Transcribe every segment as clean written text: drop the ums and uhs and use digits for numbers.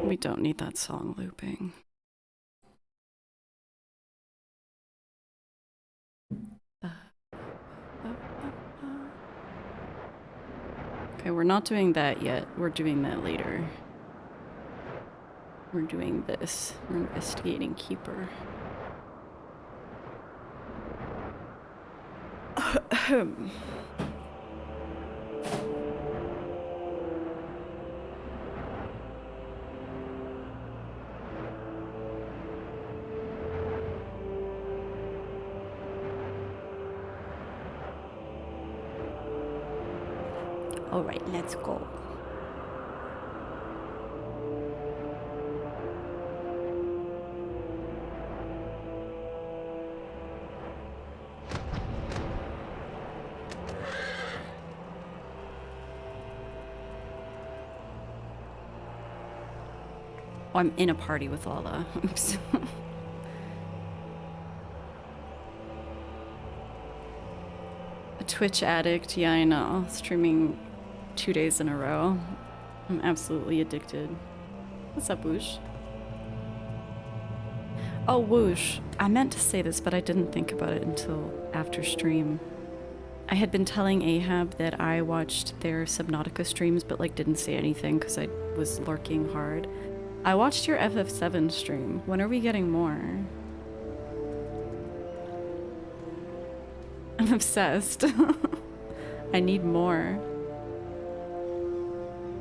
We don't need that song looping. Okay, we're not doing that yet. We're doing that later. We're doing this. We're investigating Keeper. All right, let's go. Oh, I'm in a party with Lala. Oops. A Twitch addict. Yeah, I know. Streaming 2 days in a row. I'm absolutely addicted. What's up, Woosh? Oh, Woosh. I meant to say this, but I didn't think about it until after stream. I had been telling Ahab that I watched their Subnautica streams, but like didn't say anything because I was lurking hard. I watched your FF7 stream. When are we getting more? I'm obsessed. I need more.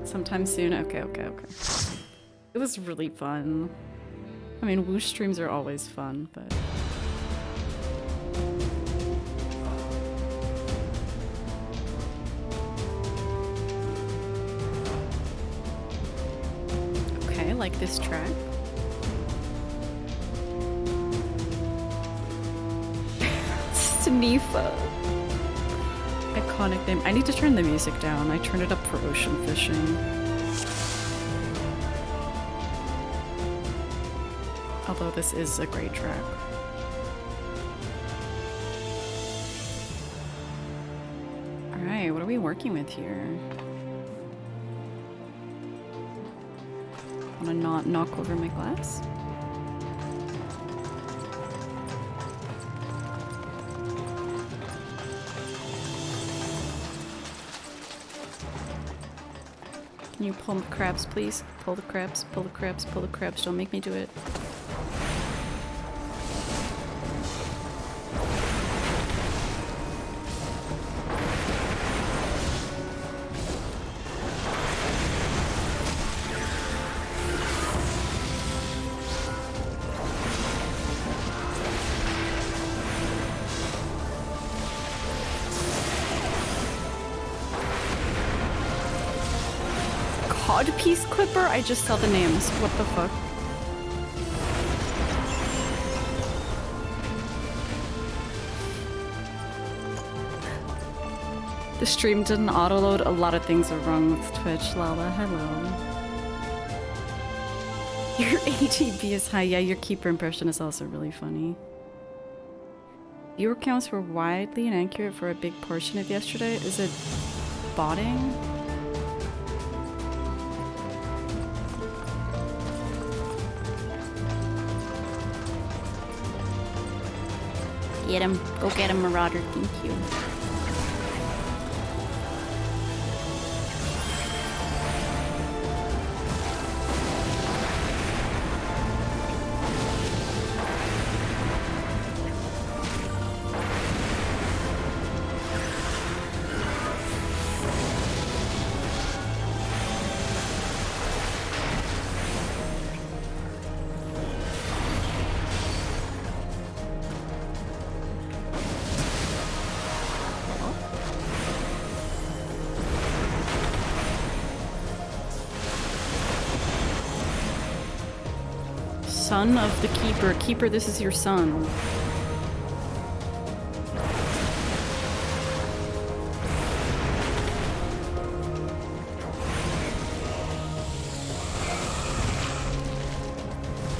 Sometime soon? Okay. It was really fun. I mean, Woosh streams are always fun, but... Okay, like this track. Sneefa. Iconic name. I need to turn the music down. I turned it up for ocean fishing. Although this is a great track. Alright, what are we working with here? Wanna not knock over my glass? Can you pull the crabs, please? Pull the crabs, pull the crabs, pull the crabs. Don't make me do it. Codpiece Clipper? I just saw the names. What the fuck? The stream didn't autoload. A lot of things are wrong with Twitch. Lala, hello. Your ATB is high. Yeah, your Keeper impression is also really funny. Viewer counts were widely inaccurate for a big portion of yesterday. Is it botting? Get him. Go get him, Marauder. Thank you. Son of the Keeper. Keeper, this is your son.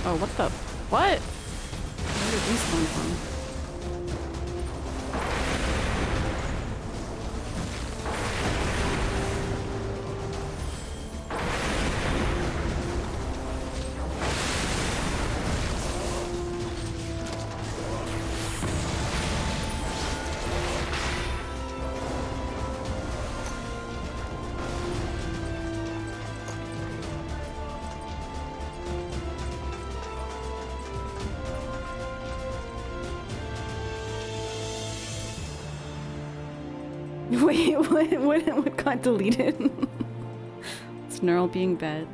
Oh, what the? What? Where did these come from? Wait, what got deleted? It's Neural being bad.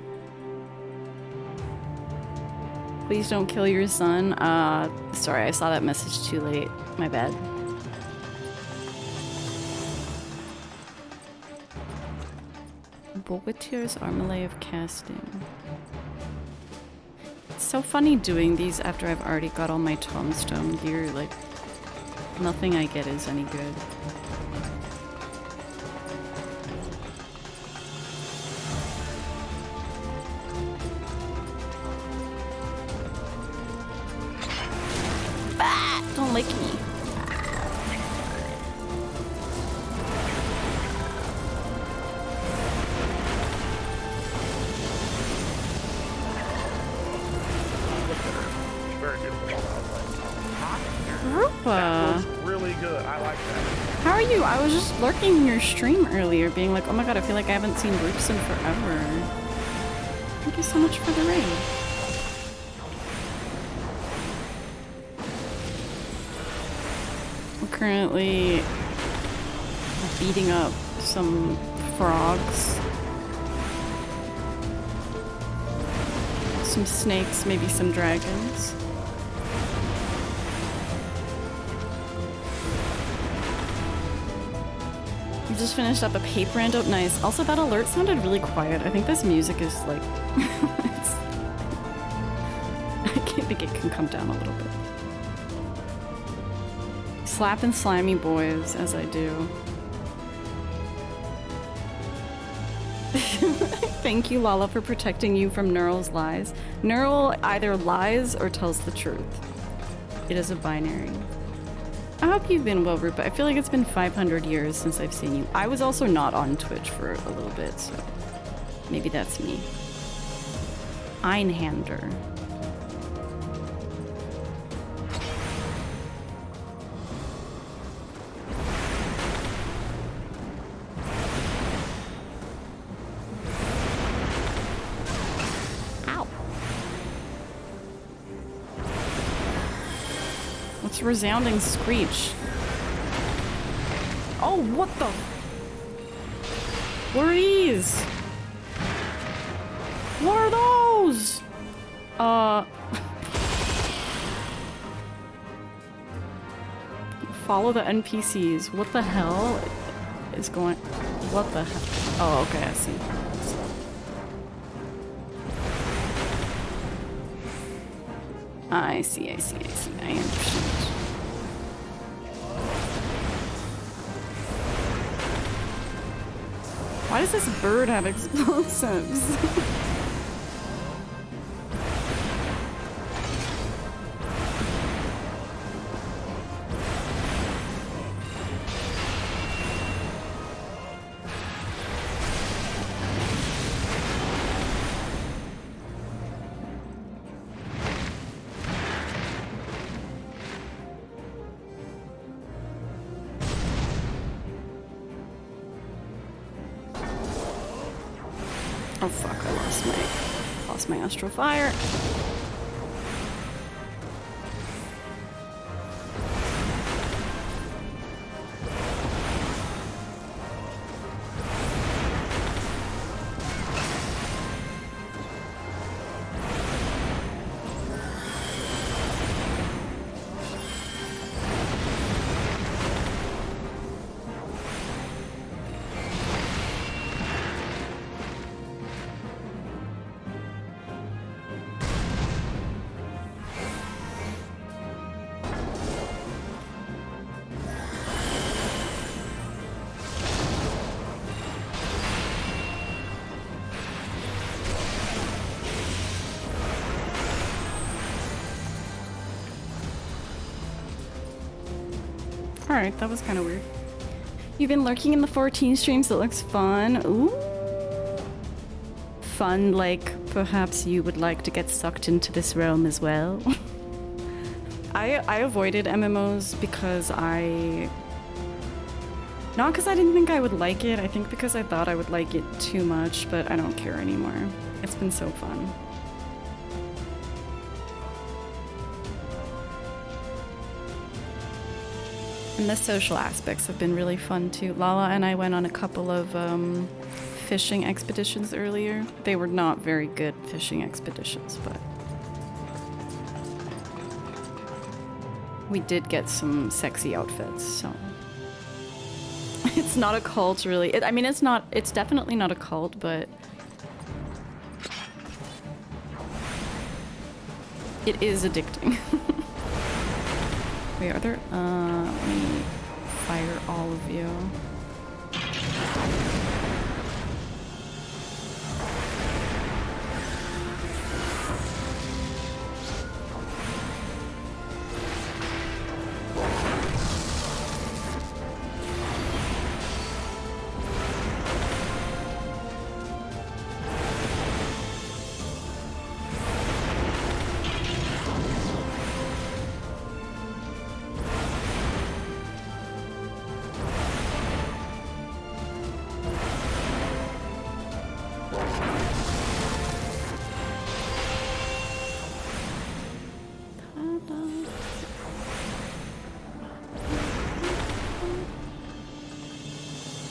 Please don't kill your son. Sorry, I saw that message too late. My bad. Bogatir's Armoulet of Casting. It's so funny doing these after I've already got all my tombstone gear. Like, nothing I get is any good. Don't lick me. That was really good. I like that. How are you? I was just lurking in your stream earlier, being like, oh my god, I feel like I haven't seen Roops in forever. Thank you so much for the raid. I'm currently beating up some frogs. Some snakes, maybe some dragons. You just finished up a paper rando. Nice. Also, that alert sounded really quiet. I think this music is like... I think it can come down a little bit. Slapping slimy boys, as I do. Thank you, Lala, for protecting you from Neural's lies. Neural either lies or tells the truth. It is a binary. I hope you've been well, Rupa. I feel like it's been 500 years since I've seen you. I was also not on Twitch for a little bit, so maybe that's me. Einhander. Resounding screech. Oh, what the? What are these? What are those? Follow the NPCs. What the hell is going? What the hell? Oh, okay, I see. I see. I understand. Why does this bird have explosives? Oh fuck, I lost my astral fire. Alright, that was kind of weird. You've been lurking in the 14 streams, it looks fun. Ooh. Fun, like perhaps you would like to get sucked into this realm as well. I avoided MMOs because not because I didn't think I would like it, I think because I thought I would like it too much, but I don't care anymore. It's been so fun. And the social aspects have been really fun too. Lala and I went on a couple of fishing expeditions earlier. They were not very good fishing expeditions, but we did get some sexy outfits, so. It's not a cult, really. I mean, it's definitely not a cult, but it is addicting. Wait, are there, let me fire all of you.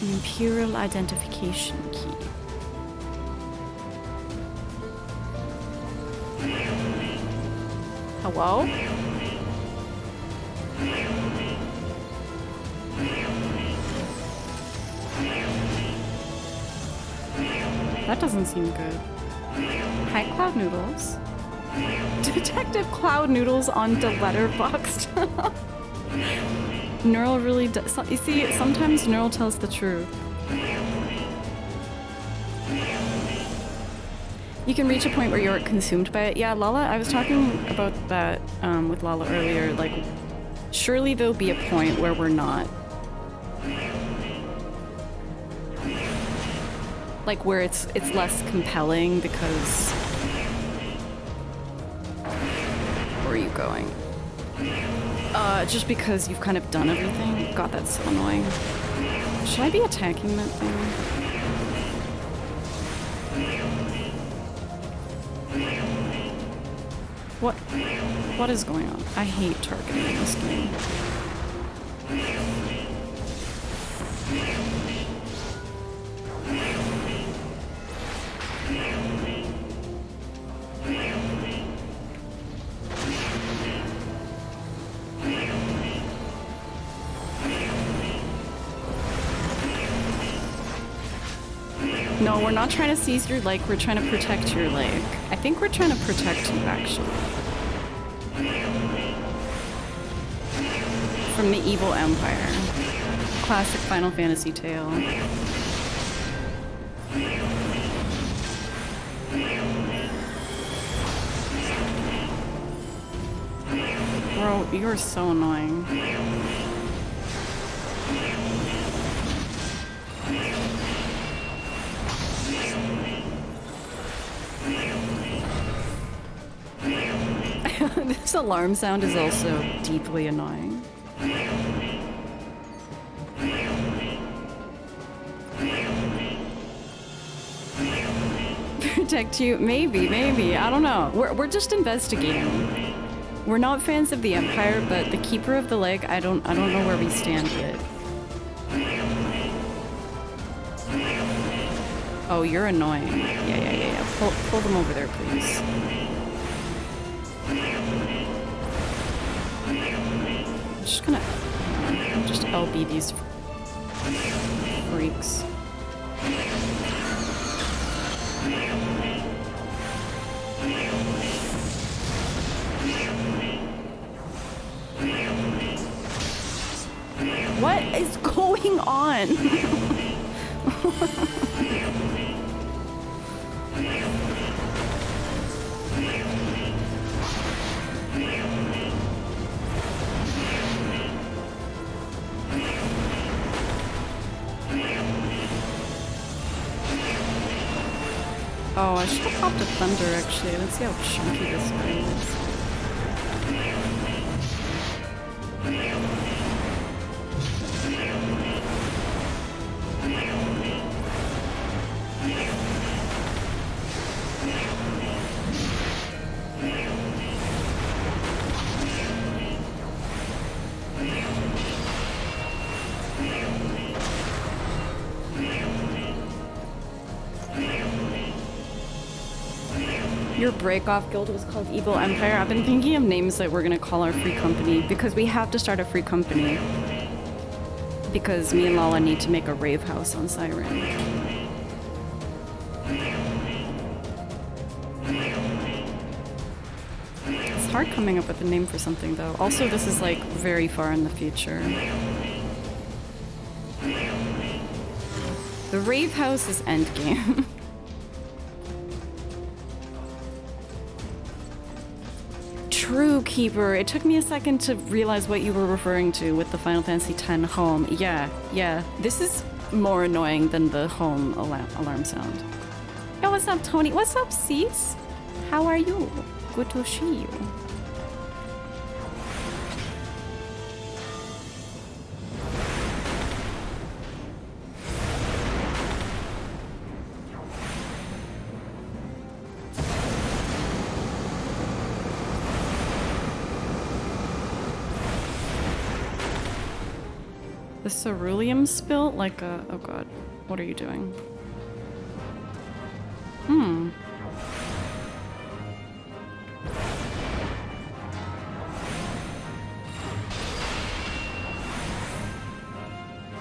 Imperial identification key. Hello? That doesn't seem good. Hi, Cloud Noodles. Detective Cloud Noodles on the Letterboxd. Neural really does. You see, sometimes Neural tells the truth. You can reach a point where you're consumed by it. Yeah, Lala, I was talking about that with Lala earlier. Like, surely there'll be a point where we're not. Like, where it's less compelling because... Where are you going? Just because you've kind of done everything. God, that's so annoying. Should I be attacking that thing? What is going on? I hate targeting in this game. No, we're not trying to seize your leg, we're trying to protect your leg. I think we're trying to protect you, actually. From the evil empire. Classic Final Fantasy tale. Bro, you're so annoying. This alarm sound is also deeply annoying. Protect you? Maybe. I don't know. We're just investigating. We're not fans of the Empire, but the Keeper of the Leg, I don't know where we stand yet. Oh, you're annoying. Yeah. Pull them over there, please. I'm just LB these freaks. What is going on? Oh, I should have popped a thunder actually. Let's see how chunky this guy is. Your break-off guild was called Evil Empire. I've been thinking of names that we're gonna call our free company because we have to start a free company. Because me and Lala need to make a rave house on Siren. It's hard coming up with a name for something though. Also, this is like very far in the future. The rave house is endgame. True, Keeper. It took me a second to realize what you were referring to with the Final Fantasy X home. Yeah. This is more annoying than the home alarm sound. Yo, what's up, Tony? What's up, Cease? How are you? Good to see you. The ceruleum spilt like a... Oh god. What are you doing?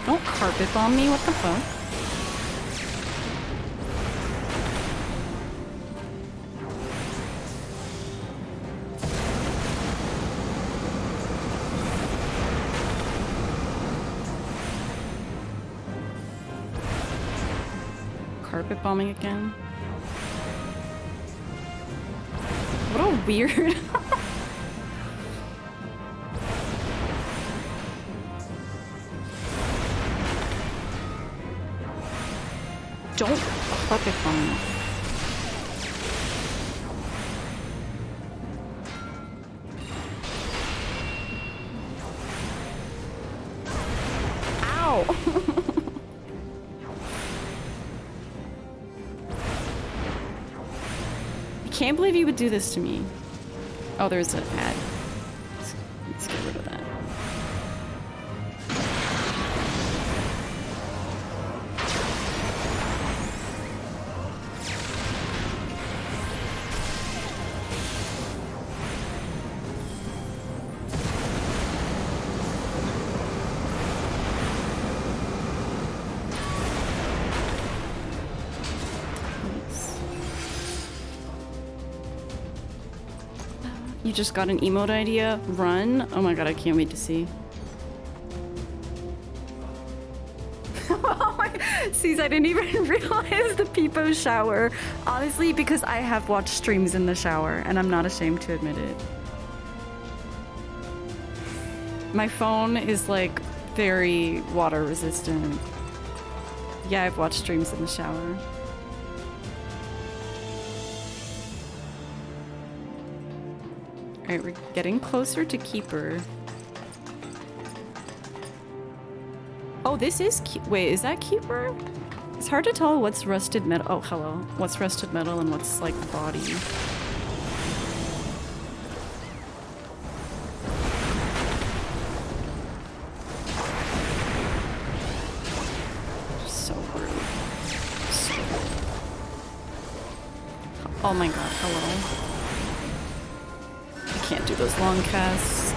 Don't carpet bomb me, what the fuck? Carpet bombing again. What a weird... Don't carpet bomb me. Ow! I can't believe you would do this to me. Oh, there's an ad. Let's get rid of that. You just got an emote idea? Run? Oh my god, I can't wait to see. See, I didn't even realize the peepo shower. Honestly, because I have watched streams in the shower, and I'm not ashamed to admit it. My phone is like very water resistant. Yeah, I've watched streams in the shower. Alright, we're getting closer to Keeper. Oh, this is wait, is that Keeper? It's hard to tell what's rusted metal. Oh, hello. What's rusted metal and what's like body. So rude. So rude. Oh my god, hello. Can't do those long casts.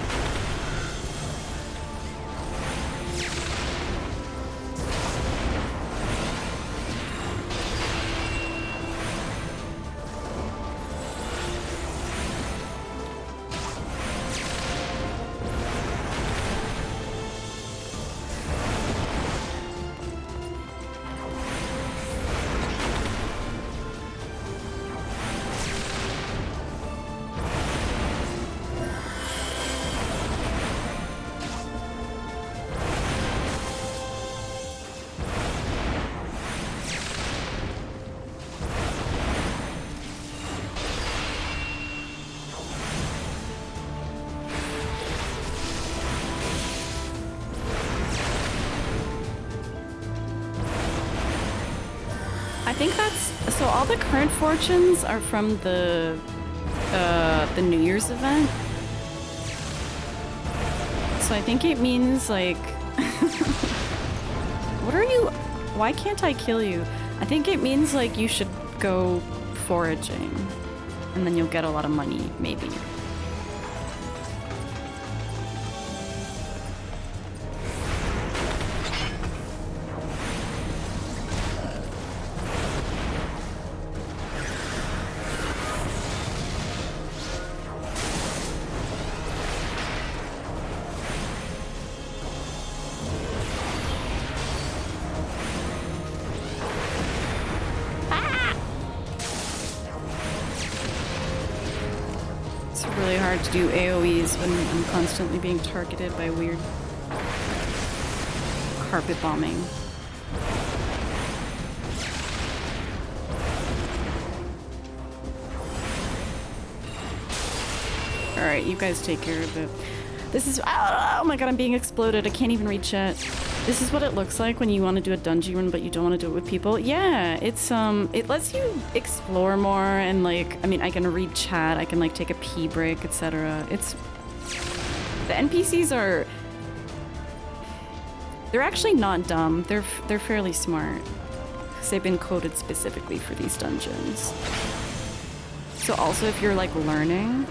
I think that's so. All the current fortunes are from the New Year's event. So I think it means like, what are you? Why can't I kill you? I think it means like you should go foraging. and then you'll get a lot of money, maybe. To do AoEs when I'm constantly being targeted by weird carpet bombing. Alright, you guys take care of it. This is... Oh my god, I'm being exploded. I can't even read chat. This is what it looks like when you want to do a dungeon run, but you don't want to do it with people. Yeah, it's, it lets you explore more and, like, I mean, I can read chat, I can, like, take a pee break, etc. It's... The NPCs are... They're actually not dumb. They're fairly smart. Because they've been coded specifically for these dungeons. So also, if you're, like, learning...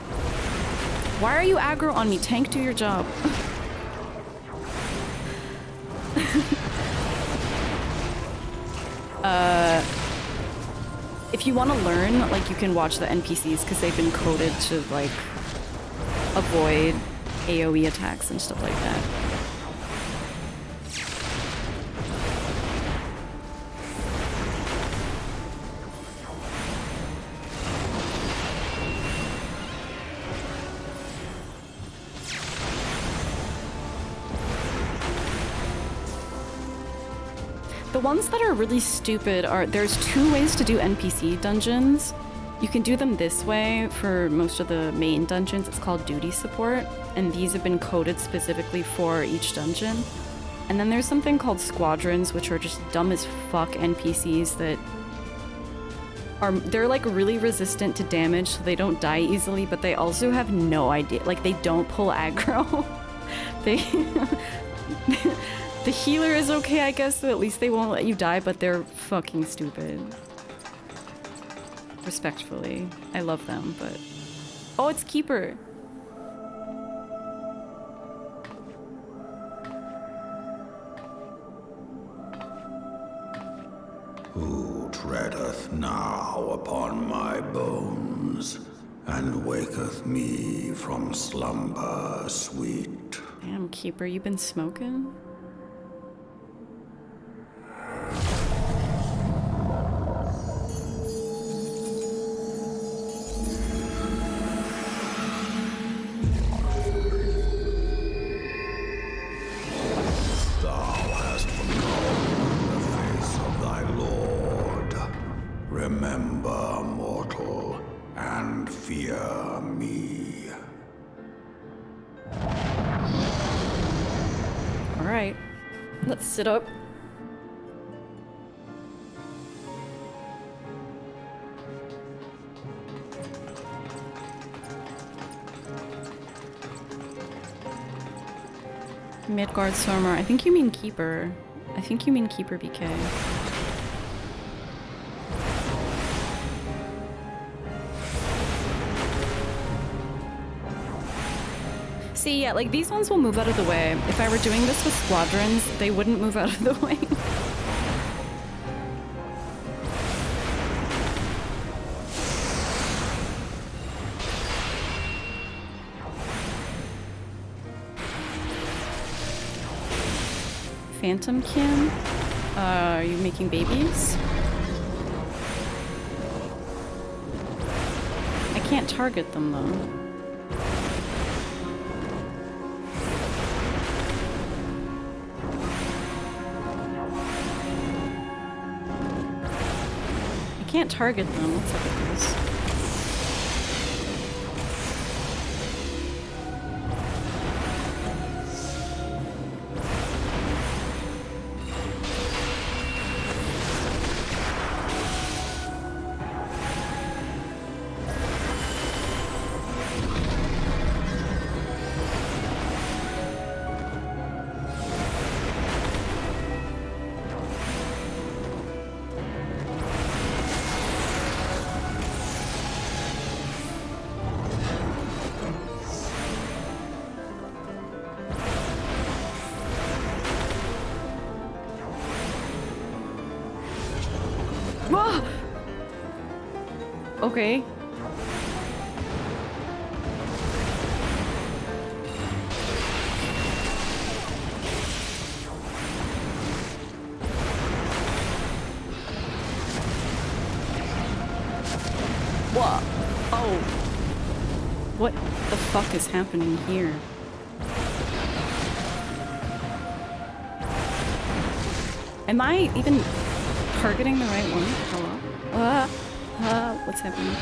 Why are you aggro on me? Tank, do your job. If you want to learn, like, you can watch the NPCs because they've been coded to, like, avoid AoE attacks and stuff like that. The ones that are really stupid are, there's 2 ways to do NPC dungeons. You can do them this way for most of the main dungeons. It's called duty support, and these have been coded specifically for each dungeon. And then there's something called squadrons, which are just dumb as fuck NPCs that are, they're like really resistant to damage, so they don't die easily, but they also have no idea, like they don't pull aggro. They... The healer is okay, I guess, so at least they won't let you die, but they're fucking stupid. Respectfully. I love them, but... Oh, it's Keeper! Who treadeth now upon my bones, and waketh me from slumber sweet? Damn, Keeper, you been smoking? Remember, mortal, and fear me. Alright. Let's sit up. Midgard Stormer. I think you mean Keeper. I think you mean Keeper BK. See, yeah, like these ones will move out of the way. If I were doing this with squadrons, they wouldn't move out of the way. Phantom Kim? Are you making babies? I can't target them though. Can't target them. What's up with this? Okay. What? Oh. What the fuck is happening here? Am I even targeting the right one? Hello? What's happening?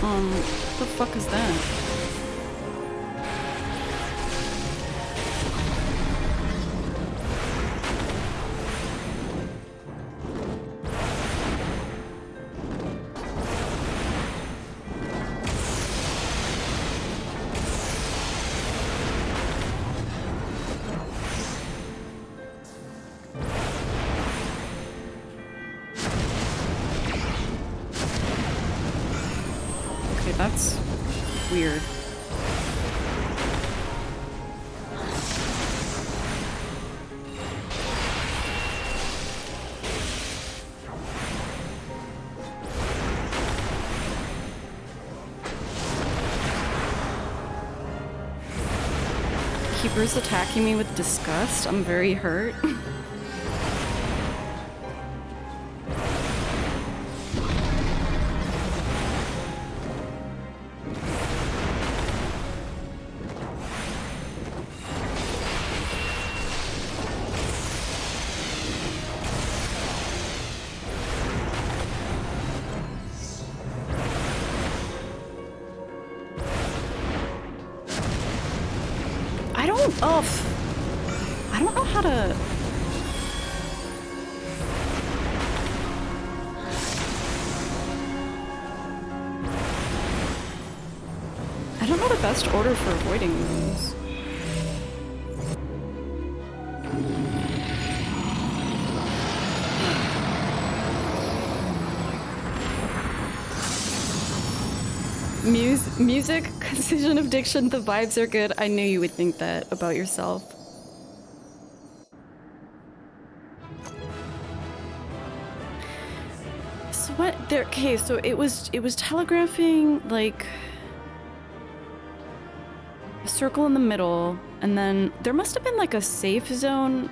What the fuck is that? That's weird. Keeper's attacking me with disgust. I'm very hurt. I don't know how to... I don't know the best order for avoiding these. Music, concision of diction, the vibes are good. I knew you would think that about yourself. So what there, okay, so it was telegraphing like a circle in the middle, and then there must have been like a safe zone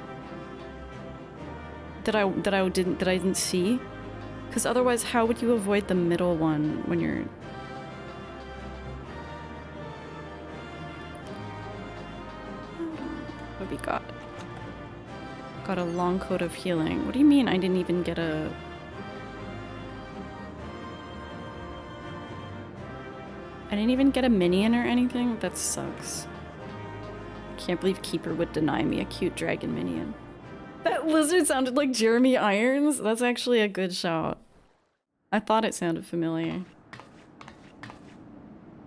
that I didn't see. Because otherwise how would you avoid the middle one when you're... What we got? Got a long coat of healing. What do you mean I didn't even get a... I didn't even get a minion or anything? That sucks. Can't believe Keeper would deny me a cute dragon minion. That lizard sounded like Jeremy Irons? That's actually a good shout. I thought it sounded familiar.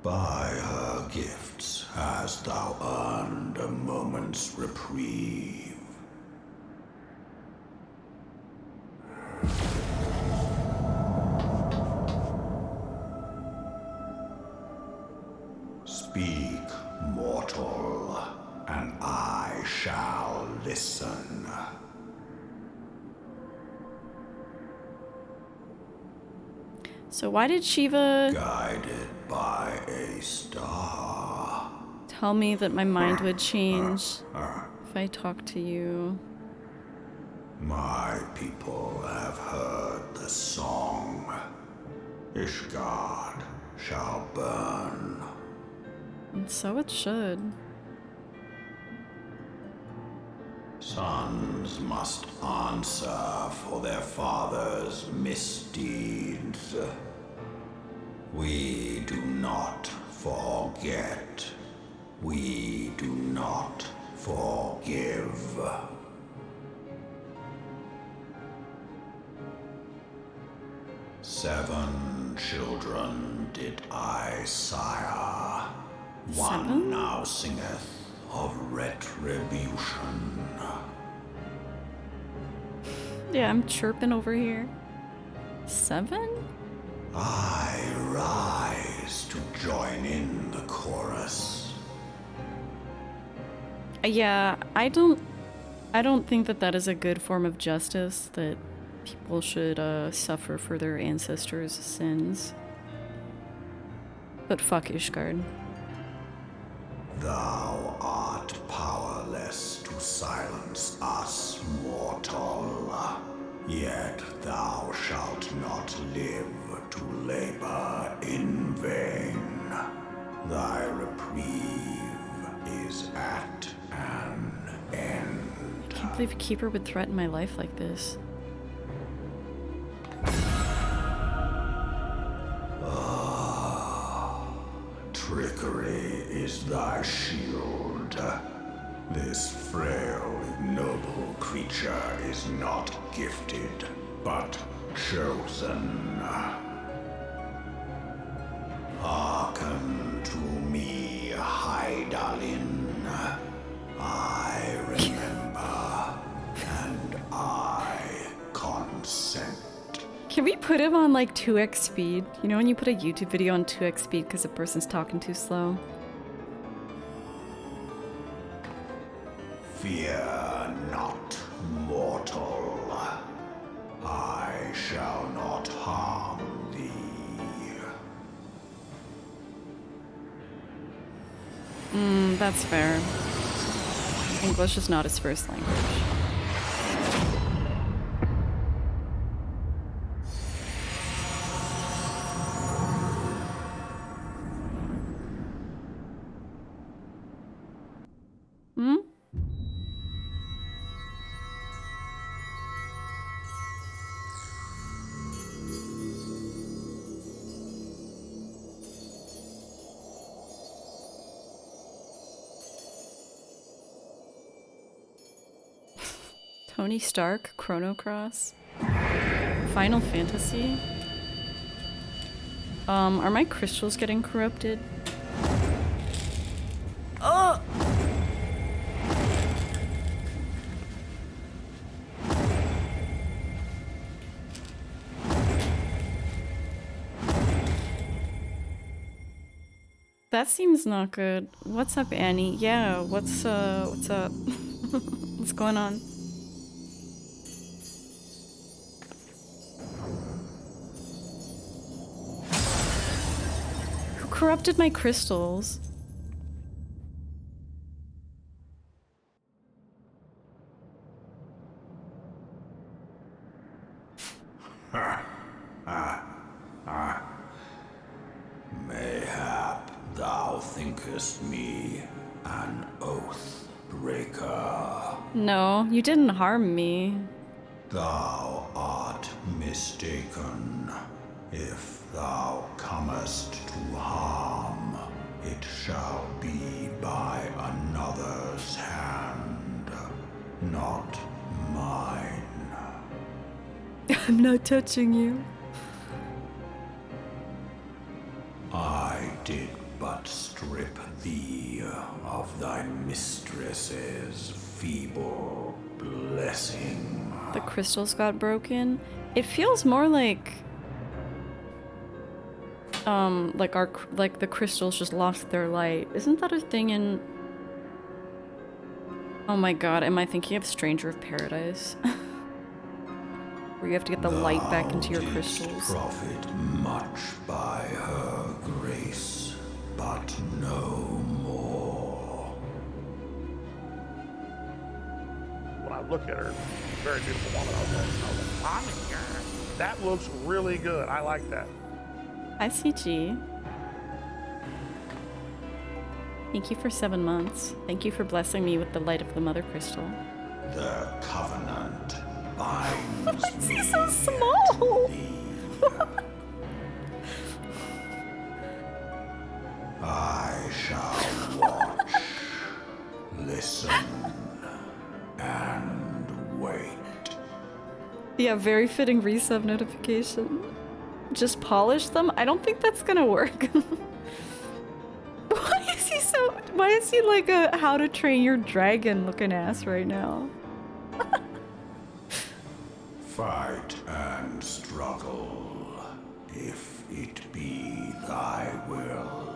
By her gifts hast thou earned a moment's reprieve. Speak, mortal, and I shall listen. So why did Shiva Guided by a star. tell me that my mind would change if I talked to you? My people have heard the song. Ishgard shall burn. And so it should. Sons must answer for their father's misdeeds. We do not forget. We do not forgive. 7 children did I sire. One 7? now singeth of retribution. Yeah, I'm chirping over here. 7? I rise to join in the chorus. Yeah, I don't think that that is a good form of justice, that people should suffer for their ancestors' sins. But fuck Ishgard. Thou art powerless to silence us, mortal. Yet thou shalt not live to labor in vain. Thy reprieve is at an end. I can't believe Keeper would threaten my life like this. Trickery is thy shield. This frail, ignoble creature is not gifted, but chosen. Hearken to me, Hydaelyn. I remember, and I consent. Can we put him on like 2x speed? You know when you put a YouTube video on 2x speed because the person's talking too slow? Fear not, mortal. I shall not harm thee. That's fair. English is not his first language. Tony Stark, Chrono Cross, Final Fantasy. Are my crystals getting corrupted? Oh! That seems not good. What's up, Annie? Yeah, what's up? What's going on? Who corrupted my crystals? Mayhap thou thinkest me an oath breaker. No, you didn't harm me. Thou art mistaken. If thou comest to harm, it shall be by another's hand, not mine. I'm not touching you. I did but strip thee of thy mistress's feeble blessing. The crystals got broken. It feels more like the crystals just lost their light. Isn't that a thing in... Oh my god, am I thinking of Stranger of Paradise? Where you have to get the light back into your crystals. Profit much by her grace, but no more. When I look at her, very beautiful woman, I was like, Mommy, that looks really good. I like that. Hi, CG. Thank you for 7 months. Thank you for blessing me with the light of the Mother Crystal. The covenant binds Why is me he so small? to thee. I shall watch, listen, and wait. Yeah, very fitting resub notification. just polish them? I don't think that's gonna work. Why is he like a How to Train Your Dragon looking ass right now? Fight and struggle, if it be thy will.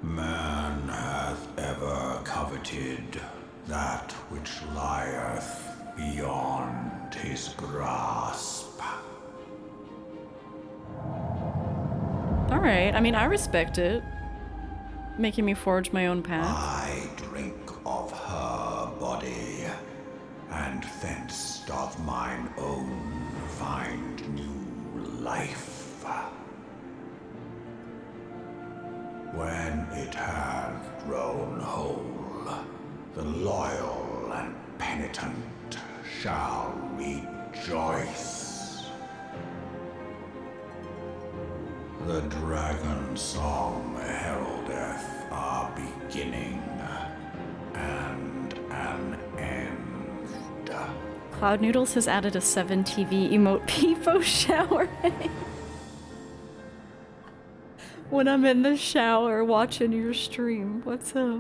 Man hath ever coveted that which lieth beyond his grasp. Alright, I mean, I respect it. Making me forge my own path. I drink of her body, and thence doth mine own find new life. When it hath grown whole, the loyal and penitent shall rejoice. The dragon song heraldeth our beginning and an end. Cloud Noodles has added a 7 TV emote Peepo shower. When I'm in the shower watching your stream, what's up?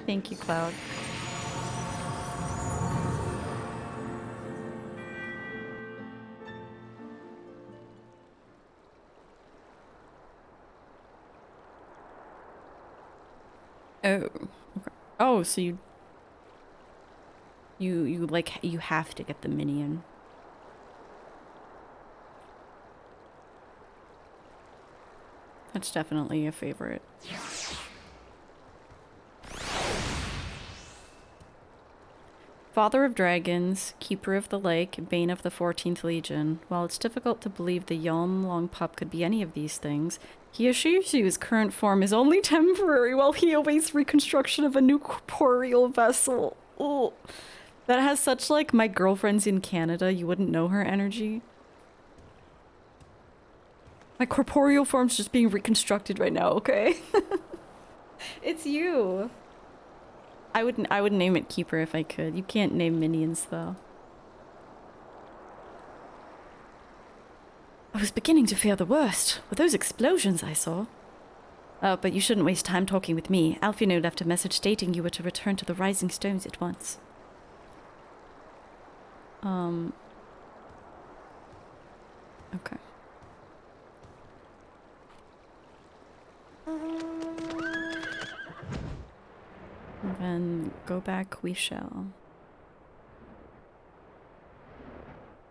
Thank you, Cloud. Oh, okay. Oh, so you have to get the minion. That's definitely a favorite. Father of Dragons, Keeper of the Lake, Bane of the 14th Legion. While it's difficult to believe the Yalm Long Pup could be any of these things, he assures you his current form is only temporary while he awaits reconstruction of a new corporeal vessel. Ugh. That has such, like, my girlfriend's in Canada, you wouldn't know her energy. My corporeal form's just being reconstructed right now, okay? It's you. I would name it Keeper if I could. You can't name minions, though. I was beginning to fear the worst with those explosions I saw. Oh, but you shouldn't waste time talking with me. Alfino left a message stating you were to return to the Rising Stones at once. Okay. Then go back we shall.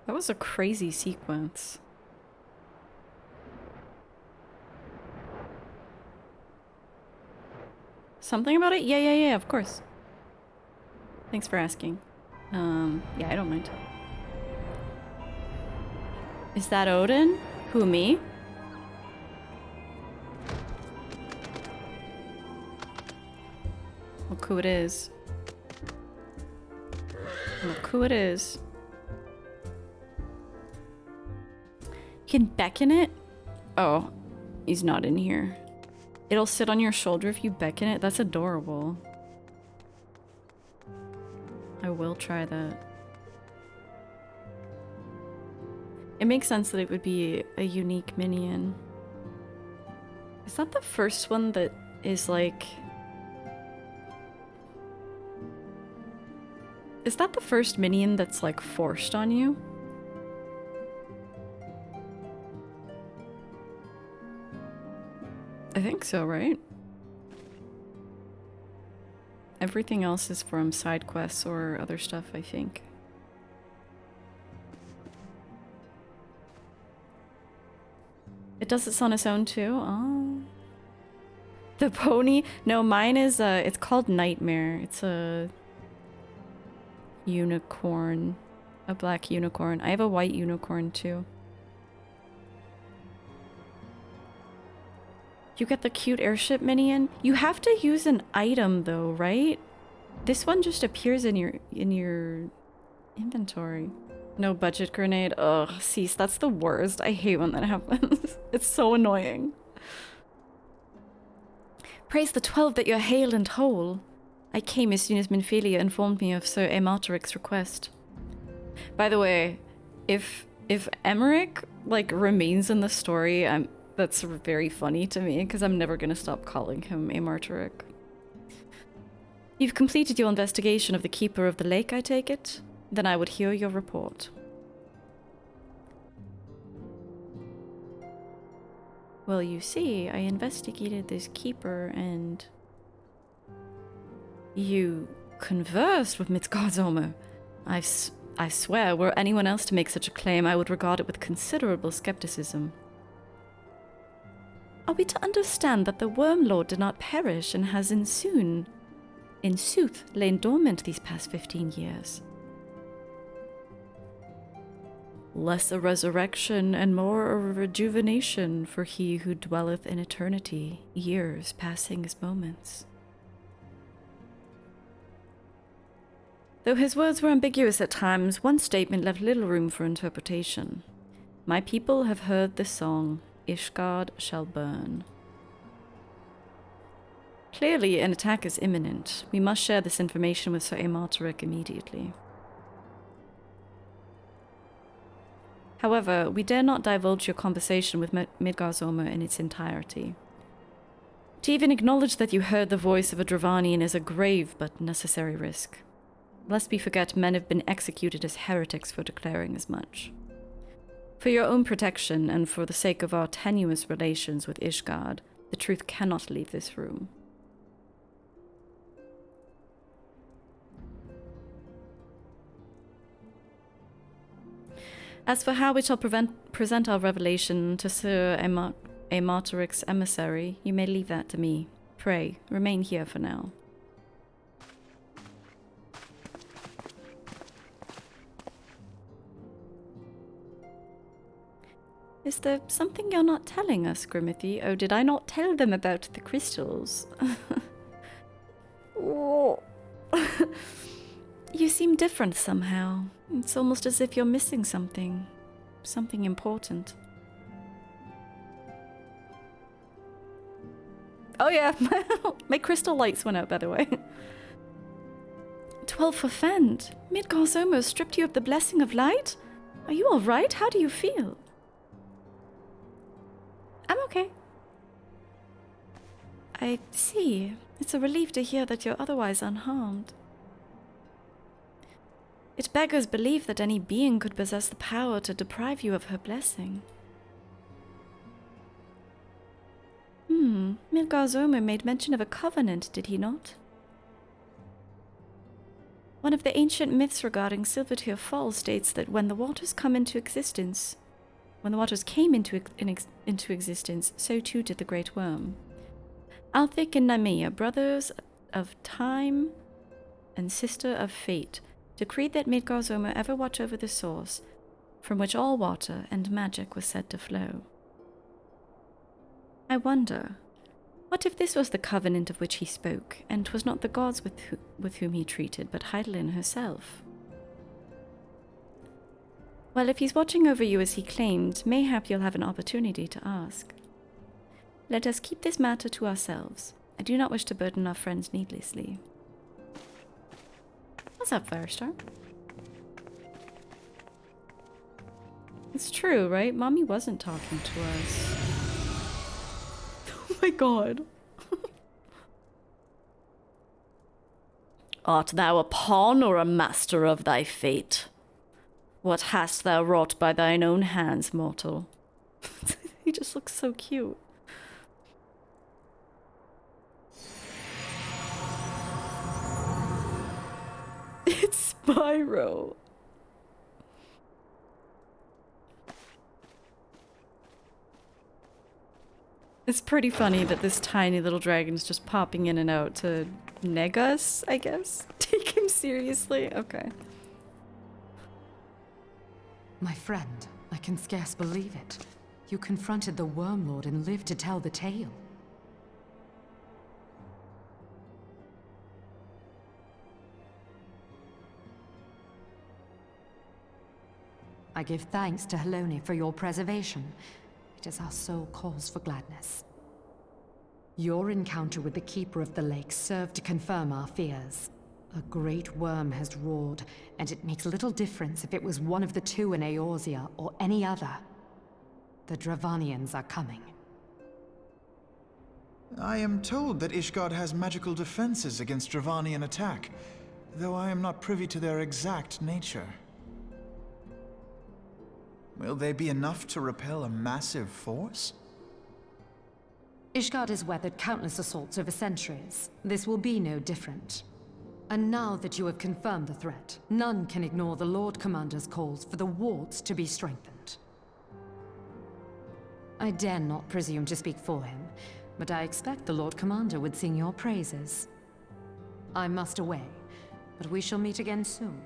That was a crazy sequence. Something about it? Yeah, of course. Thanks for asking. Yeah, I don't mind. Is that Odin? Who, me? Look who it is. Look who it is. You can beckon it? Oh, he's not in here. It'll sit on your shoulder if you beckon it? That's adorable. I will try that. It makes sense that it would be a unique minion. Is that the first one that is like... Is that the first minion that's like forced on you? I think so, right? Everything else is from side quests or other stuff, I think. It does this on its own too? Oh. The pony? No, mine is, it's called Nightmare. It's a unicorn. A black unicorn. I have a white unicorn too. You get the cute airship minion? You have to use an item though, right? This one just appears in your inventory. No budget grenade. Ugh, cease. That's the worst. I hate when that happens. It's so annoying. Praise the 12 that you're hale and whole. I came as soon as Minfilia informed me of Sir Aemoteric's request. By the way, if Emmerich, like, remains in the story, that's very funny to me, because I'm never gonna stop calling him Aemoteric. You've completed your investigation of the Keeper of the Lake, I take it? Then I would hear your report. Well, you see, I investigated this Keeper, and you conversed with Midgardsormr. I swear, were anyone else to make such a claim, I would regard it with considerable skepticism. Are we to understand that the Worm Lord did not perish and has in sooth lain dormant these past 15 years? Less a resurrection and more a rejuvenation for he who dwelleth in eternity, years passing as moments. Though his words were ambiguous at times, one statement left little room for interpretation. My people have heard the song, Ishgard shall burn. Clearly, an attack is imminent. We must share this information with Sir Aemoteric immediately. However, we dare not divulge your conversation with Midgardsormr in its entirety. To even acknowledge that you heard the voice of a Dravanian is a grave but necessary risk. Lest we forget, men have been executed as heretics for declaring as much. For your own protection, and for the sake of our tenuous relations with Ishgard, the truth cannot leave this room. As for how we shall present our revelation to Sir Aemoteric's emissary, you may leave that to me. Pray, remain here for now. Is there something you're not telling us, Grimothy? Oh, did I not tell them about the crystals? Oh. You seem different somehow. It's almost as if you're missing something. Something important. Oh yeah, my crystal lights went out, by the way. 12 for Fend. Midgardsormr stripped you of the blessing of light? Are you alright? How do you feel? I'm okay. I see. It's a relief to hear that you're otherwise unharmed. It beggars belief that any being could possess the power to deprive you of her blessing. Midgardsormr made mention of a covenant, did he not? One of the ancient myths regarding Silvertear Falls states that when the waters came into existence, so too did the Great Wyrm. Althik and Nymeia, brothers of time and sister of fate, decreed that Midgardsormr ever watch over the source, from which all water and magic was said to flow. I wonder, what if this was the covenant of which he spoke, and 'twas not the gods with whom he treated, but Hydaelyn herself? Well, if he's watching over you as he claimed, mayhap you'll have an opportunity to ask. Let us keep this matter to ourselves. I do not wish to burden our friends needlessly. What's up, Firestar? It's true, right? Mommy wasn't talking to us. Oh my god. Art thou a pawn or a master of thy fate? What hast thou wrought by thine own hands, mortal? He just looks so cute. It's Spyro. It's pretty funny that this tiny little dragon's just popping in and out to neg us, I guess. Take him seriously? Okay. My friend, I can scarce believe it. You confronted the Worm Lord and lived to tell the tale. I give thanks to Helone for your preservation. It is our sole cause for gladness. Your encounter with the Keeper of the Lake served to confirm our fears. A great worm has roared, and it makes little difference if it was one of the two in Eorzea or any other. The Dravanians are coming. I am told that Ishgard has magical defenses against Dravanian attack, though I am not privy to their exact nature. Will they be enough to repel a massive force? Ishgard has weathered countless assaults over centuries. This will be no different. And now that you have confirmed the threat, none can ignore the Lord Commander's calls for the wards to be strengthened. I dare not presume to speak for him, but I expect the Lord Commander would sing your praises. I must away, but we shall meet again soon.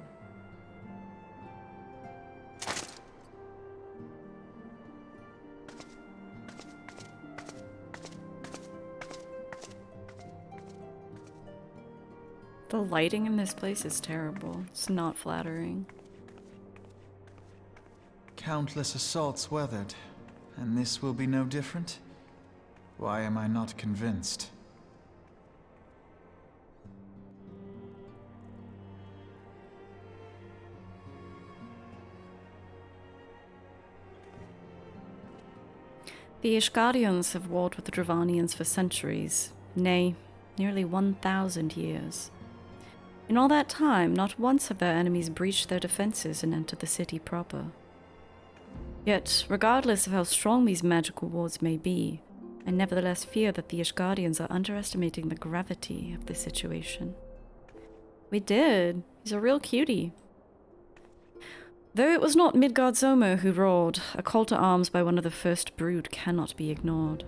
The lighting in this place is terrible. It's not flattering. Countless assaults weathered, and this will be no different? Why am I not convinced? The Ishgardians have warred with the Dravanians for centuries, nay, nearly 1,000 years. In all that time, not once have their enemies breached their defenses and entered the city proper. Yet, regardless of how strong these magical wards may be, I nevertheless fear that the Ishgardians are underestimating the gravity of the situation. We did. He's a real cutie. Though it was not Midgard Zomer who roared, a call to arms by one of the first brood cannot be ignored.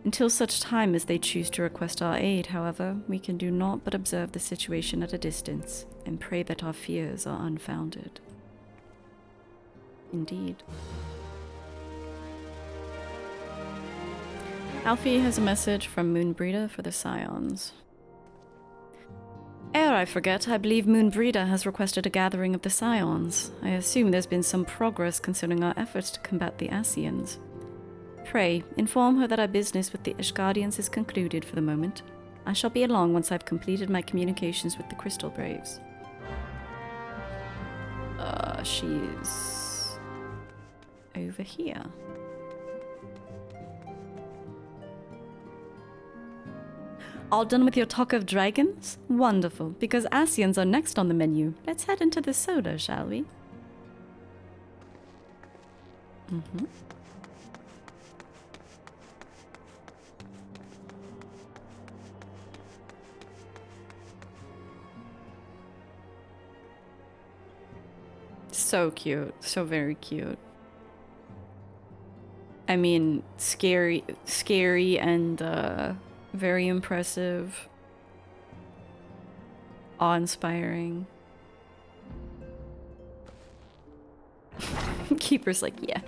Until such time as they choose to request our aid, however, we can do naught but observe the situation at a distance and pray that our fears are unfounded. Indeed. Alfie has a message from Moenbryda for the Scions. Ere I forget, I believe Moenbryda has requested a gathering of the Scions. I assume there's been some progress concerning our efforts to combat the Ascians. Pray, inform her that our business with the Ishgardians is concluded for the moment. I shall be along once I've completed my communications with the Crystal Braves. She's over here. All done with your talk of dragons? Wonderful, because Ascians are next on the menu. Let's head into the soda, shall we? Mm-hmm. So cute. So very cute. I mean, scary and, very impressive. Awe-inspiring. Keeper's like, yeah.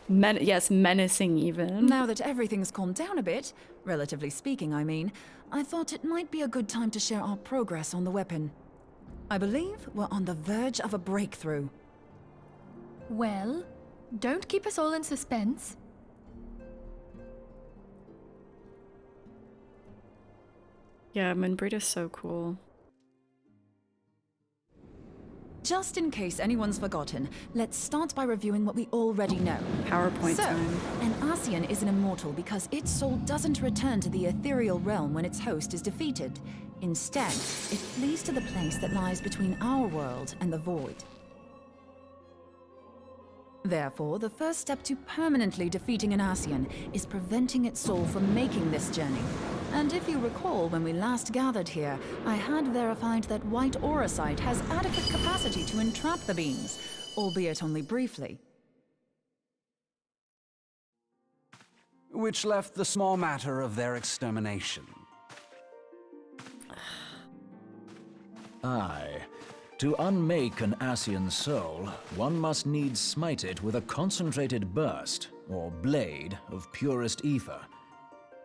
Yes, menacing even. Now that everything's calmed down a bit, relatively speaking, I mean, I thought it might be a good time to share our progress on the weapon. I believe we're on the verge of a breakthrough. Well, don't keep us all in suspense. Yeah, Moenbryda's so cool. Just in case anyone's forgotten, let's start by reviewing what we already know. PowerPoint time. An Ascian is an immortal because its soul doesn't return to the ethereal realm when its host is defeated. Instead, it flees to the place that lies between our world and the void. Therefore, the first step to permanently defeating an Ascian is preventing its soul from making this journey. And if you recall, when we last gathered here, I had verified that White Auracite has adequate capacity to entrap the beings, albeit only briefly. Which left the small matter of their extermination. Aye. To unmake an Ascian soul, one must needs smite it with a concentrated burst, or blade, of purest ether.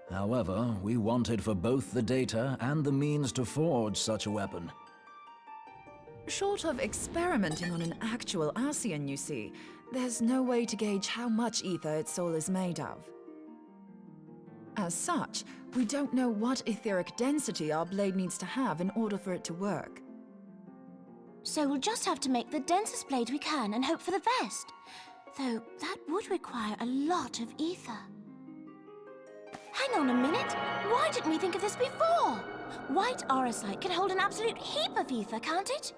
However, we wanted for both the data and the means to forge such a weapon. Short of experimenting on an actual Ascian, you see, there's no way to gauge how much ether its soul is made of. As such, we don't know what etheric density our blade needs to have in order for it to work. So we'll just have to make the densest blade we can and hope for the best. Though that would require a lot of ether. Hang on a minute. Why didn't we think of this before? White aurosite can hold an absolute heap of ether, can't it?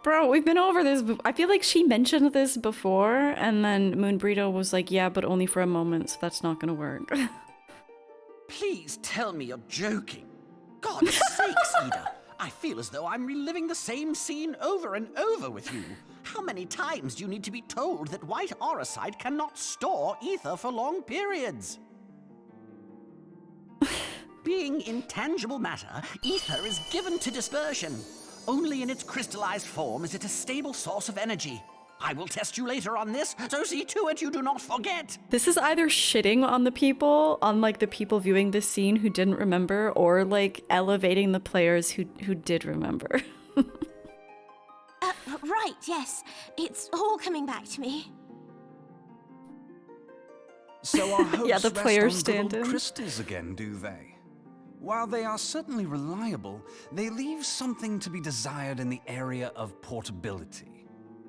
Bro, we've been over this. I feel like she mentioned this before, and then Moenbryda was like, yeah, but only for a moment, so that's not gonna work. Please tell me you're joking. God's sakes, Ida. I feel as though I'm reliving the same scene over and over with you. How many times do you need to be told that white aurosite cannot store ether for long periods? Being intangible matter, ether is given to dispersion. Only in its crystallized form is it a stable source of energy. I will test you later on this, so see to it you do not forget. This is either shitting on the people, on like the people viewing this scene who didn't remember, or like elevating the players who did remember. Right, yes. It's all coming back to me. So our hopes Yeah, the rest players on stand good old in. crystals again, do they? While they are certainly reliable, they leave something to be desired in the area of portability.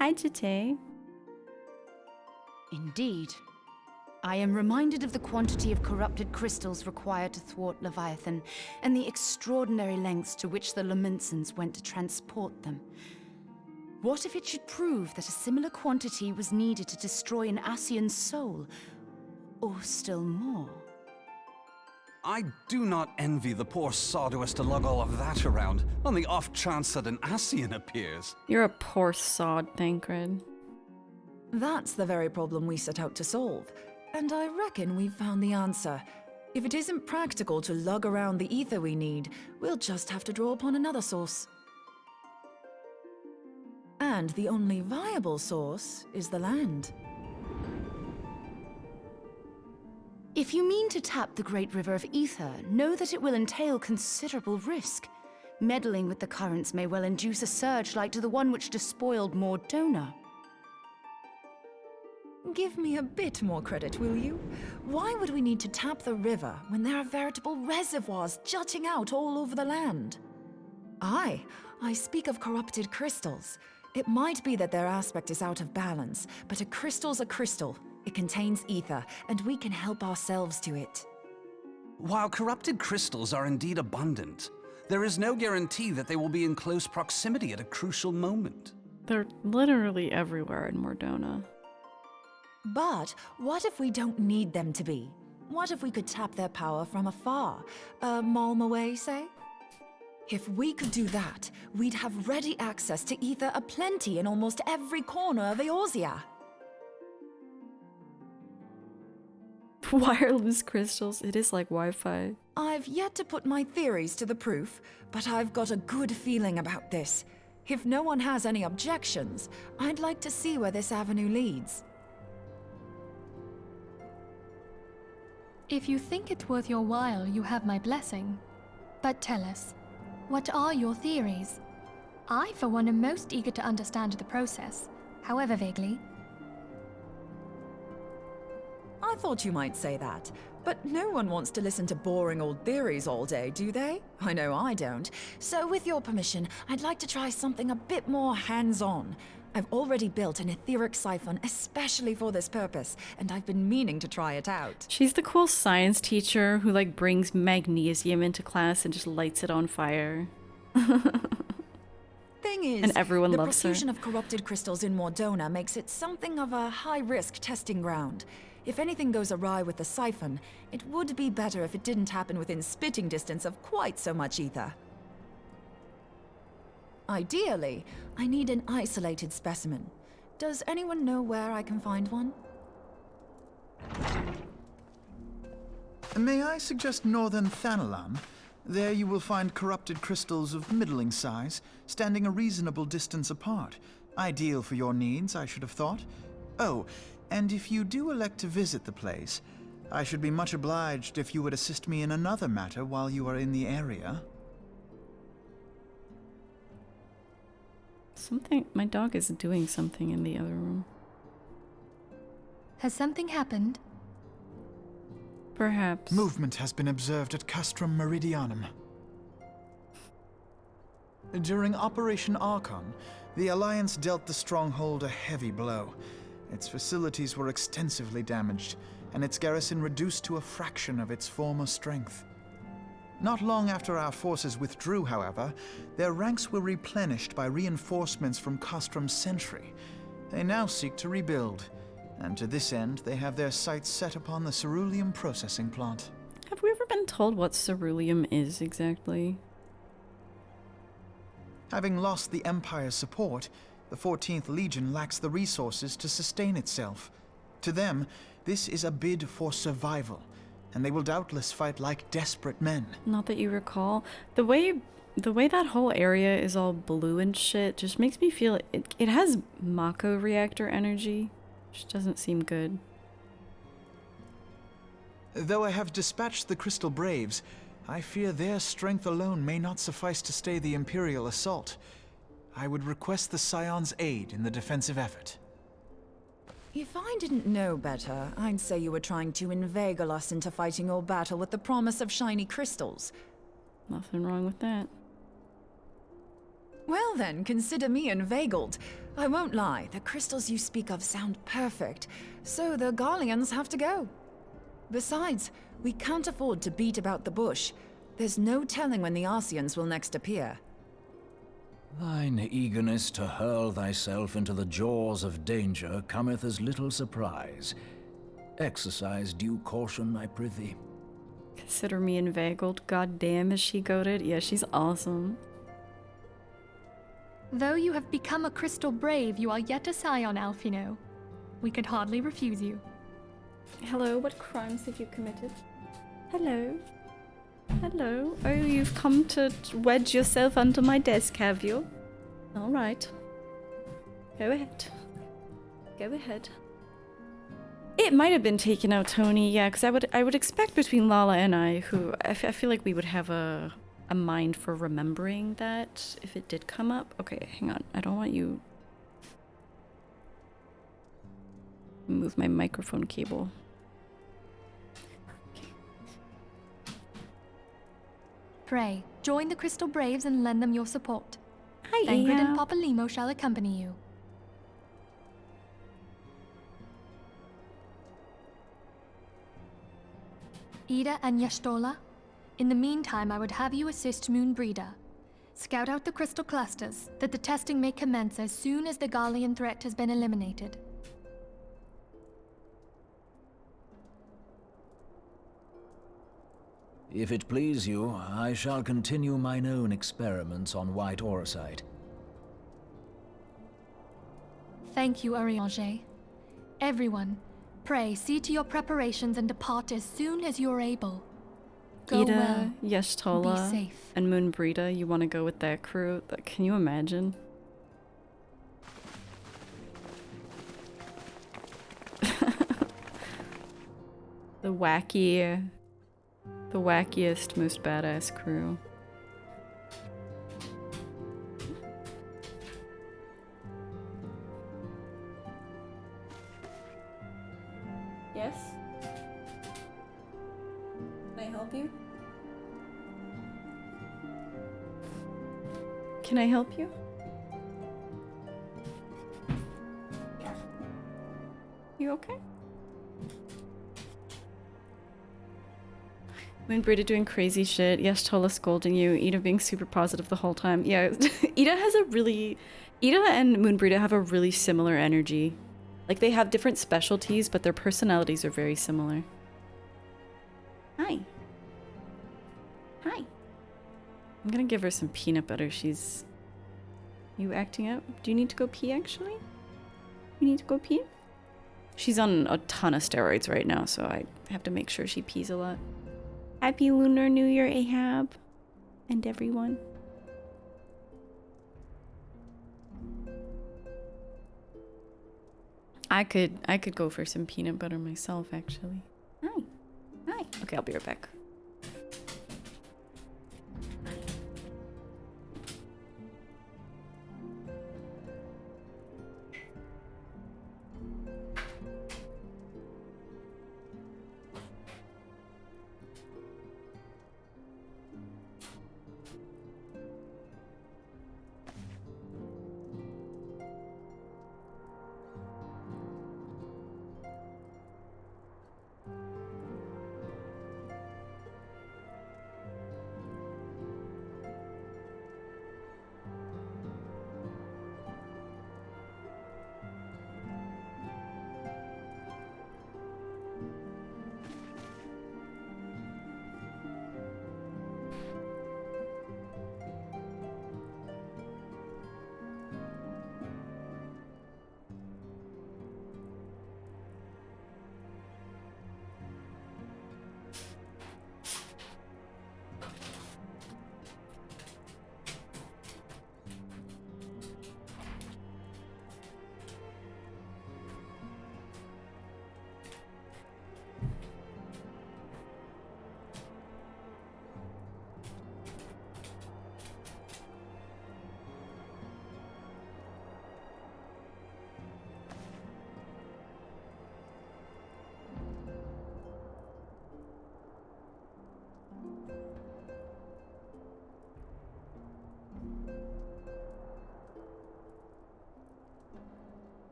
Hi, Jite. Indeed. I am reminded of the quantity of corrupted crystals required to thwart Leviathan, and the extraordinary lengths to which the Lamentsons went to transport them. What if it should prove that a similar quantity was needed to destroy an Ascian soul? Or still more? I do not envy the poor sod who has to lug all of that around, on the off chance that an Ascian appears. You're a poor sod, Thancred. That's the very problem we set out to solve, and I reckon we've found the answer. If it isn't practical to lug around the ether we need, we'll just have to draw upon another source. And the only viable source is the land. If you mean to tap the Great River of Aether, know that it will entail considerable risk. Meddling with the currents may well induce a surge like to the one which despoiled Mordona. Give me a bit more credit, will you? Why would we need to tap the river when there are veritable reservoirs jutting out all over the land? I speak of corrupted crystals. It might be that their aspect is out of balance, but a crystal's a crystal. It contains ether, and we can help ourselves to it. While corrupted crystals are indeed abundant, there is no guarantee that they will be in close proximity at a crucial moment. They're literally everywhere in Mordona. But what if we don't need them to be? What if we could tap their power from afar? A malm away, say? If we could do that, we'd have ready access to ether aplenty in almost every corner of Eorzea. Wireless crystals, it is like Wi-Fi. I've yet to put my theories to the proof, but I've got a good feeling about this. If no one has any objections, I'd like to see where this avenue leads. If you think it's worth your while, you have my blessing. But tell us, what are your theories? I, for one, am most eager to understand the process, however vaguely. I thought you might say that, but no one wants to listen to boring old theories all day, do they? I know I don't. So with your permission, I'd like to try something a bit more hands-on. I've already built an etheric siphon especially for this purpose, and I've been meaning to try it out. She's the cool science teacher who like brings magnesium into class and just lights it on fire. Thing is, and everyone the loves her. profusion of corrupted crystals in Mordona makes it something of a high-risk testing ground. If anything goes awry with the siphon, it would be better if it didn't happen within spitting distance of quite so much ether. Ideally, I need an isolated specimen. Does anyone know where I can find one? May I suggest northern Thanalan? There you will find corrupted crystals of middling size, standing a reasonable distance apart. Ideal for your needs, I should have thought. Oh, and if you do elect to visit the place, I should be much obliged if you would assist me in another matter while you are in the area. My dog is doing something in the other room. Has something happened? Perhaps. Movement has been observed at Castrum Meridianum. During Operation Archon, the Alliance dealt the stronghold a heavy blow. Its facilities were extensively damaged, and its garrison reduced to a fraction of its former strength. Not long after our forces withdrew, however, their ranks were replenished by reinforcements from Castrum's sentry. They now seek to rebuild, and to this end they have their sights set upon the ceruleum processing plant. Have we ever been told what ceruleum is exactly? Having lost the Empire's support, the 14th Legion lacks the resources to sustain itself. To them, this is a bid for survival, and they will doubtless fight like desperate men. Not that you recall. The way that whole area is all blue and shit just makes me feel it has Mako reactor energy, which doesn't seem good. Though I have dispatched the Crystal Braves, I fear their strength alone may not suffice to stay the Imperial assault. I would request the Scion's aid in the defensive effort. If I didn't know better, I'd say you were trying to inveigle us into fighting your battle with the promise of shiny crystals. Nothing wrong with that. Well then, consider me inveigled. I won't lie, the crystals you speak of sound perfect, so the Garleans have to go. Besides, we can't afford to beat about the bush. There's no telling when the Ascians will next appear. Thine eagerness to hurl thyself into the jaws of danger cometh as little surprise. Exercise due caution, I prithee. Consider me inveigled. God damn, is she goated? Yeah, she's awesome. Though you have become a crystal brave, you are yet a scion, Alphino. We could hardly refuse you. Hello, what crimes have you committed? Hello? Hello? Oh, you've come to wedge yourself under my desk, have you? Alright. Go ahead. Go ahead. It might have been taken out, Tony, yeah, because I would expect between Lala and I, who I feel like we would have a mind for remembering that if it did come up. Okay, hang on. I don't want you... Move my microphone cable. Pray, join the Crystal Braves and lend them your support. Hi, Thangred and Ahab. Papa Limo shall accompany you. Ida and Yashtola, in the meantime I would have you assist Moenbryda. Scout out the crystal clusters, that the testing may commence as soon as the Garlean threat has been eliminated. If it please you, I shall continue mine own experiments on white aurosite. Thank you, Ariange. Everyone, pray see to your preparations and depart as soon as you're able. Go Ida, well. Yashtola, Be safe. and Moenbryda, you want to go with that crew? Can you imagine? The wackiest, most badass crew. Yes? Can I help you? Can I help you? You okay? Moenbryda doing crazy shit. Yes, Tola scolding you. Ida being super positive the whole time. Yeah, Ida and Moenbryda have a really similar energy. Like, they have different specialties, but their personalities are very similar. Hi. Hi. I'm gonna give her some peanut butter. She's... You acting out? Do you need to go pee, actually? You need to go pee? She's on a ton of steroids right now, so I have to make sure she pees a lot. Happy Lunar New Year, Ahab. And everyone. I could go for some peanut butter myself, actually. Hi. Hi. Okay, I'll be right back.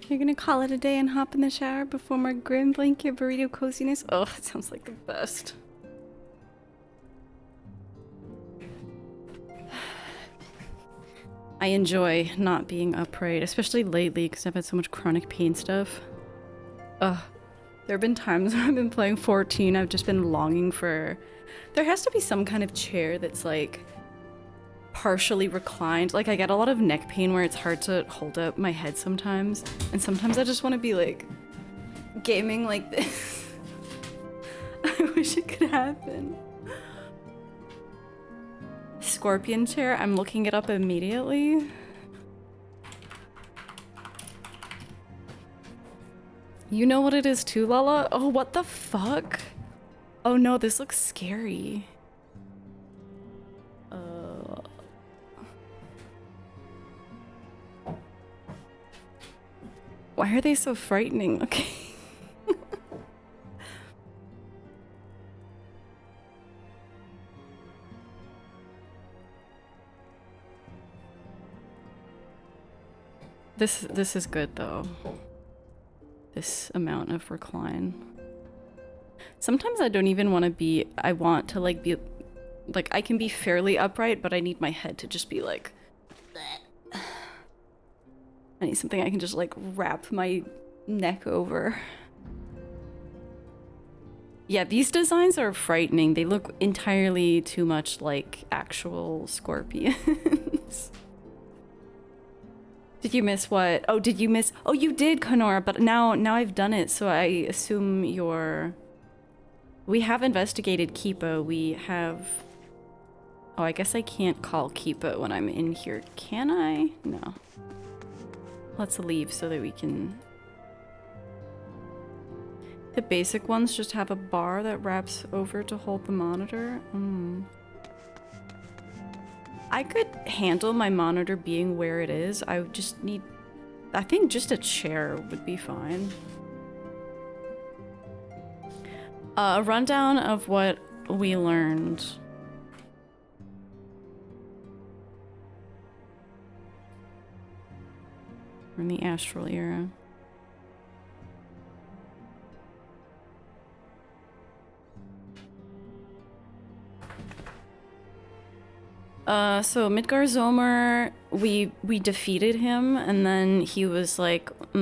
You're gonna call it a day and hop in the shower before more grim blanket burrito coziness? Oh, it sounds like the best. I enjoy not being upright, especially lately because I've had so much chronic pain stuff. Ugh. There have been times when I've been playing 14, I've just been longing for... There has to be some kind of chair that's like partially reclined. Like I get a lot of neck pain where it's hard to hold up my head sometimes. And sometimes I just want to be like gaming like this. I wish it could happen. Scorpion chair, I'm looking it up immediately. You know what it is too, Lala? Oh, what the fuck? Oh no, this looks scary. Why are they so frightening? Okay. This is good though. This amount of recline. Sometimes I don't even want to be, I want to like be, like I can be fairly upright, but I need my head to just be like, I need something I can just like wrap my neck over. Yeah, these designs are frightening. They look entirely too much like actual scorpions. Did you miss what? Oh, did you miss? Oh, you did, Kanora, but now I've done it, so I assume you're... We have investigated Kipo. We have... Oh, I guess I can't call Kipo when I'm in here. Can I? No. Let's leave so that we can... The basic ones just have a bar that wraps over to hold the monitor. I could handle my monitor being where it is. I would just need... I think just a chair would be fine. A rundown of what we learned. From the Astral Era. So Midgar Zomer, we defeated him, and then he was like, you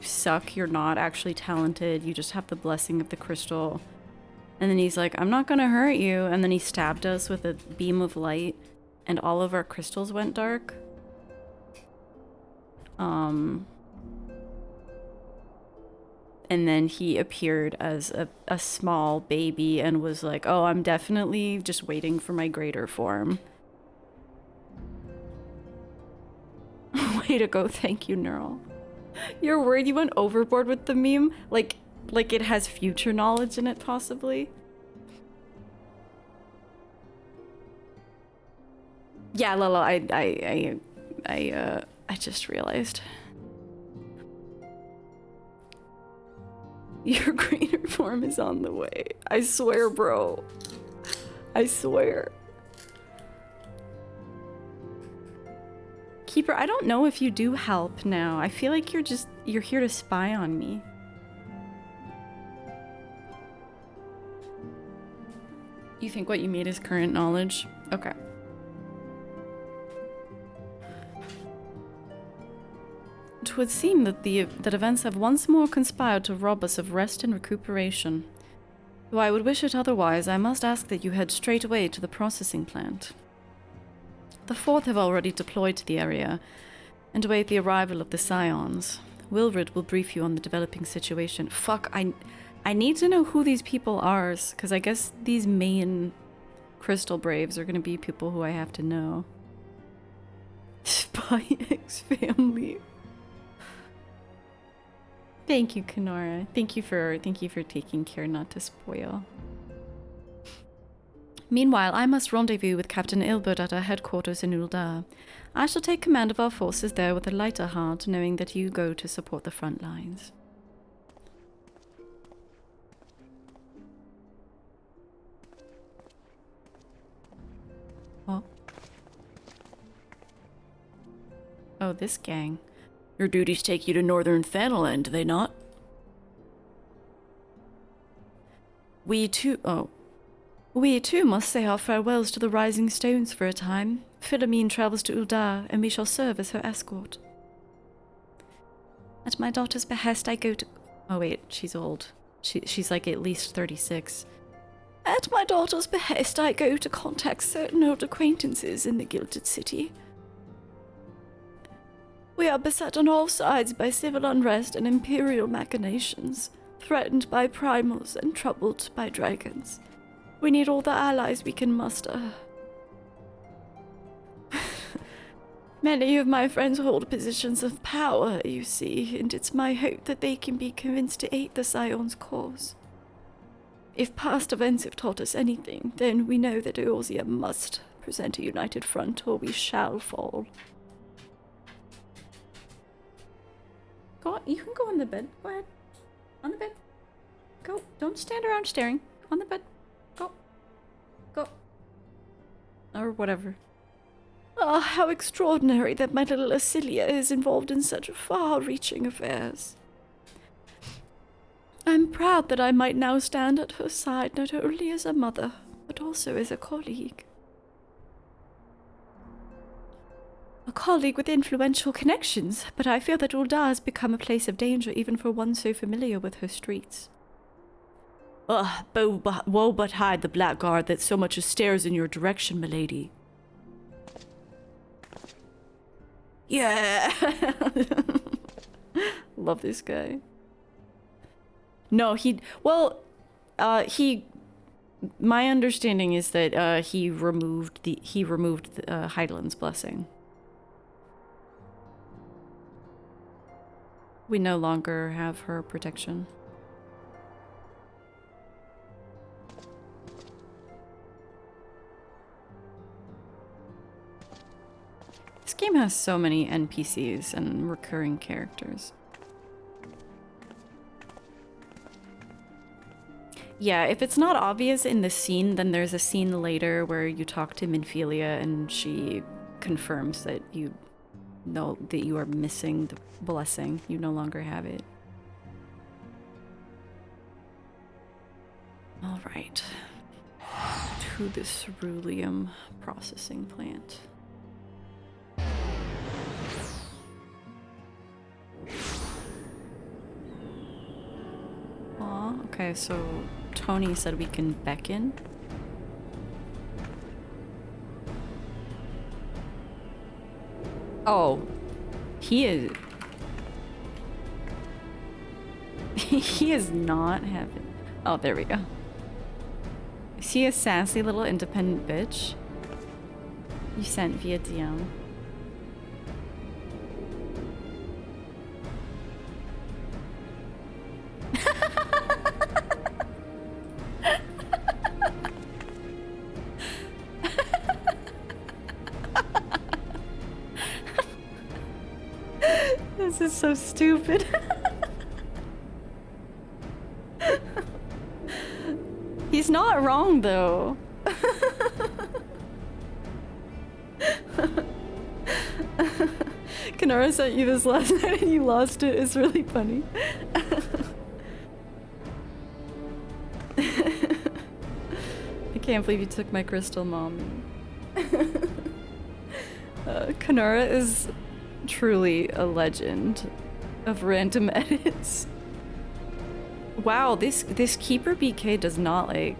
suck, you're not actually talented, you just have the blessing of the crystal. And then he's like, I'm not gonna hurt you, and then he stabbed us with a beam of light, and all of our crystals went dark. And then he appeared as a small baby and was like, oh, I'm definitely just waiting for my greater form. Way to go, thank you, Neural. You're worried you went overboard with the meme? Like it has future knowledge in it, possibly? Yeah, Lala, I just realized. Your greater form is on the way. I swear, bro. I swear. Keeper, I don't know if you do help now. I feel like you're here to spy on me. You think what you made is current knowledge? Okay. It would seem that events have once more conspired to rob us of rest and recuperation. Though I would wish it otherwise, I must ask that you head straight away to the processing plant. The Fourth have already deployed to the area, and await the arrival of the Scions. Wilred will brief you on the developing situation. Fuck, I need to know who these people are, because I guess these main Crystal Braves are going to be people who I have to know. Spy X family. Thank you, Kanora. Thank you for taking care not to spoil. Meanwhile, I must rendezvous with Captain Ilbert at our headquarters in Uldar. I shall take command of our forces there with a lighter heart, knowing that you go to support the front lines. Oh. Oh, this gang. Your duties take you to Northern Thanalan, do they not? We too must say our farewells to the Rising Stones for a time. Philomene travels to Uldar, and we shall serve as her escort. At my daughter's behest, I go to... Oh wait, she's old. She's like at least 36. At my daughter's behest, I go to contact certain old acquaintances in the Gilded City. We are beset on all sides by civil unrest and imperial machinations, threatened by primals and troubled by dragons. We need all the allies we can muster. Many of my friends hold positions of power, you see, and it's my hope that they can be convinced to aid the Scion's cause. If past events have taught us anything, then we know that Eorzea must present a united front, or we shall fall. Go on, you can go on the bed. Go ahead. On the bed. Go. Don't stand around staring. On the bed. Go. Go. Or whatever. Ah, how extraordinary that my little Ascilia is involved in such far-reaching affairs. I'm proud that I might now stand at her side not only as a mother, but also as a colleague. A colleague with influential connections, but I feel that Uldar has become a place of danger even for one so familiar with her streets. Woe but hide the blackguard that so much as stares in your direction, milady. Yeah! Love this guy. No, my understanding is that he removed Hydaelyn's blessing. We no longer have her protection. This game has so many NPCs and recurring characters. Yeah, if it's not obvious in the scene, then there's a scene later where you talk to Minfilia and she confirms that you know that you are missing the blessing. You no longer have it. All right. To the ceruleum processing plant. Aw, okay, so Tony said we can beckon. Oh, he is... he is not having... Oh, there we go. Is he a sassy little independent bitch? You sent via DM. This is so stupid. He's not wrong, though. Kanara sent you this last night and you lost it. It's really funny. I can't believe you took my crystal, Mom. Kanara is truly a legend of random edits. Wow, this Keeper BK does not like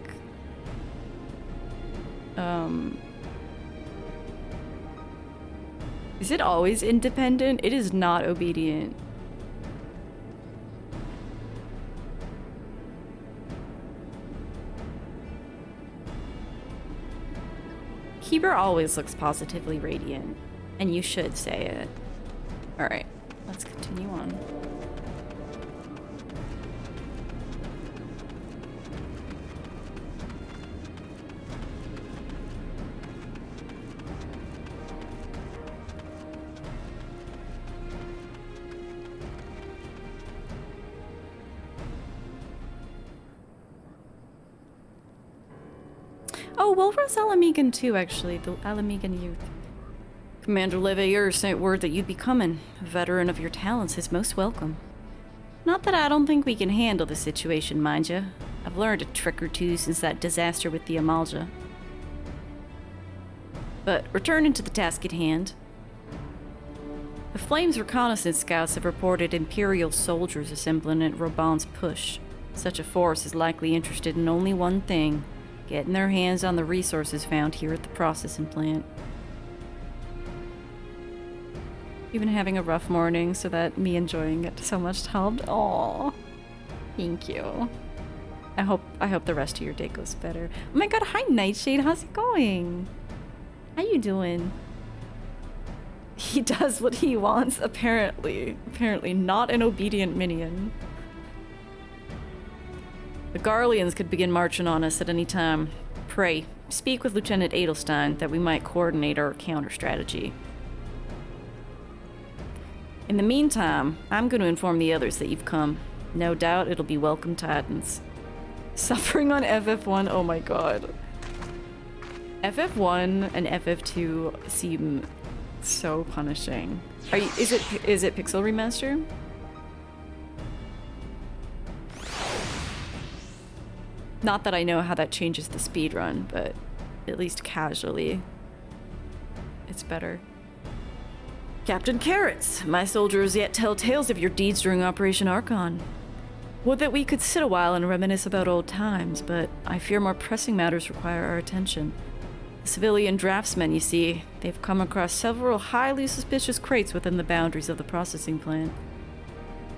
is it always independent? It is not obedient. Keeper always looks positively radiant, and you should say it. Alright, let's continue on. Oh, well, where's Alamegan too, actually? The Alamegan youth. Commander Leveilleur sent word that you'd be coming. A veteran of your talents is most welcome. Not that I don't think we can handle the situation, mind you. I've learned a trick or two since that disaster with the Amalja. But returning to the task at hand. The Flames reconnaissance scouts have reported Imperial soldiers assembling at Robon's push. Such a force is likely interested in only one thing, getting their hands on the resources found here at the processing plant. You've been having a rough morning, so that me enjoying it so much helped. Aww. Thank you. I hope the rest of your day goes better. Oh my god, hi Nightshade, how's it going? How you doing? He does what he wants, apparently. Apparently not an obedient minion. The Garleans could begin marching on us at any time. Pray, speak with Lieutenant Edelstein that we might coordinate our counter strategy. In the meantime, I'm going to inform the others that you've come. No doubt it'll be welcome tidings. Suffering on FF1, oh my god. FF1 and FF2 seem so punishing. Is it Pixel Remaster? Not that I know how that changes the speedrun, but at least casually, it's better. Captain Carrots, my soldiers yet tell tales of your deeds during Operation Archon. Would that we could sit a while and reminisce about old times, but I fear more pressing matters require our attention. The civilian draftsmen, you see, they've come across several highly suspicious crates within the boundaries of the processing plant.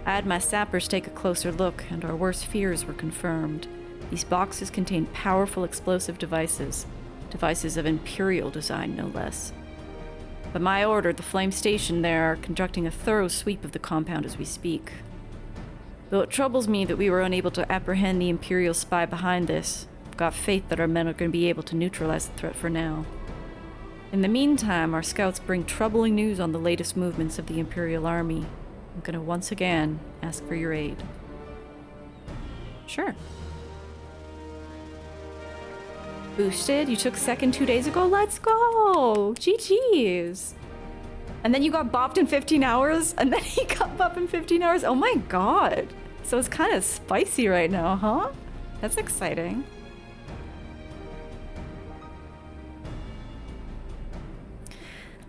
I had my sappers take a closer look, and our worst fears were confirmed. These boxes contain powerful explosive devices of Imperial design, no less. By my order, the Flame Station there are conducting a thorough sweep of the compound as we speak. Though it troubles me that we were unable to apprehend the Imperial spy behind this, I've got faith that our men are going to be able to neutralize the threat for now. In the meantime, our scouts bring troubling news on the latest movements of the Imperial army. I'm going to once again ask for your aid. Sure. Boosted, you took second 2 days ago? Let's go! GG's! And then you got bopped in 15 hours? And then he got bopped in 15 hours? Oh my god! So it's kind of spicy right now, huh? That's exciting.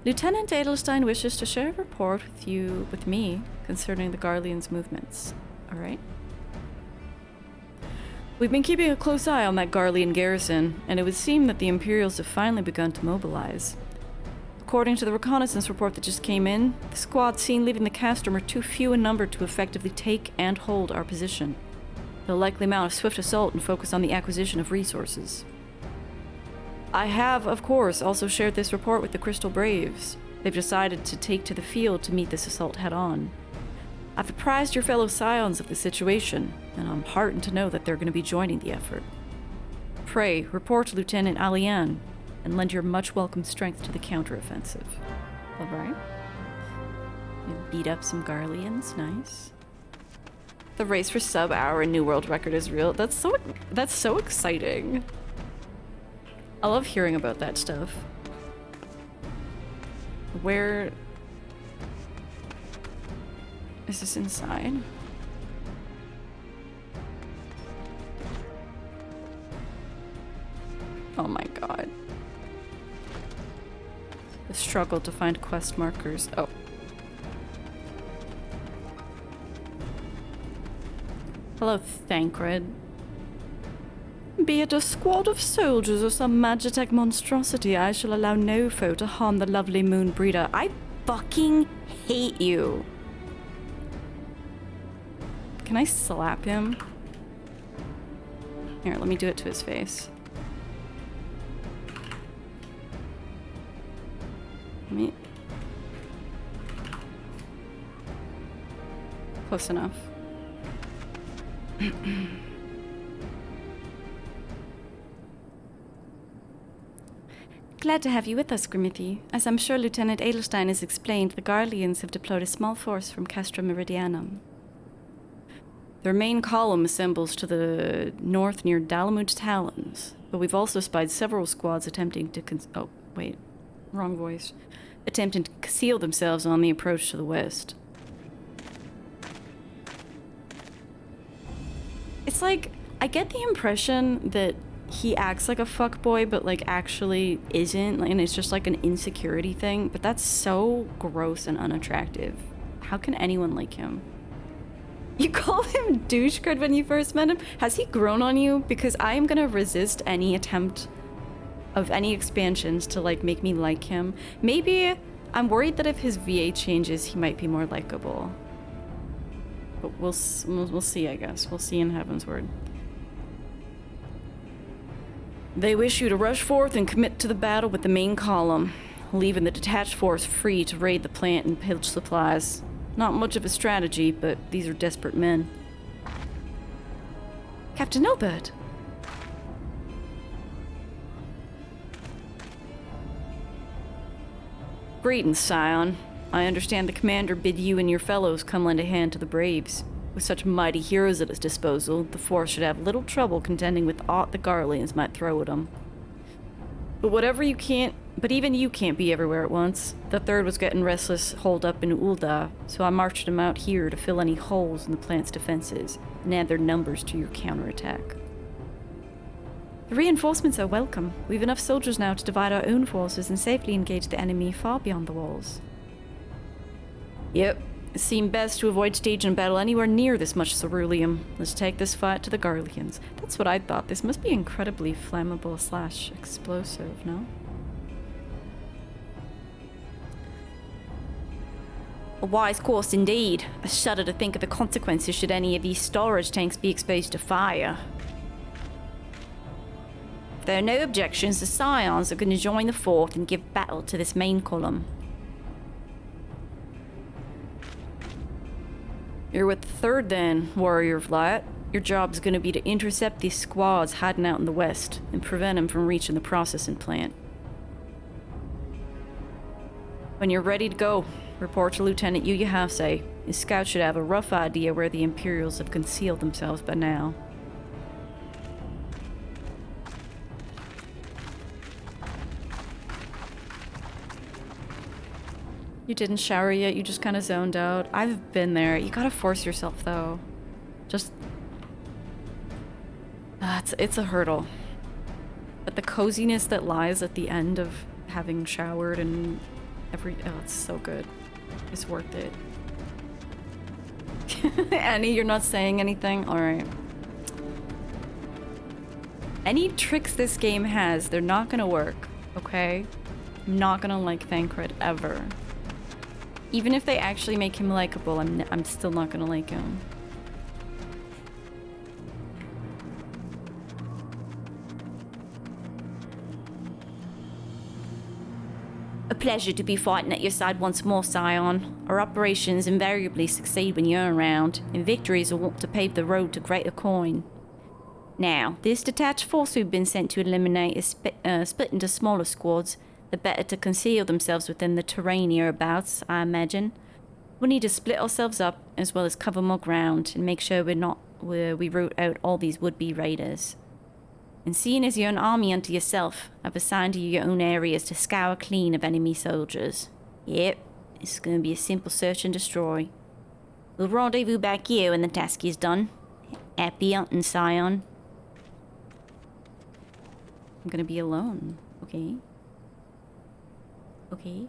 Lieutenant Edelstein wishes to share a report with me, concerning the Garleans' movements. Alright? We've been keeping a close eye on that Garlean garrison, and it would seem that the Imperials have finally begun to mobilize. According to the reconnaissance report that just came in, the squads seen leaving the Castrum are too few in number to effectively take and hold our position. They'll likely mount a swift assault and focus on the acquisition of resources. I have, of course, also shared this report with the Crystal Braves. They've decided to take to the field to meet this assault head-on. I've apprised your fellow Scions of the situation, and I'm heartened to know that they're going to be joining the effort. Pray, report to Lieutenant Alian, and lend your much-welcome strength to the counteroffensive. Alright. Beat up some Garleans, nice. The race for sub-hour and New World record is real. That's so exciting. I love hearing about that stuff. Where... is this inside? Oh my god. The struggle to find quest markers. Oh. Hello, Thancred. Be it a squad of soldiers or some Magitech monstrosity, I shall allow no foe to harm the lovely Moenbryda. I fucking hate you. Can I slap him? Here, let me do it to his face. Let me... close enough. Glad to have you with us, Grimithy. As I'm sure Lieutenant Edelstein has explained, the Garleans have deployed a small force from Castra Meridianum. Their main column assembles to the north near Dalamud Talons, but we've also spied several squads attempting to oh, wait. Wrong voice. attempting to conceal themselves on the approach to the west. It's like, I get the impression that he acts like a fuckboy, but like actually isn't, and it's just like an insecurity thing, but that's so gross and unattractive. How can anyone like him? You called him douchebag when you first met him? Has he grown on you? Because I am gonna resist any attempt of any expansions to like make me like him. Maybe I'm worried that if his VA changes, he might be more likable. But we'll see, I guess. We'll see in Heavensward. They wish you to rush forth and commit to the battle with the main column, leaving the detached force free to raid the plant and pillage supplies. Not much of a strategy, but these are desperate men. Captain Nobert! Greetings, Scion. I understand the commander bid you and your fellows come lend a hand to the Braves. With such mighty heroes at its disposal, the force should have little trouble contending with aught the Garleans might throw at them. But even you can't be everywhere at once. The third was getting restless holed up in Ul'dah, so I marched them out here to fill any holes in the plant's defenses and add their numbers to your counterattack. The reinforcements are welcome. We've enough soldiers now to divide our own forces and safely engage the enemy far beyond the walls. Yep, it seemed best to avoid staging a battle anywhere near this much ceruleum. Let's take this fight to the Garleans. That's what I thought. This must be incredibly flammable / explosive, no? A wise course indeed. I shudder to think of the consequences should any of these storage tanks be exposed to fire. If there are no objections, the Scions are going to join the fourth and give battle to this main column. You're with the third then, Warrior of Light. Your job is going to be to intercept these squads hiding out in the west and prevent them from reaching the processing plant. When you're ready to go, report to Lieutenant Yuya Hase. His scouts should have a rough idea where the Imperials have concealed themselves by now. You didn't shower yet, you just kind of zoned out. I've been there. You gotta force yourself, though. Just... it's a hurdle. But the coziness that lies at the end of having showered and oh, it's so good. It's worth it. Annie, you're not saying anything? Alright. Any tricks this game has, they're not gonna work, okay? I'm not gonna like Thancred ever. Even if they actually make him likable, I'm still not gonna like him. A pleasure to be fighting at your side once more, Scion. Our operations invariably succeed when you're around, and victories are wont to pave the road to greater coin. Now, this detached force we've been sent to eliminate is split into smaller squads, the better to conceal themselves within the terrain hereabouts, I imagine. We'll need to split ourselves up, as well as cover more ground, and make sure we root out all these would-be raiders. And seeing as you're an army unto yourself, I've assigned you your own areas to scour clean of enemy soldiers. Yep, it's gonna be a simple search and destroy. We'll rendezvous back here when the task is done. Happy hunting, Scion. I'm gonna be alone, okay? Okay.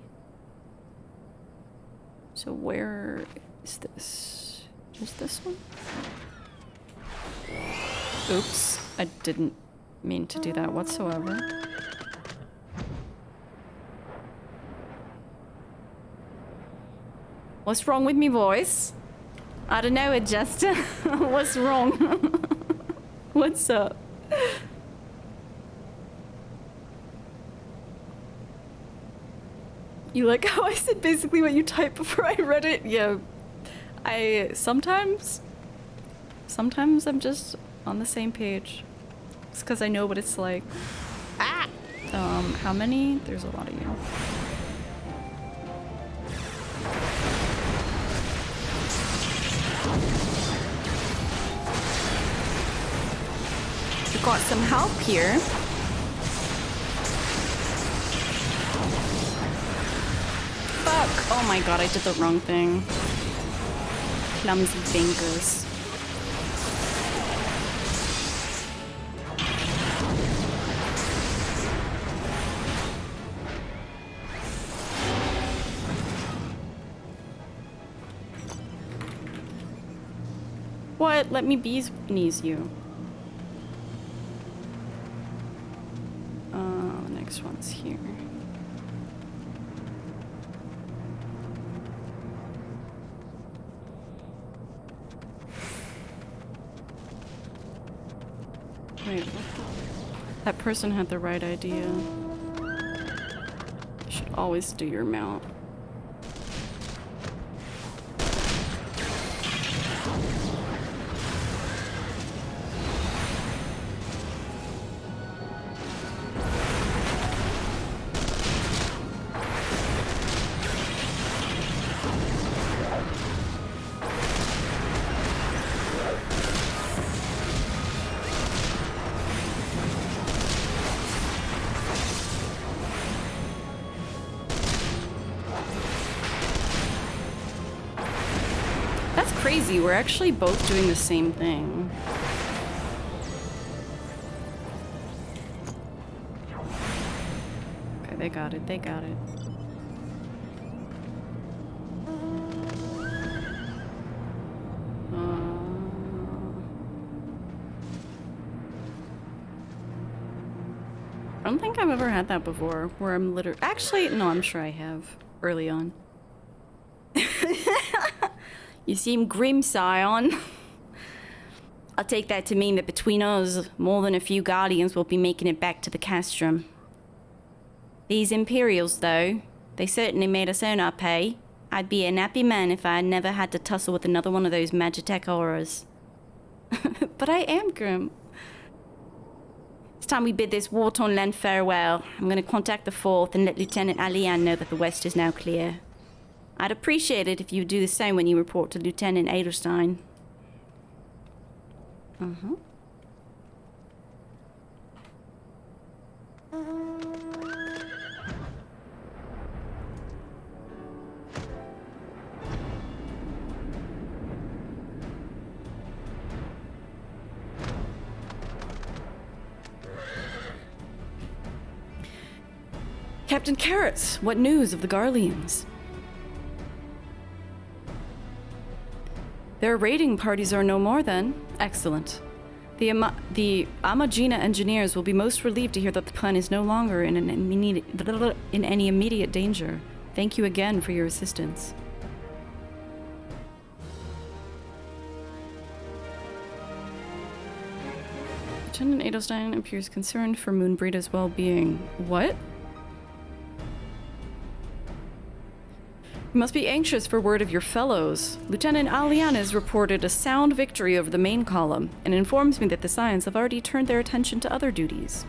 So where is this? Is this one? Oops, I didn't mean to do that whatsoever. What's wrong with me voice? I don't know, Adjuster. What's wrong? What's up? You like how I said basically what you typed before I read it? Yeah. Sometimes I'm just on the same page. It's because I know what it's like. Ah! How many? There's a lot of you. We got some help here. fuck. Oh my god, I did the wrong thing. Clumsy fingers. What? Let me bees knees you. Next one's here. Wait, that person had the right idea. You should always do your mount. Crazy, we're actually both doing the same thing. Okay, they got it, they got it. I don't think I've ever had that before, where I'm literally... Actually, no, I'm sure I have, early on. You seem grim, Scion. I'll take that to mean that between us, more than a few Guardians will be making it back to the castrum. These Imperials, though, they certainly made us earn our pay. I'd be an happy man if I had never had to tussle with another one of those Magitech auras. But I am grim. It's time we bid this war-torn land farewell. I'm going to contact the 4th and let Lieutenant Alian know that the west is now clear. I'd appreciate it if you would do the same when you report to Lieutenant Adelstein. Captain Carrots, what news of the Garleans? Their raiding parties are no more, then. Excellent. The Amagina engineers will be most relieved to hear that the plan is no longer in any immediate danger. Thank you again for your assistance. Lieutenant Adelstein appears concerned for Moenbryda's well-being. What? You must be anxious for word of your fellows. Lieutenant Alian has reported a sound victory over the main column, and informs me that the Scions have already turned their attention to other duties.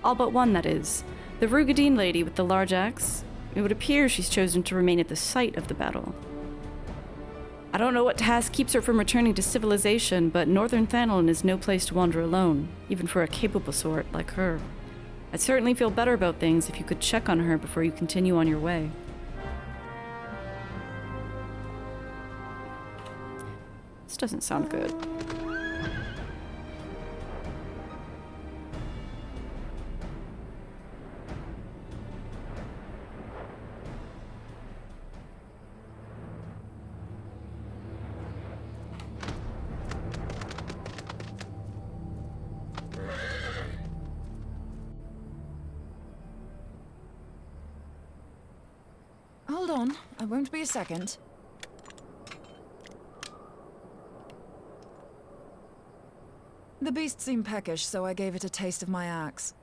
All but one, that is. The Rugadine lady with the large axe. It would appear she's chosen to remain at the site of the battle. I don't know what task keeps her from returning to civilization, but Northern Thanalin is no place to wander alone, even for a capable sort like her. I'd certainly feel better about things if you could check on her before you continue on your way. This doesn't sound good. Hold on, I won't be a second. The beast seemed peckish, so I gave it a taste of my axe.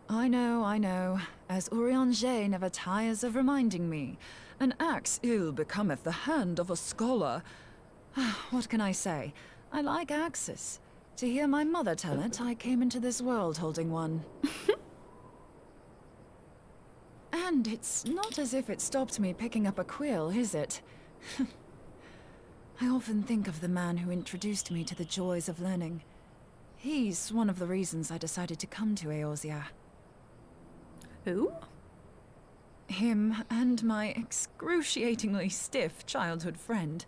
I know. As Urianger never tires of reminding me. An axe ill becometh the hand of a scholar. What can I say? I like axes. To hear my mother tell it, I came into this world holding one. And it's not as if it stopped me picking up a quill, is it? I often think of the man who introduced me to the joys of learning. He's one of the reasons I decided to come to Eorzea. Who? Him and my excruciatingly stiff childhood friend.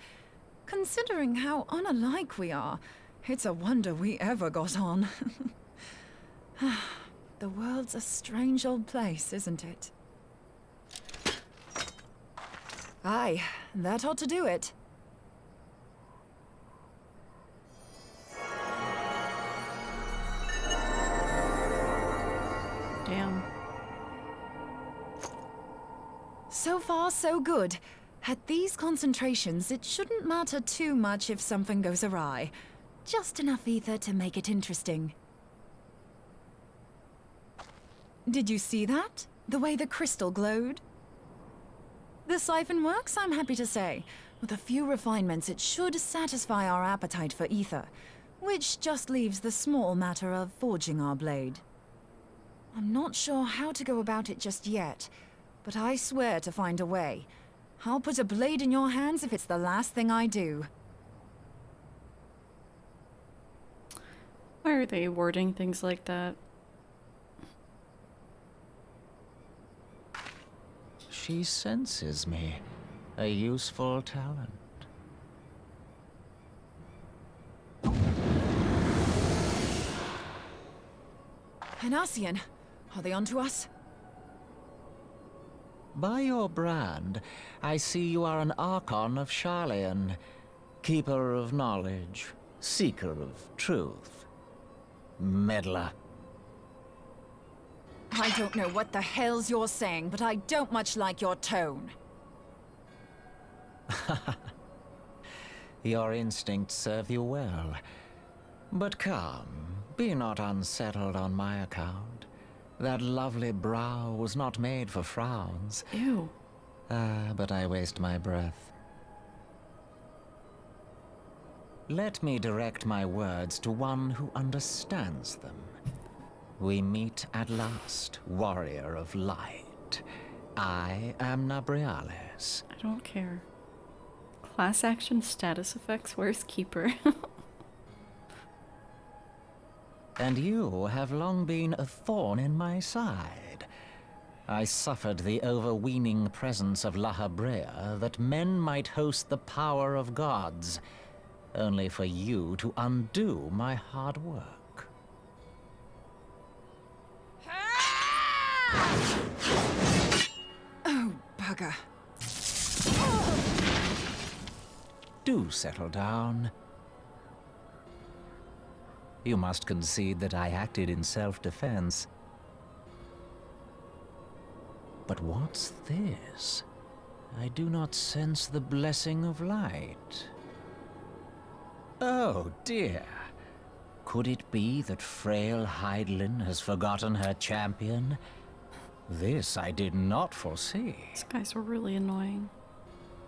Considering how unalike we are, it's a wonder we ever got on. The world's a strange old place, isn't it? Aye, that ought to do it. Damn. So far, so good. At these concentrations, it shouldn't matter too much if something goes awry. Just enough ether to make it interesting. Did you see that? The way the crystal glowed? The siphon works, I'm happy to say. With a few refinements, it should satisfy our appetite for ether, which just leaves the small matter of forging our blade. I'm not sure how to go about it just yet, but I swear to find a way. I'll put a blade in your hands if it's the last thing I do. Why are they wording things like that? She senses me. A useful talent. An Ascian. Are they onto us? By your brand, I see you are an Archon of Sharlayan, keeper of knowledge, seeker of truth. Meddler. I don't know what the hell's you're saying, but I don't much like your tone. Your instincts serve you well. But come, be not unsettled on my account. That lovely brow was not made for frowns. Ew. But I waste my breath. Let me direct my words to one who understands them. We meet at last, warrior of light. I am Nabriales. I don't care. Class action status effects, where's Keeper? And you have long been a thorn in my side. I suffered the overweening presence of Lahabrea that men might host the power of gods, only for you to undo my hard work. Oh, bugger. Do settle down. You must concede that I acted in self-defense. But what's this? I do not sense the blessing of light. Oh, dear. Could it be that frail Hydaelyn has forgotten her champion? This I did not foresee. These guys are really annoying.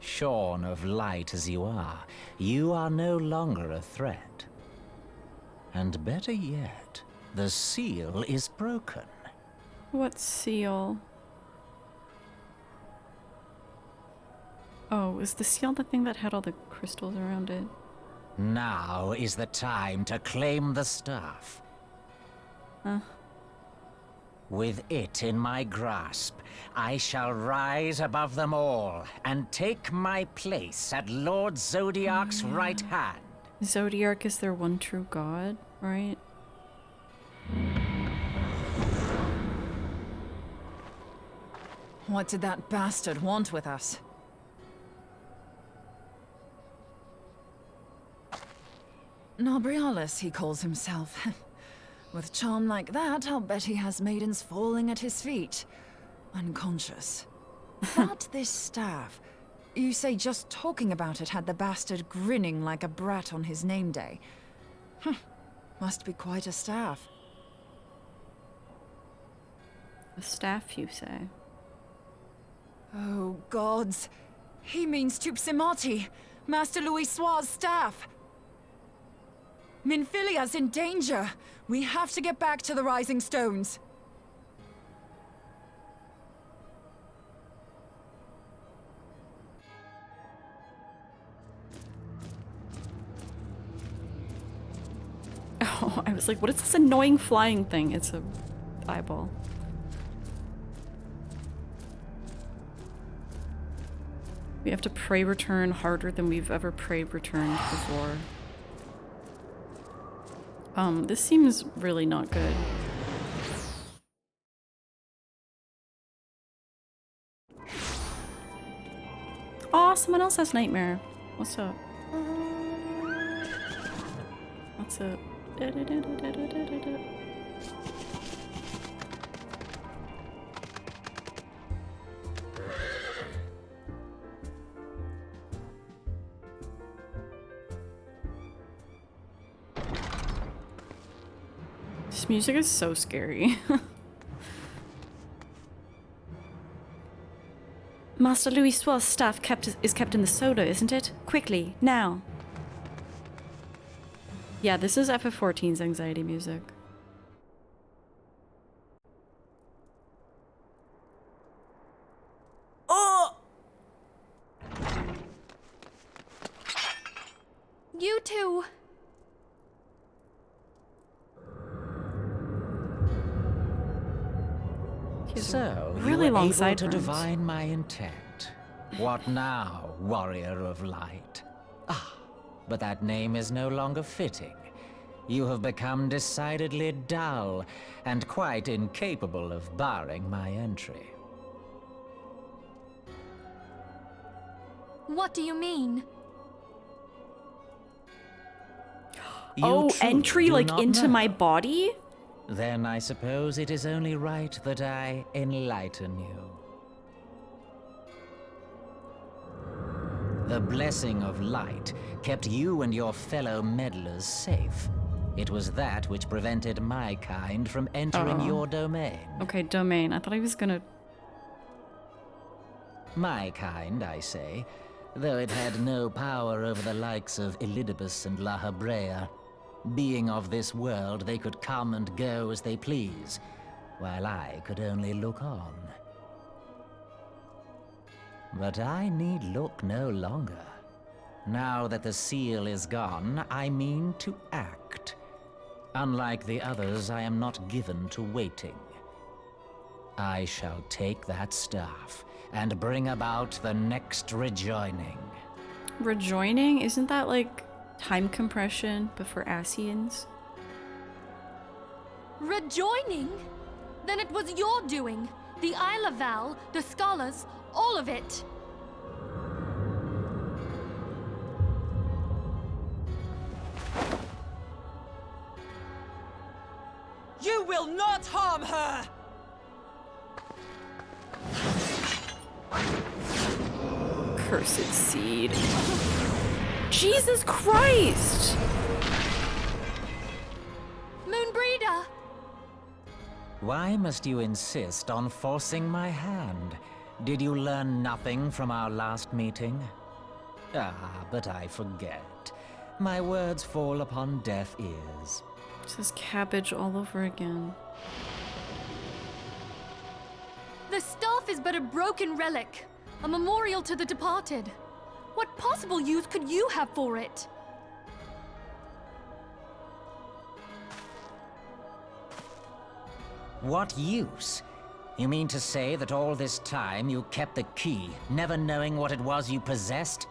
Shorn of light as you are no longer a threat. And better yet, the seal is broken. What seal? Oh, is the seal the thing that had all the crystals around it? Now is the time to claim the staff. Huh? With it in my grasp, I shall rise above them all and take my place at Lord Zodiac's right hand. Zodiac is their one true god, right? What did that bastard want with us? Nabriales, he calls himself. With charm like that, I'll bet he has maidens falling at his feet. Unconscious. But this staff, you say just talking about it had the bastard grinning like a brat on his name day. Must be quite a staff. A staff, you say? Oh, gods. He means Tupsimati, Master Louis Soir's staff. Minfilia's in danger. We have to get back to the Rising Stones. Oh, I was like, what is this annoying flying thing? It's a eyeball. We have to pray return harder than we've ever prayed returned before. This seems really not good. Aw, someone else has nightmare. What's up? What's up? This music is so scary. Master Louis Soir's staff is kept in the soda, isn't it? Quickly, now. Yeah, this is FF14's anxiety music. Oh! You two. So, really you were long able to sideburns. divine my intent. What now, warrior of light? Ah, but that name is no longer fitting. You have become decidedly dull, and quite incapable of barring my entry. What do you mean? You Oh, truly entry do like not into know. my body? Then I suppose it is only right that I enlighten you. The blessing of light kept you and your fellow meddlers safe. It was that which prevented my kind from entering your domain. Okay, domain. I thought I was gonna... My kind, I say, though it had no power over the likes of Elidibus and La Habrea. Being of this world, they could come and go as they please, while I could only look on. But I need look no longer. Now that the seal is gone, I mean to act. Unlike the others, I am not given to waiting. I shall take that staff and bring about the next rejoining. Rejoining? Isn't that like time compression, but for Ascians? Rejoining? Then it was your doing. The Isle of Val, the scholars, all of it. You will not harm her! Cursed seed. Jesus Christ! Moenbryda! Why must you insist on forcing my hand? Did you learn nothing from our last meeting? Ah, but I forget. My words fall upon deaf ears. This is cabbage all over again. The staff is but a broken relic, a memorial to the departed. What possible use could you have for it? What use? You mean to say that all this time you kept the key, never knowing what it was you possessed?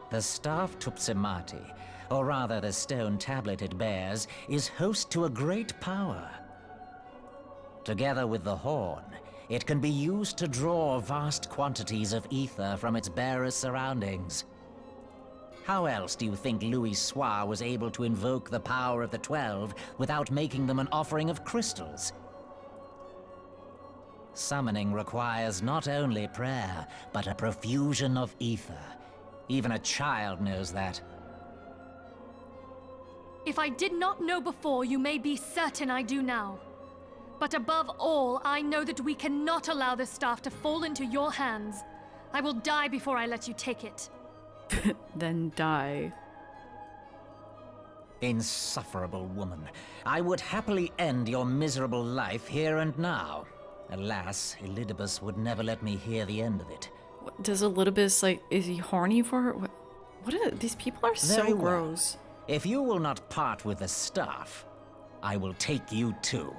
The staff Tupsimati, or rather the stone tablet it bears, is host to a great power. Together with the horn, it can be used to draw vast quantities of ether from its bearer's surroundings. How else do you think Louis Soir was able to invoke the power of the 12 without making them an offering of crystals? Summoning requires not only prayer, but a profusion of ether. Even a child knows that. If I did not know before, you may be certain I do now. But above all, I know that we cannot allow this staff to fall into your hands. I will die before I let you take it. Then die. Insufferable woman. I would happily end your miserable life here and now. Alas, Elidibus would never let me hear the end of it. What, does Elidibus, like, is he horny for her? What are these people are so Very well. gross. If you will not part with the staff, I will take you too.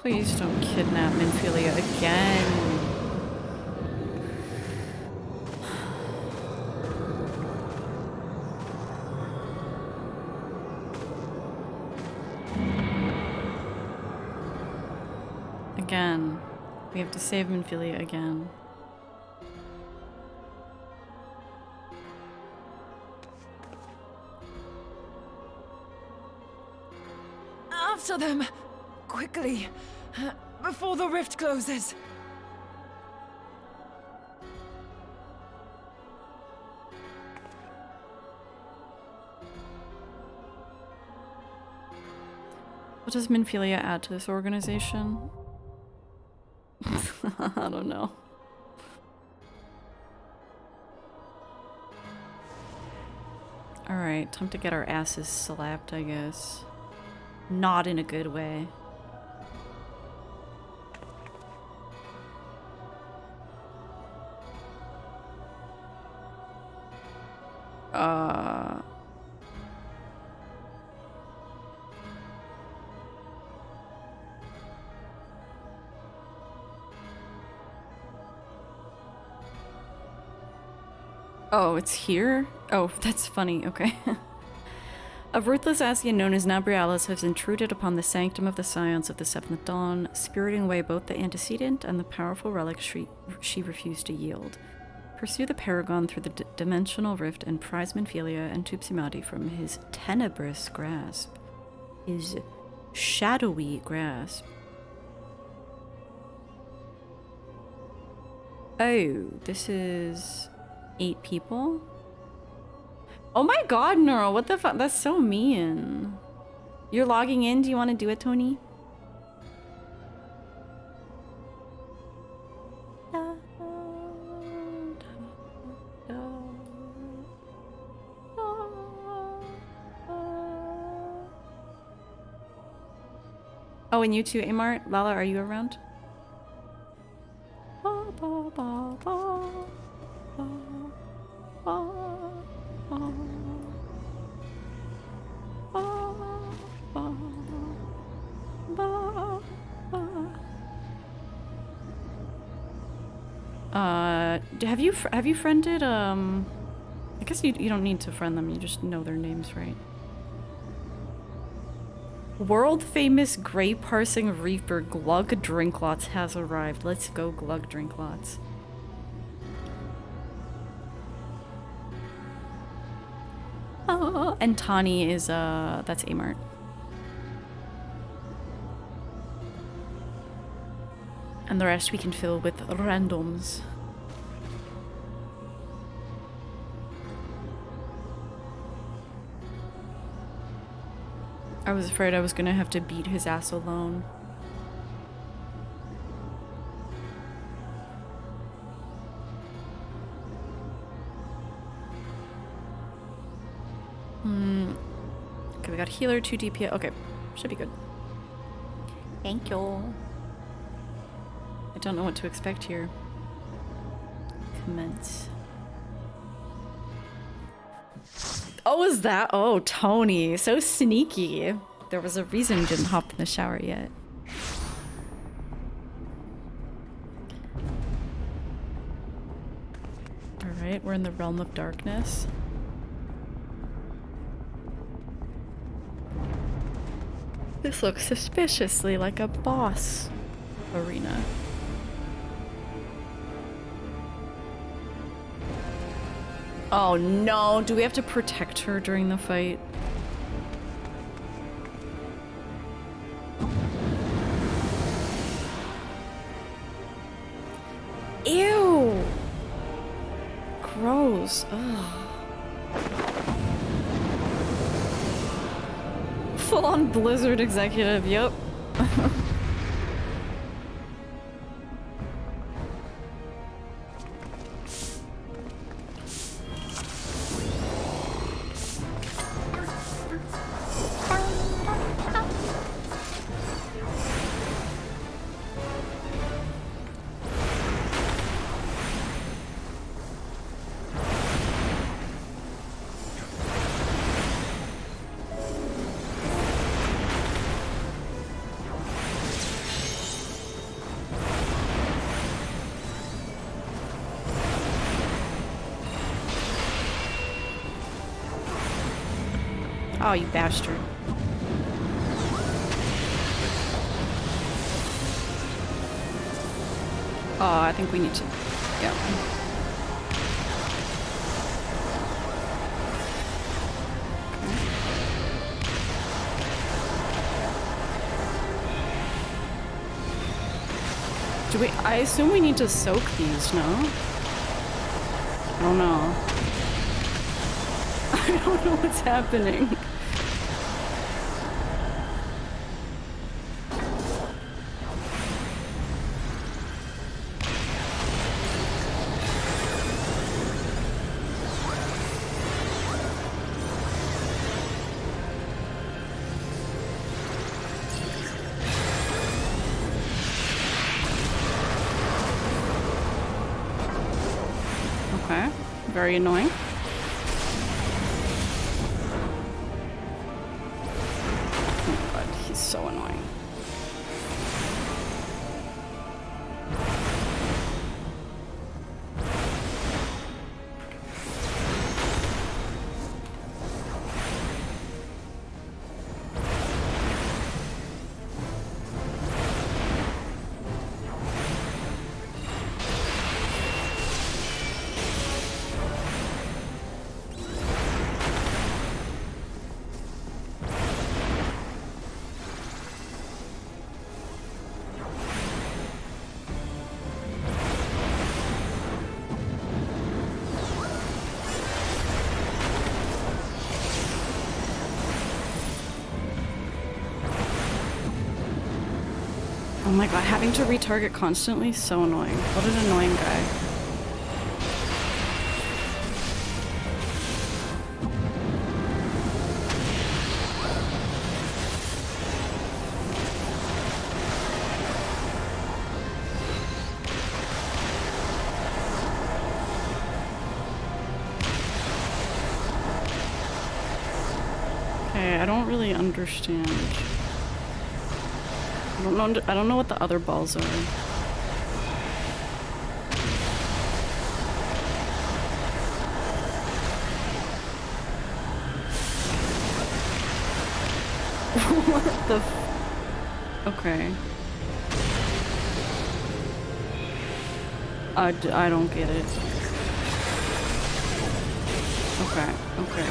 Please don't kidnap Minfilia again. Again. We have to save Minfilia again. After them! Quickly! Before the rift closes! What does Minfilia add to this organization? I don't know. Alright, time to get our asses slapped, I guess. Not in a good way. Oh, it's here? Oh, that's funny. Okay. A ruthless Ascian known as Nabrialis has intruded upon the sanctum of the Scions of the Seventh Dawn, spiriting away both the antecedent and the powerful relic she refused to yield. Pursue the Paragon through the dimensional rift and prize Minfilia and Tupsimati from his tenebrous grasp. His shadowy grasp. Oh, this is 8 people? Oh my god, Neural, what the fuck? That's so mean. You're logging in? Do you want to do it, Tony? Oh, and you too, Amart? Lala, are you around? Have you friended, I guess you don't need to friend them, you just know their names, right? World famous Grey Parsing Reaper Glug Drinklots has arrived. Let's go, Glug Drinklots. Oh, and Tani is, that's Amart. And the rest we can fill with randoms. I was afraid I was gonna have to beat his ass alone. Okay, we got healer, 2 DPS. Okay, should be good. Thank you. I don't know what to expect here. Commence. Oh, is that? Oh, Tony. So sneaky. There was a reason you didn't hop in the shower yet. Alright, we're in the Realm of Darkness. This looks suspiciously like a boss arena. Oh no, do we have to protect her during the fight? Ew! Gross. Ugh. Full-on Blizzard executive, yep. Oh, you bastard. Oh, I think we need to... Yeah. Do we... I assume we need to soak these, no? I don't know. I don't know what's happening. Okay, very annoying. Oh god, he's so annoying. Oh my god, having to retarget constantly, so annoying. What an annoying guy. Okay, I don't really understand. I don't know what the other balls are. What the okay. I don't get it. Okay, okay.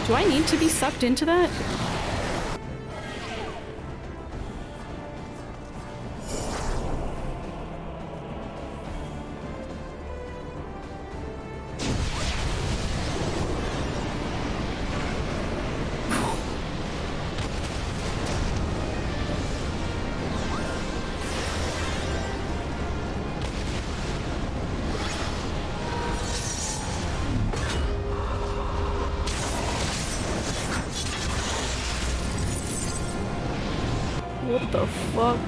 Do I need to be sucked into that? What the fuck?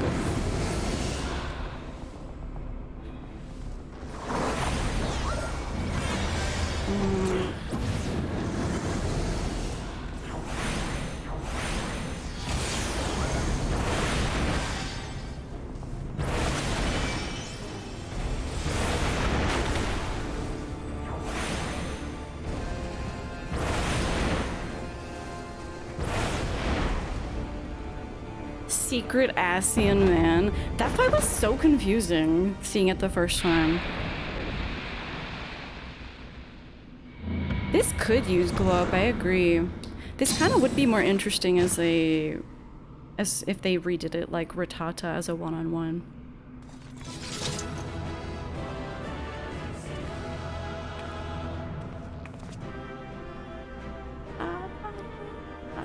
Secret Ascian man. That fight was so confusing, seeing it the first time. This could use glow up, I agree. This kind of would be more interesting as if they redid it like Rattata as a one-on-one.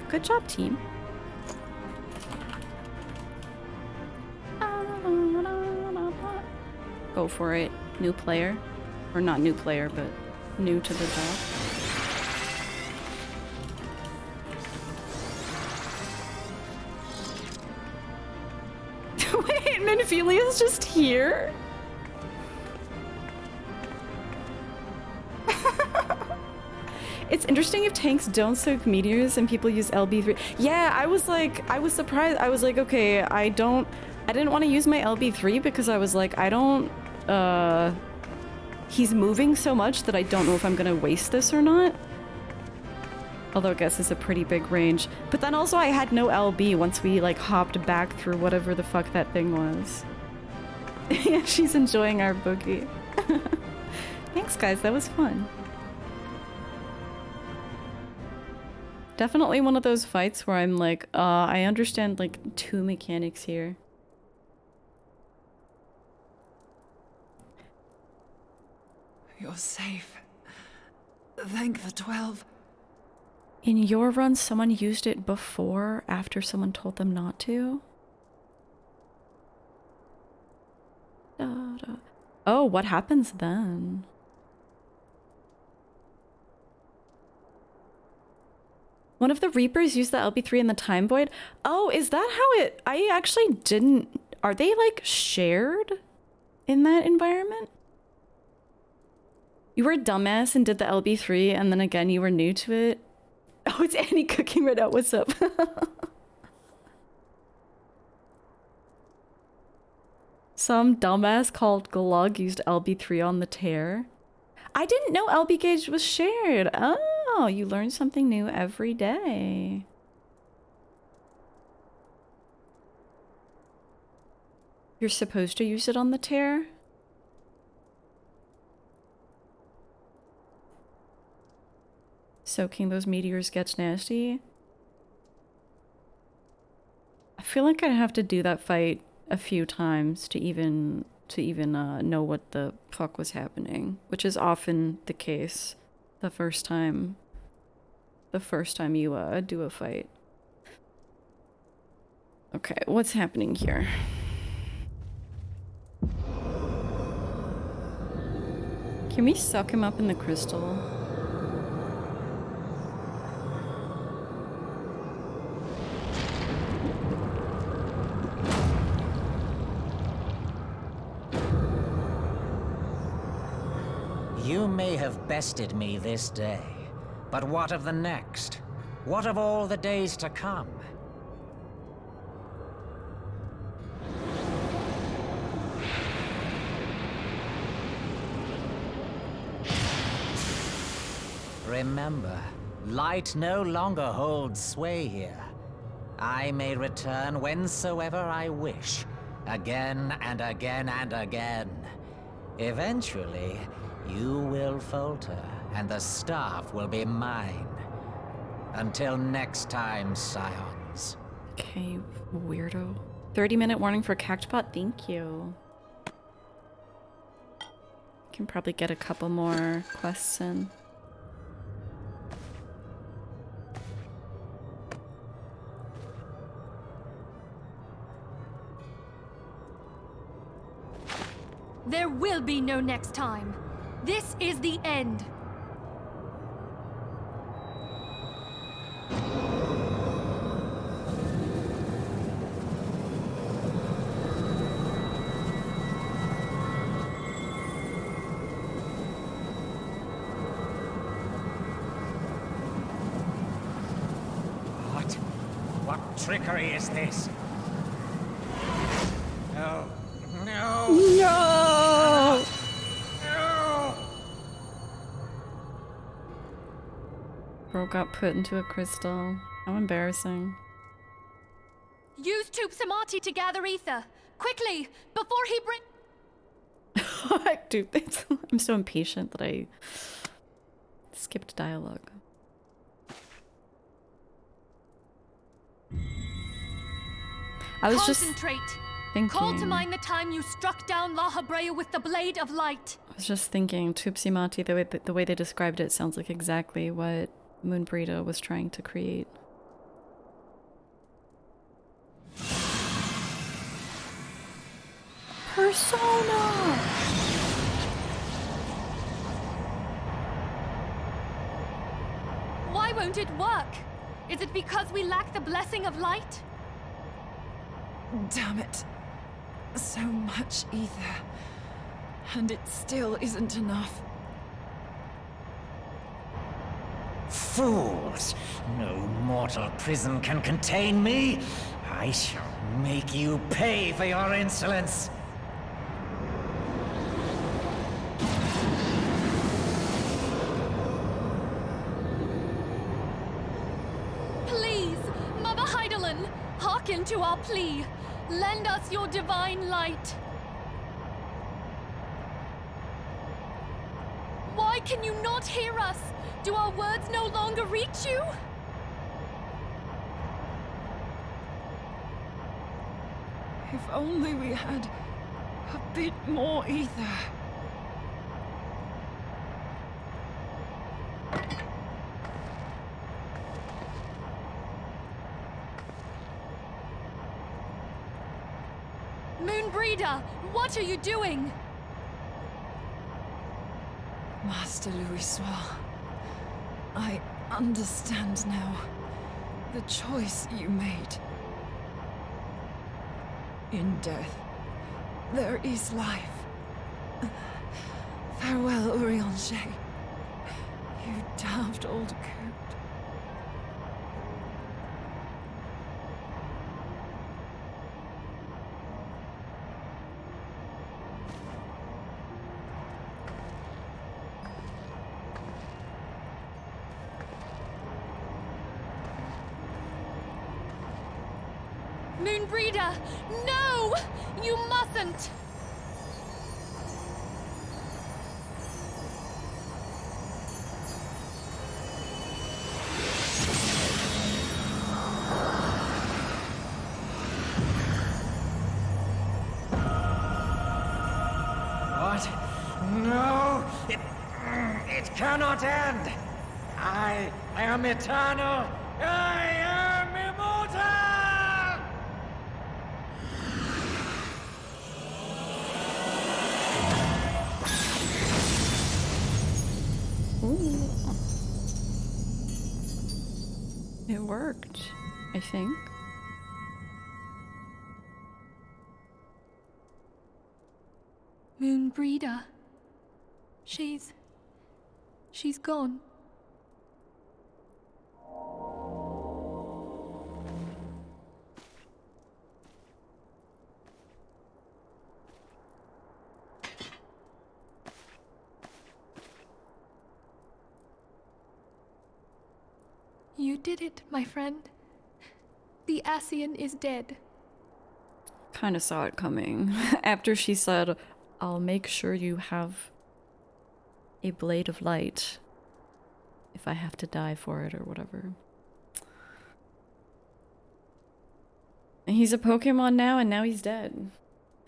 Good job, team. Go for it. New player. Or not new player, but new to the job. Wait, Minphilia's just here? It's interesting if tanks don't soak meteors and people use LB3. Yeah, I was surprised. I was like, okay, I didn't want to use my LB3 because I was like, he's moving so much that I don't know if I'm gonna waste this or not. Although I guess it's a pretty big range. But then also I had no LB once we like hopped back through whatever the fuck that thing was. Yeah, she's enjoying our boogie. Thanks guys, that was fun. Definitely one of those fights where I'm like, I understand like 2 mechanics here. You're safe. Thank the 12. In your run, someone used it before, after someone told them not to? Oh, what happens then? One of the Reapers used the LB3 in the Time Void? Oh, is that how it... I actually didn't... Are they, like, shared in that environment? You were a dumbass and did the LB3, and then again, you were new to it? Oh, it's Annie cooking right now. What's up? Some dumbass called Glug used LB3 on the tear. I didn't know LB gauge was shared. Oh, you learn something new every day. You're supposed to use it on the tear? Soaking those meteors gets nasty. I feel like I'd have to do that fight a few times to even know what the fuck was happening, which is often the case the first time you do a fight. Okay, what's happening here? Can we suck him up in the crystal? You may have bested me this day, but what of the next? What of all the days to come? Remember, light no longer holds sway here. I may return whensoever I wish, again and again and again. Eventually, you will falter, and the staff will be mine. Until next time, Scions. Okay, weirdo. 30-minute warning for Cactbot, thank you. Can probably get a couple more quests in. There will be no next time. This is the end. What trickery is this? No. No! No! No! Bro got put into a crystal. How embarrassing. Use Tube Samati to gather Aether. Quickly, before he Dude, I'm so impatient that I skipped dialogue. I was Concentrate. Thinking. Call to mind the time you struck down La Habrea with the Blade of Light. I was just thinking, Tupsimati, the way they described it sounds like exactly what Moenbryda was trying to create. Persona! won't it work? Is it because we lack the blessing of light? Damn it. So much ether. And it still isn't enough. Fools! No mortal prison can contain me! I shall make you pay for your insolence! Please, Mother Heidelin, hearken to our plea. Lend us your divine light. Why can you not hear us? Do our words no longer reach you? If only we had a bit more ether. Moenbryda, what are you doing? Master Louisoix, I understand now the choice you made. In death, there is life. Farewell, Urianger. You damned old coot. Moenbryda, no! You mustn't! What? No! It cannot end! I am eternal! I am immortal! Ooh. It worked, I think. Moenbryda. She's gone. You did it, my friend. The Ascian is dead. Kind of saw it coming. After she said, I'll make sure you have a blade of light if I have to die for it or whatever. And he's a Pokemon now, and now he's dead.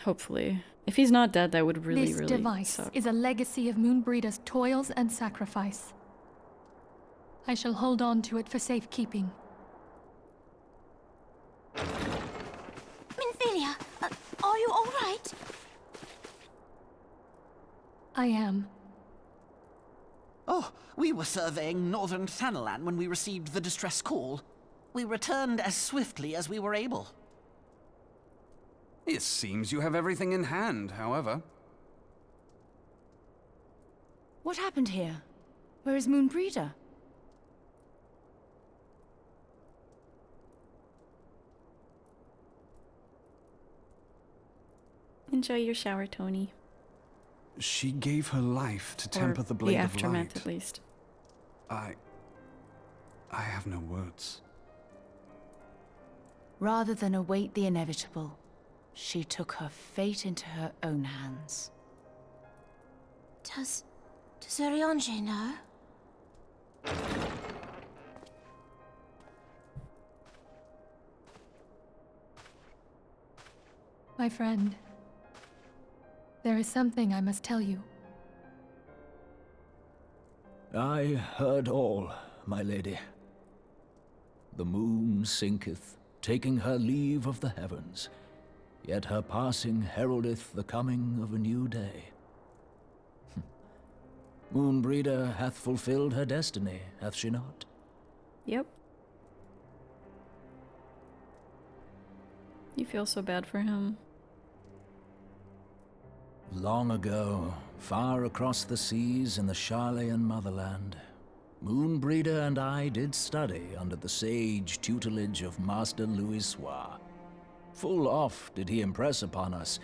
Hopefully. If he's not dead, that would really, this really device suck. is a legacy of Moenbryda's toils and sacrifice. I shall hold on to it for safekeeping. Minfilia, are you all right? I am. Oh, we were surveying northern Thanalan when we received the distress call. We returned as swiftly as we were able. It seems you have everything in hand, however. What happened here? Where is Moenbryda? Enjoy your shower, Tony. She gave her life to temper the blade the of aftermath, light. at least. I have no words. Rather than await the inevitable, she took her fate into her own hands. Does Urianger know? My friend, there is something I must tell you. I heard all, my lady. The moon sinketh, taking her leave of the heavens, yet her passing heraldeth the coming of a new day. Moenbryda hath fulfilled her destiny, hath she not? Yep. You feel so bad for him. Long ago, far across the seas in the Sharlayan motherland, Moenbryda and I did study under the sage tutelage of Master Louisoix. Full oft did he impress upon us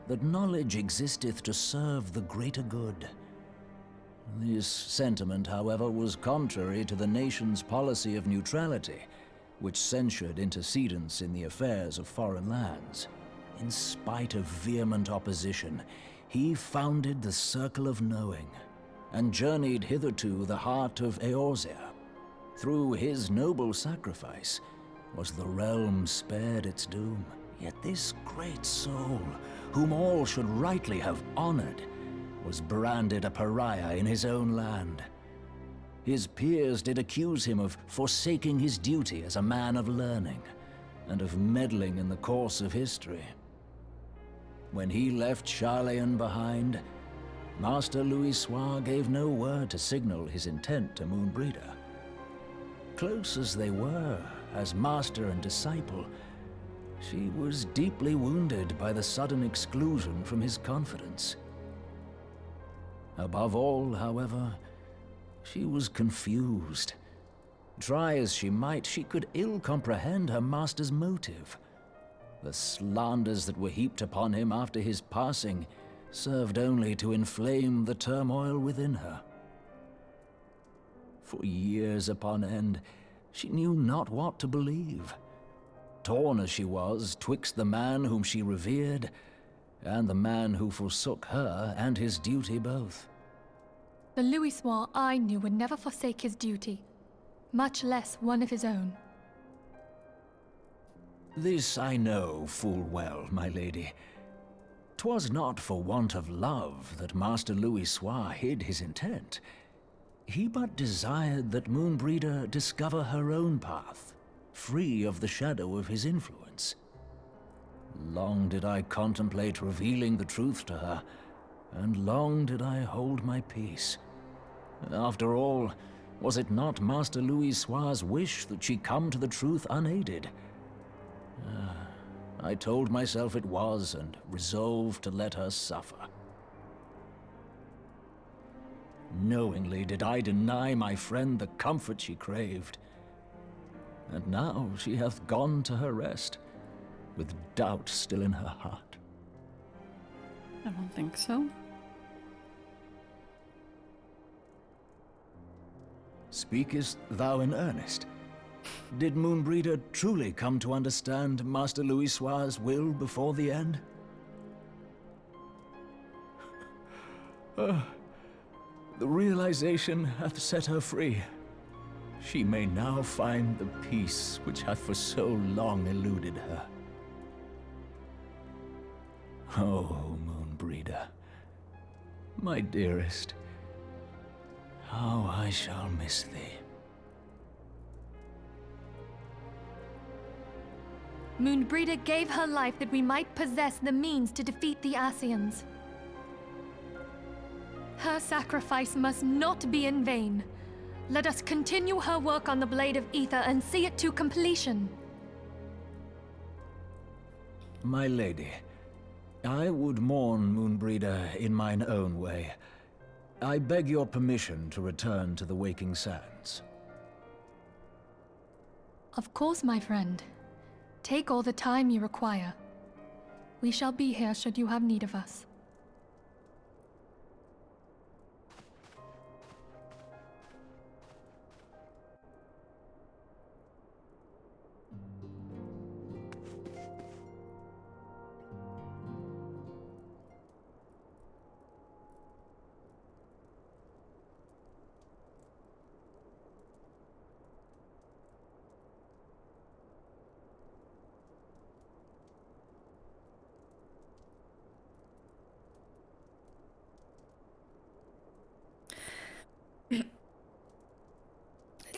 that knowledge existeth to serve the greater good. This sentiment, however, was contrary to the nation's policy of neutrality, which censured intercedence in the affairs of foreign lands. In spite of vehement opposition, he founded the Circle of Knowing, and journeyed hither to the heart of Eorzea. Through his noble sacrifice was the realm spared its doom. Yet this great soul, whom all should rightly have honored, was branded a pariah in his own land. His peers did accuse him of forsaking his duty as a man of learning, and of meddling in the course of history. When he left Sharlayan behind, Master Louisoix gave no word to signal his intent to Moenbryda. Close as they were, as master and disciple, she was deeply wounded by the sudden exclusion from his confidence. Above all, however, she was confused. Try as she might, she could ill comprehend her master's motive. The slanders that were heaped upon him after his passing served only to inflame the turmoil within her. For years upon end, she knew not what to believe. Torn as she was twixt the man whom she revered and the man who forsook her and his duty both. The Louisoix I knew would never forsake his duty, much less one of his own. This I know full well, my lady. 'Twas not for want of love that Master Louisoix hid his intent. He but desired that Moenbryda discover her own path, free of the shadow of his influence. Long did I contemplate revealing the truth to her, and long did I hold my peace. After all, was it not Master Louisoix's wish that she come to the truth unaided? I told myself it was, and resolved to let her suffer. Knowingly did I deny my friend the comfort she craved. And now she hath gone to her rest, with doubt still in her heart. I don't think so. Speakest thou in earnest? Did Moenbryda truly come to understand Master Louisoix's will before the end? The realization hath set her free. She may now find the peace which hath for so long eluded her. Oh, Moenbryda, my dearest, how I shall miss thee. Moenbryda gave her life that we might possess the means to defeat the Ascians. Her sacrifice must not be in vain. Let us continue her work on the Blade of Aether and see it to completion. My lady, I would mourn Moenbryda in mine own way. I beg your permission to return to the Waking Sands. Of course, my friend. Take all the time you require. We shall be here should you have need of us.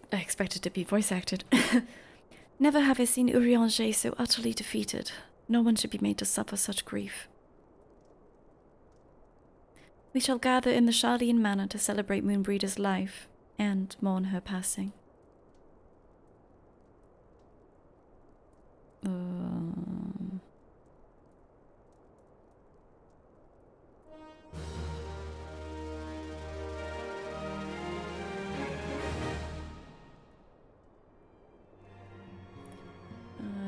I expected to be voice acted. Never have I seen Urianger so utterly defeated. No one should be made to suffer such grief. We shall gather in the Sharlayan Manor to celebrate Moenbryda's life and mourn her passing.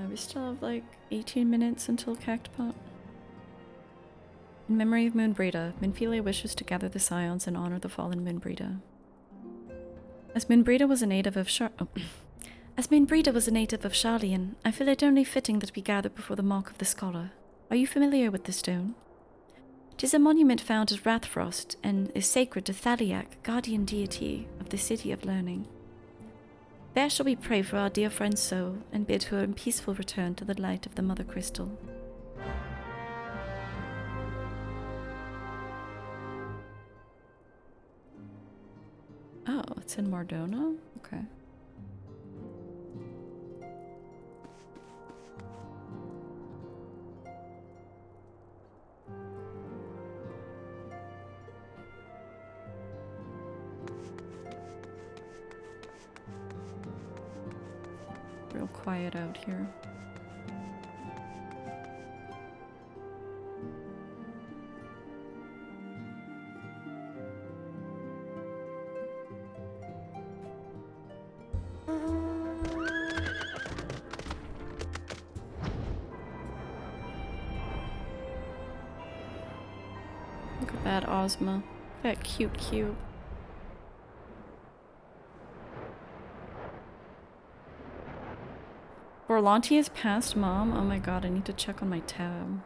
We still have like 18 minutes until Cactpot. In memory of Moenbryda, Minfilia wishes to gather the Scions and honor the fallen Moenbryda. As Moenbryda was a native of Sharlayan, I feel it only fitting that we gather before the Mark of the Scholar. Are you familiar with the stone? It is a monument found at Rathfrost and is sacred to Thaliak, guardian deity of the City of Learning. There shall we pray for our dear friend's soul and bid her a peaceful return to the light of the Mother Crystal. Oh, it's in Mardona? Okay. Real quiet out here. Look at that Ozma. That cute cube. Borlanti is past Mom? Oh my god, I need to check on my tab.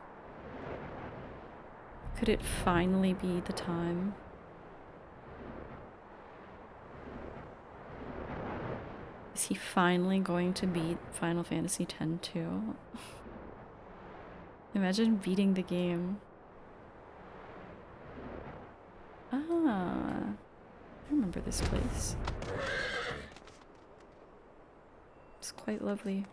Could it finally be the time? Is he finally going to beat Final Fantasy X too? Imagine beating the game. Ah, I remember this place. It's quite lovely.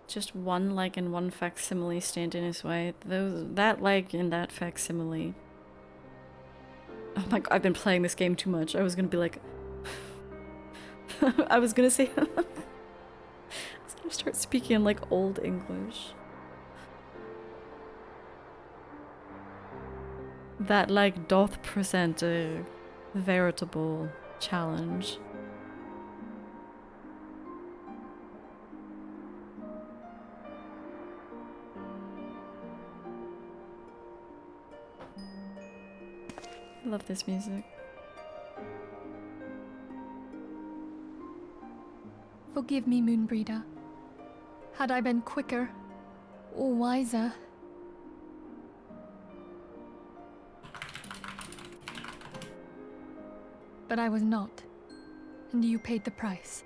Just one leg and one facsimile stand in his way. That leg and that facsimile. Oh my god, I've been playing this game too much. I was gonna be like... I was gonna say... I was gonna start speaking in like old English. That leg doth present a veritable challenge. I love this music. Forgive me, Moenbryda. Had I been quicker or wiser. But I was not, and you paid the price.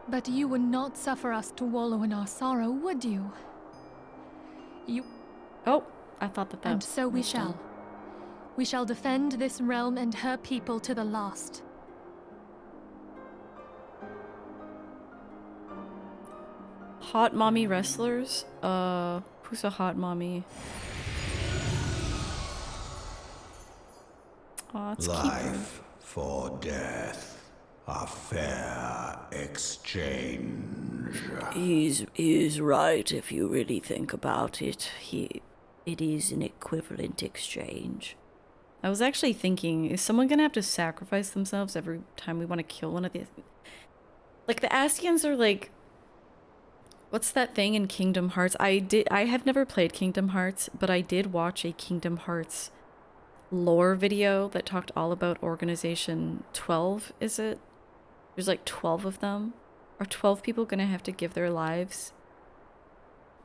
But you would not suffer us to wallow in our sorrow, would you? You... Oh, I thought that And so we shall. We shall defend this realm and her people to the last. Hot mommy wrestlers? Who's a hot mommy? Oh, it's Life for death, a fair exchange. He's right if you really think about it. It is an equivalent exchange. I was actually thinking, is someone gonna have to sacrifice themselves every time we want to kill one of these? Like, the Ascians are like... What's that thing in Kingdom Hearts? I have never played Kingdom Hearts, but I did watch a Kingdom Hearts lore video that talked all about Organization 12, is it? There's like 12 of them. Are 12 people gonna have to give their lives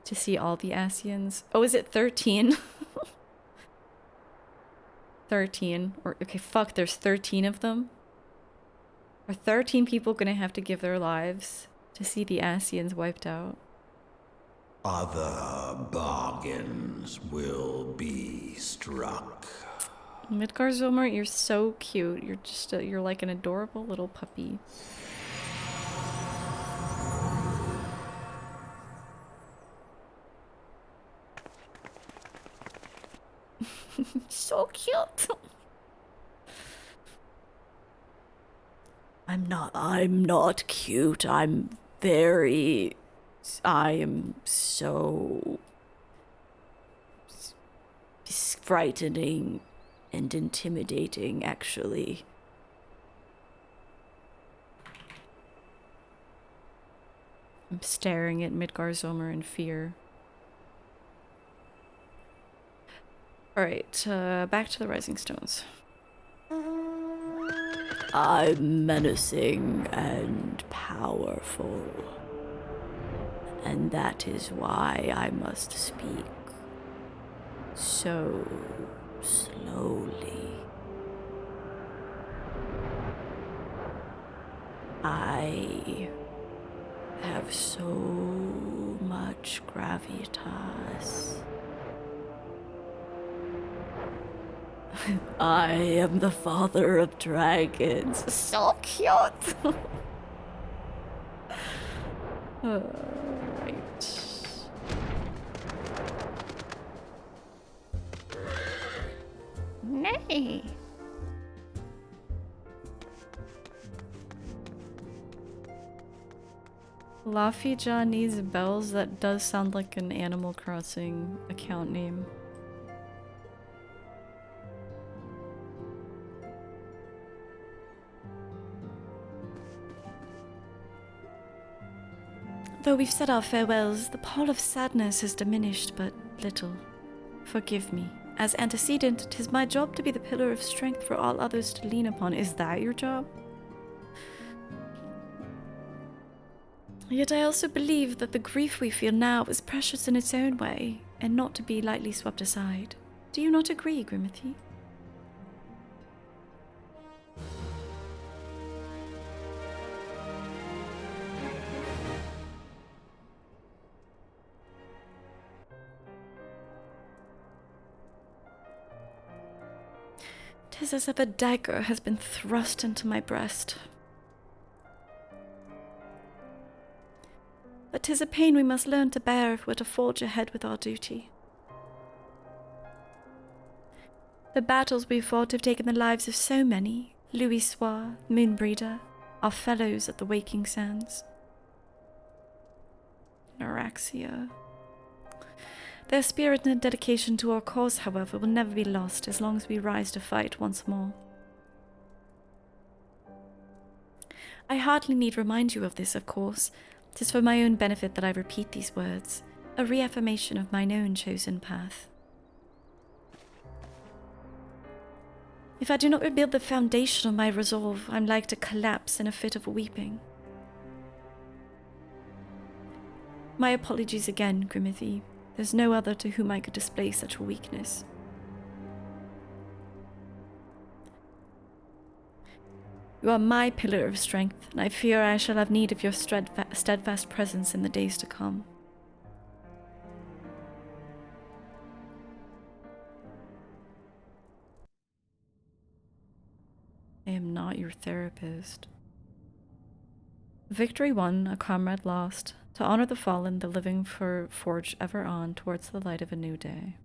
to see all the Ascians? Oh, is it 13? 13. Or, okay, fuck, there's 13 of them? Are 13 people gonna have to give their lives to see the Ascians wiped out? Other bargains will be struck. Midgar Zilmer, you're so cute. You're just you're like an adorable little puppy. So cute. I'm not cute. I am so frightening and intimidating, actually. I'm staring at Midgar Zomer in fear. Alright, back to the Rising Stones. I'm menacing and powerful. And that is why I must speak so slowly. I have so much gravitas. I am the father of dragons. So cute. Alright. Nay. Lafija needs bells. That does sound like an Animal Crossing account name. Though we've said our farewells, the pall of sadness has diminished but little. Forgive me. As antecedent, 'tis my job to be the pillar of strength for all others to lean upon. Is that your job? Yet I also believe that the grief we feel now is precious in its own way, and not to be lightly swept aside. Do you not agree, Grimothy? Tis as if a dagger has been thrust into my breast. But 'tis a pain we must learn to bear if we're to forge ahead with our duty. The battles we've fought have taken the lives of so many. Louisoix, Moenbryda, our fellows at the Waking Sands. Neuraxia. Their spirit and dedication to our cause, however, will never be lost as long as we rise to fight once more. I hardly need remind you of this, of course. 'Tis for my own benefit that I repeat these words, a reaffirmation of mine own chosen path. If I do not rebuild the foundation of my resolve, I'm like to collapse in a fit of weeping. My apologies again, Grimothy. There's no other to whom I could display such a weakness. You are my pillar of strength, and I fear I shall have need of your steadfast presence in the days to come. I am not your therapist. Victory won, a comrade lost. To honor the fallen, the living forge ever on towards the light of a new day.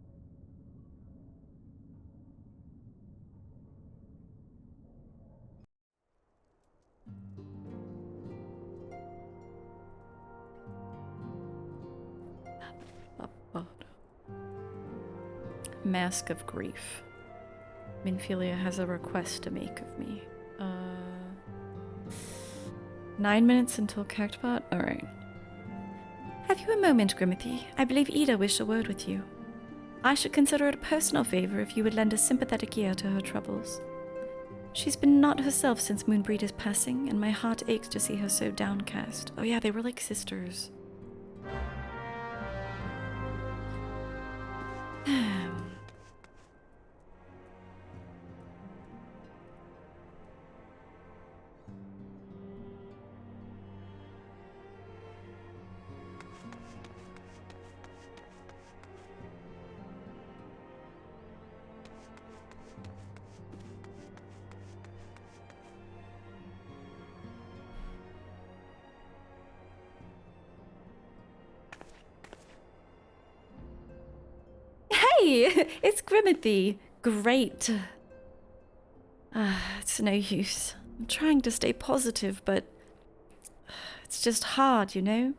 Mask of Grief. Minfilia has a request to make of me. 9 minutes until Cactbot? Alright. Have you a moment, Grimothy? I believe Ida wished a word with you. I should consider it a personal favor if you would lend a sympathetic ear to her troubles. She's been not herself since Moenbryda's passing, and my heart aches to see her so downcast. Oh yeah, they were like sisters. Hey, it's Grimothy. great. It's no use. I'm trying to stay positive, but it's just hard, you know?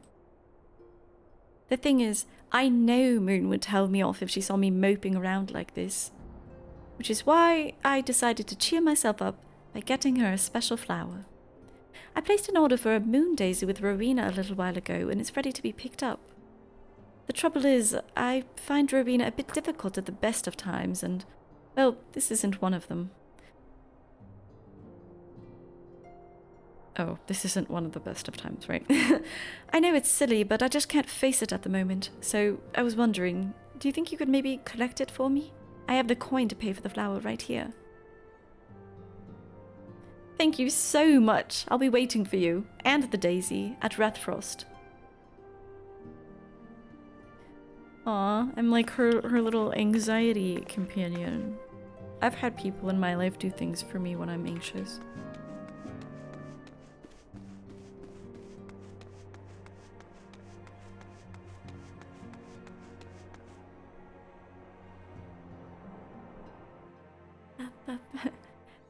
The thing is, I know Moon would tell me off if she saw me moping around like this. Which is why I decided to cheer myself up by getting her a special flower. I placed an order for a moon daisy with Rowena a little while ago, and it's ready to be picked up. The trouble is, I find Rowena a bit difficult at the best of times, and, well, this isn't one of them. Oh, this isn't one of the best of times, right? I know it's silly, but I just can't face it at the moment, so I was wondering, do you think you could maybe collect it for me? I have the coin to pay for the flower right here. Thank you so much. I'll be waiting for you, and the daisy, at Rathfrost. Aw, I'm like her little anxiety companion. I've had people in my life do things for me when I'm anxious.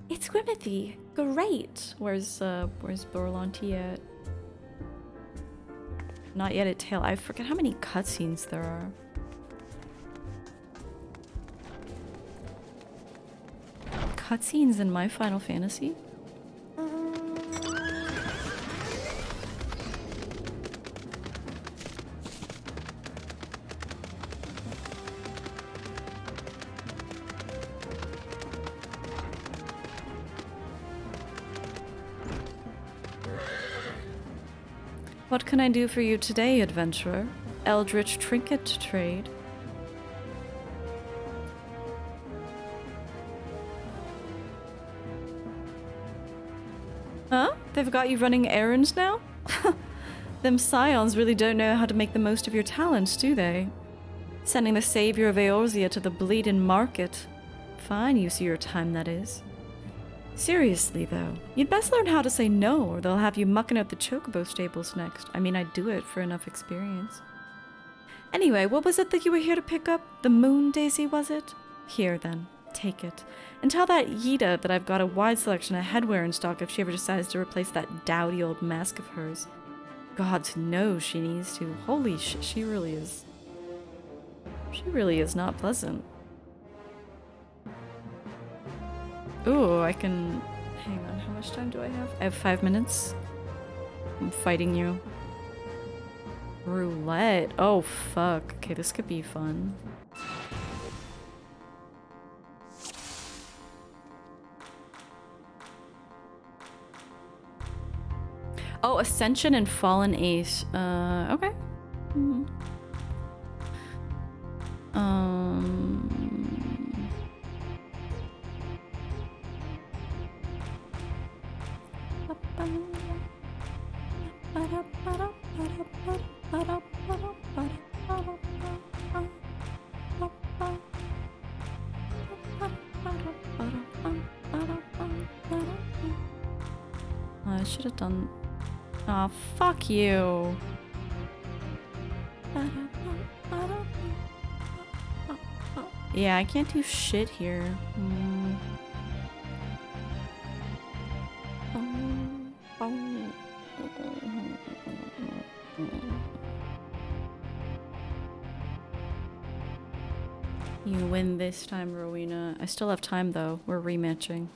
It's Grimothy! Great! Where's Borlanti at? Not yet at Tail. I forget how many cutscenes there are. Cutscenes in my Final Fantasy? What can I do for you today, adventurer? Eldritch trinket to trade. Huh? They've got you running errands now? Them scions really don't know how to make the most of your talents, do they? Sending the savior of Eorzea to the bleeding market. Fine use of your time, that is. Seriously, though, you'd best learn how to say no, or they'll have you mucking out the chocobo stables next. I mean, I'd do it for enough experience. Anyway, what was it that you were here to pick up? The moon daisy, was it? Here, then. Take it. And tell that Yida that I've got a wide selection of headwear in stock if she ever decides to replace that dowdy old mask of hers. God knows she needs to. Holy shit, she really is. She really is not pleasant. Ooh, I can... Hang on, how much time do I have? I have 5 minutes. I'm fighting you. Roulette. Oh, fuck. Okay, this could be fun. Oh, Ascension and Fallen Ace. Okay. I should have done... Aw, fuck you. Yeah, I can't do shit here. You win this time, Rowena. I still have time, though. We're rematching.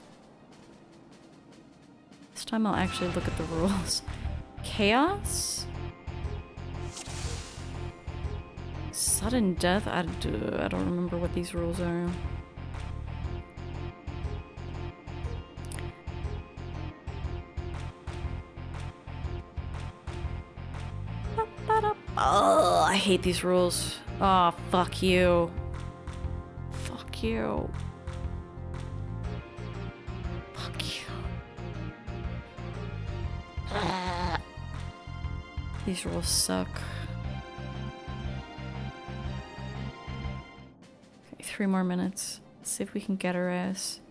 This time I'll actually look at the rules. Chaos? Sudden death? I don't remember what these rules are. Oh, I hate these rules. Oh, fuck you. Fuck you. Fuck you. These rules suck. Okay, 3 more minutes. Let's see if we can get her ass.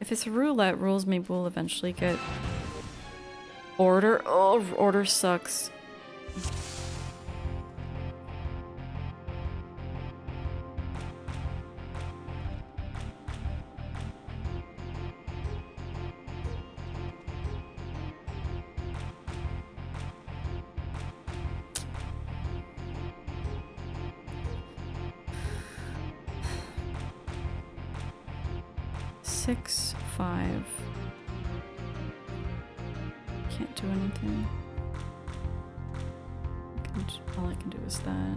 If it's roulette rules, maybe we'll eventually get order. Oh, order sucks. 6, 5. Can't do anything. All I can do is that.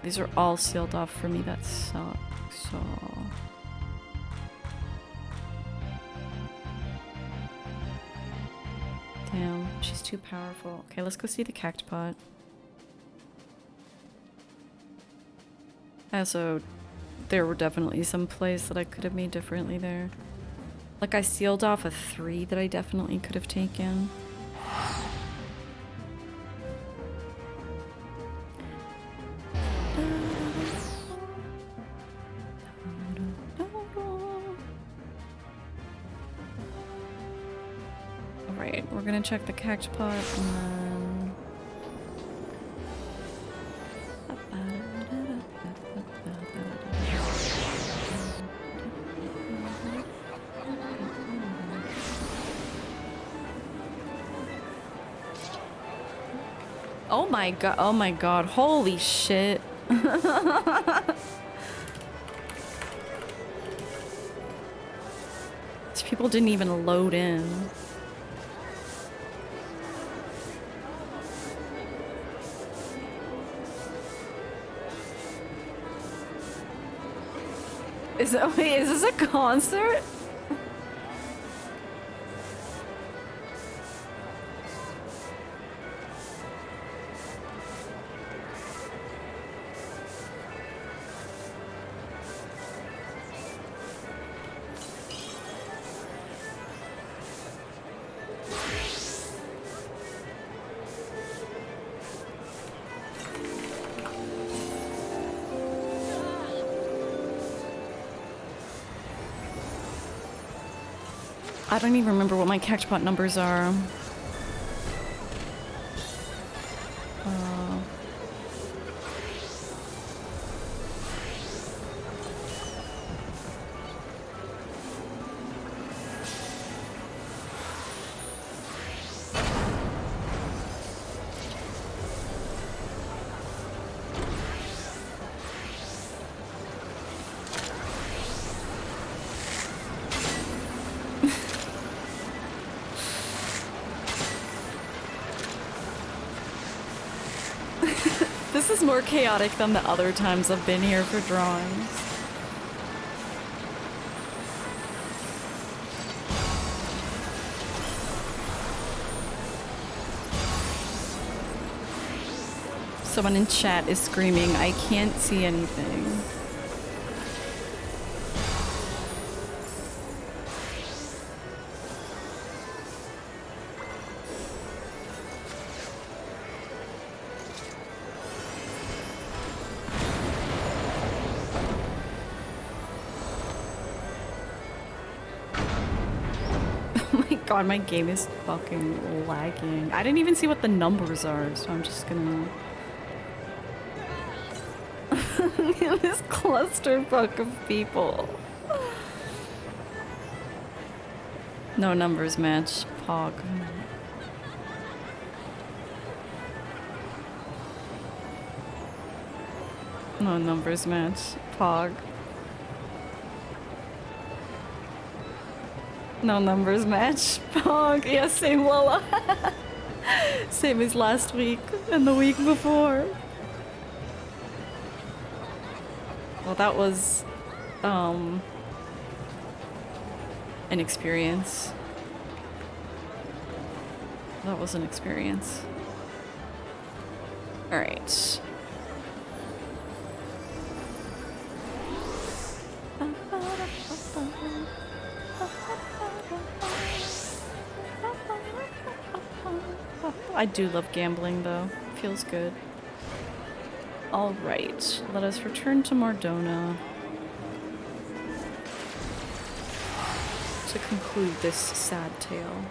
These are all sealed off for me. That sucks. So. Damn, she's too powerful. Okay, let's go see the cactpot. Also, there were definitely some plays that I could have made differently there. Like, I sealed off a 3 that I definitely could have taken. Alright, we're gonna check the cactpot and then... Oh my god, holy shit. These people didn't even load in. Wait, is this a concert? I don't even remember what my cactpot numbers are. This is more chaotic than the other times I've been here for drawings. Someone in chat is screaming, I can't see anything. God, my game is fucking lagging. I didn't even see what the numbers are, so I'm just gonna... This clusterfuck of people. No numbers match. Pog. No numbers match. Pog. No numbers match. Pog. Yeah, same Lola. Same as last week and the week before. Well, that was an experience. That was an experience. All right. I do love gambling, though. Feels good. All right, let us return to Mardona to conclude this sad tale.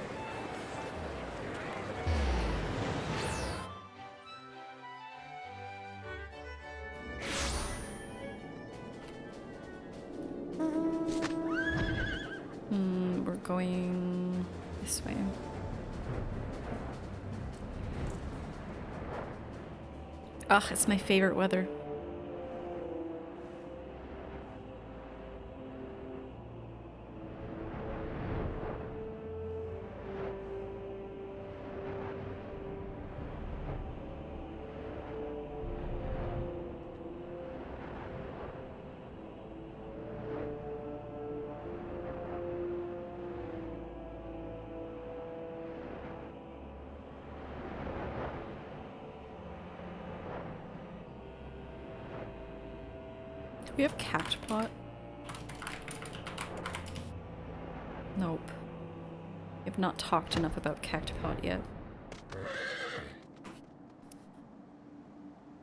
We're going this way. Ugh, it's my favorite weather. We have Cactpot? Nope. We have not talked enough about Cactpot yet.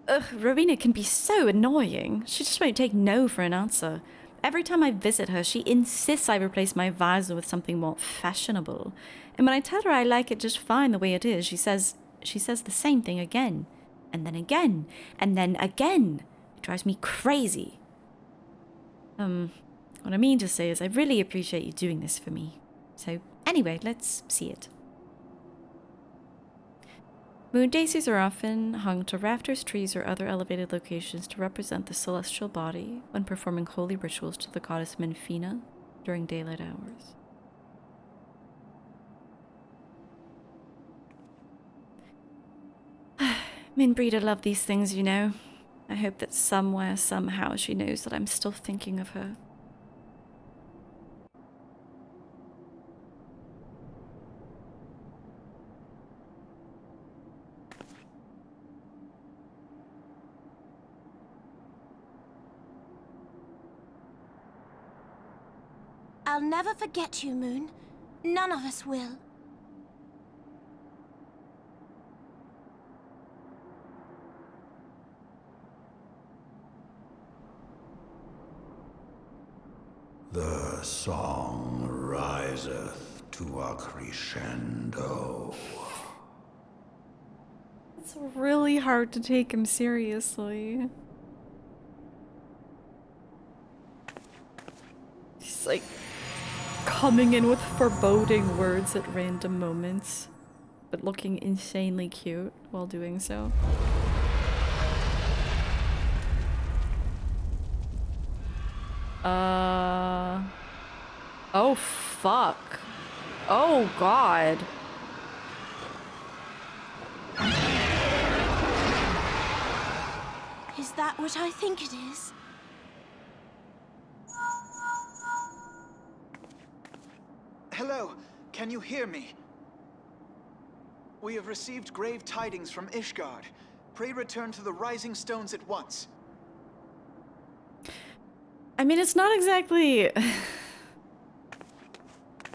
Ugh, Rowena can be so annoying. She just won't take no for an answer. Every time I visit her, she insists I replace my visor with something more fashionable. And when I tell her I like it just fine the way it is, she says the same thing again. And then again. And then again. It drives me crazy. What I mean to say is I really appreciate you doing this for me. So, anyway, let's see it. Moon daisies are often hung to rafters, trees, or other elevated locations to represent the celestial body when performing holy rituals to the goddess Menfina during daylight hours. Moenbryda loved these things, you know. I hope that somewhere, somehow, she knows that I'm still thinking of her. I'll never forget you, Moon. None of us will. The song riseth to a crescendo. It's really hard to take him seriously. He's like coming in with foreboding words at random moments, but looking insanely cute while doing so. Oh fuck. Oh god. Is that what I think it is? Hello, can you hear me? We have received grave tidings from Ishgard. Pray return to the Rising Stones at once. I mean, it's not exactly...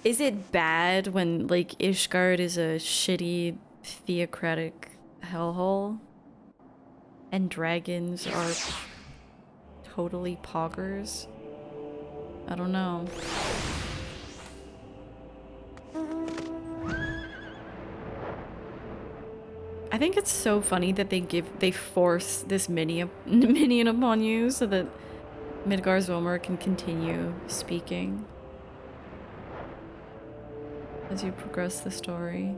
Is it bad when, like, Ishgard is a shitty, theocratic hellhole? And dragons are totally poggers? I don't know. I think it's so funny that they force this minion upon you so that Midgar's Wyrm can continue speaking as you progress the story.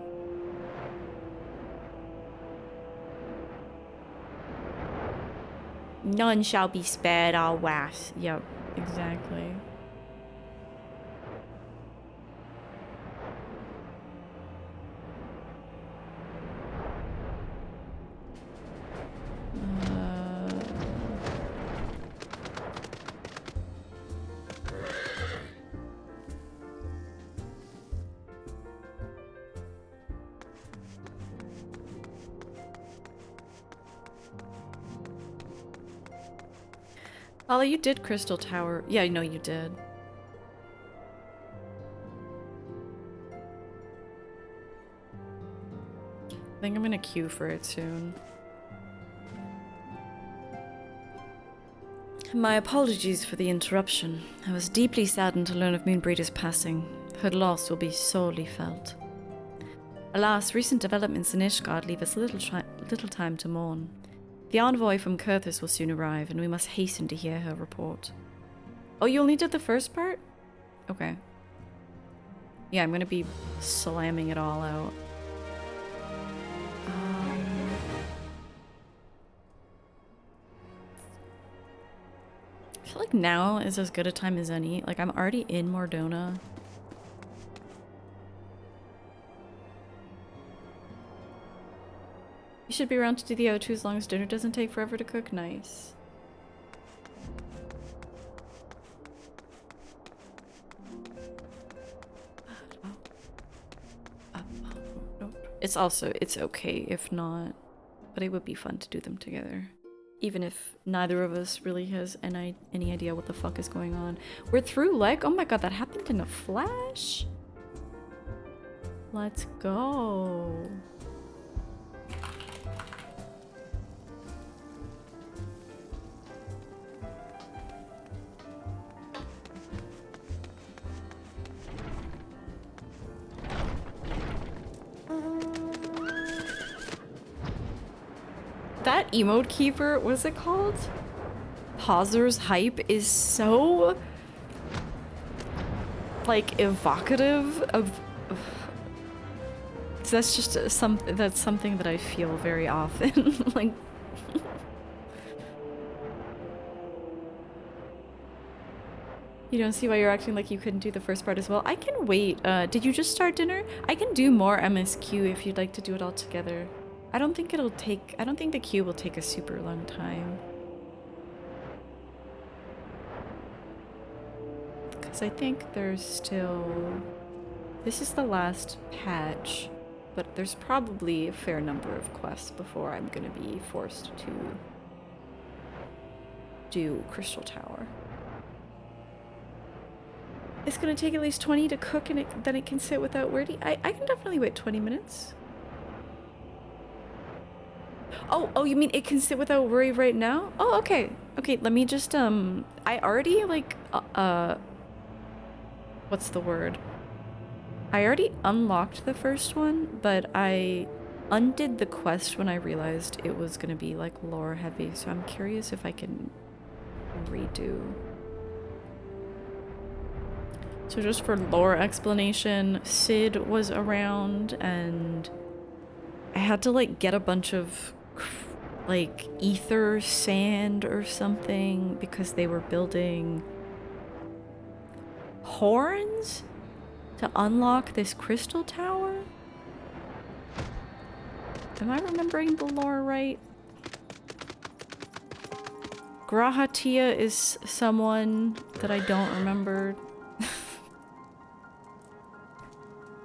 None shall be spared our wrath. Yep, exactly. Ollie, you did Crystal Tower. Yeah, I know you did. I think I'm gonna queue for it soon. My apologies for the interruption. I was deeply saddened to learn of Moenbryda's passing. Her loss will be sorely felt. Alas, recent developments in Ishgard leave us little time to mourn. The envoy from Kurthus will soon arrive, and we must hasten to hear her report. Oh, you only did the first part? Okay. Yeah, I'm gonna be slamming it all out. I feel like now is as good a time as any. Like, I'm already in Mordona. You should be around to do the O2 as long as dinner doesn't take forever to cook. Nice. It's okay if not, but it would be fun to do them together. Even if neither of us really has any idea what the fuck is going on. We're through Leg? Oh my god, that happened in a flash? Let's go. That emote keeper, what's it called? Pauzer's hype is so like evocative of that's just that's something that I feel very often. Like you don't see why you're acting like you couldn't do the first part as well. I can wait. Did you just start dinner? I can do more MSQ if you'd like to do it all together. I don't think the queue will take a super long time. Because I think there's still... This is the last patch, but there's probably a fair number of quests before I'm going to be forced to do Crystal Tower. It's going to take at least 20 to cook and then it can sit without wordy. I can definitely wait 20 minutes. Oh, you mean it can sit without worry right now? Oh, okay. Okay, let me just, I already, like, what's the word? I already unlocked the first one, but I undid the quest when I realized it was gonna be, like, lore heavy, so I'm curious if I can redo. So just for lore explanation, Sid was around, and I had to, like, get a bunch of like Aether sand or something because they were building horns to unlock this crystal tower. Am I remembering the lore right? Grahatia is someone that I don't remember.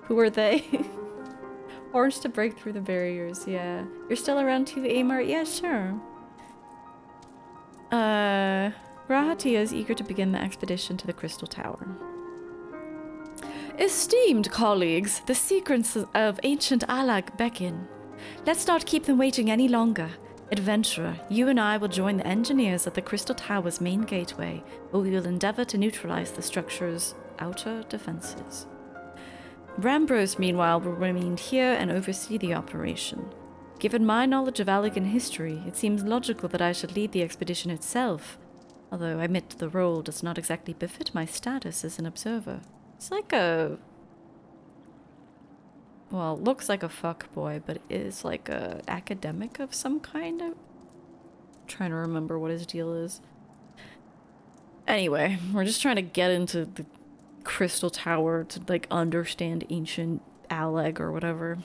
Who are they? Horns to break through the barriers, yeah. You're still around to Amar? Yeah, sure. Grahatia is eager to begin the expedition to the Crystal Tower. Esteemed colleagues, the secrets of ancient Alag beckon. Let's not keep them waiting any longer. Adventurer, you and I will join the engineers at the Crystal Tower's main gateway, where we will endeavor to neutralize the structure's outer defenses. Rambros, meanwhile, will remain here and oversee the operation. Given my knowledge of Allegan history, it seems logical that I should lead the expedition itself, although I admit the role does not exactly befit my status as an observer. It's like a... Well, it looks like a fuckboy, but it is like a academic of some kind. I'm trying to remember what his deal is. Anyway, we're just trying to get into the Crystal Tower to, like, understand ancient Aleg or whatever.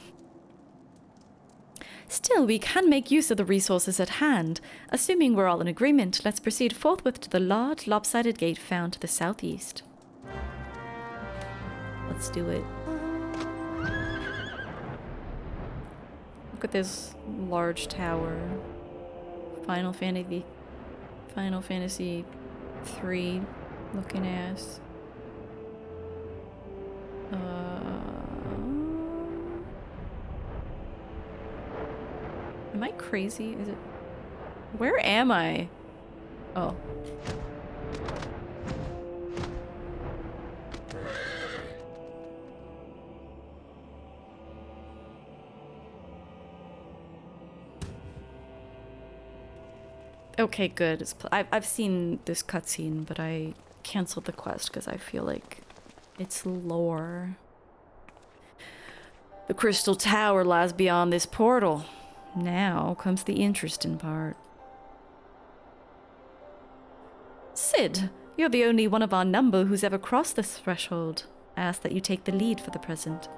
Still, we can make use of the resources at hand. Assuming we're all in agreement, let's proceed forthwith to the large, lopsided gate found to the southeast. Let's do it. Look at this large tower. Final Fantasy 3 looking ass. Am I crazy? Is it... Where am I? Oh. Okay, good. I've seen this cutscene, but I canceled the quest because I feel like it's lore. The Crystal Tower lies beyond this portal. Now comes the interesting part. Sid, you're the only one of our number who's ever crossed this threshold. I ask that you take the lead for the present.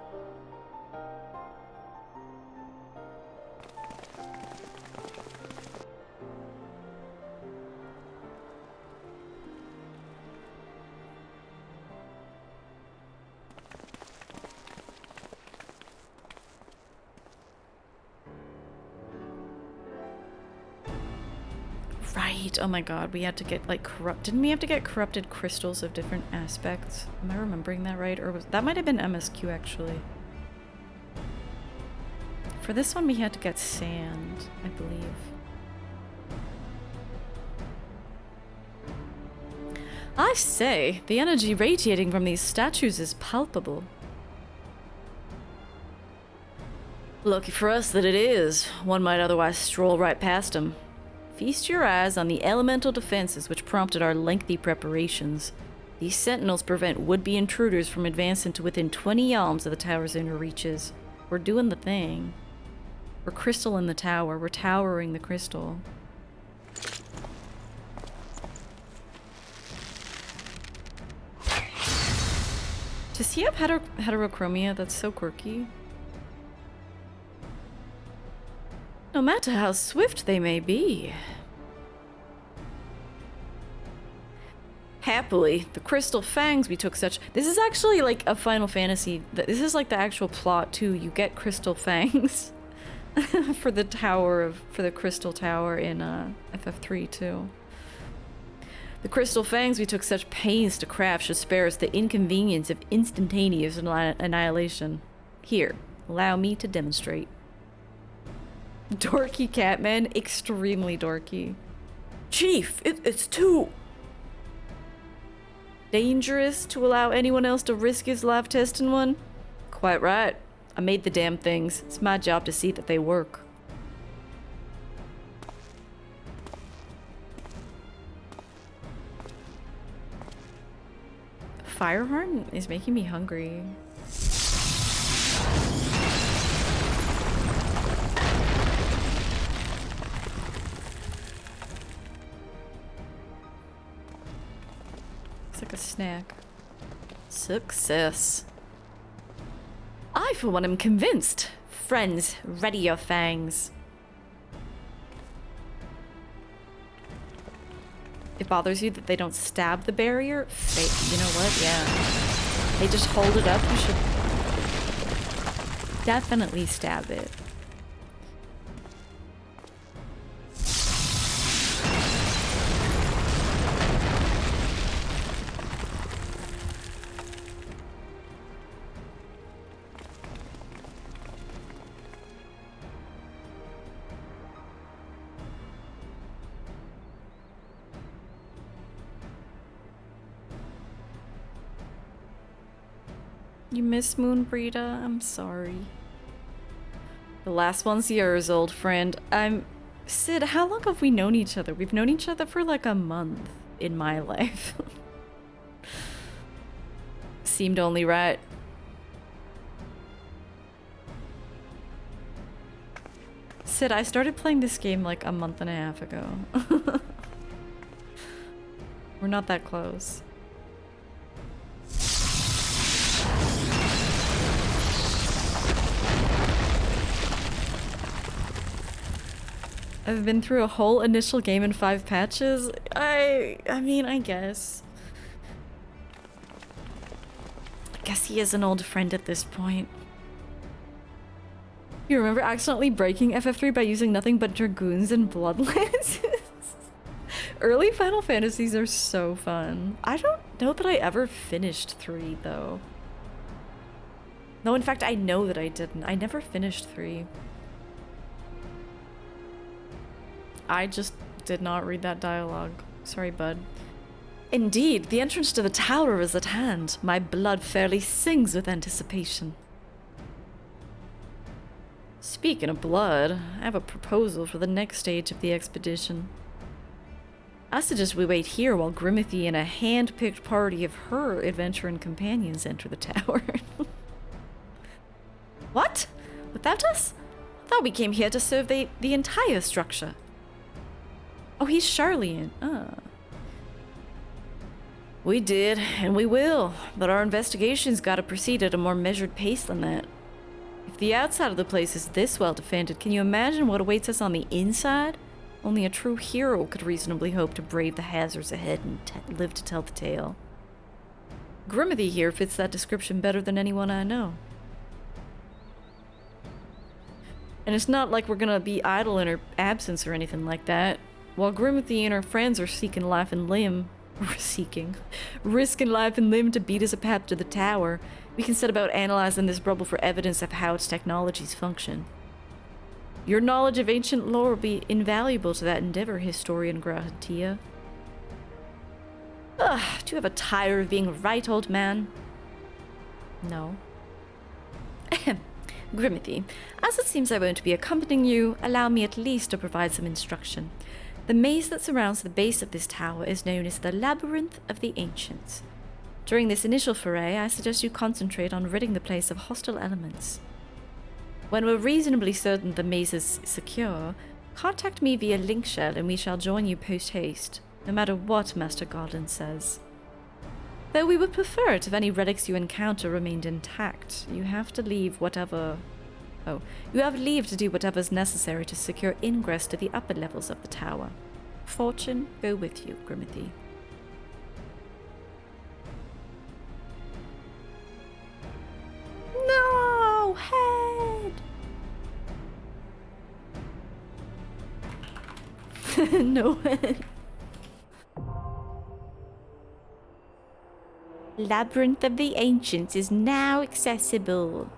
Wait, oh my god, we had to get like didn't we have to get corrupted crystals of different aspects? Am I remembering that right? Or was that might have been MSQ actually. For this one we had to get sand, I believe. I say, the energy radiating from these statues is palpable. Lucky for us that it is. One might otherwise stroll right past them. Feast your eyes on the elemental defenses which prompted our lengthy preparations. These sentinels prevent would-be intruders from advancing to within 20 yalms of the tower's inner reaches. We're doing the thing. We're crystalling the tower. We're towering the crystal. Does he have heterochromia? That's so quirky. No matter how swift they may be. Happily, the crystal fangs we took such... This is actually like a Final Fantasy... This is like the actual plot too. You get crystal fangs for the tower for the crystal tower in FF3 too. The crystal fangs we took such pains to craft should spare us the inconvenience of instantaneous annihilation. Here, allow me to demonstrate. Dorky Catman, extremely dorky. Chief, it's too dangerous to allow anyone else to risk his life testing one? Quite right. I made the damn things. It's my job to see that they work. Firehorn is making me hungry. Like a snack. Success. I, for one, am convinced. Friends, ready your fangs. It bothers you that they don't stab the barrier? You know what? Yeah. They just hold it up. You should definitely stab it. You miss Moenbryda? I'm sorry. The last one's yours, old friend. Sid, how long have we known each other? We've known each other for like a month in my life. Seemed only right. Sid, I started playing this game like a month and a half ago. We're not that close. I've been through a whole initial game in 5 patches. I mean, I guess. I guess he is an old friend at this point. You remember accidentally breaking FF3 by using nothing but Dragoons and Bloodlances? Early Final Fantasies are so fun. I don't know that I ever finished 3, though. No, in fact, I know that I didn't. I never finished 3. I just did not read that dialogue. Sorry, bud. Indeed, the entrance to the tower is at hand. My blood fairly sings with anticipation. Speaking of blood, I have a proposal for the next stage of the expedition. I suggest we wait here while Grimothy and a hand-picked party of her adventuring companions enter the tower. What? Without us? I thought we came here to serve the entire structure. Oh, he's Charlian. We did, and we will, but our investigation's gotta proceed at a more measured pace than that. If the outside of the place is this well defended, can you imagine what awaits us on the inside? Only a true hero could reasonably hope to brave the hazards ahead and live to tell the tale. Grimothy here fits that description better than anyone I know. And it's not like we're gonna be idle in her absence or anything like that. While Grimothy and her friends are risking life and limb to beat us a path to the tower, we can set about analyzing this rubble for evidence of how its technologies function. Your knowledge of ancient lore will be invaluable to that endeavor, Historian Gratia. Ugh, do you ever tire of being right, old man? No. Grimothy, as it seems I won't be accompanying you, allow me at least to provide some instruction. The maze that surrounds the base of this tower is known as the Labyrinth of the Ancients. During this initial foray, I suggest you concentrate on ridding the place of hostile elements. When we're reasonably certain the maze is secure, contact me via link shell and we shall join you post-haste, no matter what Master Garland says. Though we would prefer it if any relics you encounter remained intact. You have leave to do whatever's necessary to secure ingress to the upper levels of the tower. Fortune go with you, Grimothy. No! Head! No head. Labyrinth of the Ancients is now accessible.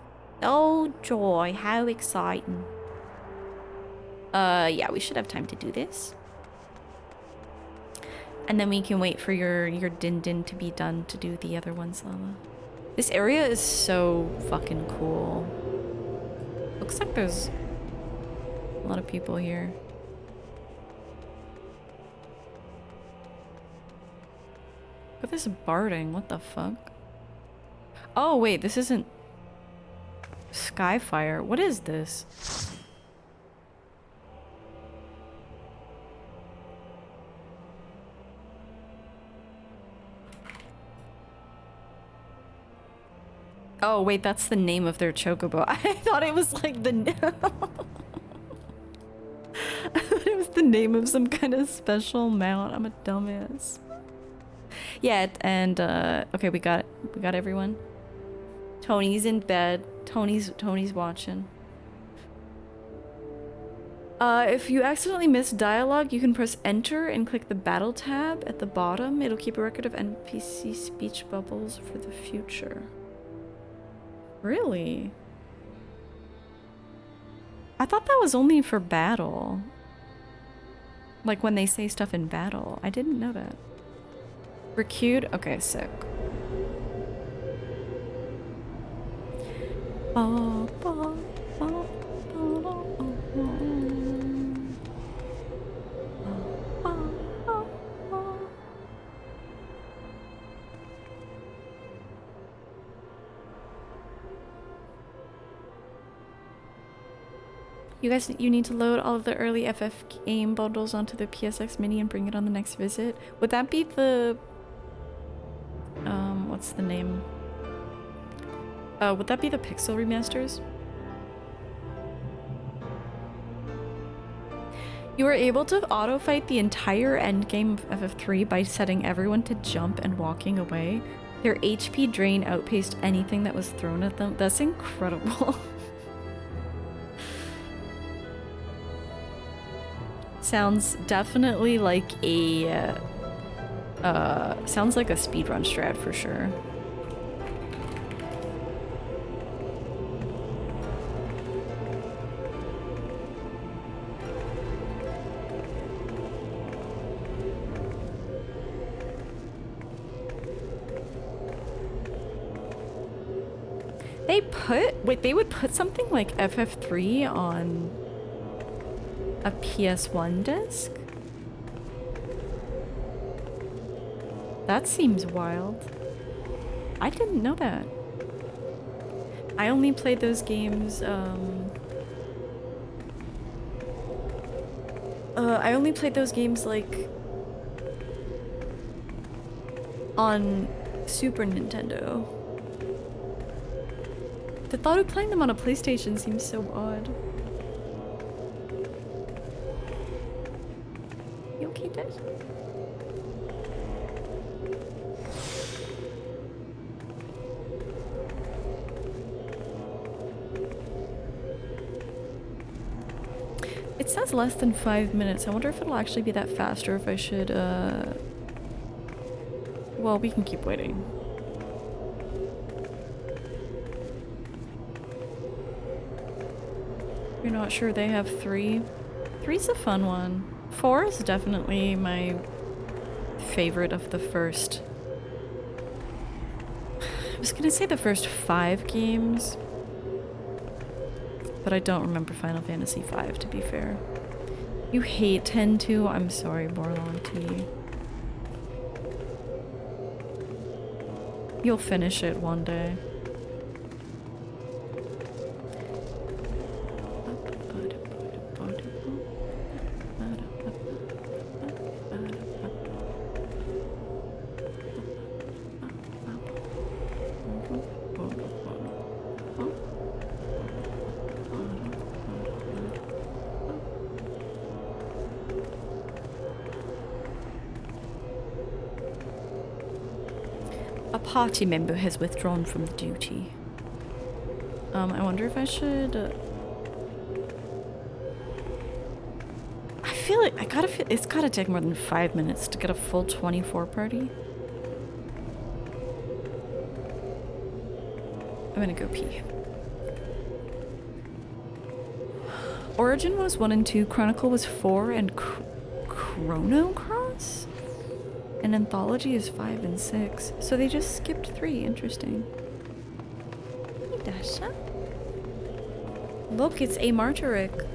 Oh joy, how exciting. Yeah, we should have time to do this. And then we can wait for your din-din to be done to do the other ones, Lala. This area is so fucking cool. Looks like there's a lot of people here. Look at this barding, what the fuck? Oh wait, this isn't Skyfire. What is this? Oh wait, that's the name of their chocobo. I thought it was like the I thought it was the name of some kind of special mount. I'm a dumbass. Yeah, and okay, we got everyone. Tony's in bed. Tony's watching. If you accidentally miss dialogue, you can press enter and click the battle tab at the bottom. It'll keep a record of NPC speech bubbles for the future. Really? I thought that was only for battle. Like when they say stuff in battle. I didn't know that. Recued? Okay, sick. You need to load all of the early FF game bundles onto the PSX Mini and bring it on the next visit. Would that be the... what's the name? Would that be the Pixel remasters? You were able to auto-fight the entire endgame of FF3 by setting everyone to jump and walking away. Their HP drain outpaced anything that was thrown at them. That's incredible. Sounds definitely like a sounds like a speedrun strat for sure. They would put something like FF3 on a PS1 disc? That seems wild. I didn't know that. I only played those games, like on Super Nintendo. The thought of playing them on a PlayStation seems so odd. You okay, Dad? It says less than 5 minutes. I wonder if it'll actually be that fast or if I should, well, we can keep waiting. You're not sure they have 3? 3's a fun one. 4 is definitely my favorite of the first. I was gonna say the first 5 games, but I don't remember Final Fantasy V, to be fair. You hate 10 too? I'm sorry, Borlon T. You'll finish it one day. A party member has withdrawn from duty. I wonder if I should... I feel like it's gotta take more than 5 minutes to get a full 24 party. I'm gonna go pee. Origin was 1 and 2, Chronicle was 4, and Chrono Cross? And Anthology is 5 and 6. So they just skipped 3. Interesting. Hey, Dasha. Look, it's a Martyric.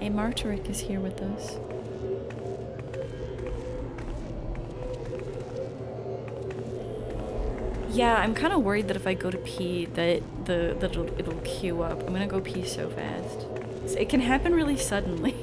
A Martyric is here with us. Yeah, I'm kind of worried that if I go to pee, that it'll queue up. I'm gonna go pee so fast. It can happen really suddenly.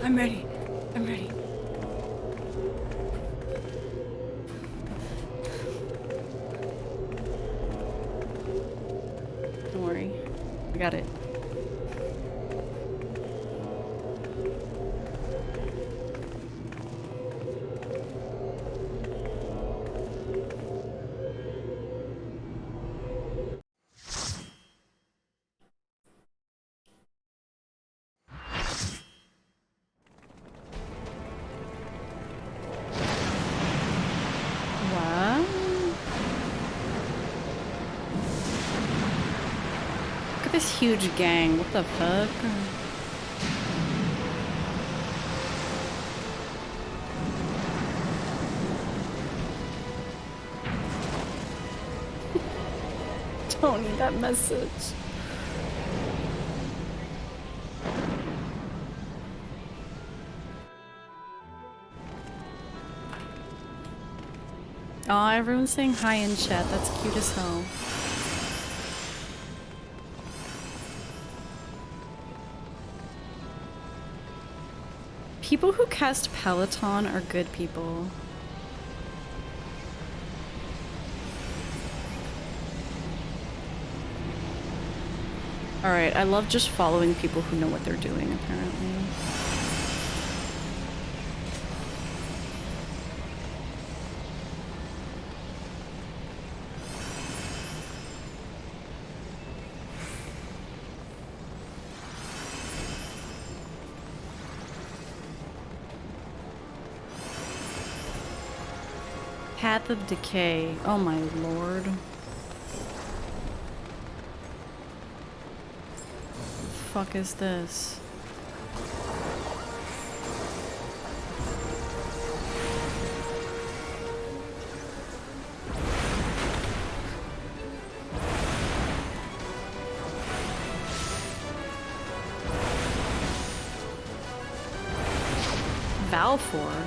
I'm ready. I'm ready. Don't worry. I got it. This huge gang, what the fuck? Don't need that message. Oh, everyone's saying hi in chat. That's cute as hell. People who cast Peloton are good people. Alright, I love just following people who know what they're doing, apparently. Path of Decay. Oh my lord. What the fuck is this? Valfor?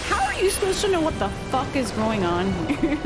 How are you supposed to know what the fuck is going on here?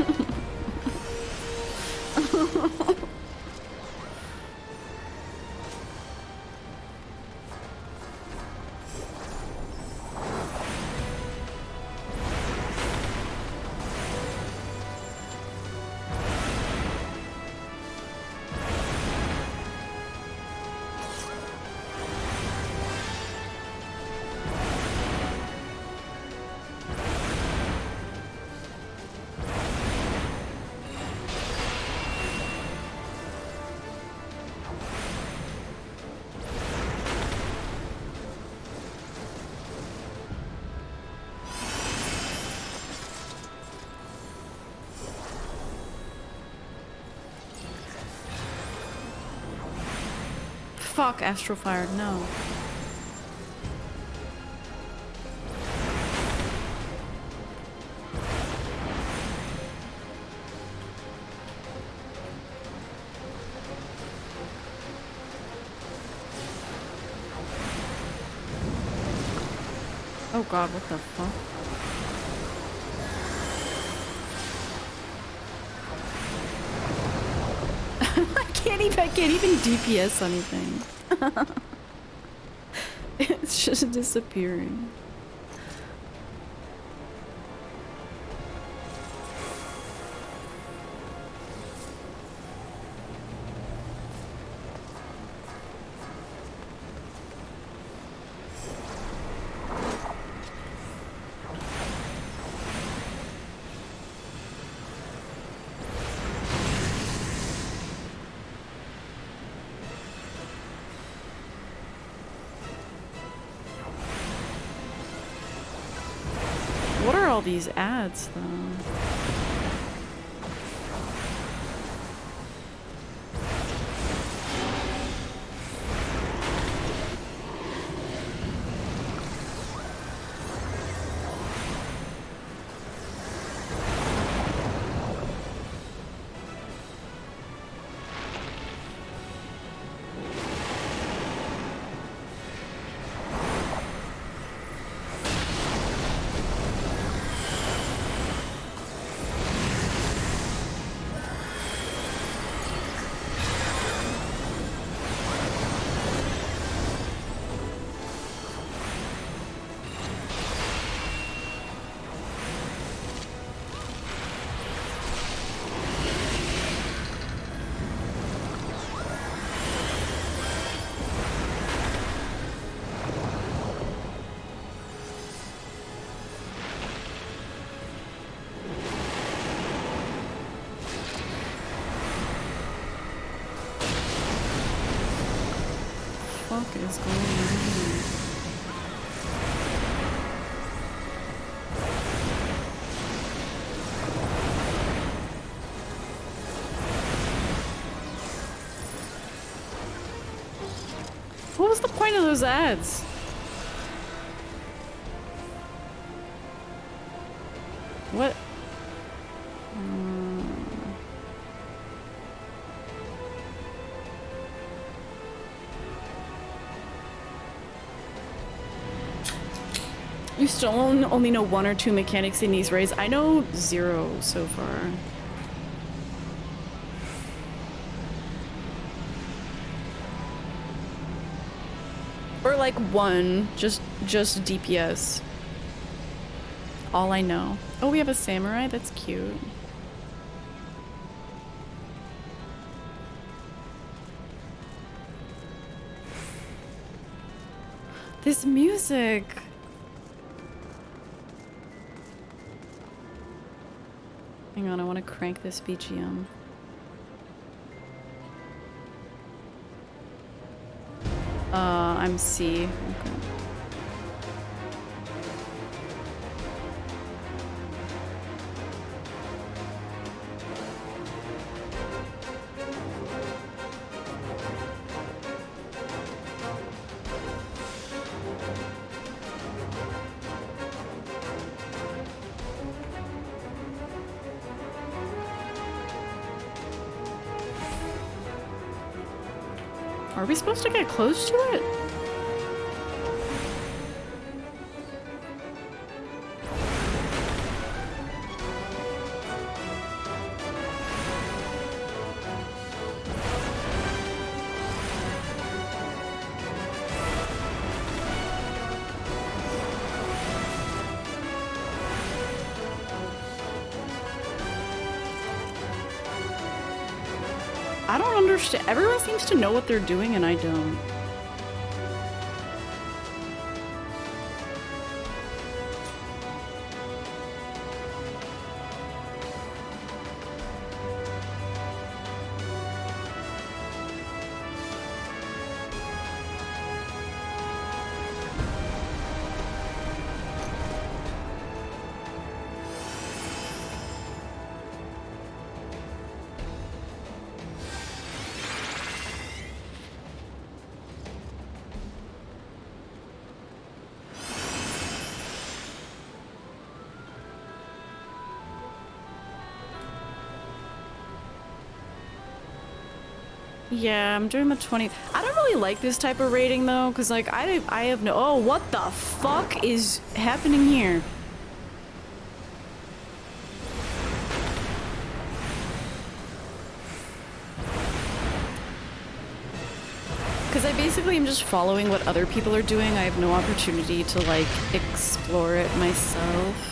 Fuck, Astrofire, no. Oh god, what the fuck? I can't even DPS anything. It's just disappearing. All these ads though. What is going on here? What was the point of those ads? What? You still only know 1 or 2 mechanics in these raids. I know 0 so far. Or like 1, just DPS. All I know. Oh, we have a samurai? That's cute. This music. Hang on, I want to crank this BGM. I'm C. Okay. Are we supposed to get close to it? I don't understand. Everyone seems to know what they're doing and I don't. Yeah, I'm doing the 20. I don't really like this type of rating though, because like I have no. Oh, what the fuck is happening here? Because I basically am just following what other people are doing. I have no opportunity to like explore it myself.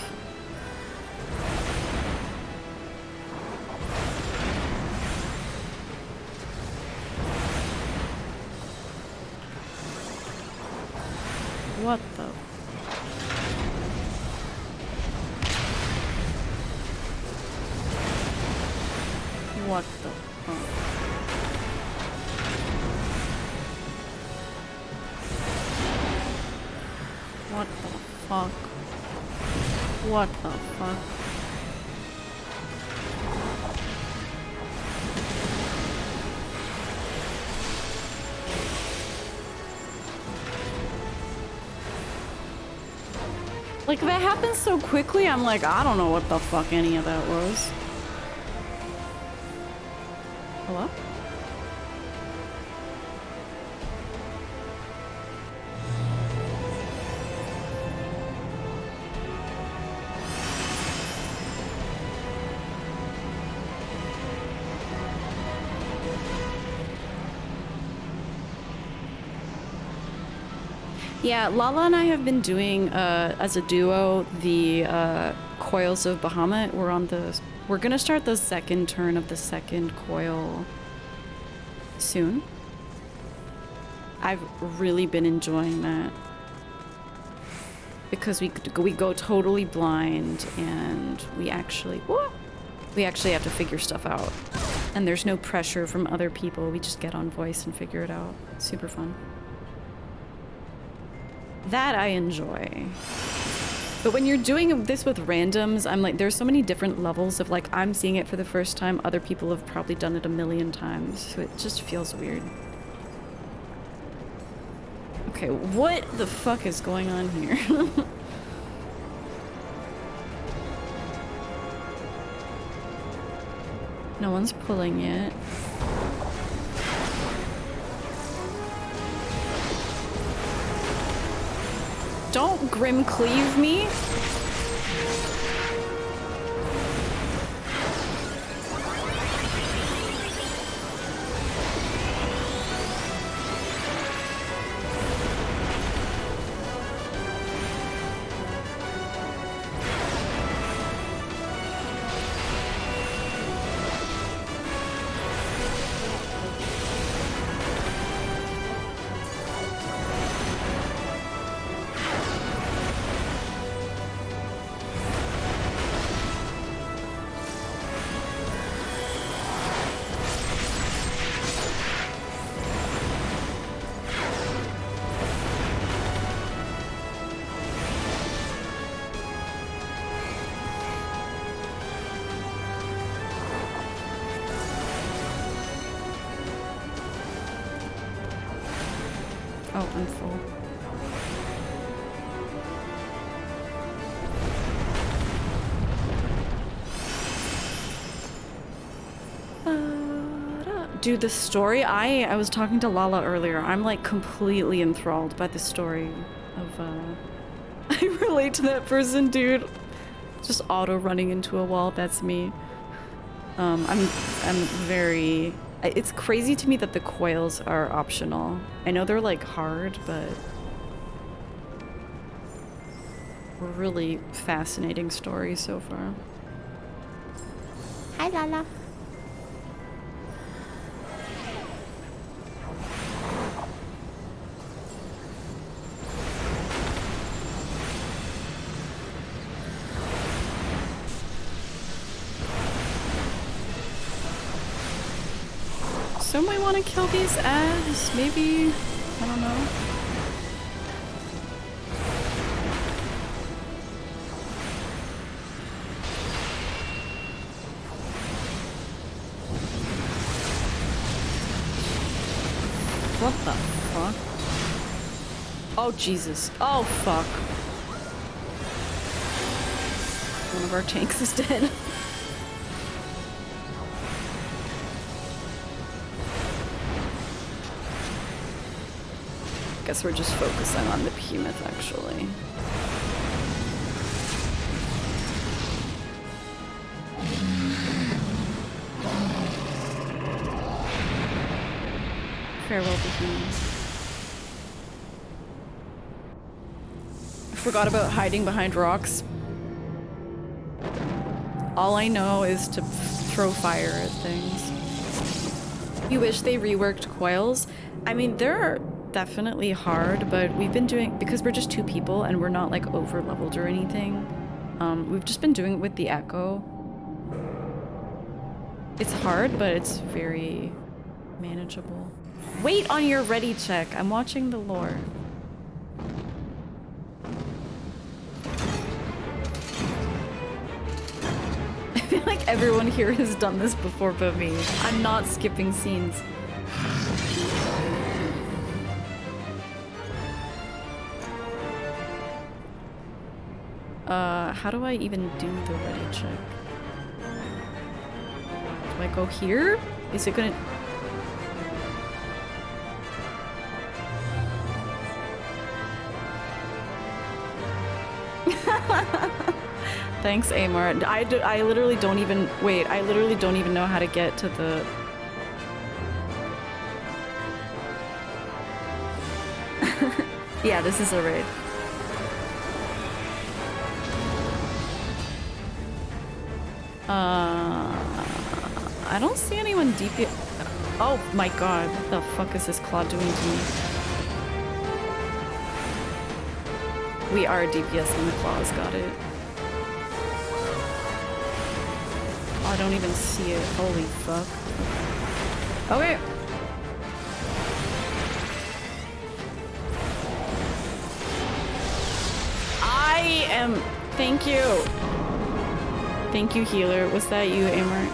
What the? What the fuck? What the fuck? What the fuck? Like, that happens so quickly, I'm like, I don't know what the fuck any of that was. Hello? Yeah, Lala and I have been doing, as a duo, the Coils of Bahamut. We're gonna start the second turn of the second coil soon. I've really been enjoying that. Because we go totally blind and we actually have to figure stuff out. And there's no pressure from other people. We just get on voice and figure it out. It's super fun. That I enjoy. But when you're doing this with randoms, I'm like, there's so many different levels of like, I'm seeing it for the first time, other people have probably done it a million times, so it just feels weird. Okay, what the fuck is going on here? No one's pulling yet. Don't grim cleave me. Oh, I'm full. Dude, the story, I was talking to Lala earlier. I'm like completely enthralled by the story of I relate to that person, dude. Just auto running into a wall, that's me. I'm very, it's crazy to me that the coils are optional. I know they're like hard, but really fascinating story so far. Hi, Lala. Some might want to kill these ads, maybe. I don't know. What the fuck? Oh, Jesus. Oh, fuck. One of our tanks is dead. Guess we're just focusing on the behemoth, actually. Farewell, behemoth. I forgot about hiding behind rocks. All I know is to throw fire at things. You wish they reworked coils? I mean, they're definitely hard, but we've been doing, because we're just two people and we're not like over leveled or anything, we've just been doing it with the echo. It's hard, but it's very manageable. Wait on your ready check. I'm watching the lore. I feel like everyone here has done this before but me. I'm not skipping scenes. How do I even do the ready check? Do I go here? Is it gonna... Thanks, Amar. I literally don't even... Wait, I literally don't even know how to get to the... Yeah, this is a raid. I don't see anyone DP... Oh my god, what the fuck is this claw doing to me? We are DPSing the claws, got it. Oh, I don't even see it. Holy fuck. Okay. I am... Thank you. Thank you, healer. Was that you, Amar?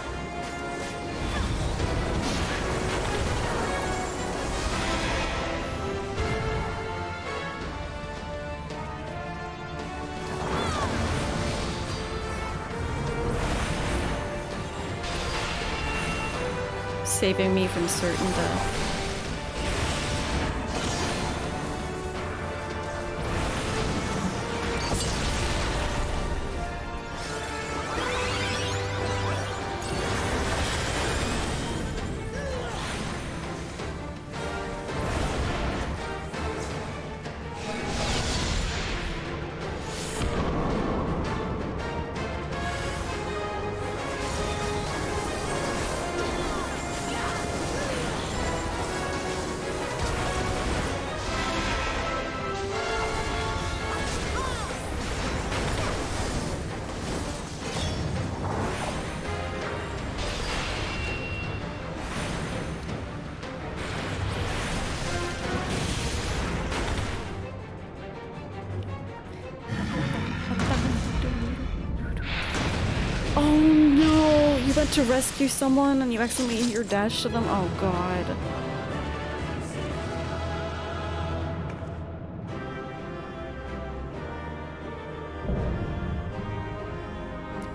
Saving me from certain death. To rescue someone and you accidentally hit your dash to them? Oh god.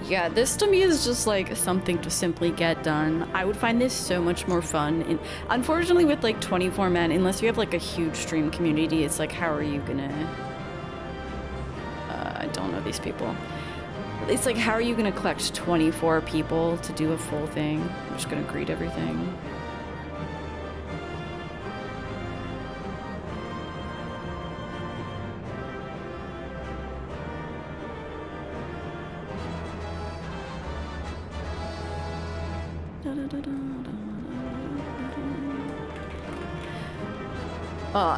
Yeah, this to me is just like something to simply get done. I would find this so much more fun. And unfortunately with like 24 men, unless you have like a huge stream community, it's like, how are you gonna... I don't know these people. It's like, how are you gonna collect 24 people to do a full thing? I'm just gonna greet everything.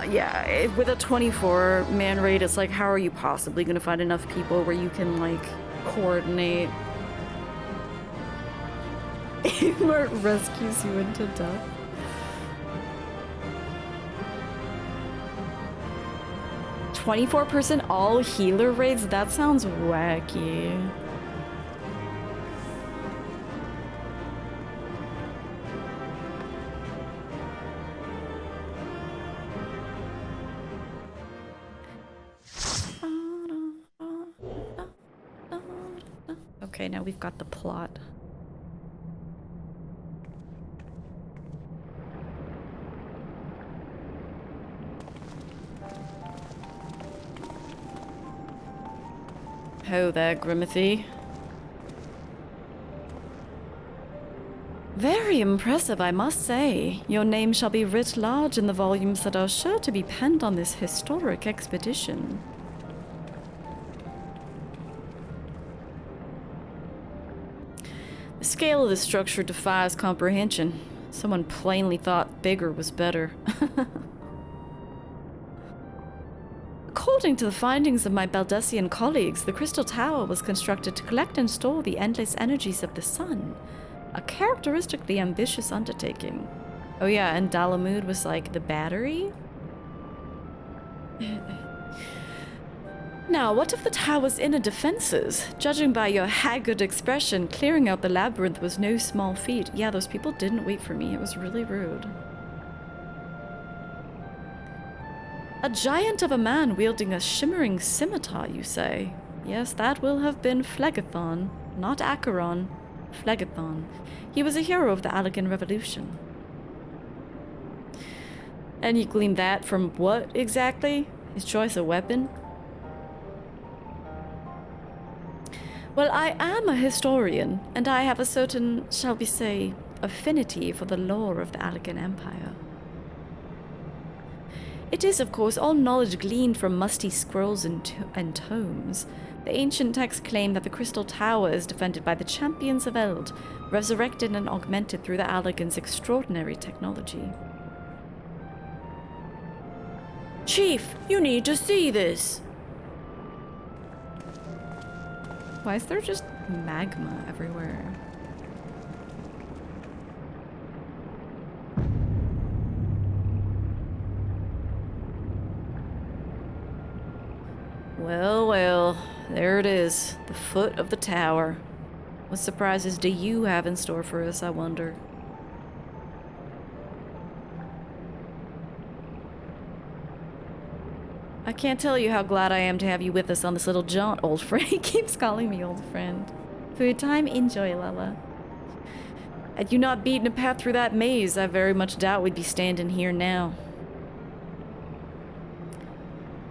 Yeah, with a 24-man raid, it's like, how are you possibly gonna find enough people where you can, like, coordinate? Amart rescues you into death. "24-person all healer raids? That sounds wacky. Okay, now we've got the plot. Ho there, Grimithy. Very impressive, I must say. Your name shall be writ large in the volumes that are sure to be penned on this historic expedition. The scale of the structure defies comprehension. Someone plainly thought bigger was better. According to the findings of my Baldessian colleagues, the Crystal Tower was constructed to collect and store the endless energies of the sun. A characteristically ambitious undertaking. Oh yeah, and Dalamud was like the battery? Now, what of the tower's inner defenses? Judging by your haggard expression, clearing out the labyrinth was no small feat. Yeah, those people didn't wait for me. It was really rude. A giant of a man wielding a shimmering scimitar, you say? Yes, that will have been Phlegethon, not Acheron. Phlegethon. He was a hero of the Allegan Revolution. And you gleaned that from what exactly? His choice of weapon? Well, I am a historian, and I have a certain, shall we say, affinity for the lore of the Allegan Empire. It is, of course, all knowledge gleaned from musty scrolls and tomes. The ancient texts claim that the Crystal Tower is defended by the champions of Eld, resurrected and augmented through the Allegans' extraordinary technology. Chief, you need to see this! Why is there just magma everywhere? Well, well, there it is, the foot of the tower. What surprises do you have in store for us, I wonder? I can't tell you how glad I am to have you with us on this little jaunt, old friend. He keeps calling me old friend. Food time, enjoy, Lala. Had you not beaten a path through that maze, I very much doubt we'd be standing here now.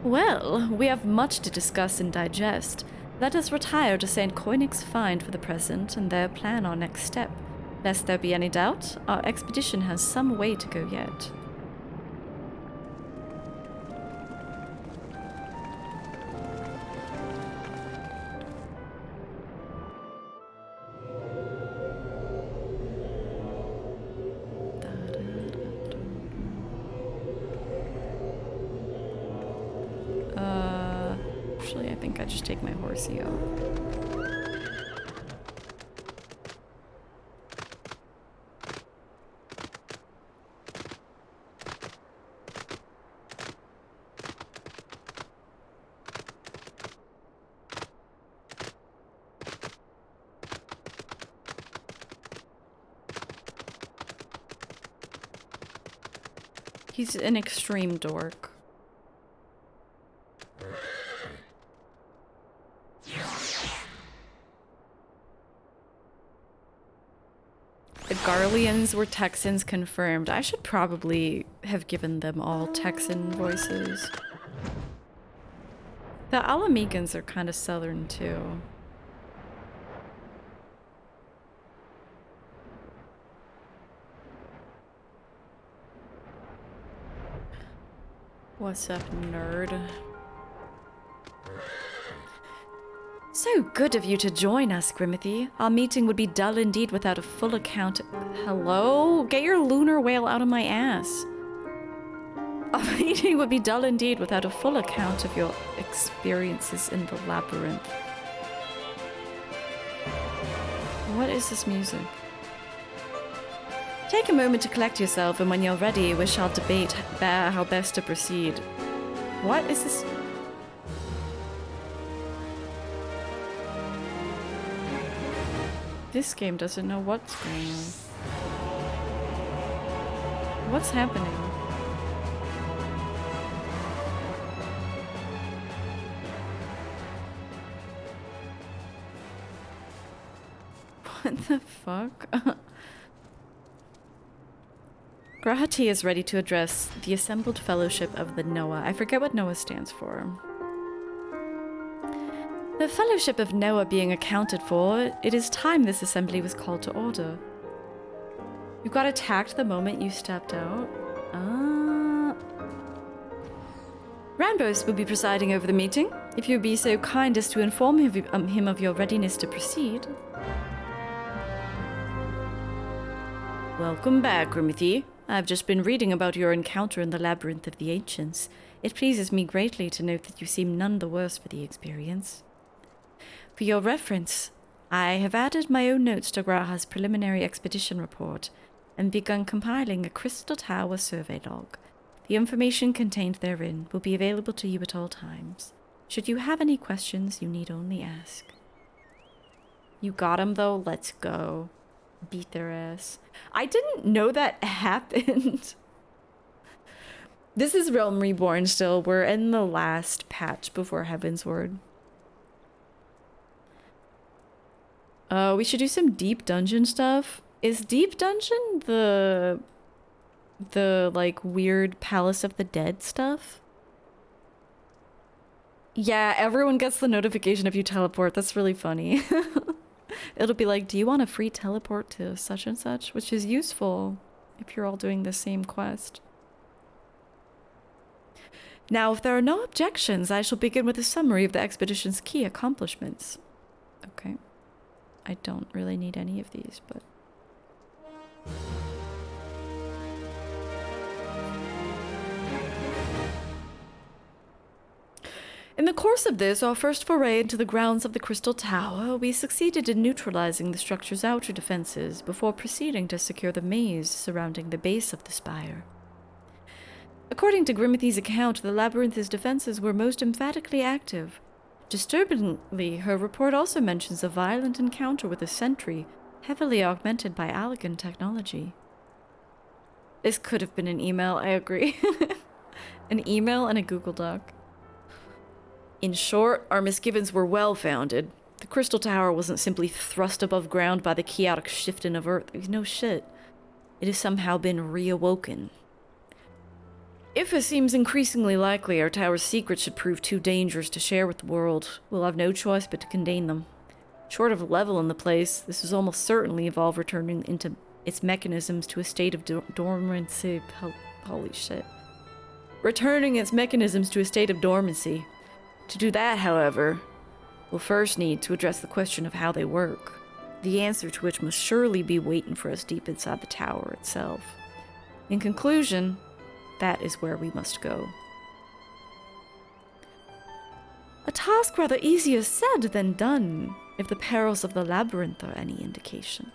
Well, we have much to discuss and digest. Let us retire to St. Koinig's Find for the present, and there plan our next step. Lest there be any doubt, our expedition has some way to go yet. Actually, I think I just take my horsey out. He's an extreme dork. The Garleans were Texans confirmed. I should probably have given them all Texan voices. The Alamegans are kind of southern too. What's up, nerd? So good of you to join us, Grimothy. Our meeting would be dull indeed without a full account. Hello? Get your lunar whale out of my ass. Our meeting would be dull indeed without a full account of your experiences in the Labyrinth. What is this music? Take a moment to collect yourself, and when you're ready, we shall debate how best to proceed. What is this? This game doesn't know what's going on. What's happening? What the fuck? Grahati is ready to address the assembled fellowship of the Noah. I forget what Noah stands for. The Fellowship of Noah being accounted for, it is time this assembly was called to order. You got attacked the moment you stepped out? Rambos will be presiding over the meeting, if you would be so kind as to inform him of your readiness to proceed. Welcome back, Grimothy. I've just been reading about your encounter in the Labyrinth of the Ancients. It pleases me greatly to note that you seem none the worse for the experience. For your reference, I have added my own notes to Graha's preliminary expedition report and begun compiling a Crystal Tower survey log. The information contained therein will be available to you at all times. Should you have any questions, you need only ask. You got him, though? Let's go. Beat their ass. I didn't know that happened. This is Realm Reborn still. We're in the last patch before Heavensward. We should do some deep dungeon stuff. Is deep dungeon the like weird Palace of the Dead stuff? Yeah, everyone gets the notification if you teleport. That's really funny. It'll be like, do you want a free teleport to such and such? Which is useful if you're all doing the same quest. Now, if there are no objections, I shall begin with a summary of the expedition's key accomplishments. Okay. I don't really need any of these, but... In the course of this, our first foray into the grounds of the Crystal Tower, we succeeded in neutralizing the structure's outer defenses before proceeding to secure the maze surrounding the base of the spire. According to Grimothy's account, the Labyrinth's defenses were most emphatically active. Disturbingly, her report also mentions a violent encounter with a sentry, heavily augmented by Allegan technology. This could have been an email, I agree. An email and a Google Doc. In short, our misgivings were well-founded. The Crystal Tower wasn't simply thrust above ground by the chaotic shifting of Earth. No shit. It has somehow been reawoken. If it seems increasingly likely our tower's secrets should prove too dangerous to share with the world, we'll have no choice but to contain them. Short of leveling the place, this will almost certainly involve returning into its mechanisms to a state of dormancy. Holy shit. Returning its mechanisms to a state of dormancy. To do that, however, we'll first need to address the question of how they work, the answer to which must surely be waiting for us deep inside the tower itself. In conclusion, that is where we must go. A task rather easier said than done, if the perils of the Labyrinth are any indication.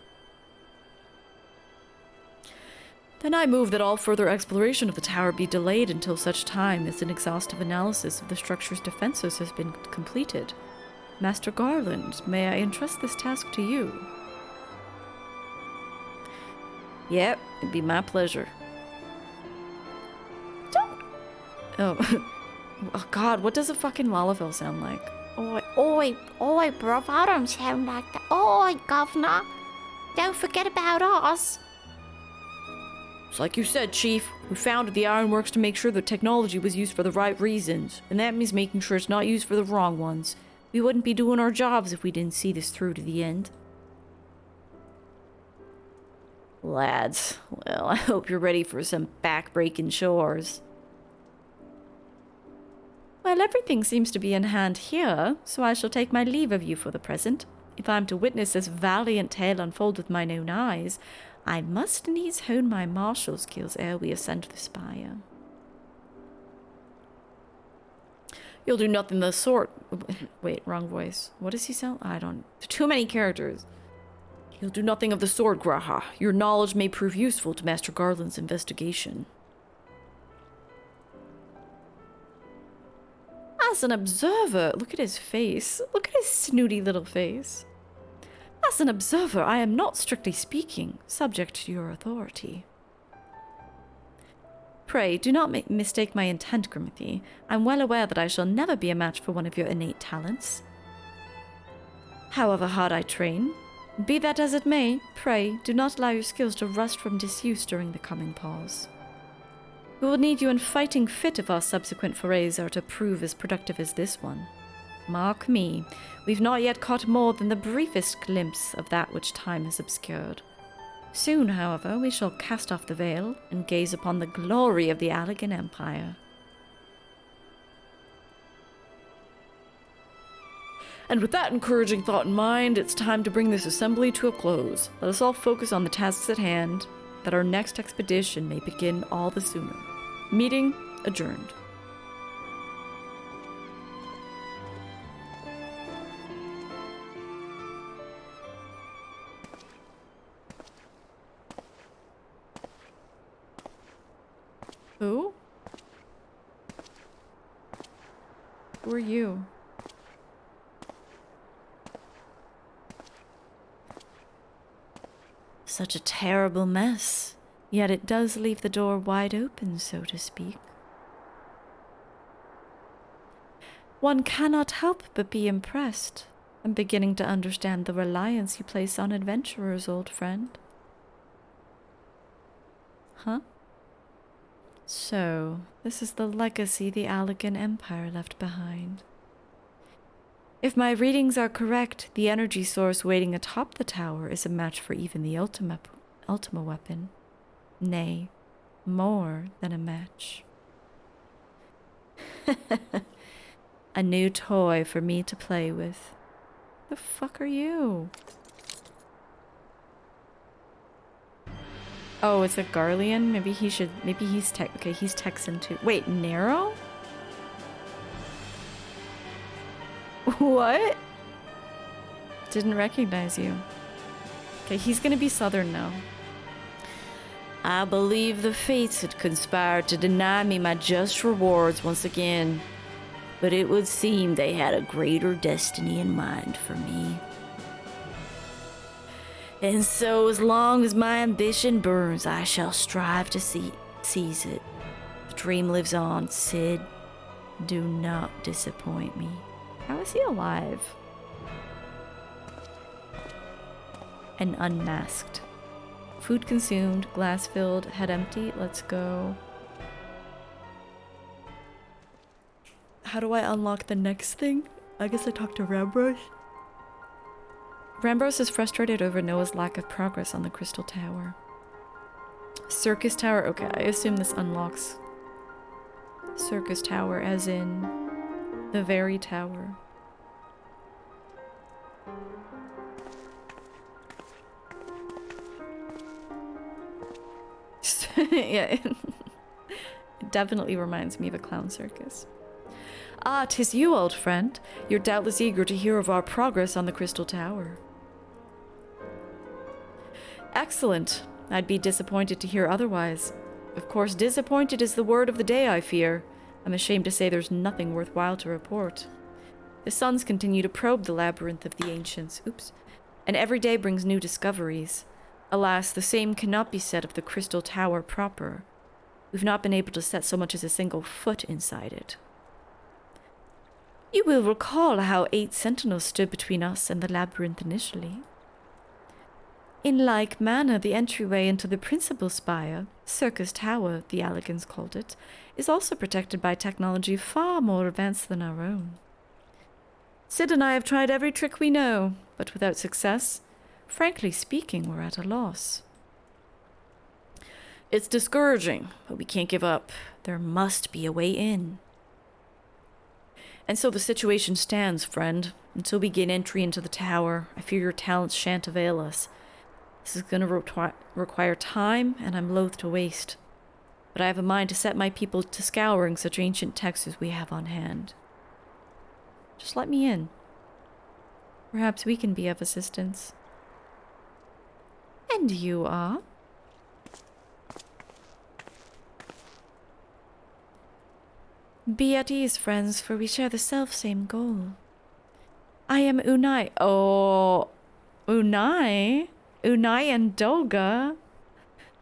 Then I move that all further exploration of the tower be delayed until such time as an exhaustive analysis of the structure's defenses has been completed. Master Garland, may I entrust this task to you? Yep, it'd be my pleasure. Oh. Oh god, what does a fucking Lalafell sound like? Oi, bruv, I don't sound like that. Oi, governor. Don't forget about us. It's like you said, Chief. We founded the Ironworks to make sure the technology was used for the right reasons, and that means making sure it's not used for the wrong ones. We wouldn't be doing our jobs if we didn't see this through to the end. Lads, well, I hope you're ready for some back-breaking chores. Well, everything seems to be in hand here, so I shall take my leave of you for the present. If I am to witness this valiant tale unfold with mine own eyes, I must needs hone my martial skills ere we ascend the spire. You'll do nothing the sort... Wait, wrong voice. What does he sound? I don't... Too many characters. You'll do nothing of the sort, Graha. Your knowledge may prove useful to Master Garland's investigation. As an observer, look at his face. Look at his snooty little face. As an observer, I am not, strictly speaking, subject to your authority. Pray, do not mistake my intent, Grimothy. I'm well aware that I shall never be a match for one of your innate talents. However hard I train, be that as it may, pray, do not allow your skills to rust from disuse during the coming pause. We will need you in fighting fit if our subsequent forays are to prove as productive as this one. Mark me, we've not yet caught more than the briefest glimpse of that which time has obscured. Soon, however, we shall cast off the veil and gaze upon the glory of the Allegan Empire. And with that encouraging thought in mind, it's time to bring this assembly to a close. Let us all focus on the tasks at hand, that our next expedition may begin all the sooner. Meeting adjourned. Who? Who are you? Such a terrible mess, yet it does leave the door wide open, so to speak. One cannot help but be impressed. I'm beginning to understand the reliance you place on adventurers, old friend. Huh? So, this is the legacy the Allegan Empire left behind. If my readings are correct, the energy source waiting atop the tower is a match for even the Ultima weapon. Nay, more than a match. A new toy for me to play with. The fuck are you? Oh, it's a Garlean? Maybe he's okay, he's Texan too. Wait, Narrow? What? Didn't recognize you. Okay, he's gonna be Southern now. I believe the fates had conspired to deny me my just rewards once again, but it would seem they had a greater destiny in mind for me. And so, as long as my ambition burns, I shall strive to seize it. The dream lives on, Sid. Do not disappoint me. How is he alive? And unmasked. Food consumed, glass filled, head empty. Let's go. How do I unlock the next thing? I guess I talk to Rambros. Rambros is frustrated over Noah's lack of progress on the Crystal Tower. Syrcus Tower? Okay, I assume this unlocks Syrcus Tower as in the very tower. Yeah, it definitely reminds me of a clown circus. Ah, 'tis you, old friend. You're doubtless eager to hear of our progress on the Crystal Tower. Excellent. I'd be disappointed to hear otherwise. Of course, disappointed is the word of the day, I fear. I'm ashamed to say there's nothing worthwhile to report. The suns continue to probe the labyrinth of the ancients, and every day brings new discoveries. Alas, the same cannot be said of the Crystal Tower proper. We've not been able to set so much as a single foot inside it. You will recall how 8 sentinels stood between us and the labyrinth initially. In like manner, the entryway into the principal spire, Syrcus Tower, the Alligans called it, is also protected by technology far more advanced than our own. Sid and I have tried every trick we know, but without success. Frankly speaking, we're at a loss. It's discouraging, but we can't give up. There must be a way in. And so the situation stands, friend. Until we gain entry into the tower, I fear your talents shan't avail us. This is going to require time, and I'm loath to waste. But I have a mind to set my people to scouring such ancient texts as we have on hand. Just let me in. Perhaps we can be of assistance. And you are? Be at ease, friends, for we share the self-same goal. I am Unai. Oh, Unai? Unai and Doga.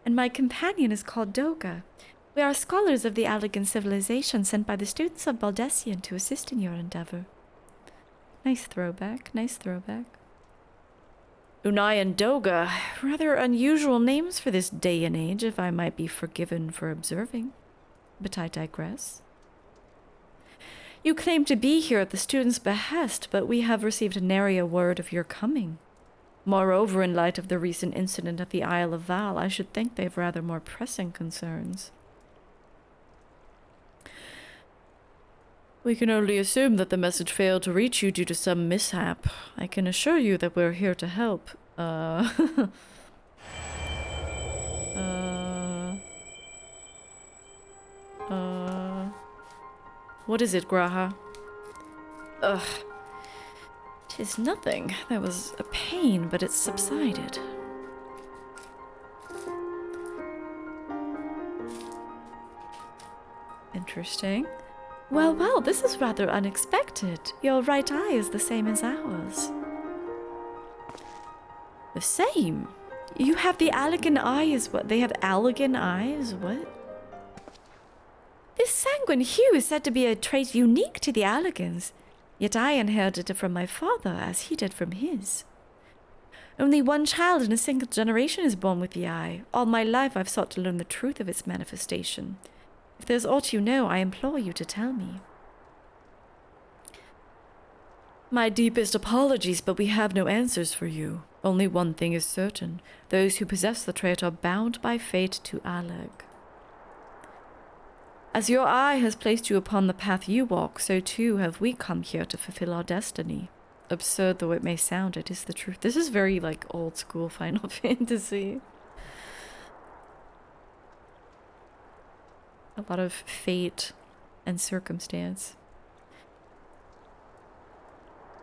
And my companion is called Doga. We are scholars of the Alligan civilization sent by the students of Baldessian to assist in your endeavor. Nice throwback, nice throwback. Unai and Doga, rather unusual names for this day and age, if I might be forgiven for observing. But I digress. You claim to be here at the students' behest, but we have received nary a word of your coming. Moreover, in light of the recent incident at the Isle of Val, I should think they've rather more pressing concerns. We can only assume that the message failed to reach you due to some mishap. I can assure you that we're here to help. What is it, Graha? Ugh. 'Tis nothing. That was a pain, but it's subsided. Interesting. Well, well, this is rather unexpected. Your right eye is the same as ours. The same? You have the Alligan eye as what? They have Alligan eyes? What? This sanguine hue is said to be a trait unique to the Alligans, yet I inherited it from my father as he did from his. Only one child in a single generation is born with the eye. All my life I've sought to learn the truth of its manifestation. If there's aught you know, I implore you to tell me. My deepest apologies, but we have no answers for you. Only one thing is certain. Those who possess the trait are bound by fate to Alleg. As your eye has placed you upon the path you walk, so too have we come here to fulfill our destiny. Absurd though it may sound, it is the truth. This is very, like, old-school Final Fantasy. A lot of fate and circumstance.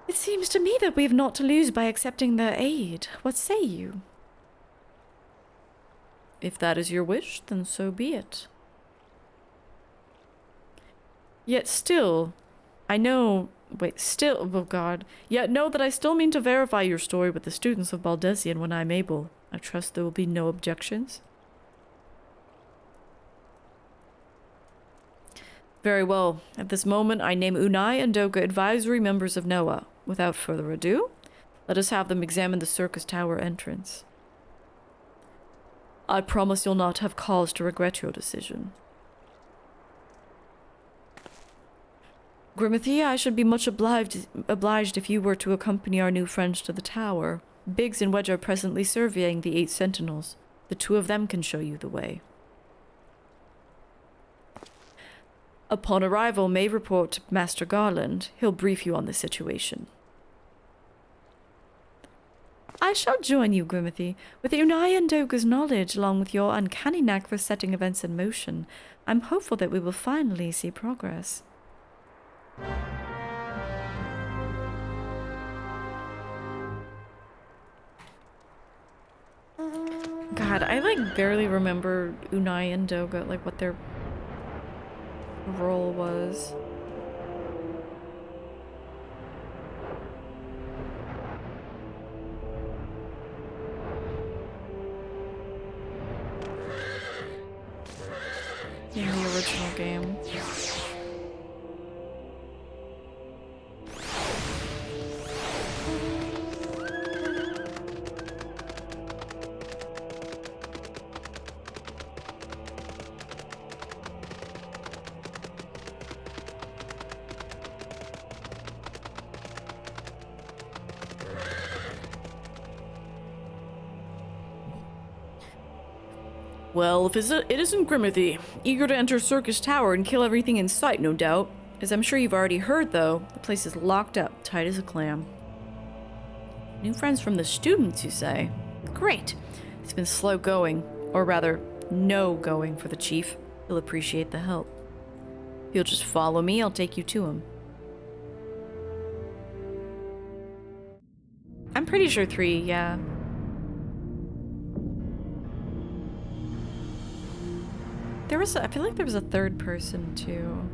It seems to me that we have naught to lose by accepting their aid. What say you? If that is your wish, then so be it. Yet still, I know... Wait, still... Oh god. Yet know that I still mean to verify your story with the students of Baldessian when I'm able. I trust there will be no objections. Very well. At this moment, I name Unai and Doga advisory members of Noah. Without further ado, let us have them examine the Syrcus Tower entrance. I promise you'll not have cause to regret your decision. Grimothy, I should be much obliged if you were to accompany our new friends to the tower. Biggs and Wedge are presently surveying the 8 sentinels. The 2 of them can show you the way. Upon arrival, may report to Master Garland. He'll brief you on the situation. I shall join you, Grimothy. With Unai and Doga's knowledge, along with your uncanny knack for setting events in motion, I'm hopeful that we will finally see progress. God, I like barely remember Unai and Doga, like what their role was. In the original game. Well, if it isn't Grimothy, eager to enter Syrcus Tower and kill everything in sight, no doubt. As I'm sure you've already heard, though, the place is locked up, tight as a clam. New friends from the students, you say? Great. It's been slow going, or rather, no going for the chief. He'll appreciate the help. If you'll just follow me, I'll take you to him. I'm pretty sure 3, yeah. I feel like there was a third person, too.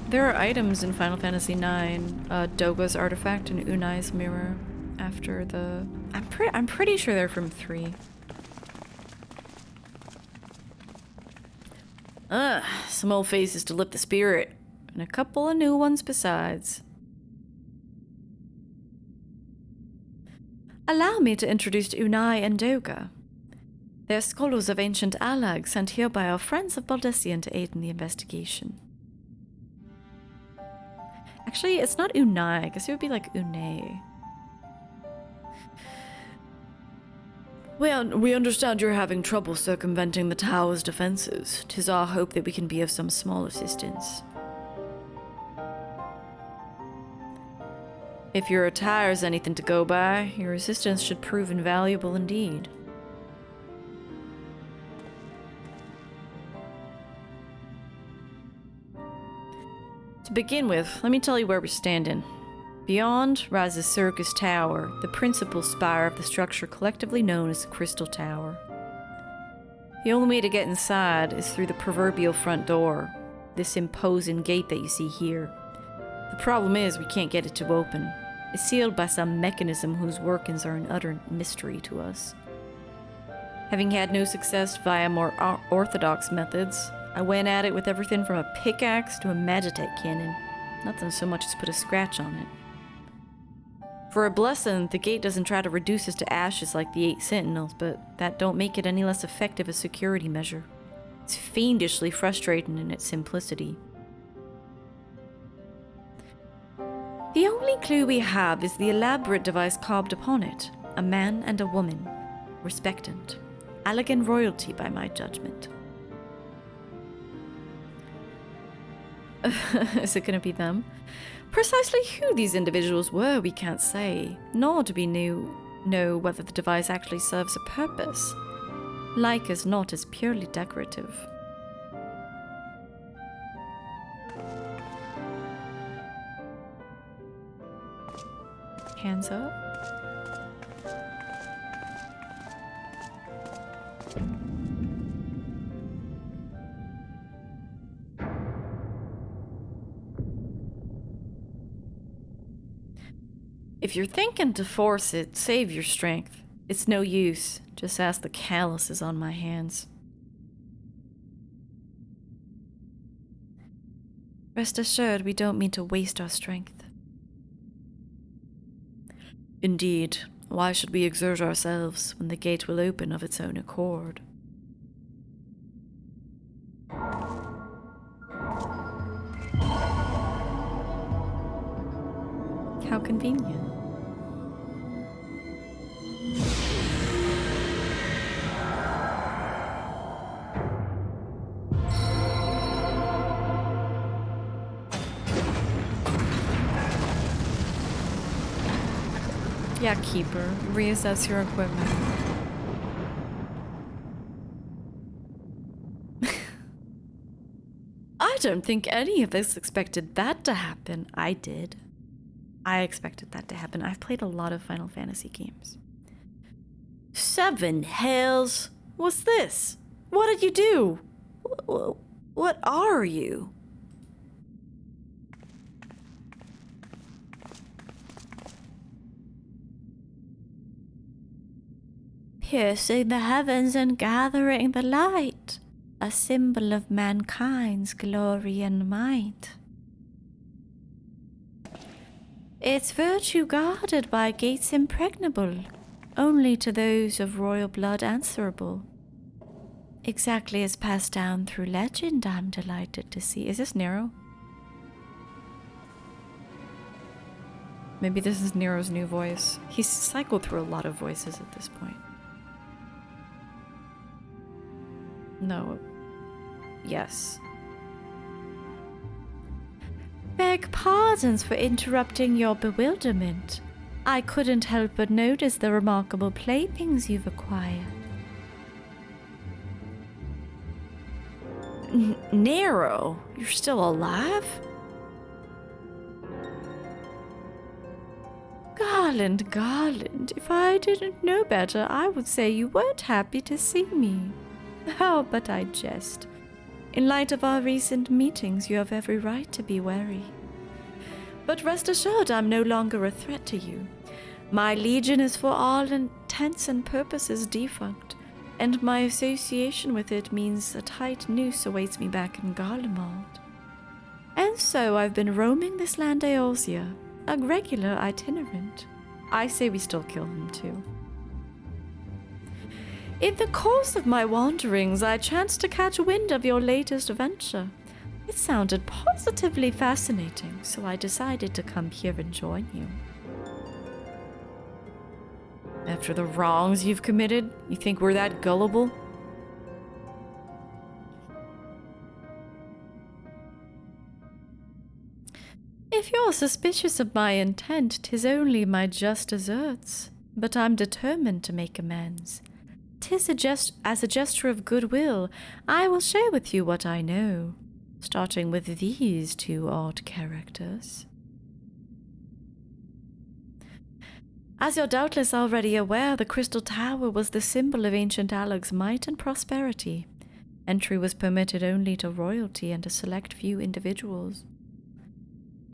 There are items in Final Fantasy IX, Doga's artifact and Unai's mirror. After the, I'm pretty sure they're from 3. Some old faces to lift the spirit, and a couple of new ones besides. Allow me to introduce Unai and Doga. They are scholars of ancient Allag sent here by our friends of Baldessian to aid in the investigation. Actually, it's not Unai. I guess it would be like Unai. We understand you're having trouble circumventing the tower's defenses. 'Tis our hope that we can be of some small assistance. If your attire's anything to go by, your assistance should prove invaluable indeed. To begin with, let me tell you where we're standing. Beyond rises Syrcus Tower, the principal spire of the structure collectively known as the Crystal Tower. The only way to get inside is through the proverbial front door, this imposing gate that you see here. The problem is we can't get it to open. It's sealed by some mechanism whose workings are an utter mystery to us. Having had no success via more orthodox methods, I went at it with everything from a pickaxe to a magitech cannon. Nothing so much as put a scratch on it. For a blessing, the gate doesn't try to reduce us to ashes like the 8 sentinels, but that don't make it any less effective a security measure. It's fiendishly frustrating in its simplicity. The only clue we have is the elaborate device carved upon it. A man and a woman. Respectant. Elegant royalty by my judgment. Is it going to be them? Precisely who these individuals were, we can't say, nor do we know whether the device actually serves a purpose. Like as not, is purely decorative. Hands up. If you're thinking to force it, save your strength. It's no use. Just ask the calluses on my hands. Rest assured, we don't mean to waste our strength. Indeed. Why should we exert ourselves when the gate will open of its own accord? How convenient. Yeah, Keeper. Reassess your equipment. I don't think any of us expected that to happen. I did. I expected that to happen. I've played a lot of Final Fantasy games. 7 hells! What's this? What did you do? What are you? Piercing the heavens and gathering the light, a symbol of mankind's glory and might. Its virtue guarded by gates impregnable, only to those of royal blood answerable. Exactly as passed down through legend, I'm delighted to see. Is this Nero? Maybe this is Nero's new voice. He's cycled through a lot of voices at this point. No. Yes. Beg pardons for interrupting your bewilderment. I couldn't help but notice the remarkable playthings you've acquired. Nero, you're still alive? Garland, if I didn't know better, I would say you weren't happy to see me. Oh, but I jest. In light of our recent meetings, you have every right to be wary. But rest assured, I'm no longer a threat to you. My legion is for all intents and purposes defunct, and my association with it means a tight noose awaits me back in Garlemald. And so I've been roaming this land Eorzea, a regular itinerant. I say we still kill him too. In the course of my wanderings, I chanced to catch wind of your latest venture. It sounded positively fascinating, so I decided to come here and join you. After the wrongs you've committed, you think we're that gullible? If you're suspicious of my intent, 'tis only my just deserts. But I'm determined to make amends. 'Tis as a gesture of goodwill, I will share with you what I know, starting with these two odd characters. As you're doubtless already aware, the Crystal Tower was the symbol of ancient Alleg's might and prosperity. Entry was permitted only to royalty and a select few individuals.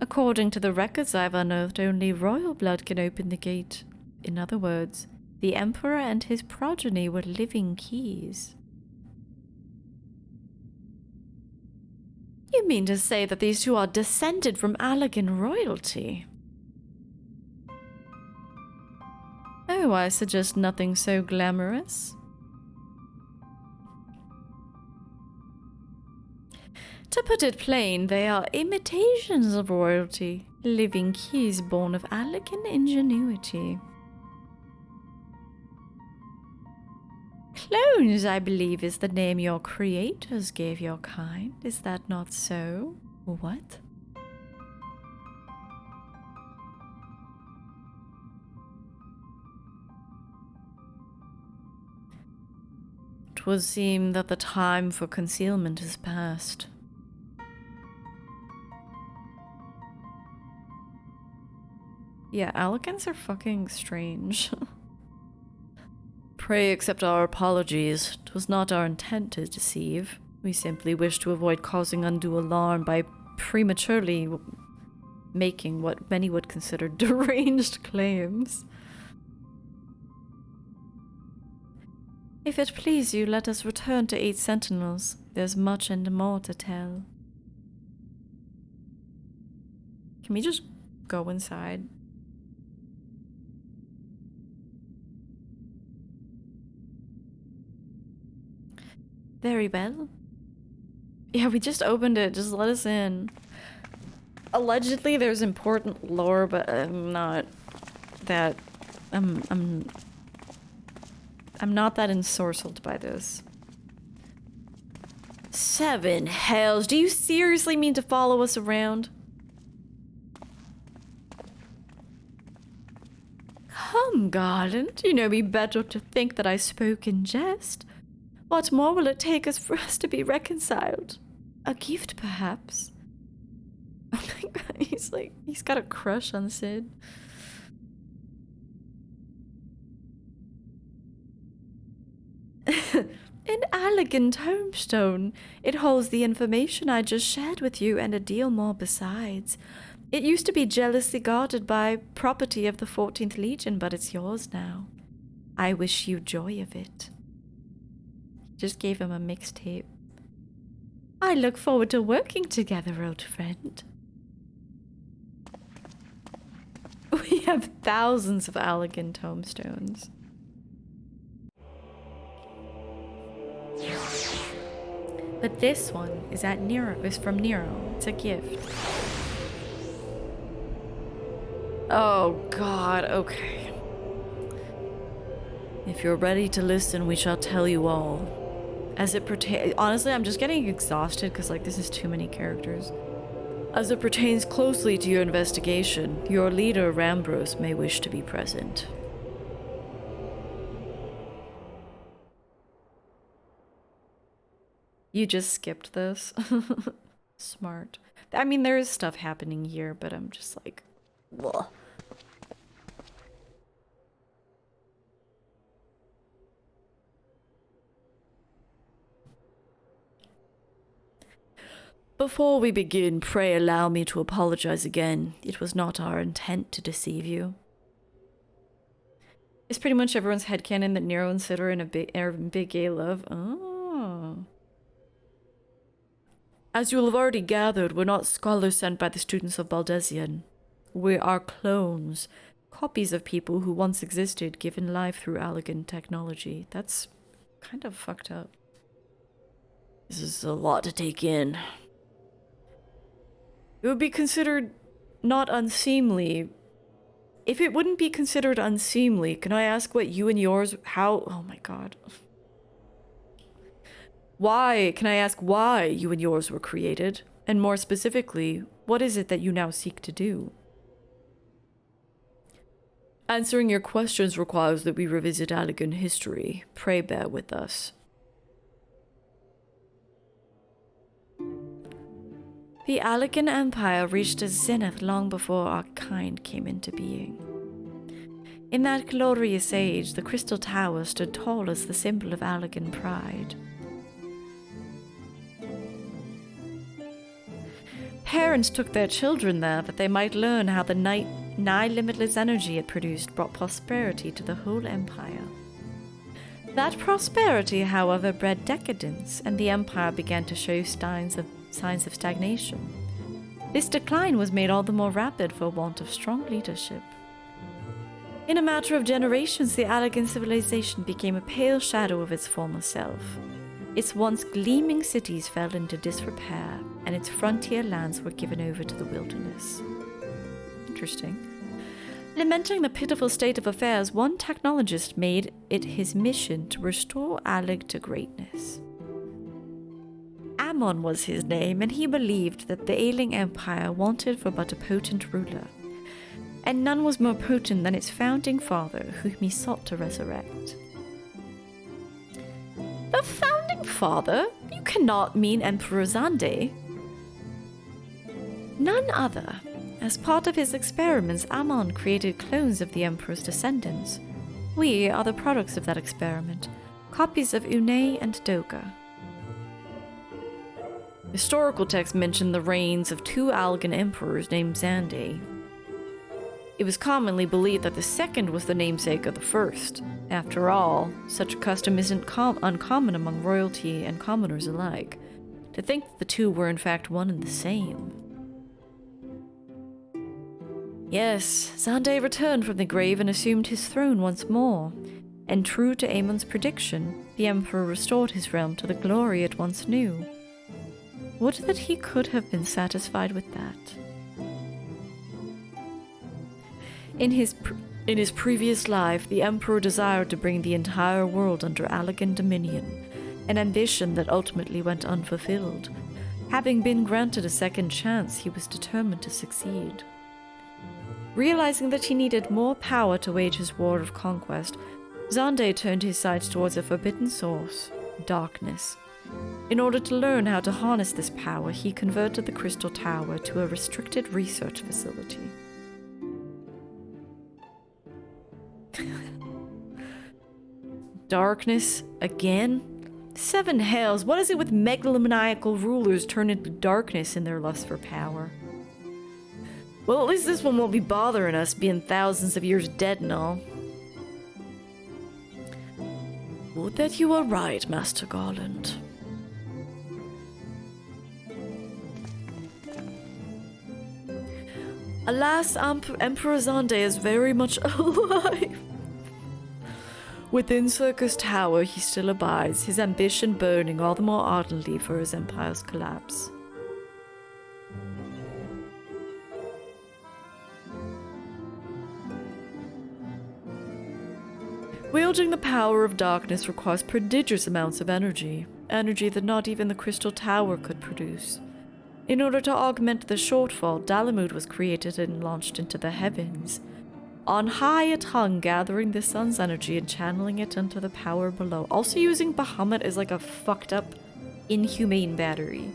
According to the records I've unearthed, only royal blood can open the gate. In other words, the Emperor and his progeny were living keys. You mean to say that these two are descended from Allegan royalty? Oh, I suggest nothing so glamorous. To put it plain, they are imitations of royalty, living keys born of Allegan ingenuity. Clones, I believe, is the name your creators gave your kind. Is that not so? What? It would seem that the time for concealment is past. Yeah, Allegans are fucking strange. Pray accept our apologies. 'Twas not our intent to deceive. We simply wish to avoid causing undue alarm by prematurely making what many would consider deranged claims. If it please you, let us return to 8 Sentinels. There's much and more to tell. Can we just go inside? Very well. Yeah, we just opened it. Just let us in. Allegedly, there's important lore, but I'm not that. I'm not that ensorcelled by this. 7 hells! Do you seriously mean to follow us around? Come, Garland. You know me better to think that I spoke in jest. What more will it take us for us to be reconciled? A gift, perhaps? Oh my god, he's got a crush on Sid. An Allegan tombstone. It holds the information I just shared with you and a deal more besides. It used to be jealously guarded by property of the 14th Legion, but it's yours now. I wish you joy of it. Just gave him a mixtape. I look forward to working together, old friend. We have thousands of Allegan tombstones. But this one is from Nero. It's a gift. Oh God, okay. If you're ready to listen, we shall tell you all. As it pertains, honestly, I'm just getting exhausted because like this is too many characters. As it pertains closely to your investigation, your leader, Rambros, may wish to be present. You just skipped this. Smart. I mean, there is stuff happening here, but I'm just like, ugh. Before we begin, pray allow me to apologize again. It was not our intent to deceive you. It's pretty much everyone's headcanon that Nero and Sid are in a big gay love. Oh. As you'll have already gathered, we're not scholars sent by the students of Baldesian. We are clones, copies of people who once existed, given life through Allegan technology. That's kind of fucked up. This is a lot to take in. It would be considered not unseemly. If it wouldn't be considered unseemly, can I ask what you and yours, how, oh my God. Why, can I ask why you and yours were created? And more specifically, what is it that you now seek to do? Answering your questions requires that we revisit Allegan history. Pray bear with us. The Allegan Empire reached a zenith long before our kind came into being. In that glorious age, the Crystal Tower stood tall as the symbol of Allegan pride. Parents took their children there that they might learn how the nigh limitless energy it produced brought prosperity to the whole empire. That prosperity, however, bred decadence, and the empire began to show signs of stagnation. This decline was made all the more rapid for want of strong leadership. In a matter of generations, the Allegan civilization became a pale shadow of its former self. Its once gleaming cities fell into disrepair, and its frontier lands were given over to the wilderness. Interesting. Lamenting the pitiful state of affairs, one technologist made it his mission to restore Alleg to greatness. Ammon was his name, and he believed that the ailing empire wanted for but a potent ruler. And none was more potent than its founding father, whom he sought to resurrect. The founding father? You cannot mean Emperor Zande. None other. As part of his experiments, Ammon created clones of the Emperor's descendants. We are the products of that experiment, copies of Unei and Doga. Historical texts mention the reigns of two Allegan emperors named Zande. It was commonly believed that the second was the namesake of the first. After all, such a custom isn't uncommon among royalty and commoners alike. To think that the two were in fact one and the same. Yes, Zande returned from the grave and assumed his throne once more. And true to Amon's prediction, the Emperor restored his realm to the glory it once knew. Would that he could have been satisfied with that. In his previous life, the Emperor desired to bring the entire world under Allegan dominion, an ambition that ultimately went unfulfilled. Having been granted a second chance, he was determined to succeed. Realizing that he needed more power to wage his war of conquest, Zande turned his sights towards a forbidden source, darkness. In order to learn how to harness this power, he converted the Crystal Tower to a restricted research facility. Darkness? Again? Seven hells, what is it with megalomaniacal rulers turn into darkness in their lust for power? Well, at least this one won't be bothering us, being thousands of years dead and all. Would that you were right, Master Garland. Alas, Emperor Zande is very much alive. Within Syrcus Tower, he still abides, his ambition burning all the more ardently for his empire's collapse. Wielding the power of darkness requires prodigious amounts of energy that not even the Crystal Tower could produce. In order to augment the shortfall, Dalamud was created and launched into the heavens. On high it hung, gathering the sun's energy and channeling it into the power below. Also using Bahamut as like a fucked up, inhumane battery.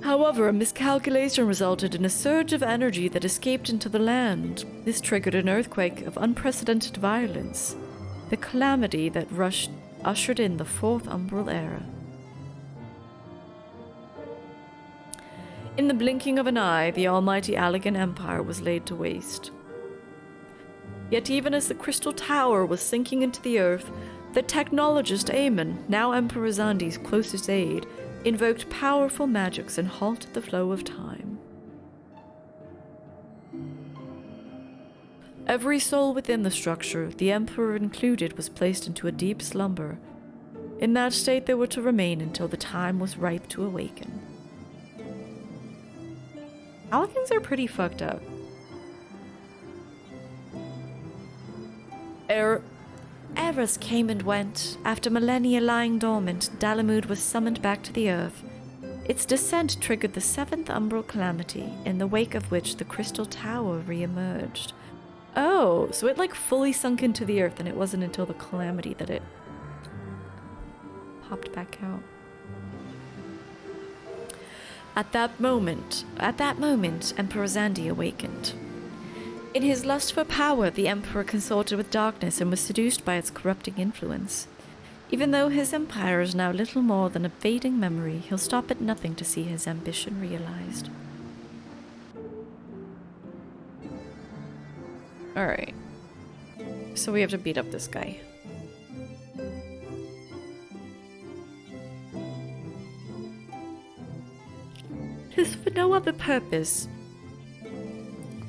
However, a miscalculation resulted in a surge of energy that escaped into the land. This triggered an earthquake of unprecedented violence. The calamity that ushered in the Fourth Umbral Era. In the blinking of an eye, the almighty Allagan Empire was laid to waste. Yet even as the Crystal Tower was sinking into the earth, the technologist Aemon, now Emperor Zandi's closest aide, invoked powerful magics and halted the flow of time. Every soul within the structure, the Emperor included, was placed into a deep slumber. In that state they were to remain until the time was ripe to awaken. Allagans are pretty fucked up. Eras came and went. After millennia lying dormant, Dalamud was summoned back to the earth. Its descent triggered the Seventh Umbral Calamity, in the wake of which the Crystal Tower re-emerged. Oh, so it like fully sunk into the earth, and it wasn't until the Calamity that it popped back out. At that moment, Emperor Zandi awakened. In his lust for power, the Emperor consorted with darkness and was seduced by its corrupting influence. Even though his empire is now little more than a fading memory, he'll stop at nothing to see his ambition realized. Alright. So we have to beat up this guy. Just for no other purpose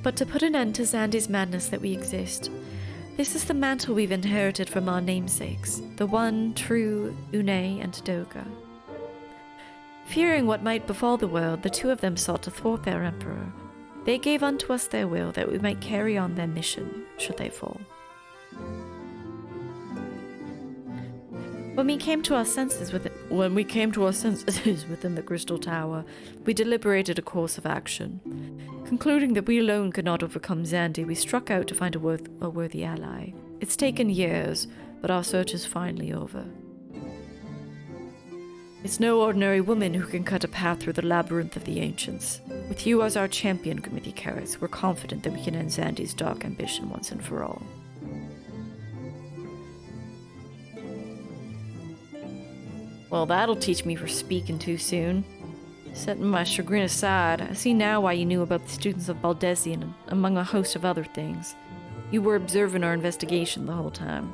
but to put an end to Zandi's madness that we exist. This is the mantle we've inherited from our namesakes, the one true Une and Doga. Fearing what might befall the world, the two of them sought to thwart their emperor. They gave unto us their will that we might carry on their mission, should they fall. When we came to our senses within the Crystal Tower, we deliberated a course of action. Concluding that we alone could not overcome Zandi, we struck out to find a worthy ally. It's taken years, but our search is finally over. It's no ordinary woman who can cut a path through the Labyrinth of the Ancients. With you as our champion, Grimmithy Karis, we're confident that we can end Zandi's dark ambition once and for all. Well, that'll teach me for speaking too soon. Setting my chagrin aside, I see now why you knew about the students of Baldesion, among a host of other things. You were observing our investigation the whole time.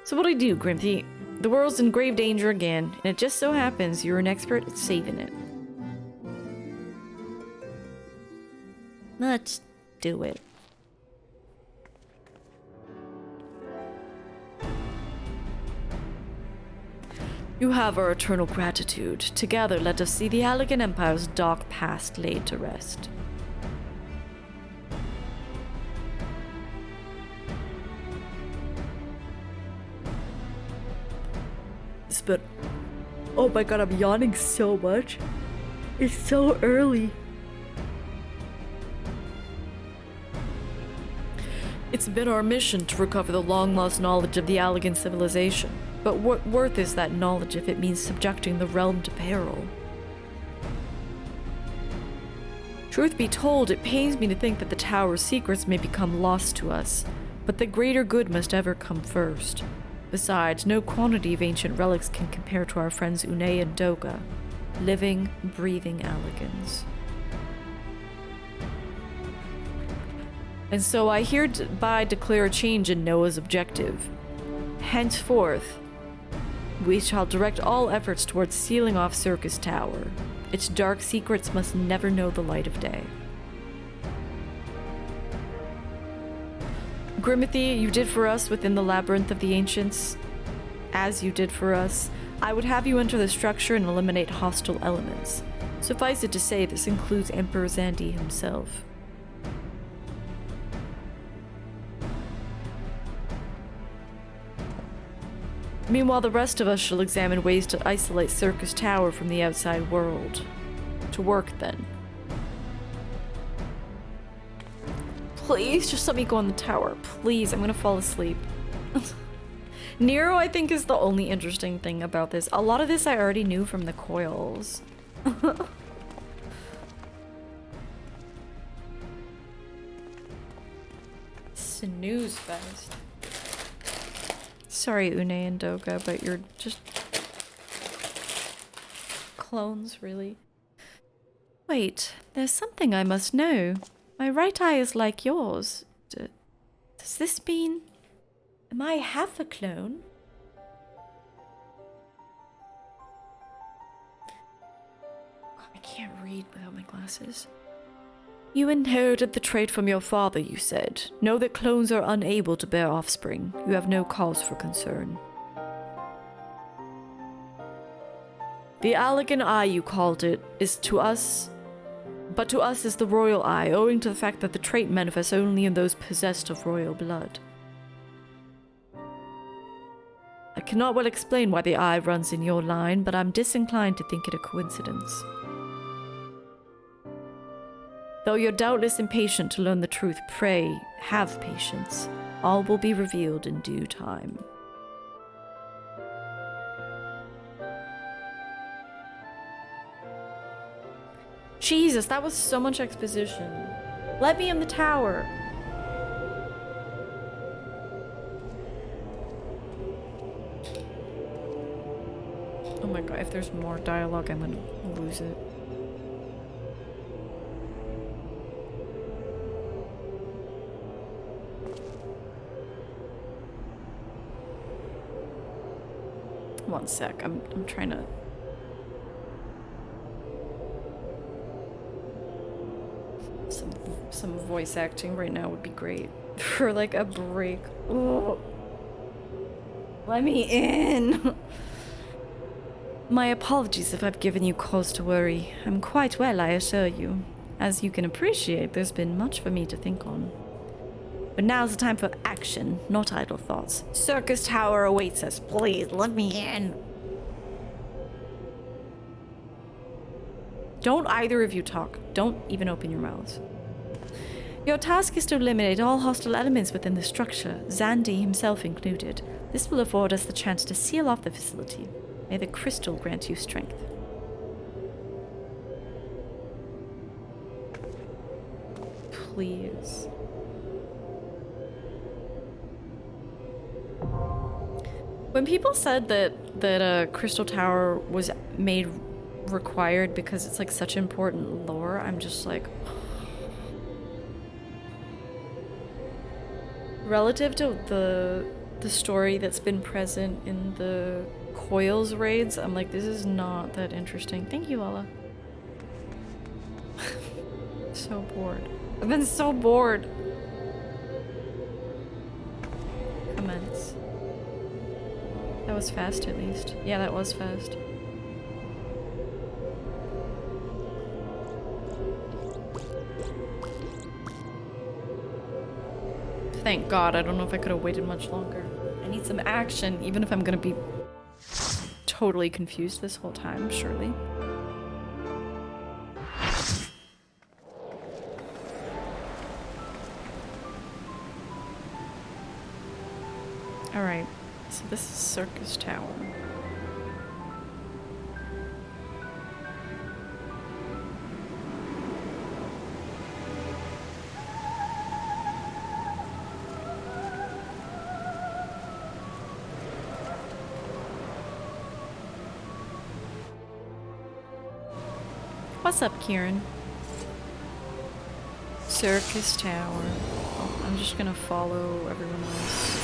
So what'd I do, Grimthy? The world's in grave danger again, and it just so happens you're an expert at saving it. Let's do it. You have our eternal gratitude. Together, let us see the Allagan Empire's dark past laid to rest. But oh my god, I'm yawning so much. It's so early. It's been our mission to recover the long-lost knowledge of the Allagan civilization. But what worth is that knowledge if it means subjecting the realm to peril? Truth be told, it pains me to think that the Tower's secrets may become lost to us, but the greater good must ever come first. Besides, no quantity of ancient relics can compare to our friends Une and Doga, living, breathing Allagans. And so I hereby declare a change in Noah's objective. Henceforth, we shall direct all efforts towards sealing off Syrcus Tower. Its dark secrets must never know the light of day. Grimmithy, you did for us within the Labyrinth of the Ancients, as you did for us. I would have you enter the structure and eliminate hostile elements. Suffice it to say, this includes Emperor Zandi himself. Meanwhile, the rest of us shall examine ways to isolate Syrcus Tower from the outside world. To work, then. Please, just let me go on the tower. Please, I'm gonna fall asleep. Nero, I think, is the only interesting thing about this. A lot of this I already knew from the coils. Snooze fest. Sorry, Une and Doga, but you're just... clones, really. Wait, there's something I must know. My right eye is like yours. Does this mean... am I half a clone? I can't read without my glasses. You inherited the trait from your father, you said. Know that clones are unable to bear offspring. You have no cause for concern. The Allegan Eye, you called it, is to us... but to us is the royal eye, owing to the fact that the trait manifests only in those possessed of royal blood. I cannot well explain why the eye runs in your line, but I'm disinclined to think it a coincidence. Though you're doubtless impatient to learn the truth, pray, have patience. All will be revealed in due time. Jesus, that was so much exposition. Let me in the tower. Oh my god, if there's more dialogue, I'm gonna lose it. One sec, I'm trying to... Some voice acting right now would be great. For like a break. Ugh. Let me in! My apologies if I've given you cause to worry. I'm quite well, I assure you. As you can appreciate, there's been much for me to think on. But now's the time for action, not idle thoughts. Syrcus Tower awaits us. Please, let me in. Don't either of you talk. Don't even open your mouths. Your task is to eliminate all hostile elements within the structure, Xandi himself included. This will afford us the chance to seal off the facility. May the crystal grant you strength. Please. When people said that Crystal Tower was made required because it's like such important lore, I'm just like... Relative to the story that's been present in the Coils raids, I'm like, this is not that interesting. Thank you, Lala. So bored. I've been so bored. Comments. That was fast, at least. Yeah, that was fast. Thank God. I don't know if I could have waited much longer. I need some action, even if I'm gonna be totally confused this whole time, surely. Alright, so this is Syrcus Tower. What's up, Kieran? Syrcus Tower. Oh, I'm just gonna follow everyone else.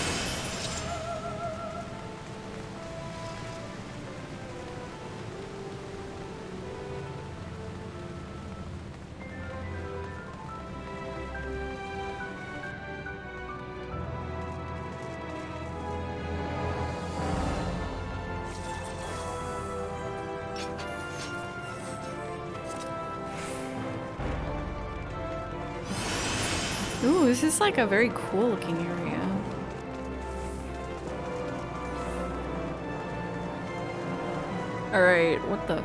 Ooh, this is like a very cool looking area. Alright, what the?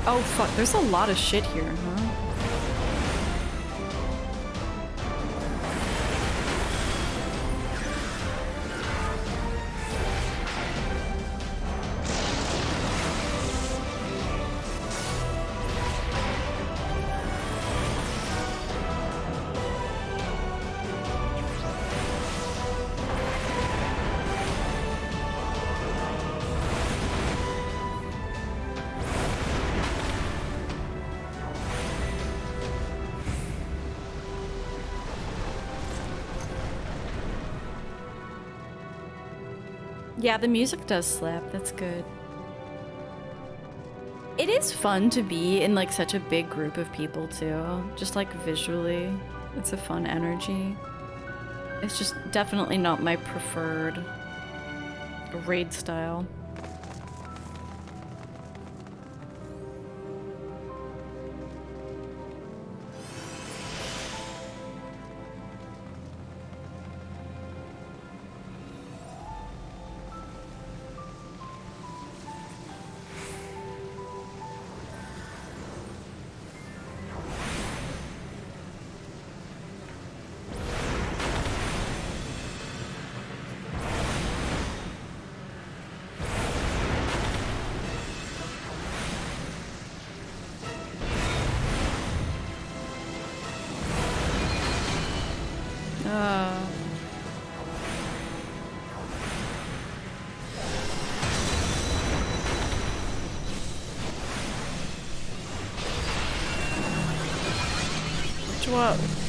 Oh fuck, there's a lot of shit here, huh? Yeah, the music does slap. That's good. It is fun to be in like such a big group of people too. Just like visually, it's a fun energy. It's just definitely not my preferred raid style.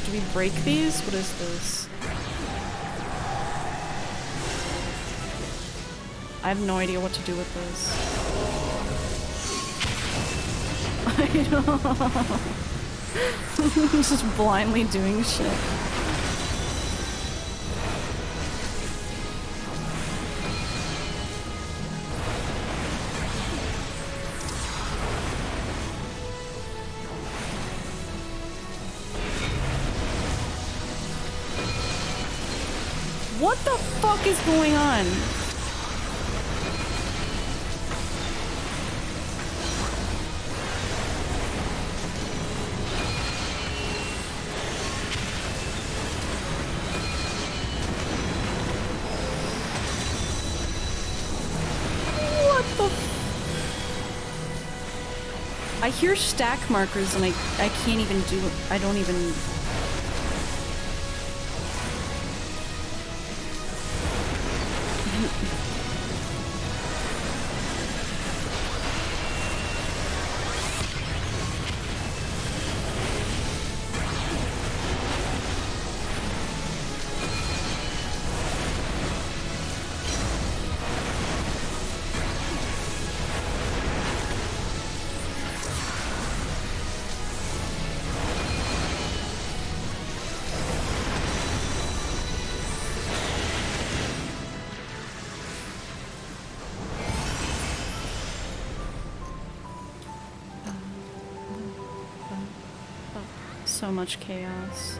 Do we break these? What is this? I have no idea what to do with this. I know. Just blindly doing shit. What the fuck is going on? What the? I hear stack markers and I can't even do it. I don't even. So much chaos.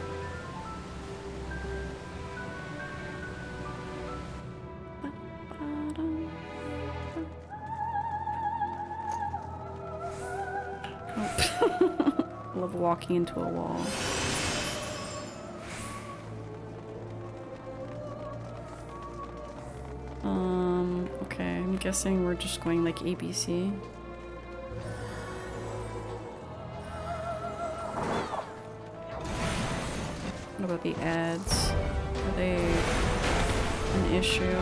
Love walking into a wall. Okay, I'm guessing we're just going like ABC. What about the ads? Are they an issue?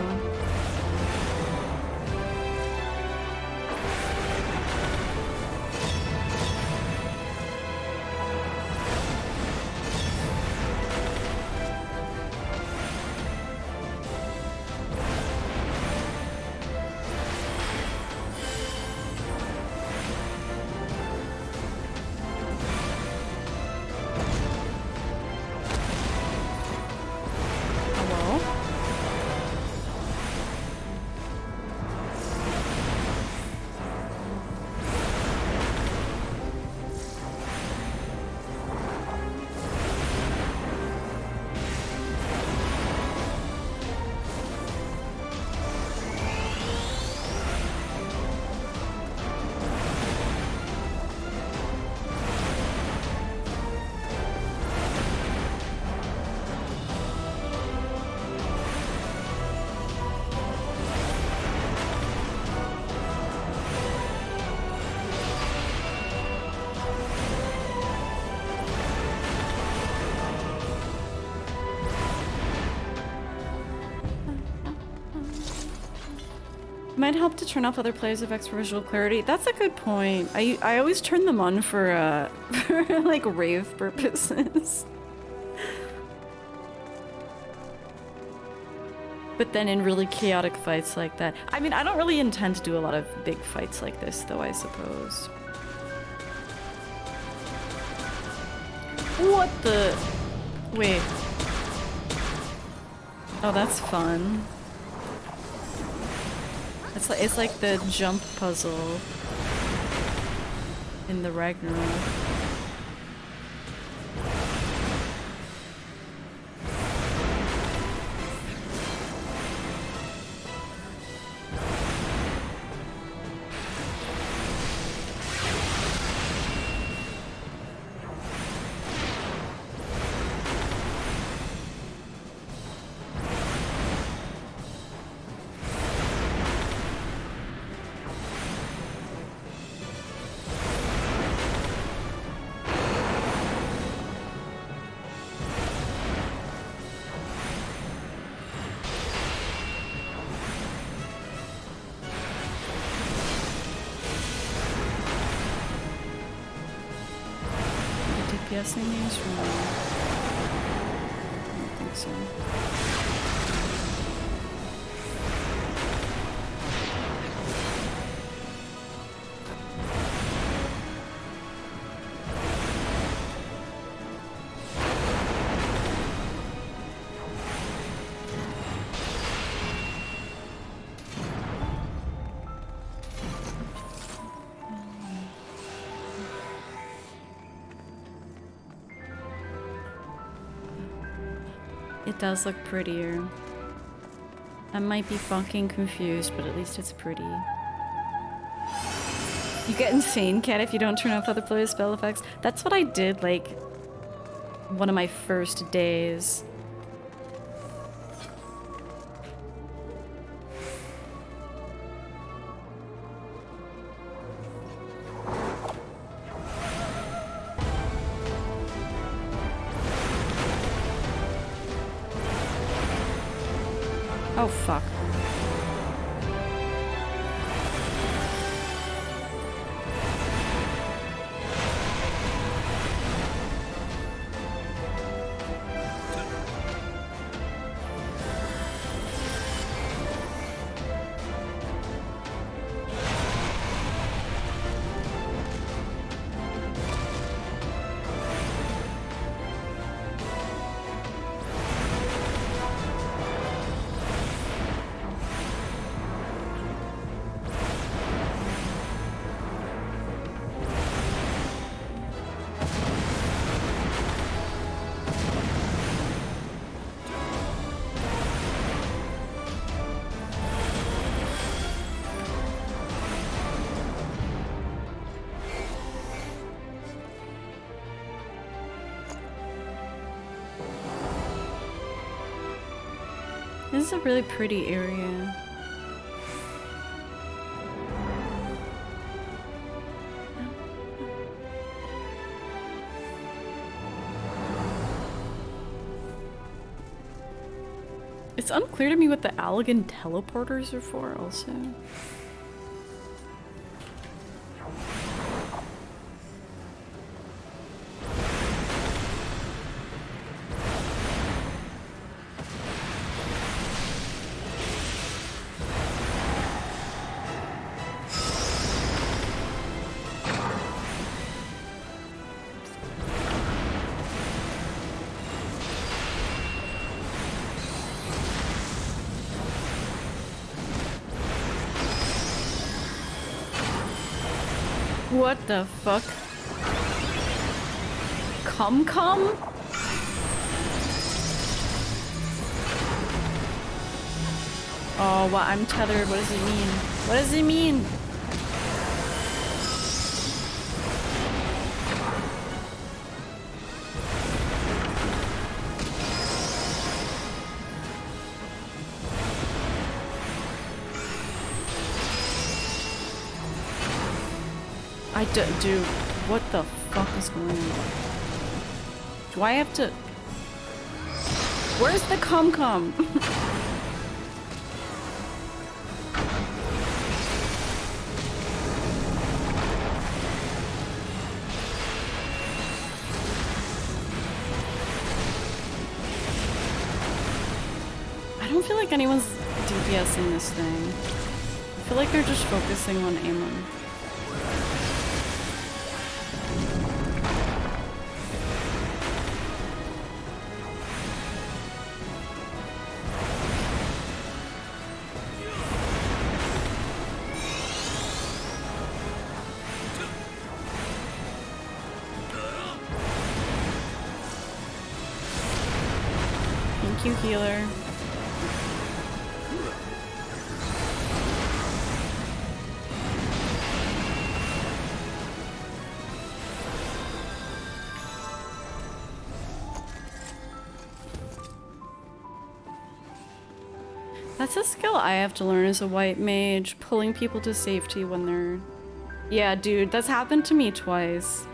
Might help to turn off other players' effects for visual clarity. That's a good point. I always turn them on for for like rave purposes. But then in really chaotic fights like that, I mean, I don't really intend to do a lot of big fights like this, though, I suppose. What the? Wait. Oh, that's fun. It's like the jump puzzle in the Ragnarok. DPS names from I don't think so. It does look prettier. I might be fucking confused, but at least it's pretty. You get insane, Cat, if you don't turn off other players' spell effects. That's what I did, like, one of my first days. Oh, fuck. This is a really pretty area. It's unclear to me what the Allegan teleporters are for, also. What the fuck? Cum? Oh, I'm tethered. What does it mean? What does it mean? Dude, what the fuck is going on? Do I have to... Where's the cum? feel like anyone's DPSing this thing. I feel like they're just focusing on Amon. Thank you, healer. That's a skill I have to learn as a white mage, pulling people to safety when they're... Yeah, dude, that's happened to me twice.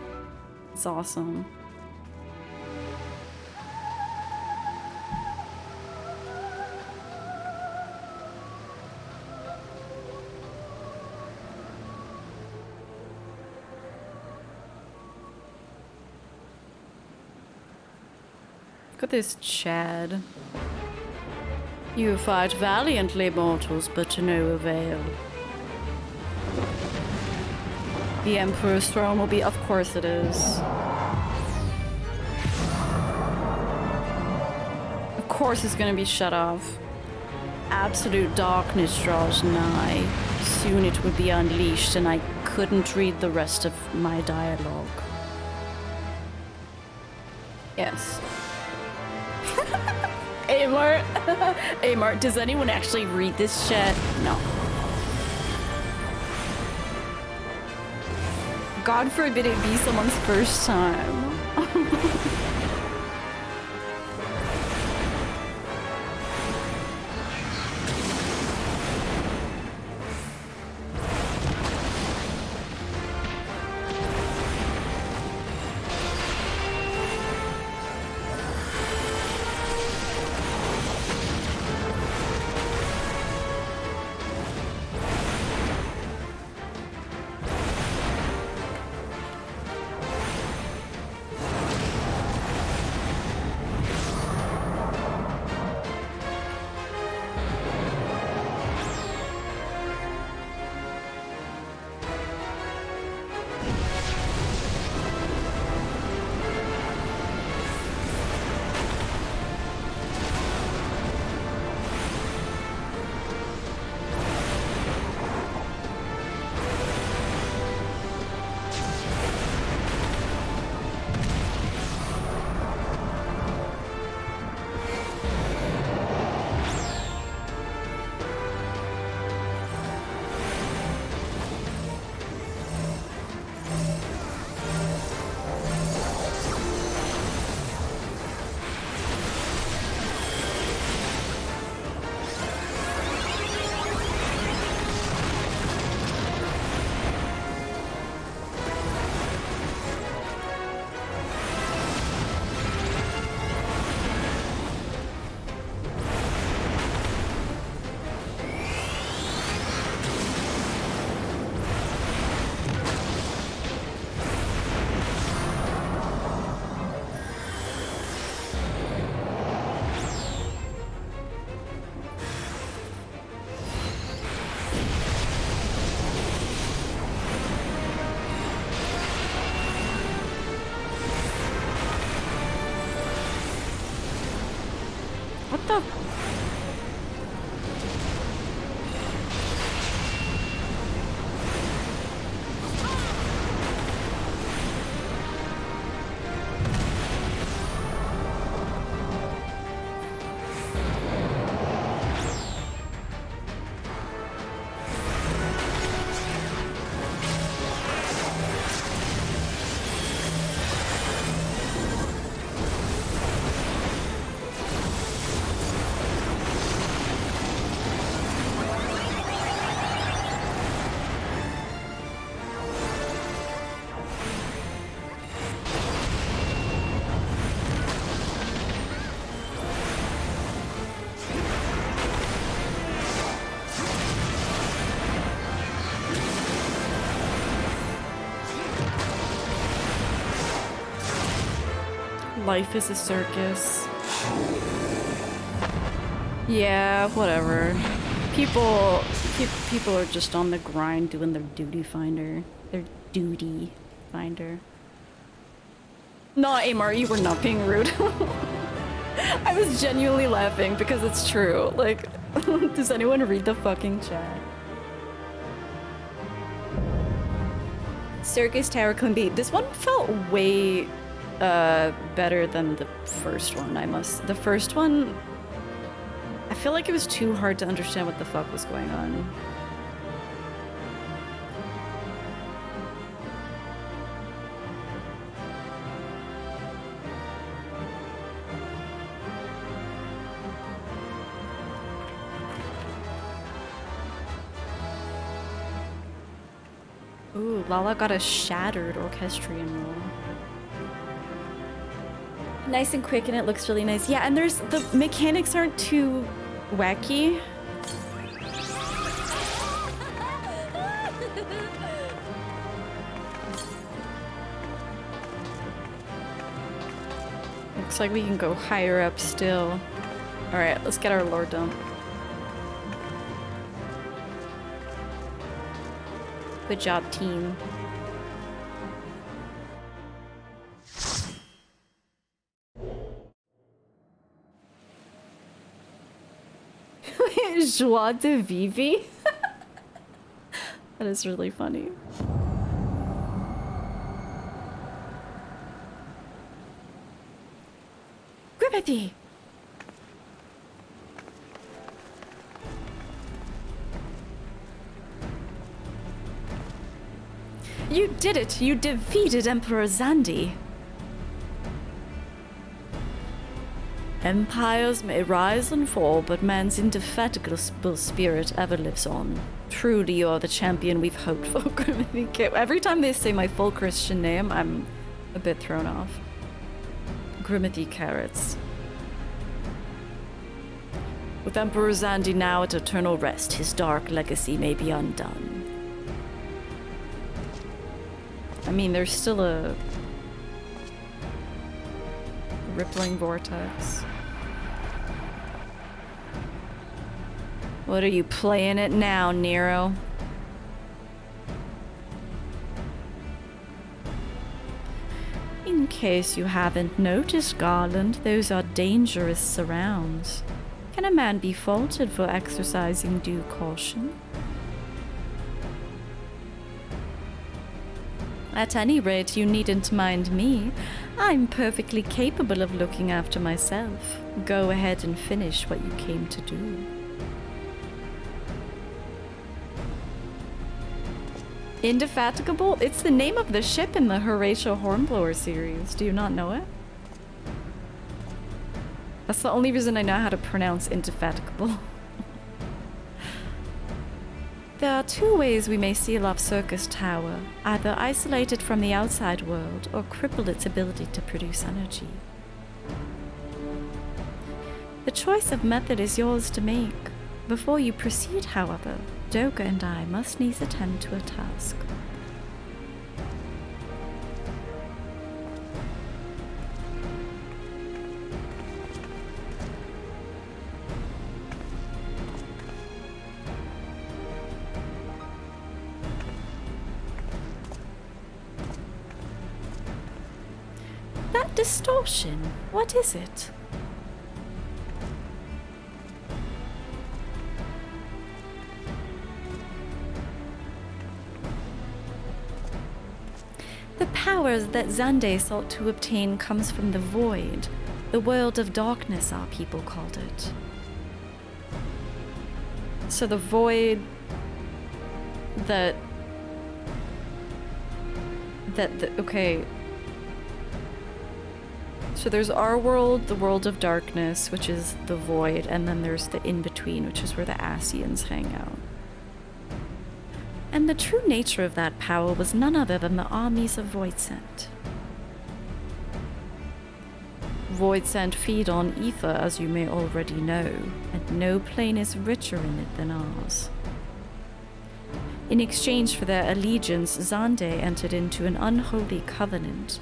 It's awesome. Look at this Chad. You fight valiantly, mortals, but to no avail. The Emperor's throne will be... Of course it is. Of course it's gonna be shut off. Absolute darkness draws nigh. Soon it would be unleashed, and I couldn't read the rest of my dialogue. Yes. Amar, Amar, does anyone actually read this shit? No. God forbid it be someone's first time. What the? Life is a circus. Yeah, whatever. People are just on the grind doing their duty finder. Their duty finder. No, Amar, you were not being rude. I was genuinely laughing because it's true. Like, does anyone read the fucking chat? Syrcus Tower can be. This one felt way better than the first one, The first one, I feel like it was too hard to understand what the fuck was going on. Ooh, Lala got a shattered orchestrion roll. Nice and quick, and it looks really nice. Yeah, and the mechanics aren't too wacky. Looks like we can go higher up still. Alright, let's get our lore done. Good job, team. Joie de Vivi? That is really funny. Grippity! You did it! You defeated Emperor Zandi! Empires may rise and fall, but man's indefatigable spirit ever lives on. Truly, you're the champion we've hoped for. Every time they say my full Christian name, I'm a bit thrown off. Grimothy Carrots. With Emperor Zandi now at eternal rest, his dark legacy may be undone. I mean, there's still a rippling vortex. What are you playing it now, Nero? In case you haven't noticed, Garland, those are dangerous surrounds. Can a man be faulted for exercising due caution? At any rate, you needn't mind me. I'm perfectly capable of looking after myself. Go ahead and finish what you came to do. Indefatigable? It's the name of the ship in the Horatio Hornblower series. Do you not know it? That's the only reason I know how to pronounce indefatigable. There are two ways we may seal off Syrcus Tower, either isolate it from the outside world or cripple its ability to produce energy. The choice of method is yours to make. Before you proceed, however, Doga and I must needs attend to a task. That distortion, what is it? The powers that Zande sought to obtain comes from the Void, the world of darkness our people called it. So the Void okay. So there's our world, the world of darkness, which is the Void, and then there's the in-between, which is where the Ascians hang out. And the true nature of that power was none other than the armies of Voidsent. Voidsent feed on Aether, as you may already know, and no plane is richer in it than ours. In exchange for their allegiance, Zande entered into an unholy covenant.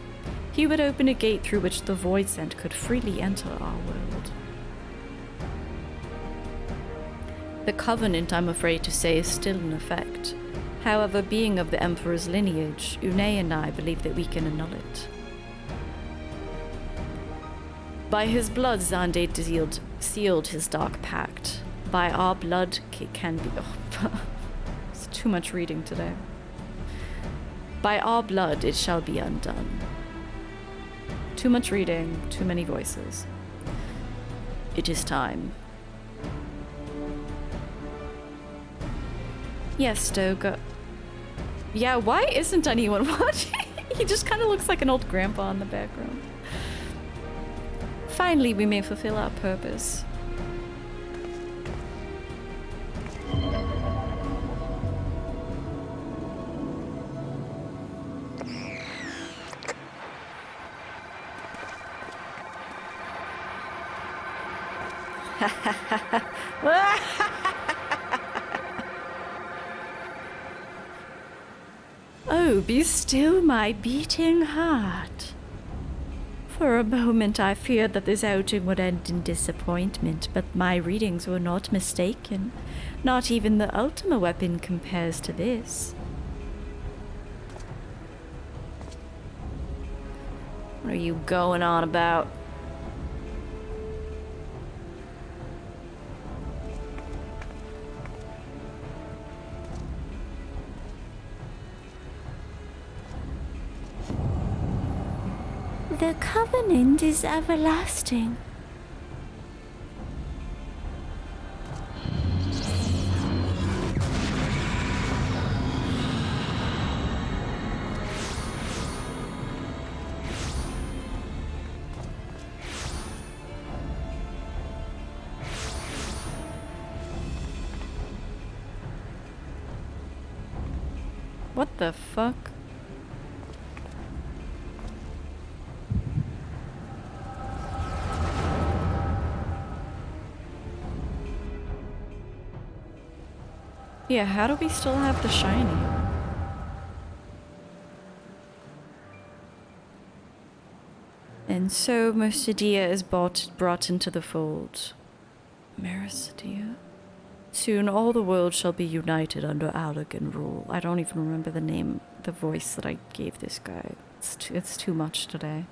He would open a gate through which the Voidsent could freely enter our world. The Covenant, I'm afraid to say, is still in effect. However, being of the Emperor's lineage, Unei and I believe that we can annul it. By his blood, Zande sealed his dark pact. By our blood, it can be... Oh, it's too much reading today. By our blood, it shall be undone. Too much reading, too many voices. It is time. Yes, Stoga. Yeah, why isn't anyone watching? He just kind of looks like an old grandpa in the background. Finally, we may fulfill our purpose. Oh, be still, my beating heart. For a moment I feared that this outing would end in disappointment, but my readings were not mistaken. Not even the Ultima weapon compares to this. What are you going on about? The Covenant is everlasting. What the fuck? Yeah, how do we still have the shiny? And so Mercedia is brought into the fold. Mercedia? Soon all the world shall be united under Allagan rule. I don't even remember the name, the voice that I gave this guy. It's too much today.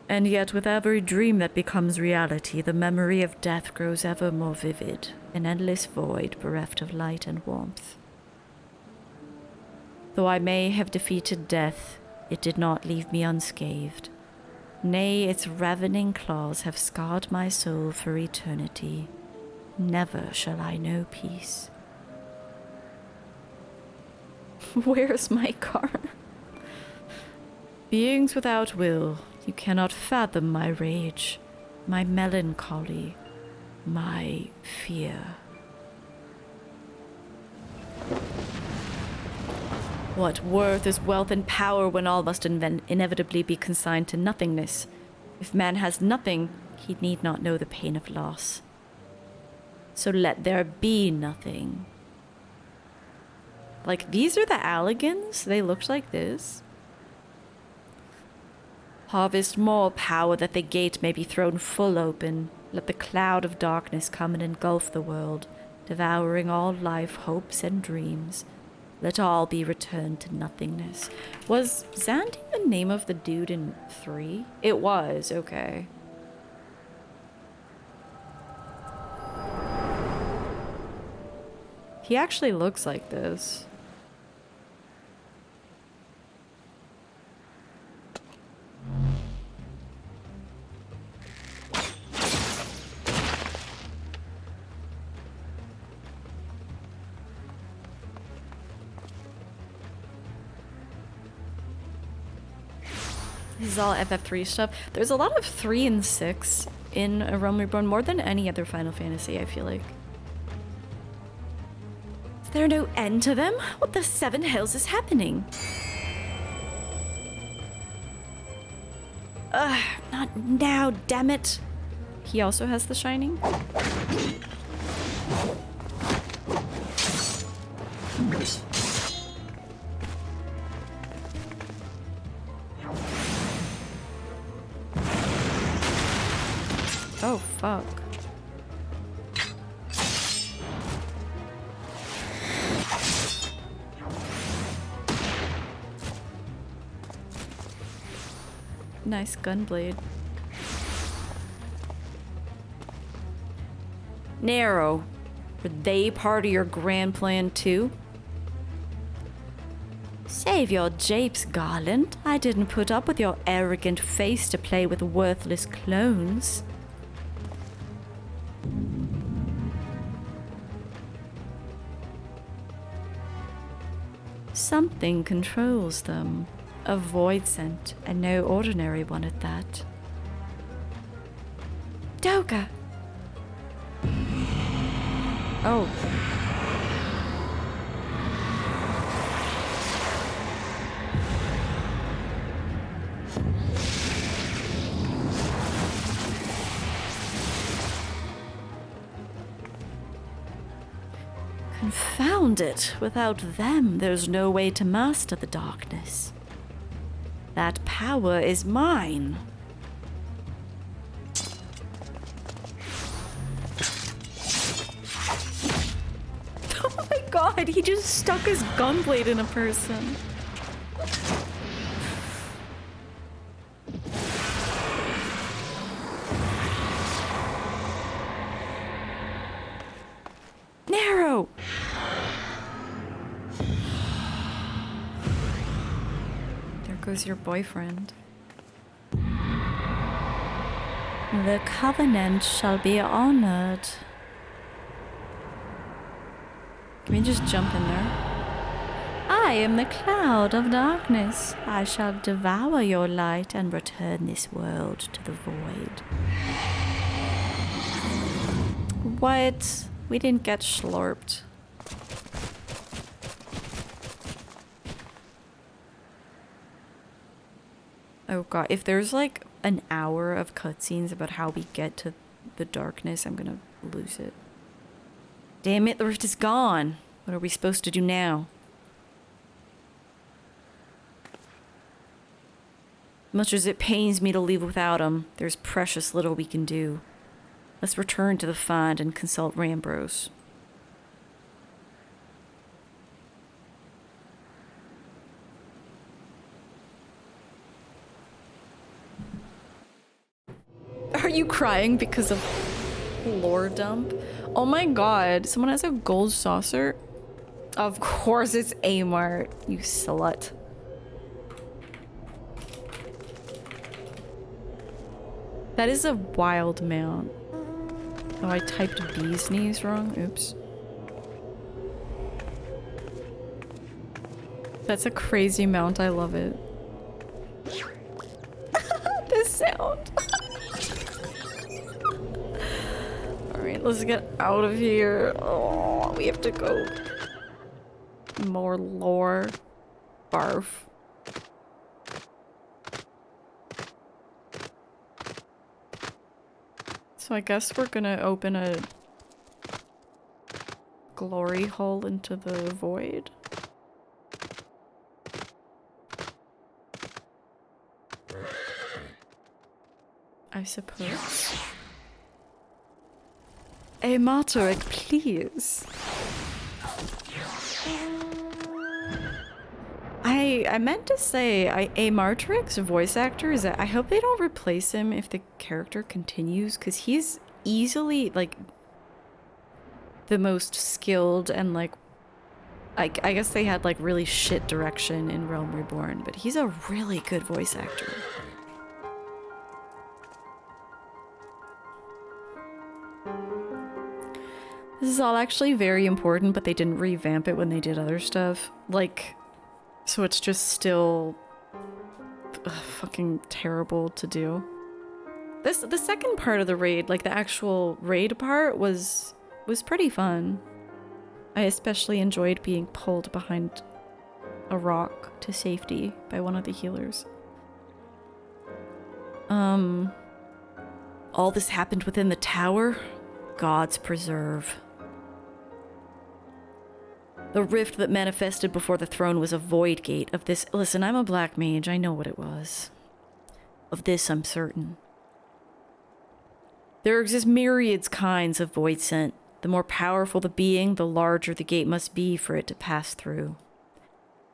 And yet with every dream that becomes reality, the memory of death grows ever more vivid, an endless void bereft of light and warmth. Though I may have defeated death, it did not leave me unscathed. Nay, its ravening claws have scarred my soul for eternity. Never shall I know peace. Where's my car? Beings without will, you cannot fathom my rage, my melancholy, my fear. What worth is wealth and power when all must inevitably be consigned to nothingness? If man has nothing, he need not know the pain of loss. So let there be nothing. Like, these are the Allagans? They looked like this? Harvest more power that the gate may be thrown full open. Let the cloud of darkness come and engulf the world, devouring all life, hopes, and dreams. Let all be returned to nothingness. Was Xandi the name of the dude in 3? It was, okay. He actually looks like this. This is all FF3 stuff. There's a lot of 3 and 6 in Realm Reborn, more than any other Final Fantasy, I feel like. Is there no end to them? What the 7 hells is happening? Ugh, not now, damn it. He also has the Shining? Oh, fuck. Nice gunblade. Narrow. Were they part of your grand plan too? Save your japes, Garland. I didn't put up with your arrogant face to play with worthless clones. Something controls them. A void scent, and no ordinary one at that. Doga! Oh. Confound it! Without them, there's no way to master the darkness. That power is mine. Oh my god, he just stuck his gunblade in a person. Narrow! There goes your boyfriend. The Covenant shall be honored. Can we just jump in there? I am the cloud of darkness. I shall devour your light and return this world to the void. What? We didn't get slurped. Oh god, if there's like an hour of cutscenes about how we get to the darkness, I'm gonna lose it. Damn it, the rift is gone. What are we supposed to do now? Much as it pains me to leave without him, there's precious little we can do. Let's return to the Find and consult Rambros. Are you crying because of lore dump? Oh my god, someone has a gold saucer? Of course it's Amart, you slut. That is a wild mount. Oh, I typed bee's knees wrong. Oops. That's a crazy mount. I love it. This sound. Alright, let's get out of here. Oh, we have to go. More lore. Barf. So I guess we're gonna open a glory hole into the void. I suppose. A Martoric, please. I meant to say, a Martoric's voice actor is that I hope they don't replace him if the character continues, because he's easily, like, the most skilled and, like, I guess they had, like, really shit direction in Realm Reborn, but he's a really good voice actor. This is all actually very important, but they didn't revamp it when they did other stuff. Like, so it's just still fucking terrible to do. The second part of the raid, like the actual raid part, was pretty fun. I especially enjoyed being pulled behind a rock to safety by one of the healers. All this happened within the tower? Gods preserve. The rift that manifested before the throne was a void gate of this. Listen, I'm a black mage. I know what it was. Of this, I'm certain. There exist myriads kinds of void scent. The more powerful the being, the larger the gate must be for it to pass through.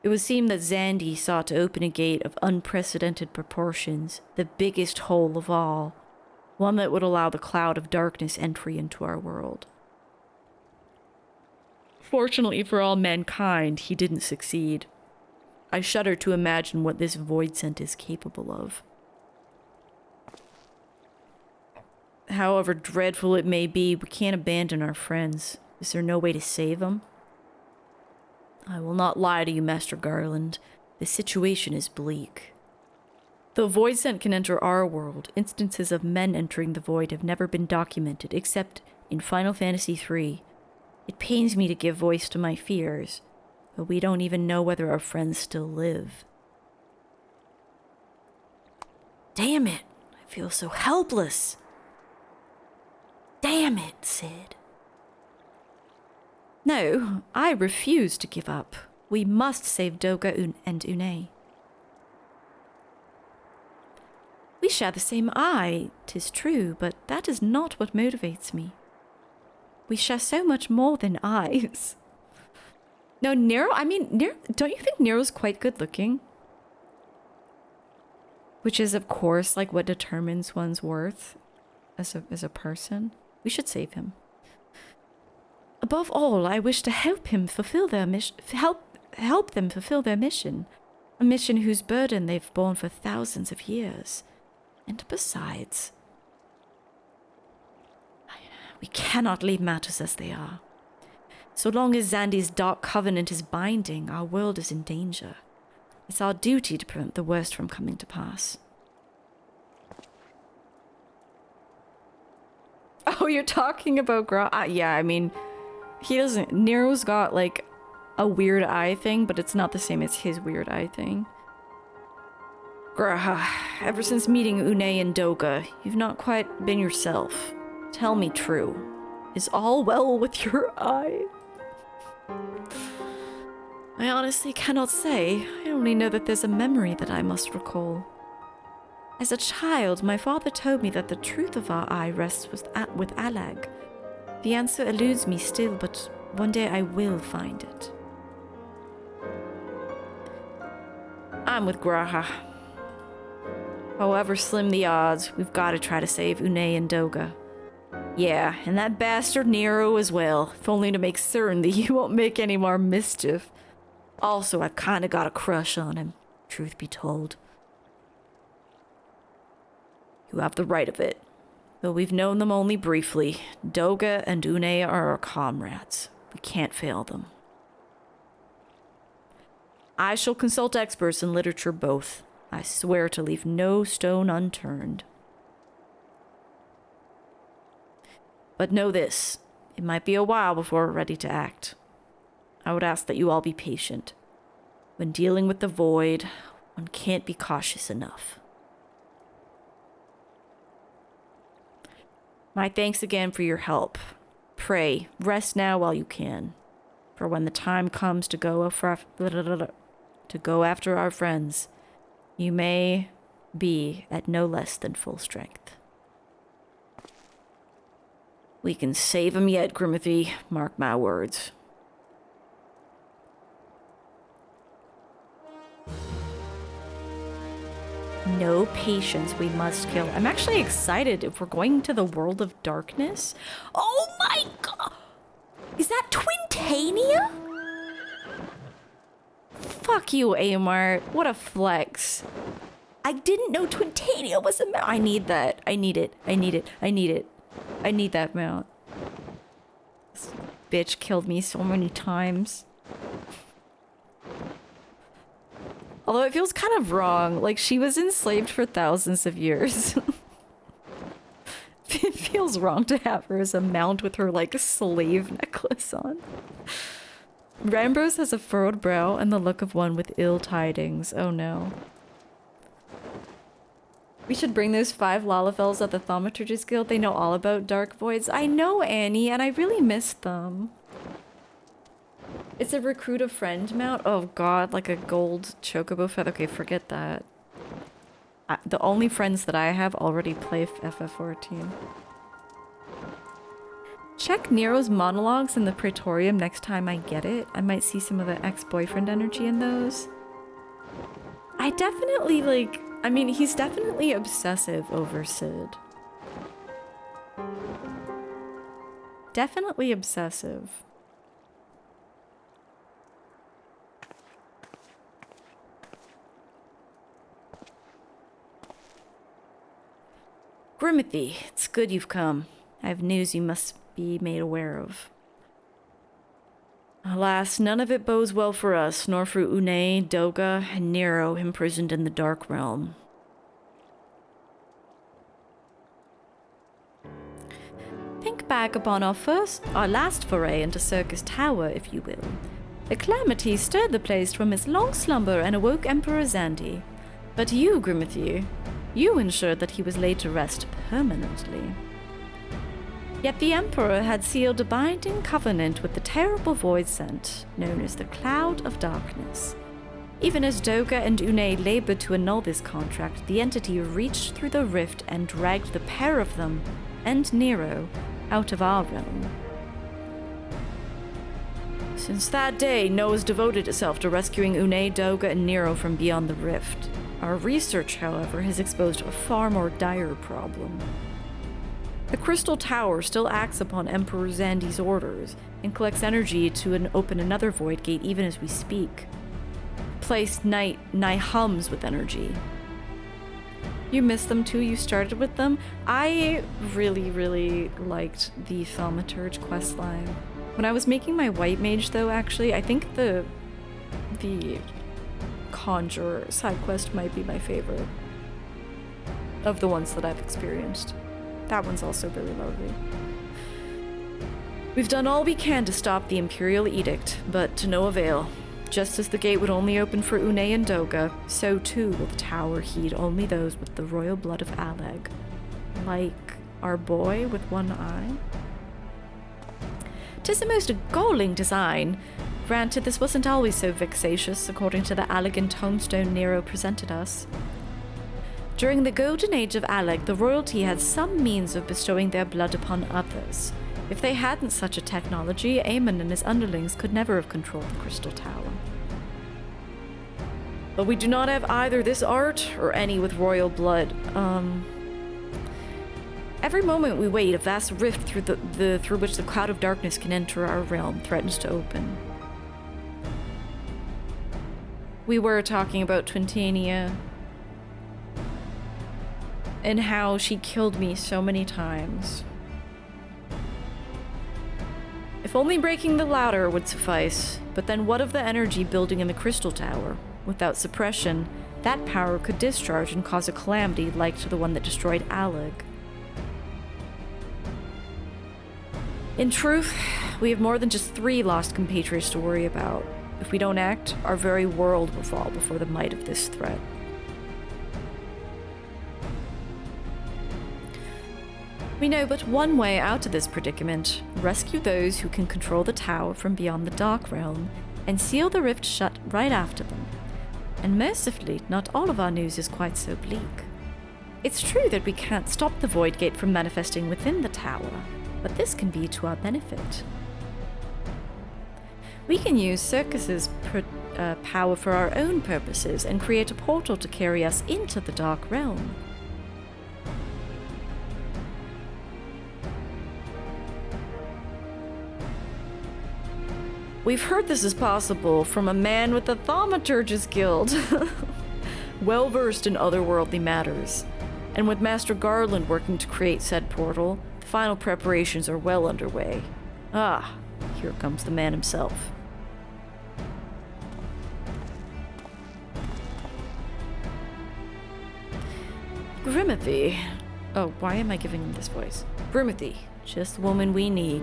It would seem that Xandi sought to open a gate of unprecedented proportions, the biggest hole of all, one that would allow the cloud of darkness entry into our world. Fortunately for all mankind, he didn't succeed. I shudder to imagine what this void scent is capable of. However dreadful it may be, we can't abandon our friends. Is there no way to save them? I will not lie to you, Master Garland. The situation is bleak. Though void scent can enter our world, instances of men entering the void have never been documented, except in Final Fantasy III. It pains me to give voice to my fears, but we don't even know whether our friends still live. Damn it! I feel so helpless! Damn it, Sid. No, I refuse to give up. We must save Doga and Une. We share the same eye, 'tis true, but that is not what motivates me. We share so much more than eyes. No, Nero, don't you think Nero's quite good looking? Which is, of course, like what determines one's worth as a person. We should save him. Above all, I wish to help him fulfill their mission. Help them fulfill their mission, a mission whose burden they've borne for thousands of years. And besides, we cannot leave matters as they are. So long as Xandi's dark covenant is binding, our world is in danger. It's our duty to prevent the worst from coming to pass. Oh, you're talking about yeah, I mean, he doesn't... Nero's got, like, a weird eye thing, but it's not the same as his weird eye thing. Graha, ever since meeting Une and Doga, you've not quite been yourself. Tell me true. Is all well with your eye? I honestly cannot say. I only know that there's a memory that I must recall. As a child, my father told me that the truth of our eye rests with Alag. The answer eludes me still, but one day I will find it. I'm with Graha. However slim the odds, we've got to try to save Une and Doga. Yeah, and that bastard Nero as well, if only to make certain that you won't make any more mischief. Also, I've kinda got a crush on him, truth be told. You have the right of it. Though we've known them only briefly, Doga and Une are our comrades. We can't fail them. I shall consult experts in literature both. I swear to leave no stone unturned. But know this, it might be a while before we're ready to act. I would ask that you all be patient. When dealing with the void, one can't be cautious enough. My thanks again for your help. Pray, rest now while you can. For when the time comes to go after our friends, you may be at no less than full strength. We can save him yet, Grimothy. Mark my words. No patience, we must kill. I'm actually excited if we're going to the world of darkness. Oh my god! Is that Twintania? Fuck you, Amart. What a flex. I didn't know Twintania was a mount. I need that. I need it. I need it. I need it. I need that mount. This bitch killed me so many times. Although it feels kind of wrong. Like, she was enslaved for thousands of years. It feels wrong to have her as a mount with her, like, slave necklace on. Rambros has a furrowed brow and the look of one with ill tidings. Oh no. We should bring those 5 Lalafels at the Thaumaturgist Guild. They know all about dark voids. I know, Annie, and I really missed them. It's a recruit a friend mount. Oh god, like a gold chocobo feather. Okay, forget that. The only friends that I have already play FF14. Check Nero's monologues in the Praetorium next time I get it. I might see some of the ex-boyfriend energy in those. I definitely, like... I mean, he's definitely obsessive over Sid. Definitely obsessive. Grimothy, it's good you've come. I have news you must be made aware of. Alas, none of it bodes well for us, nor for Une, Doga, and Nero imprisoned in the Dark Realm. Think back upon our last foray into Syrcus Tower, if you will. A calamity stirred the place from its long slumber and awoke Emperor Zandi. But you, Grimothy, you ensured that he was laid to rest permanently. Yet the Emperor had sealed a binding covenant with the terrible void sent, known as the Cloud of Darkness. Even as Doga and Une labored to annul this contract, the entity reached through the rift and dragged the pair of them, and Nero, out of our realm. Since that day, Noah's devoted itself to rescuing Une, Doga, and Nero from beyond the rift. Our research, however, has exposed a far more dire problem. The Crystal Tower still acts upon Emperor Zandi's orders and collects energy to open another void gate even as we speak. The place nigh hums with energy. You missed them too? You started with them? I really, really liked the Thaumaturge questline. When I was making my White Mage, though, actually, I think the Conjurer side quest might be my favorite of the ones that I've experienced. That one's also really lovely. We've done all we can to stop the Imperial Edict, but to no avail. Just as the gate would only open for Une and Doga, so too will the tower heed only those with the royal blood of Alleg. Like our boy with one eye? 'Tis a most galling design. Granted, this wasn't always so vexatious, according to the elegant tombstone Nero presented us. During the golden age of Alleg, the royalty had some means of bestowing their blood upon others. If they hadn't such a technology, Aemon and his underlings could never have controlled the Crystal Tower. But we do not have either this art or any with royal blood. Every moment we wait, a vast rift through which the Cloud of Darkness can enter our realm threatens to open. We were talking about Twintania and how she killed me so many times. If only breaking the ladder would suffice, but then what of the energy building in the Crystal Tower? Without suppression, that power could discharge and cause a calamity like to the one that destroyed Alleg. In truth, we have more than just 3 lost compatriots to worry about. If we don't act, our very world will fall before the might of this threat. We know but one way out of this predicament: rescue those who can control the tower from beyond the Dark Realm, and seal the rift shut right after them. And mercifully, not all of our news is quite so bleak. It's true that we can't stop the Void Gate from manifesting within the tower, but this can be to our benefit. We can use Syrcus's power for our own purposes and create a portal to carry us into the Dark Realm. We've heard this is possible from a man with the Thaumaturge's Guild, well-versed in otherworldly matters. And with Master Garland working to create said portal, the final preparations are well underway. Ah, here comes the man himself. Grimothy. Oh, why am I giving him this voice? Grimothy, just the woman we need.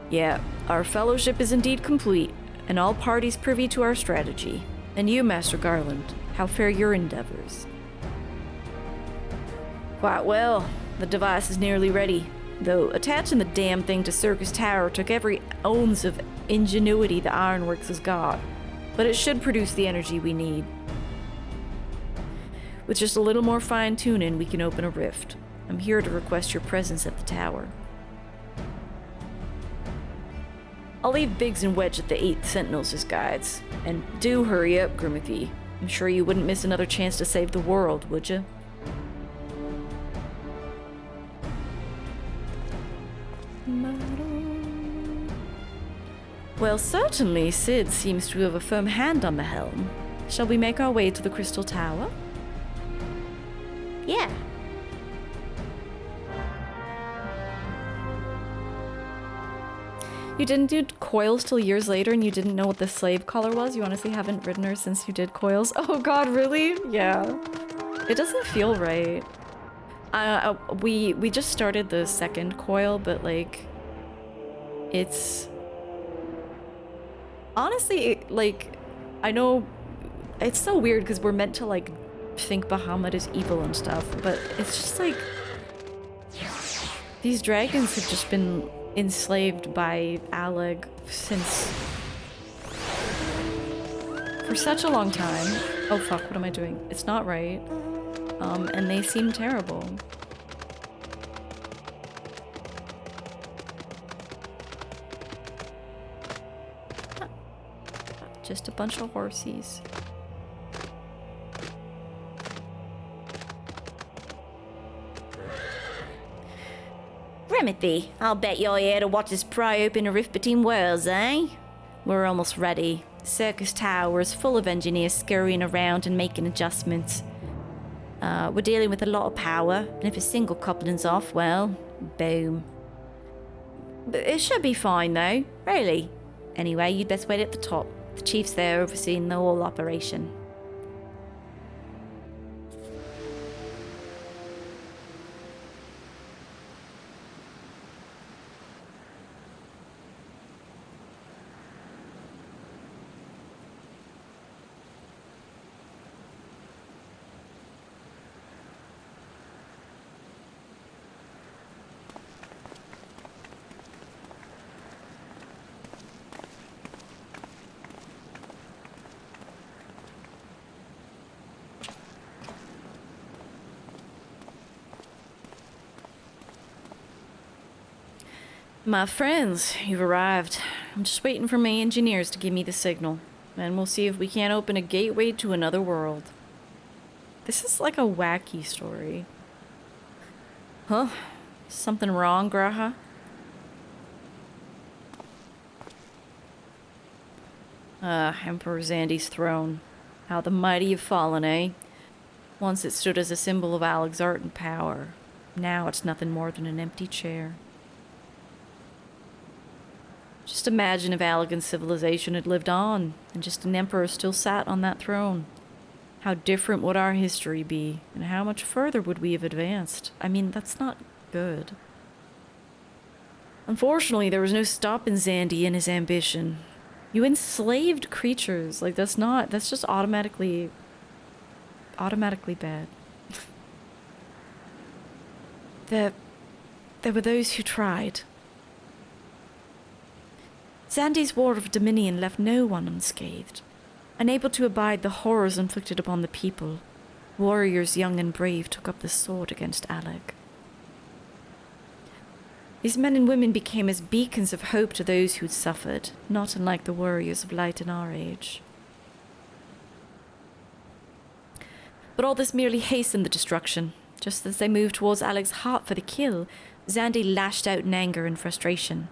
Yeah, our fellowship is indeed complete, and all parties privy to our strategy. And you, Master Garland, how fare your endeavors? Quite well. The device is nearly ready, though attaching the damn thing to Syrcus Tower took every ounce of ingenuity the Ironworks has got, but it should produce the energy we need. With just a little more fine-tuning, we can open a rift. I'm here to request your presence at the tower. I'll leave Biggs and Wedge at the 8th Sentinels as guides. And do hurry up, Grimothy. I'm sure you wouldn't miss another chance to save the world, would you? Well, certainly Sid seems to have a firm hand on the helm. Shall we make our way to the Crystal Tower? Yeah. You didn't do coils till years later and you didn't know what the slave collar was? You honestly haven't ridden her since you did coils? Oh god, really? Yeah. It doesn't feel right. We just started the second coil, but like... It's... Honestly, like... I know... It's so weird because we're meant to like think Bahamut is evil and stuff, but it's just like... These dragons have just been enslaved by Alec since... for such a long time. Oh fuck, what am I doing? It's not right. And they seem terrible. Just a bunch of horsies. Grimothy, I'll bet you're here to watch us pry open a rift between worlds, eh? We're almost ready. Syrcus Tower is full of engineers scurrying around and making adjustments. We're dealing with a lot of power, and if a single coupling's off, well, boom. But it should be fine, though. Really. Anyway, you'd best wait at the top. The chief's there overseeing the whole operation. My friends, you've arrived. I'm just waiting for my engineers to give me the signal, and we'll see if we can't open a gateway to another world. This is like a wacky story. Huh? Something wrong, Graha? Emperor Zandy's throne. How the mighty have fallen, eh? Once it stood as a symbol of Alec's art and power. Now it's nothing more than an empty chair. Just imagine if Allegan's civilization had lived on, and just an emperor still sat on that throne. How different would our history be, and how much further would we have advanced? I mean, that's not good. Unfortunately, there was no stopping Zandy and his ambition. You enslaved creatures, like that's just automatically bad. There were those who tried. Zandy's War of Dominion left no one unscathed. Unable to abide the horrors inflicted upon the people, warriors young and brave took up the sword against Alec. These men and women became as beacons of hope to those who'd suffered, not unlike the warriors of light in our age. But all this merely hastened the destruction. Just as they moved towards Alec's heart for the kill, Zandy lashed out in anger and frustration,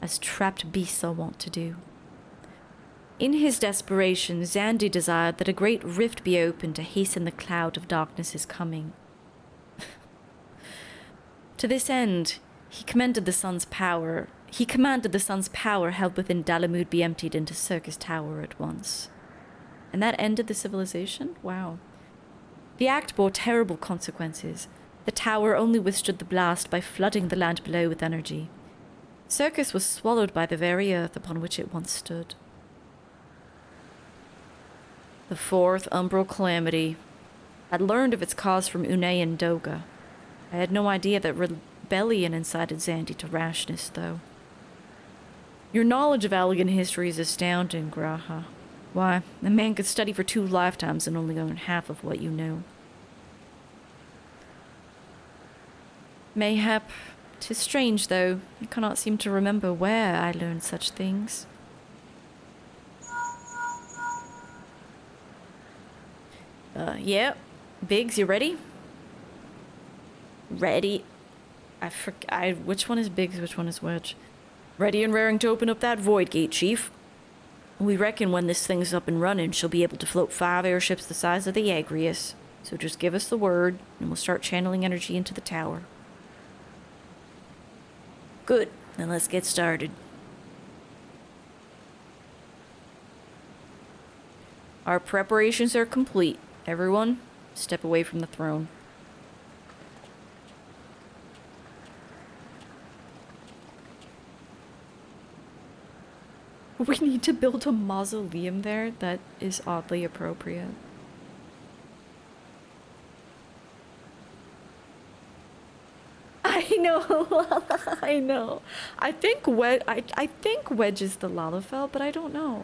as trapped beasts are wont to do. In his desperation, Zandy desired that a great rift be opened to hasten the cloud of darkness's coming. To this end, he commanded the sun's power held within Dalamud be emptied into Syrcus Tower at once. And that ended the civilization? Wow. The act bore terrible consequences. The tower only withstood the blast by flooding the land below with energy. Syrcus was swallowed by the very earth upon which it once stood. The fourth umbral calamity. I'd learned of its cause from Unai and Doga. I had no idea that rebellion incited Zandy to rashness, though. Your knowledge of Allegan history is astounding, Graha. Why, a man could study for 2 lifetimes and only learn half of what you know. Mayhap, 'Tis strange, though. I cannot seem to remember where I learned such things. Yeah. Biggs, you ready? Ready. Which one is Biggs, which one is Wedge? Ready and raring to open up that void gate, Chief. We reckon when this thing's up and running, she'll be able to float 5 airships the size of the Agrius. So just give us the word, and we'll start channeling energy into the tower. Good. Then let's get started. Our preparations are complete. Everyone, step away from the throne. We need to build a mausoleum there. That is oddly appropriate. I know. I know. I think Wedge is the Lalafell, but I don't know.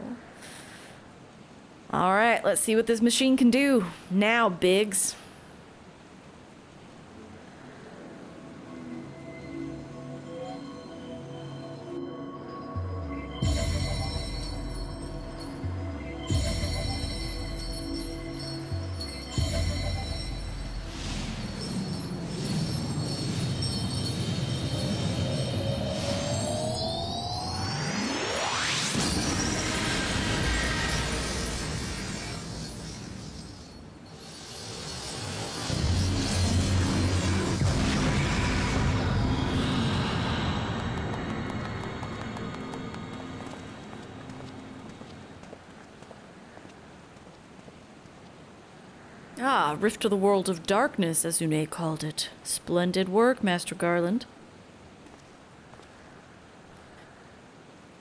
All right, let's see what this machine can do. Now, Biggs. Ah, Rift to the World of Darkness, as Une called it. Splendid work, Master Garland.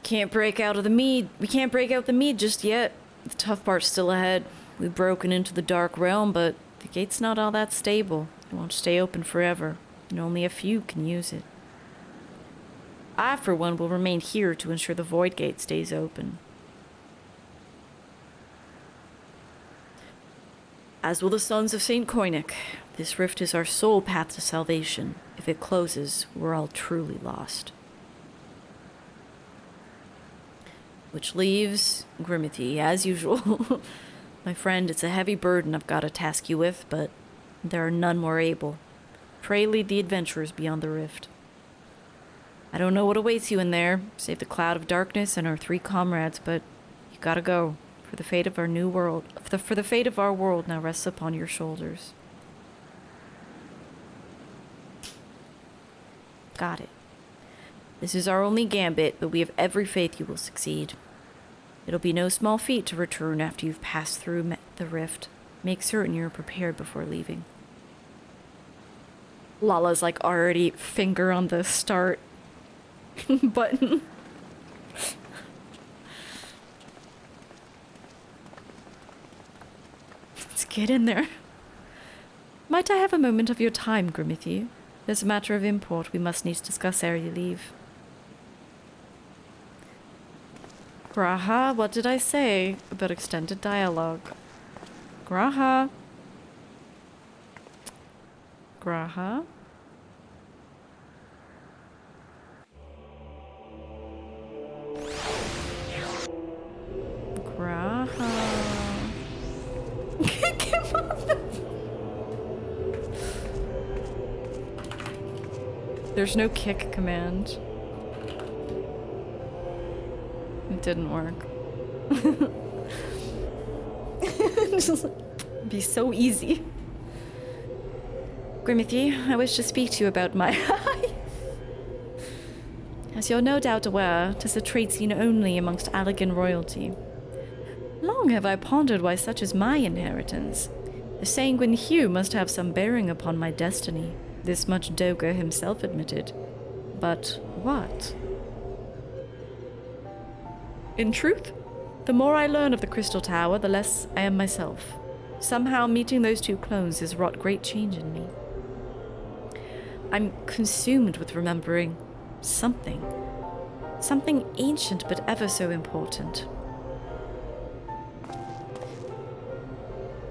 Can't break out of the mead. We can't break out the mead just yet. The tough part's still ahead. We've broken into the Dark Realm, but the gate's not all that stable. It won't stay open forever, and only a few can use it. I, for one, will remain here to ensure the Void Gate stays open. As will the Sons of St. Koinik. This rift is our sole path to salvation. If it closes, we're all truly lost. Which leaves Grimmithy, as usual. My friend, it's a heavy burden I've got to task you with, but there are none more able. Pray lead the adventurers beyond the rift. I don't know what awaits you in there, save the cloud of darkness and our 3 comrades, but you gotta go. For the fate of our new world, for the fate of our world now rests upon your shoulders. Got it. This is our only gambit, but we have every faith you will succeed. It'll be no small feat to return after you've passed through the rift. Make certain you're prepared before leaving. Lala's like already finger on the start button. Get in there. Might I have a moment of your time, Grimmithy? There's a matter of import we must needs discuss ere you leave. Graha, what did I say about extended dialogue? Graha? Graha? Graha? There's no kick command. It didn't work. It'd be so easy. Grimmithy, I wish to speak to you about my... As you're no doubt aware, 'tis a trait seen only amongst Allegan royalty. Long have I pondered why such is my inheritance. The sanguine hue must have some bearing upon my destiny. This much Doga himself admitted. But what? In truth, the more I learn of the Crystal Tower, the less I am myself. Somehow meeting those 2 clones has wrought great change in me. I'm consumed with remembering something. Something ancient but ever so important.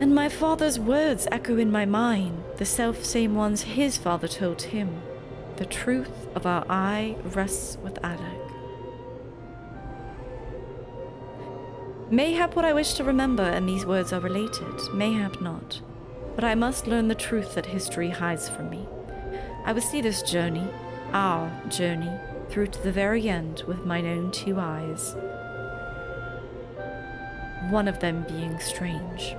And my father's words echo in my mind, the self-same ones his father told him. The truth of our eye rests with Alec. Mayhap what I wish to remember and these words are related, mayhap not. But I must learn the truth that history hides from me. I will see this journey, our journey, through to the very end with mine own 2 eyes. One of them being strange.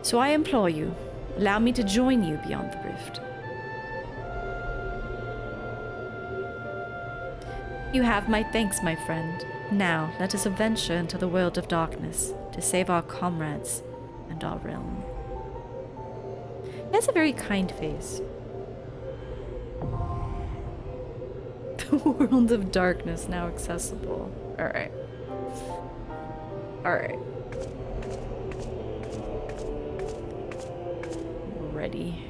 So I implore you, allow me to join you beyond the rift. You have my thanks, my friend. Now, let us adventure into the world of darkness to save our comrades and our realm. He has a very kind face. The world of darkness now accessible. Alright. Alright. Ready.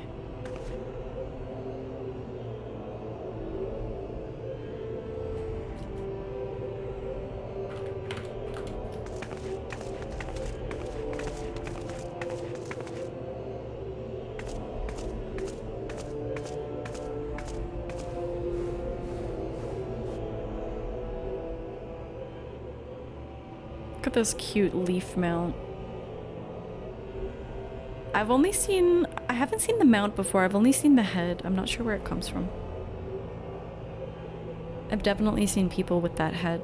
Look at this cute leaf mount. I haven't seen the mount before. I've only seen the head. I'm not sure where it comes from. I've definitely seen people with that head.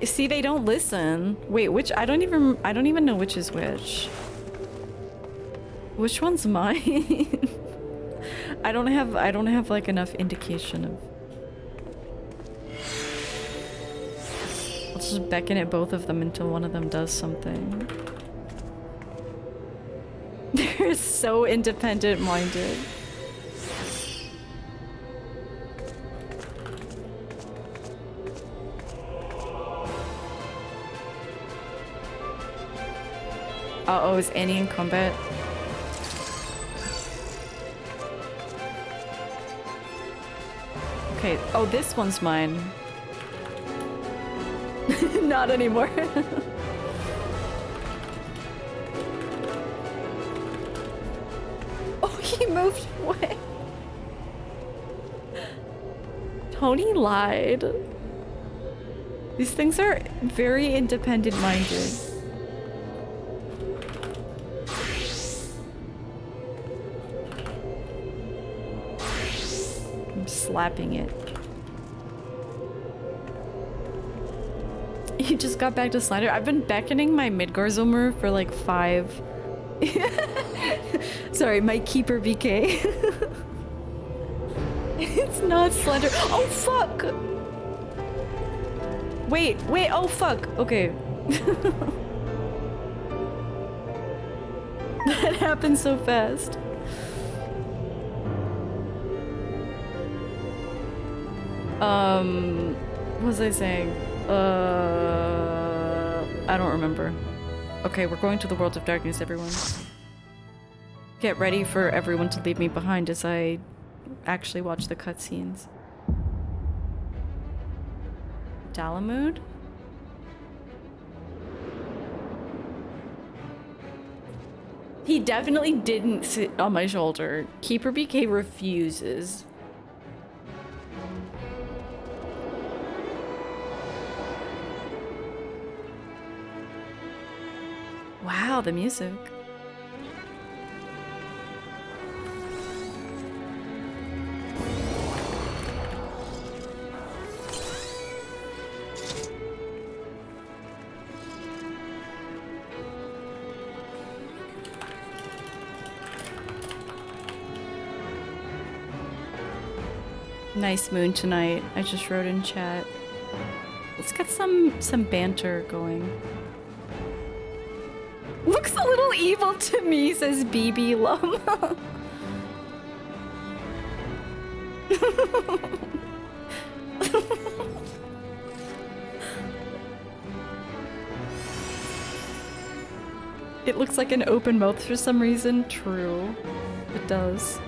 See, they don't listen. Wait, which? I don't even know which is which. Which one's mine? I don't have like enough indication of. I'll just beckon at both of them until one of them does something. They're so independent-minded. Uh-oh, is Annie in combat? Okay, oh, this one's mine. Not anymore. Oh, he moved away. Tony lied. These things are very independent-minded. Slapping it. You just got back to Slider. I've been beckoning my Midgarzilmer for like 5. Sorry, my keeper BK. It's not Slender. Oh fuck! Wait, oh fuck. Okay. That happened so fast. What was I saying? I don't remember. Okay, we're going to the world of darkness, everyone. Get ready for everyone to leave me behind as I actually watch the cutscenes. Dalamud? He definitely didn't sit on my shoulder. Keeper BK refuses. Wow, the music. Nice moon tonight. I just wrote in chat. Let's get some banter going. Looks a little evil to me, says BB Lum. It looks like an open mouth for some reason. True. It does.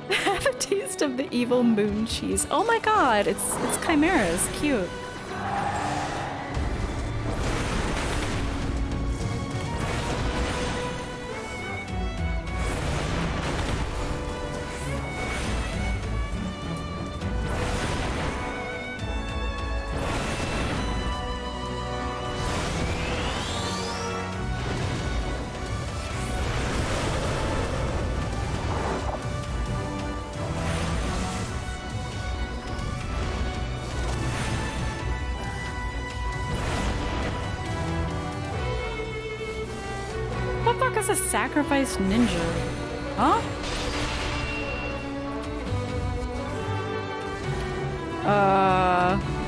Have a taste of the evil moon cheese. Oh my god, it's chimeras. Cute. A sacrificed ninja. Huh?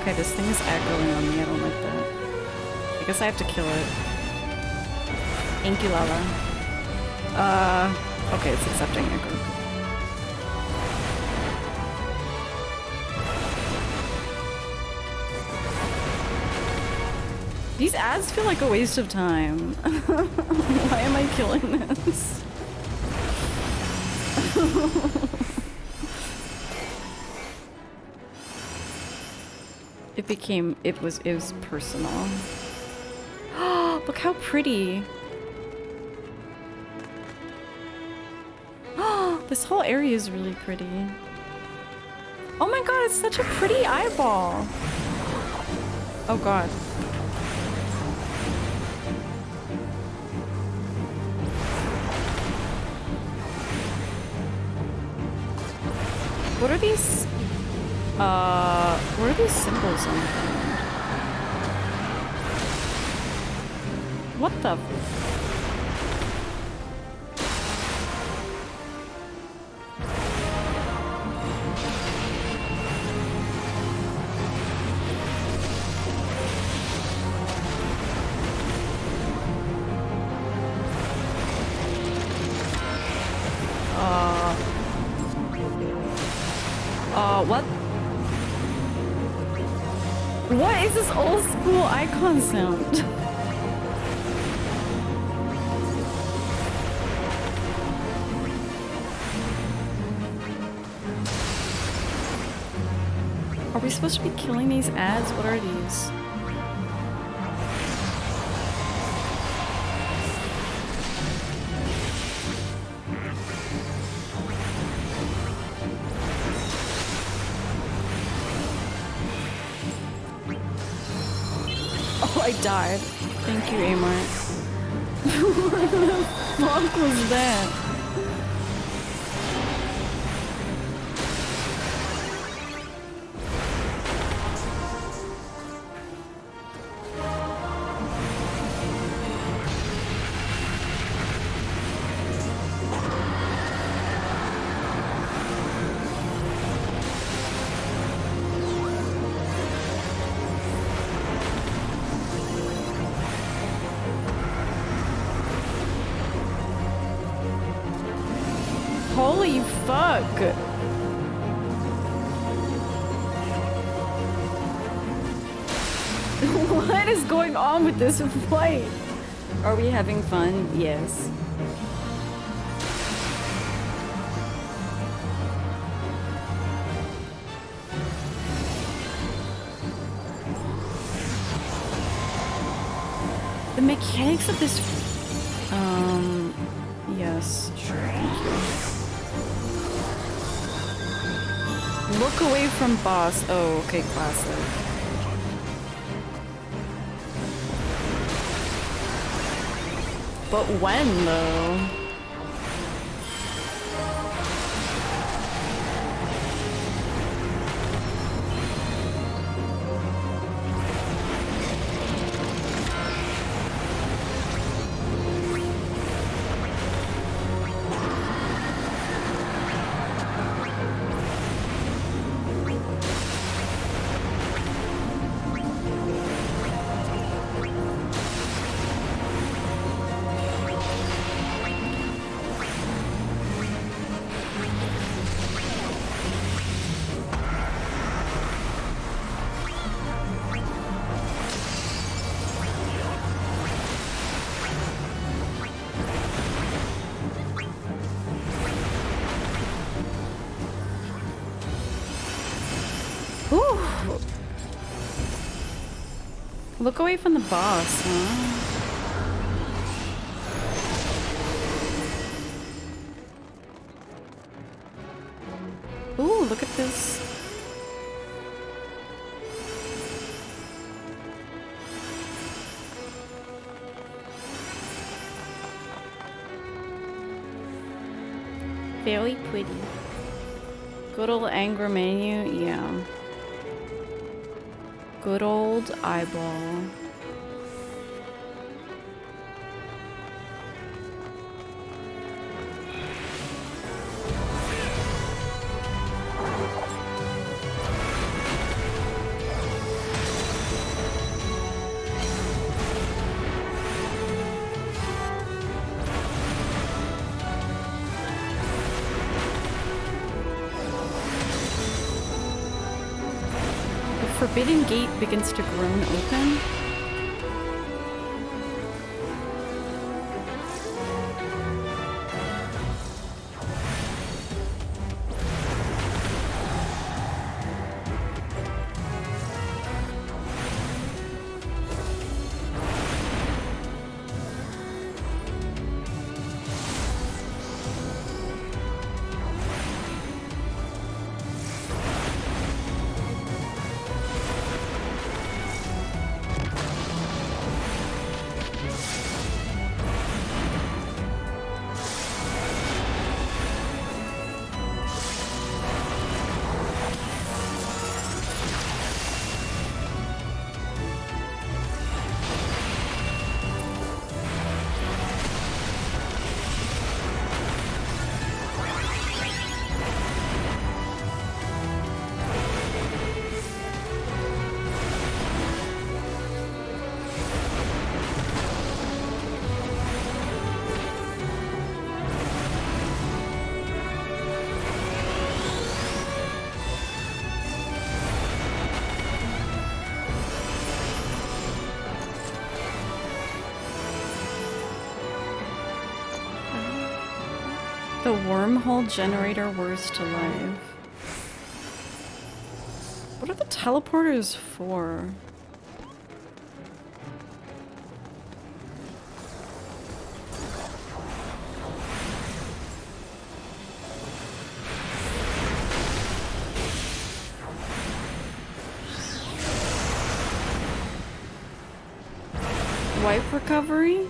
Okay, this thing is echoing on me. I don't like that. I guess I have to kill it. Thank you, Lala. Okay, it's accepting echo. These ads feel like a waste of time. Why am I killing this? It was personal. Look how pretty. This whole area is really pretty. Oh my god, it's such a pretty eyeball. Oh god. What are these? What are these symbols on the ground? What the? What? What is this old school icon sound? Are we supposed to be killing these ads? What are these? I died. Thank you, Amar. What the fuck was that? Holy fuck! What is going on with this fight? Are we having fun? Yes. The mechanics of this... yes, sure, thank you. Look away from boss. Oh, okay, classic. But when, though? Look away from the boss, huh? Ooh, look at this. Very pretty. Good old anger menu, yeah. Good old eyeball. Forbidden gate begins to groan open. The wormhole generator worst alive. What are the teleporters for? Wipe recovery?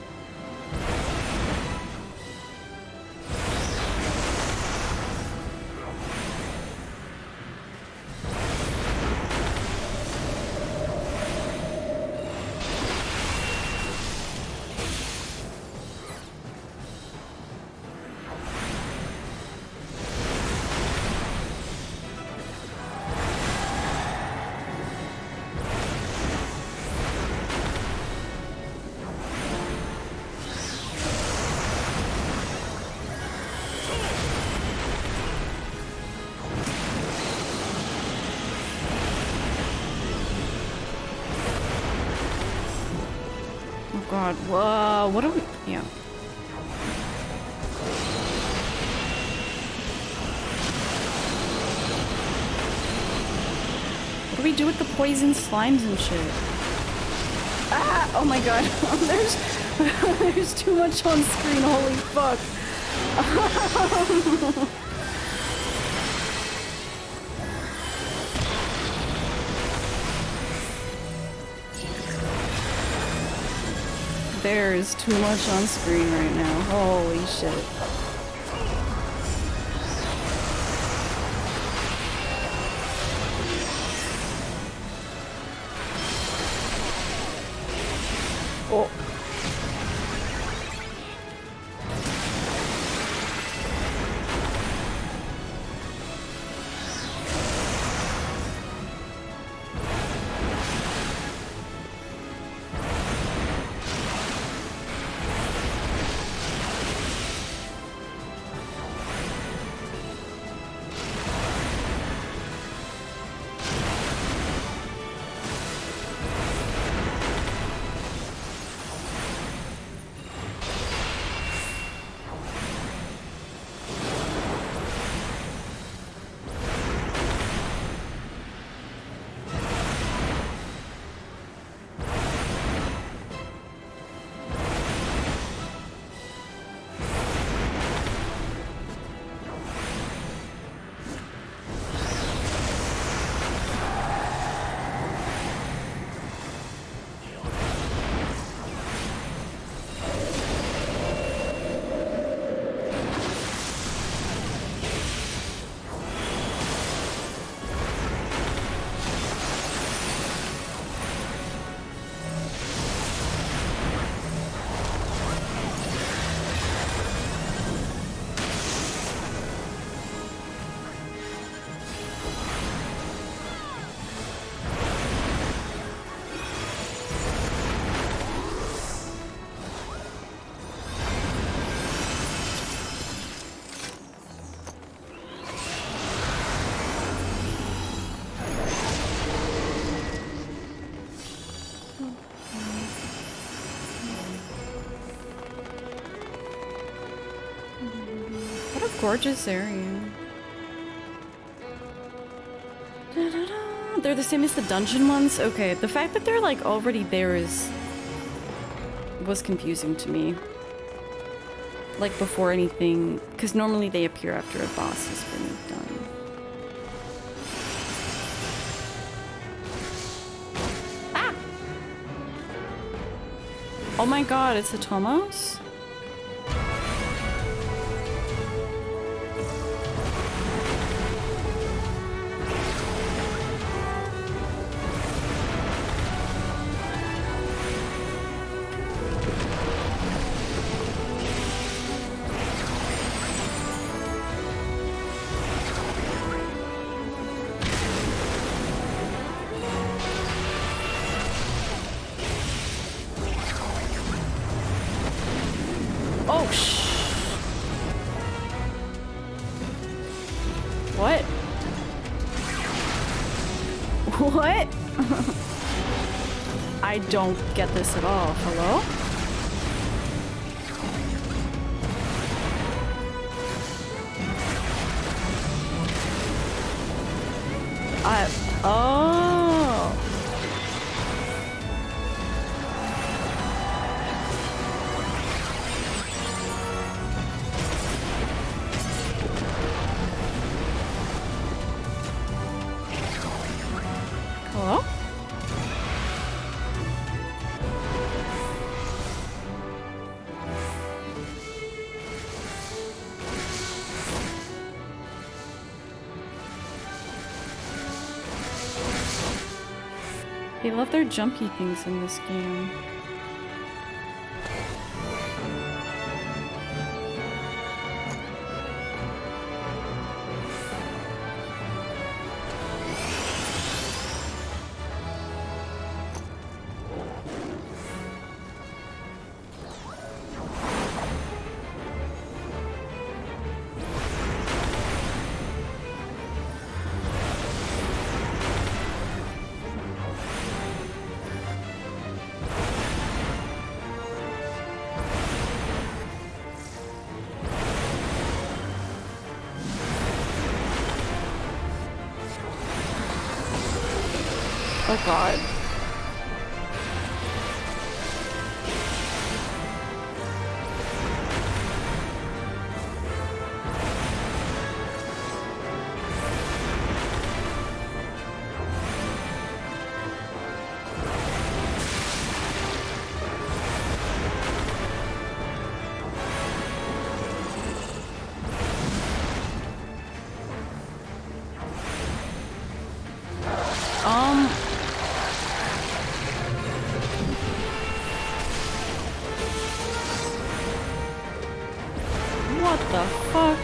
God, whoa, what are we, yeah. What do we do with the poison slimes and shit? Ah, oh my god, there's too much on screen, holy fuck. There's too much on screen right now. Holy shit. Oh. gorgeous area. Da-da-da. They're the same as the dungeon ones? Okay, the fact that they're like already there was confusing to me. Like before anything, because normally they appear after a boss has been done. Ah! Oh my god, it's a Tomos? What? What? I don't get this at all. Hello? Oh. Hello? They love their jumpy things in this game. Oh god. What the fuck?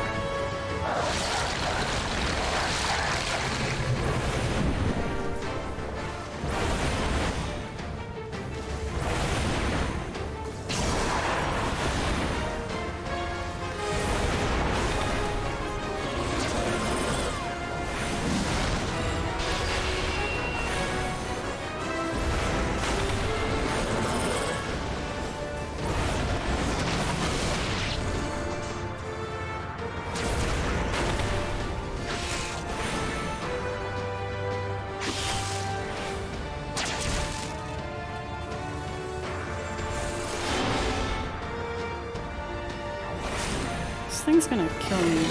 This thing's gonna kill me.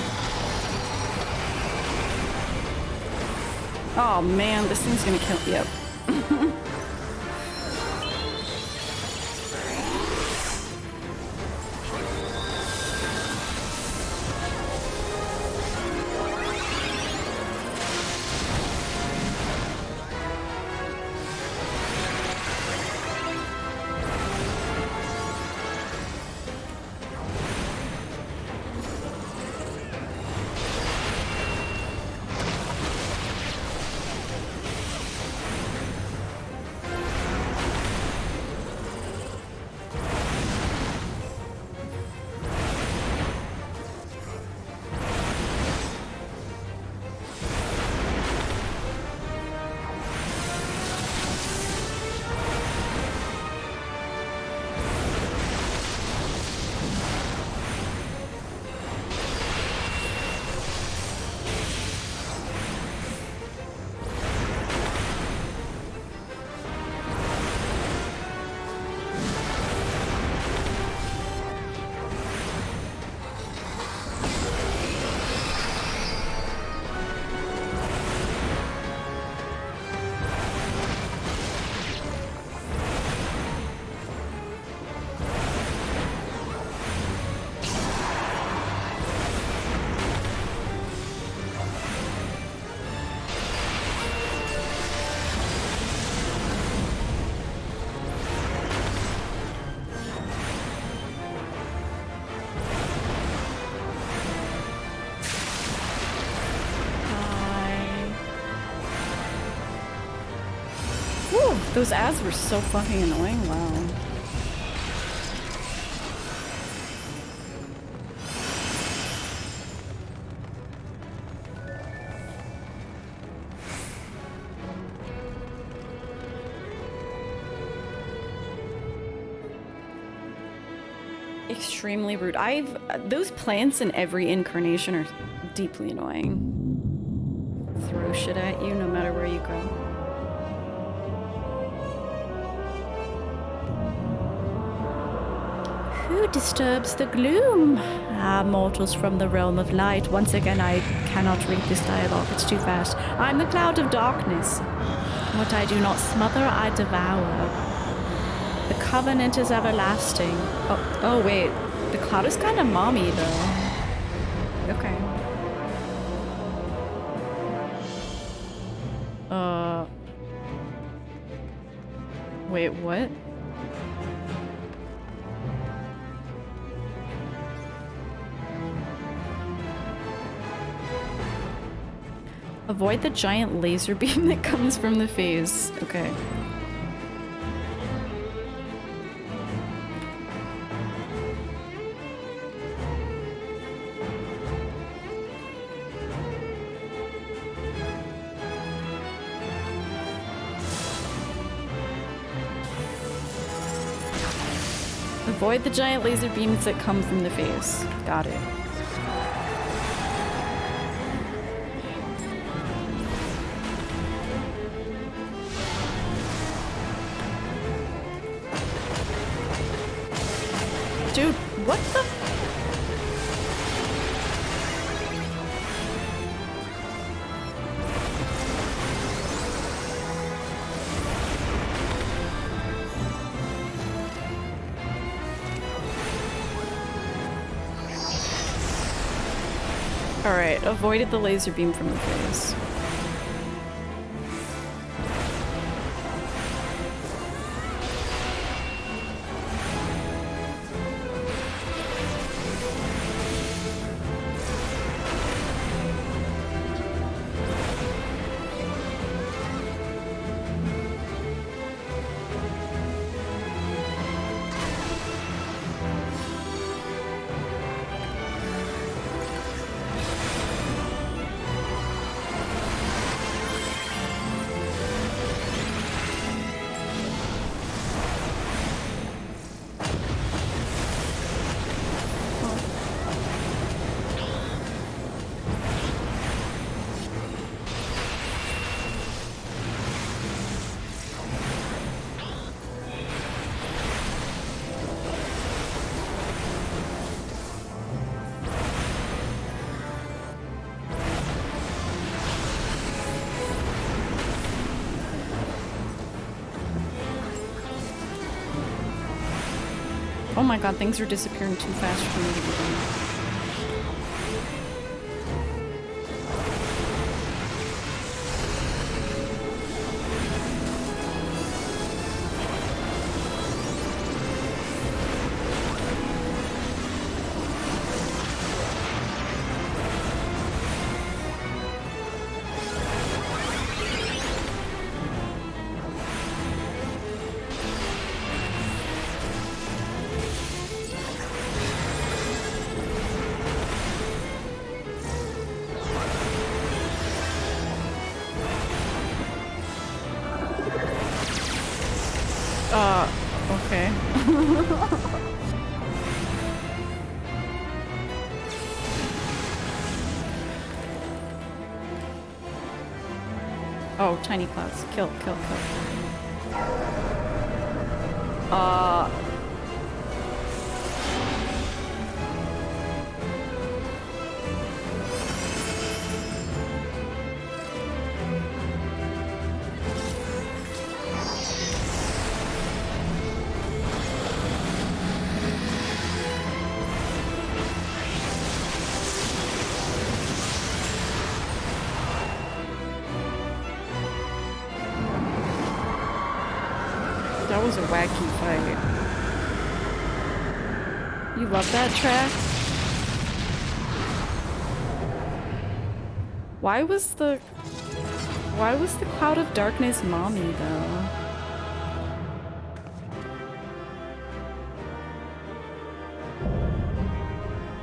Oh man, this thing's gonna kill. Yep. Those ads were so fucking annoying. Wow. Extremely rude. Those plants in every incarnation are deeply annoying. Throw shit at you no matter where you go. Who disturbs the gloom? Ah, mortals from the realm of light. Once again, I cannot read this dialogue. It's too fast. I'm the cloud of darkness. What I do not smother, I devour. The covenant is everlasting. Oh wait. The cloud is kind of mommy, though. Okay. Wait, what? Avoid the giant laser beam that comes from the phase. Okay. Avoid the giant laser beams that come from the phase. Got it. Dude, what the? Alright, avoided the laser beam from the phase. Oh my god, things are disappearing too fast for me to be done. Okay. Oh, tiny clouds. Kill, kill, kill. That was a wacky fight. You love that track? Why was the Cloud of Darkness mommy though?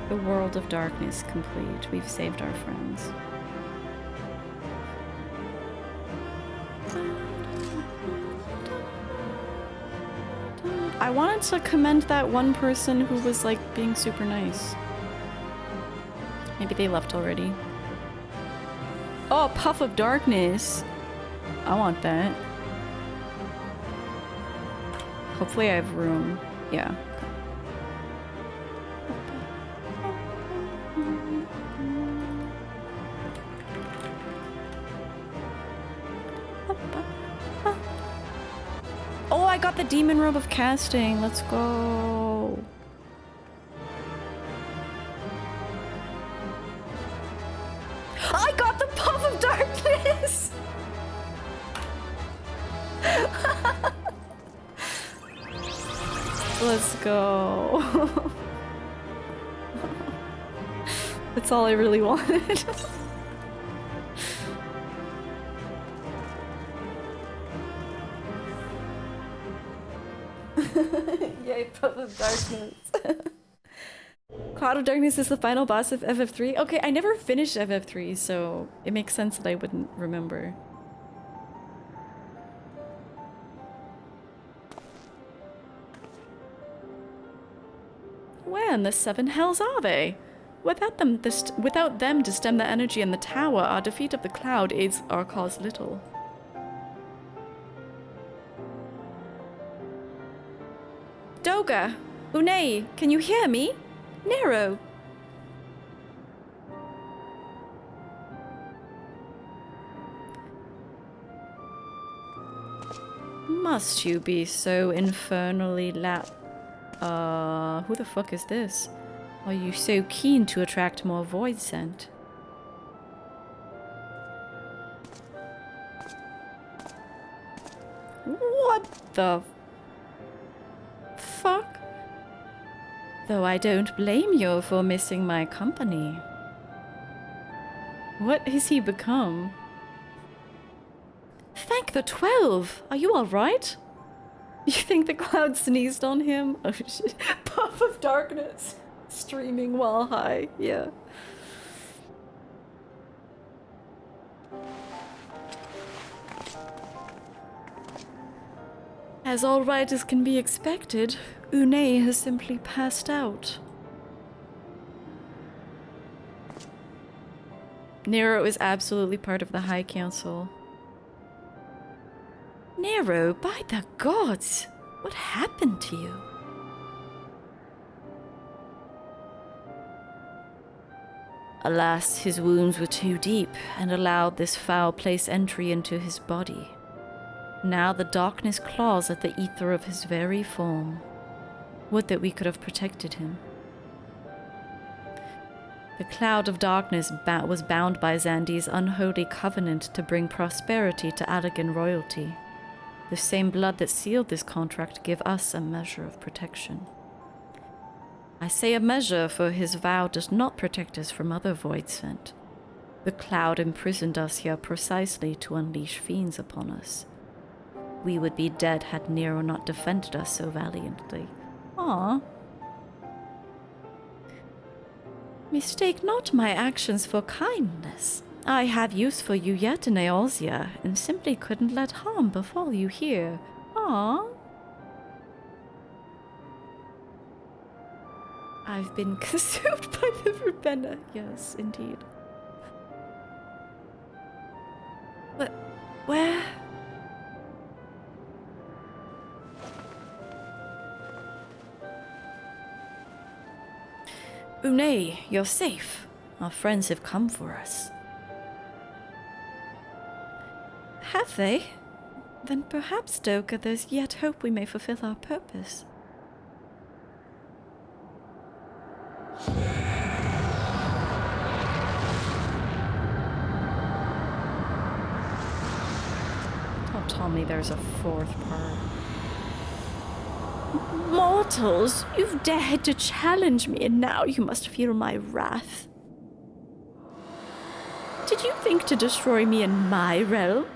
The world of darkness complete. We've saved our friends. I wanted to commend that one person who was like being super nice. Maybe they left already. Oh, Puff of Darkness. I want that. Hopefully I have room. Yeah. Oh, I got the Demon Robe of Casting. Let's go. I got the Puff of Darkness! Let's go. That's all I really wanted. Yay, Puff of Darkness. Cloud of Darkness is the final boss of FF3. Okay, I never finished FF3, so it makes sense that I wouldn't remember. Where in the seven hells are they? Without them to stem the energy in the tower, our defeat of the cloud aids our cause little. Doga! Unei! Can you hear me? Nero! Must you be so infernally who the fuck is this? Are you so keen to attract more void scent? What the fuck? Though I don't blame you for missing my company. What has he become? Thank the 12! Are you alright? You think the cloud sneezed on him? Oh shit. Puff of Darkness. Streaming while high. Yeah. As alright as can be expected, Unei has simply passed out. Nero is absolutely part of the High Council. Nero, by the gods! What happened to you? Alas, his wounds were too deep and allowed this foul place entry into his body. Now the darkness claws at the ether of his very form. Would that we could have protected him. The cloud of darkness was bound by Zandi's unholy covenant to bring prosperity to Allegan royalty. The same blood that sealed this contract gave us a measure of protection. I say a measure, for his vow does not protect us from other void scent. The cloud imprisoned us here precisely to unleash fiends upon us. We would be dead had Nero not defended us so valiantly. Ah. Mistake not my actions for kindness. I have use for you yet in Eorzea, and simply couldn't let harm befall you here. Ah. I've been consumed by the verbena. Yes, indeed. But where? Unei, you're safe. Our friends have come for us. Have they? Then perhaps, Doga, there's yet hope we may fulfill our purpose. Don't tell me there's a fourth part. Mortals, you've dared to challenge me, and now you must feel my wrath. Did you think to destroy me in my realm?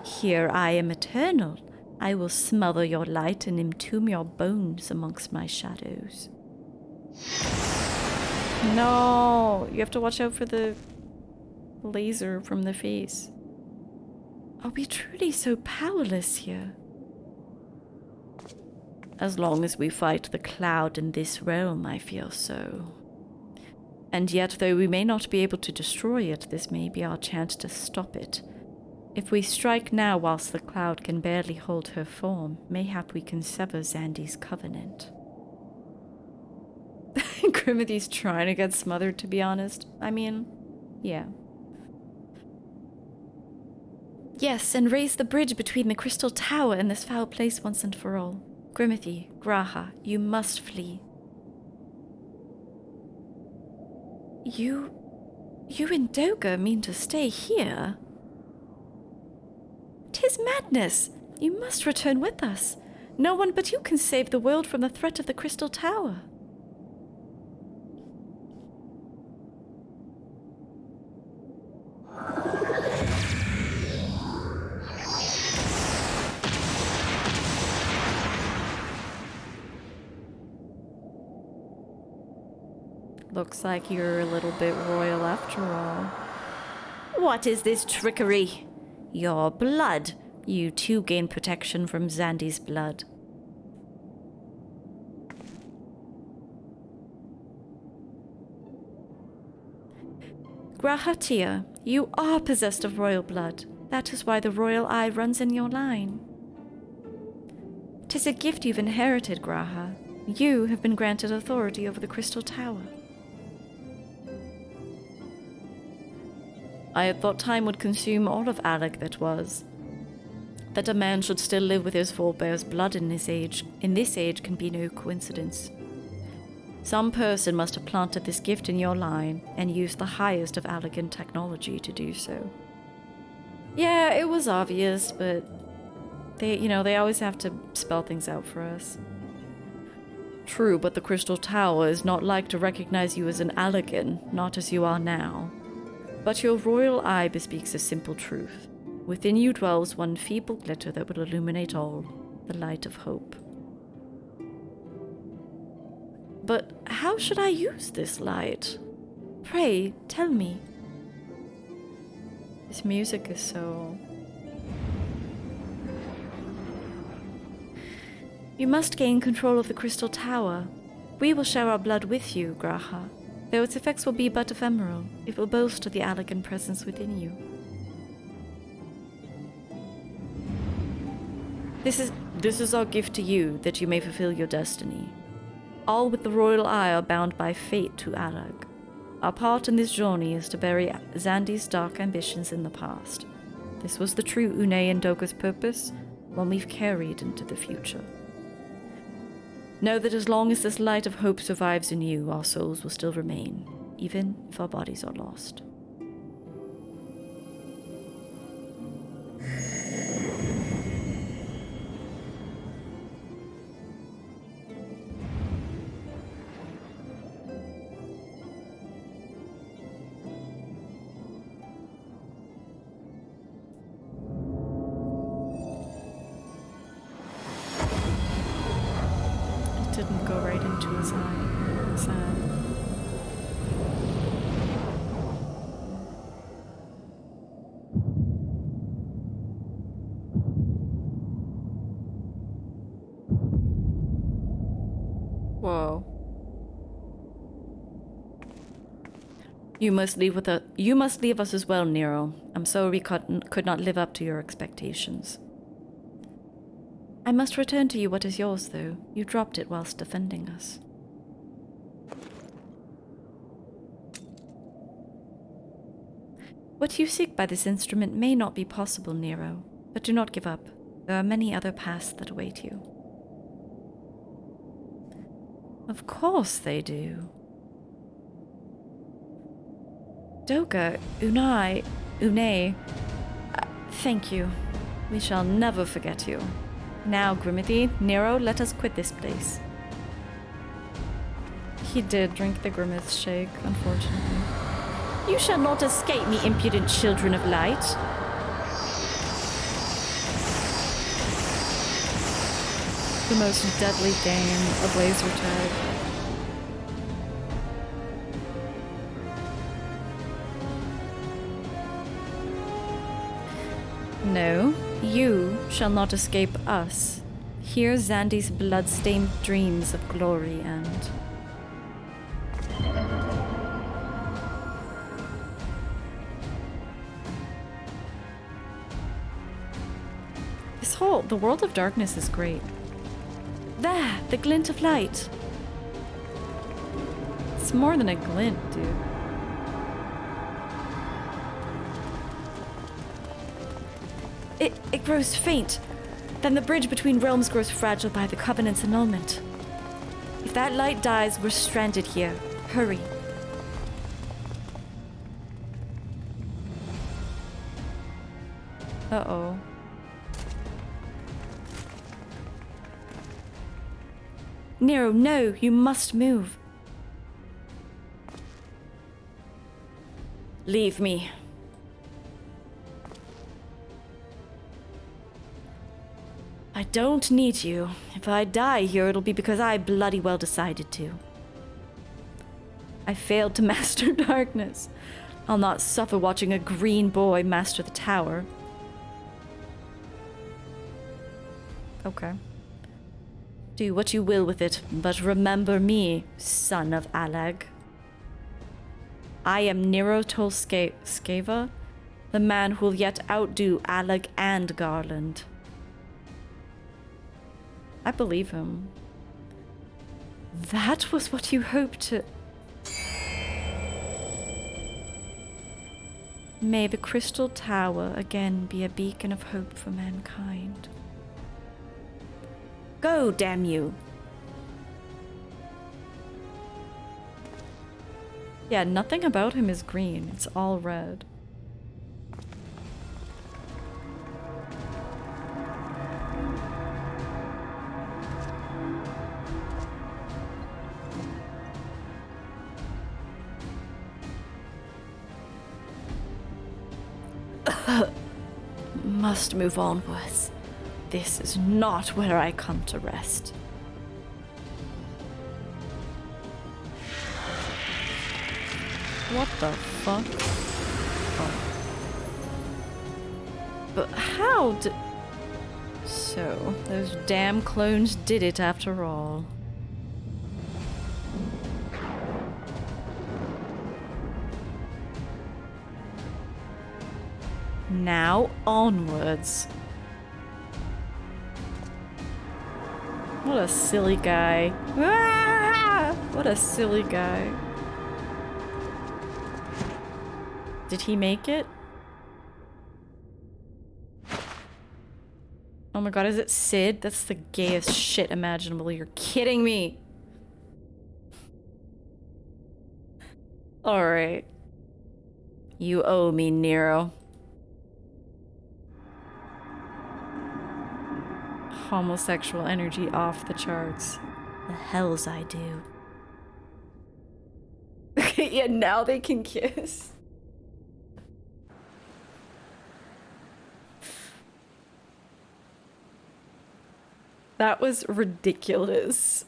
Here I am eternal. I will smother your light and entomb your bones amongst my shadows. No, you have to watch out for the laser from the face. Are we truly so powerless here? As long as we fight the cloud in this realm, I feel so. And yet, though we may not be able to destroy it, this may be our chance to stop it. If we strike now whilst the cloud can barely hold her form, mayhap we can sever Zandy's covenant. Grimithy's trying to get smothered, to be honest. I mean, yeah. Yes, and raise the bridge between the Crystal Tower and this foul place once and for all. Grimithy, Graha, you must flee. You and Doga mean to stay here? 'Tis madness! You must return with us. No one but you can save the world from the threat of the Crystal Tower. Looks like you're a little bit royal after all. What is this trickery? Your blood. You too gain protection from Zandy's blood. Grahatia, you are possessed of royal blood. That is why the royal eye runs in your line. 'Tis a gift you've inherited, Graha. You have been granted authority over the Crystal Tower. I had thought time would consume all of Alec that was. That a man should still live with his forebears' blood in this age can be no coincidence. Some person must have planted this gift in your line and used the highest of Allegan technology to do so. Yeah, it was obvious, but they always have to spell things out for us. True, but the Crystal Tower is not like to recognize you as an Allegan, not as you are now. But your royal eye bespeaks a simple truth. Within you dwells one feeble glitter that will illuminate all, the light of hope. But how should I use this light? Pray, tell me. This music is so... You must gain control of the Crystal Tower. We will share our blood with you, Graha. Though its effects will be but ephemeral, it will bolster the Allegan presence within you. This is our gift to you, that you may fulfill your destiny. All with the royal eye are bound by fate to Allag. Our part in this journey is to bury Zandy's dark ambitions in the past. This was the true Une and Doga's purpose, one we've carried into the future. Know that as long as this light of hope survives in you, our souls will still remain, even if our bodies are lost. Didn't go right into his eye. Sad. Whoa. You must leave us as well, Nero. I'm sorry we could not live up to your expectations. I must return to you what is yours, though. You dropped it whilst defending us. What you seek by this instrument may not be possible, Nero, but do not give up. There are many other paths that await you. Of course they do. Doga, Une, thank you. We shall never forget you. Now, Grimithy, Nero, let us quit this place. He did drink the Grimace shake, unfortunately. You shall not escape me, impudent children of light. The most deadly game of laser tag. No, you shall not escape us. Here Xandi's blood-stained dreams of glory end. The world of darkness is great. There, the glint of light. It's more than a glint, dude. It grows faint. Then the bridge between realms grows fragile by the Covenant's annulment. If that light dies, we're stranded here. Hurry. Uh-oh. Nero, no, you must move. Leave me. I don't need you. If I die here, it'll be because I bloody well decided to. I failed to master darkness. I'll not suffer watching a green boy master the tower. Okay. Do what you will with it, but remember me, son of Alag. I am Nero Tolskeva, the man who'll yet outdo Alag and Garland. I believe him. That was what you hoped to... May the Crystal Tower again be a beacon of hope for mankind. Go, damn you! Yeah, nothing about him is green. It's all red. Must move onwards. This is not where I come to rest. What the fuck? Oh. But how did... So, those damn clones did it after all. Now, onwards. What a silly guy. Ah! What a silly guy. Did he make it? Oh my god, is it Sid? That's the gayest shit imaginable. You're kidding me. Alright. You owe me, Nero. Homosexual energy off the charts. The hells I do. Yeah, now they can kiss. That was ridiculous.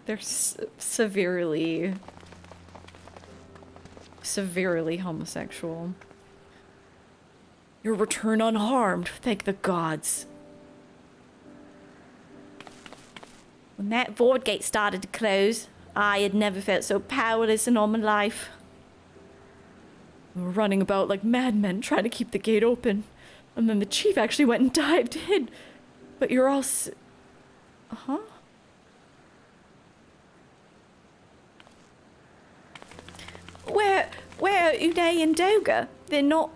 They're severely homosexual. Your return unharmed, thank the gods. When that void gate started to close, I had never felt so powerless in all my life. We were running about like madmen trying to keep the gate open. And then the chief actually went and dived in. But you're all Uh-huh. Where are Unai and Doga? They're not...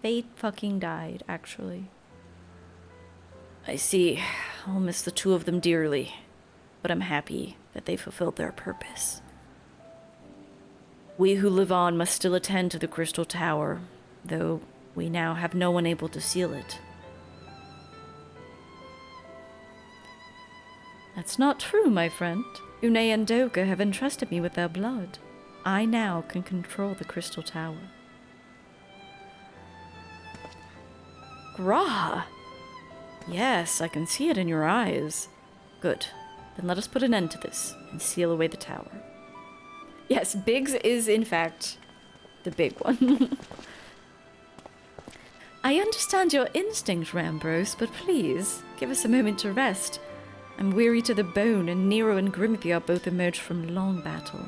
They fucking died, actually. I see. I'll miss the two of them dearly. But I'm happy that they fulfilled their purpose. We who live on must still attend to the Crystal Tower, though we now have no one able to seal it. That's not true, my friend. Unai and Doga have entrusted me with their blood. I now can control the Crystal Tower. Graha! Yes, I can see it in your eyes. Good. Then let us put an end to this and seal away the tower. Yes, Biggs is in fact the big one. I understand your instinct, Rambros, but please, give us a moment to rest. I'm weary to the bone, and Nero and Grimothy are both emerged from long battle.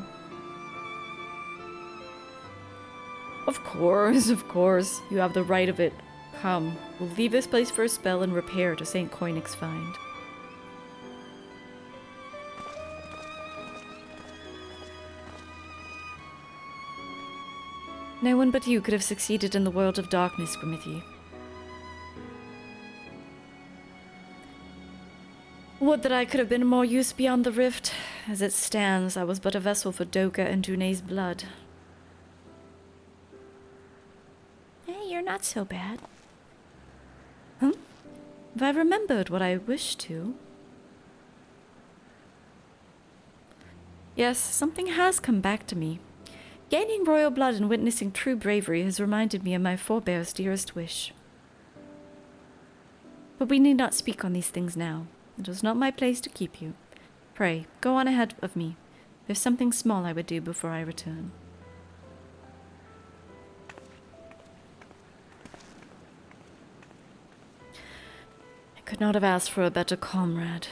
Of course, you have the right of it. Come, we'll leave this place for a spell and repair to St. Koinig's Find. No one but you could have succeeded in the world of darkness, Grimothy. Would that I could have been more use beyond the rift. As it stands, I was but a vessel for Doka and Dune's blood. Hey, you're not so bad. Huh? Have I remembered what I wished to? Yes, something has come back to me. Gaining royal blood and witnessing true bravery has reminded me of my forebear's dearest wish. But we need not speak on these things now. It was not my place to keep you. Pray, go on ahead of me. There's something small I would do before I return. I could not have asked for a better comrade.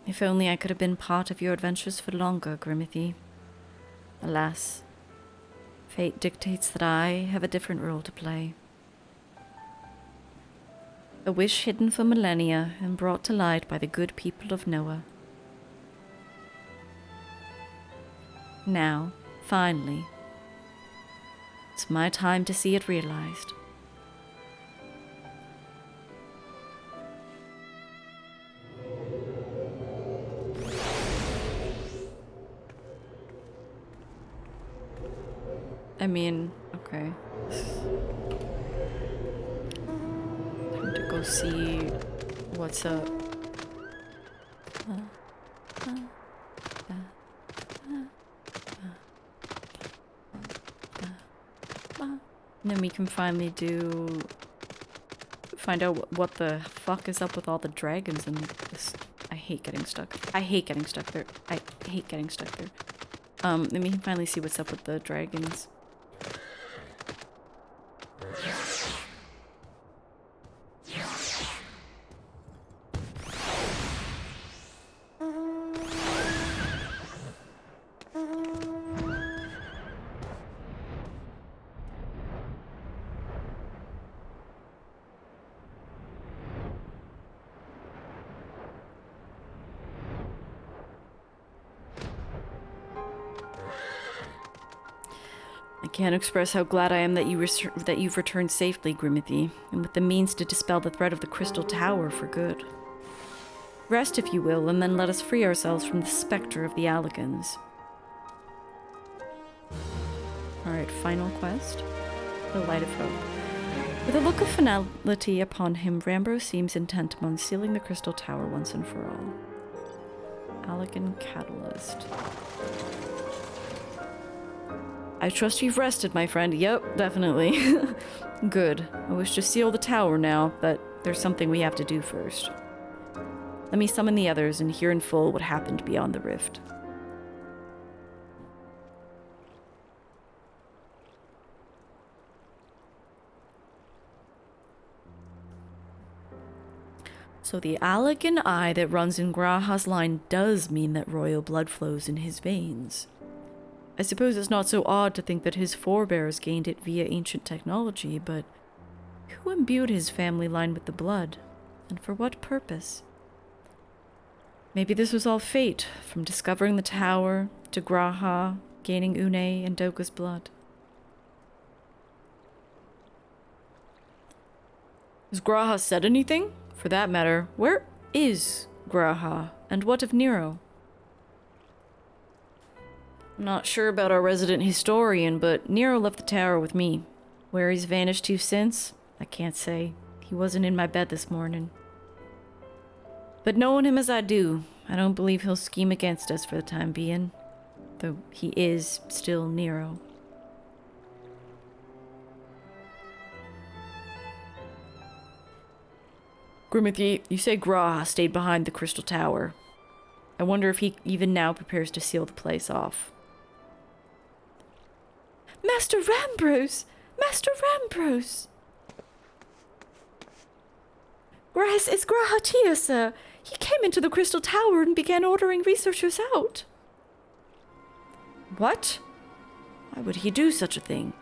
If only I could have been part of your adventures for longer, Grimothy. Alas, fate dictates that I have a different role to play. A wish hidden for millennia and brought to light by the good people of Noah. Now, finally, it's my time to see it realized. I mean, okay. Time to go see what's up. And then we can finally find out what the fuck is up with all the dragons and this. I hate getting stuck. I hate getting stuck there. Then we can finally see what's up with the dragons. I can't express how glad I am that you've returned safely, Grimothy, and with the means to dispel the threat of the Crystal Tower for good. Rest, if you will, and then let us free ourselves from the specter of the Alligans. Alright, final quest. The Light of Hope. With a look of finality upon him, Rambo seems intent upon sealing the Crystal Tower once and for all. Alligan Catalyst. I trust you've rested, my friend. Yep, definitely. Good. I wish to seal the tower now, but there's something we have to do first. Let me summon the others and hear in full what happened beyond the rift. So the Alligan eye that runs in Graha's line does mean that royal blood flows in his veins. I suppose it's not so odd to think that his forebears gained it via ancient technology, but who imbued his family line with the blood, and for what purpose? Maybe this was all fate, from discovering the tower to Graha gaining Une and Doka's blood. Has Graha said anything? For that matter, where is Graha, and what of Nero? I'm not sure about our resident historian, but Nero left the tower with me. Where he's vanished to since, I can't say. He wasn't in my bed this morning. But knowing him as I do, I don't believe he'll scheme against us for the time being. Though he is still Nero. Grimothy, you say Graha stayed behind the Crystal Tower. I wonder if he even now prepares to seal the place off. Master Rambrose! Master Rambrose! It's G'raha Tia, sir. He came into the Crystal Tower and began ordering researchers out. What? Why would he do such a thing?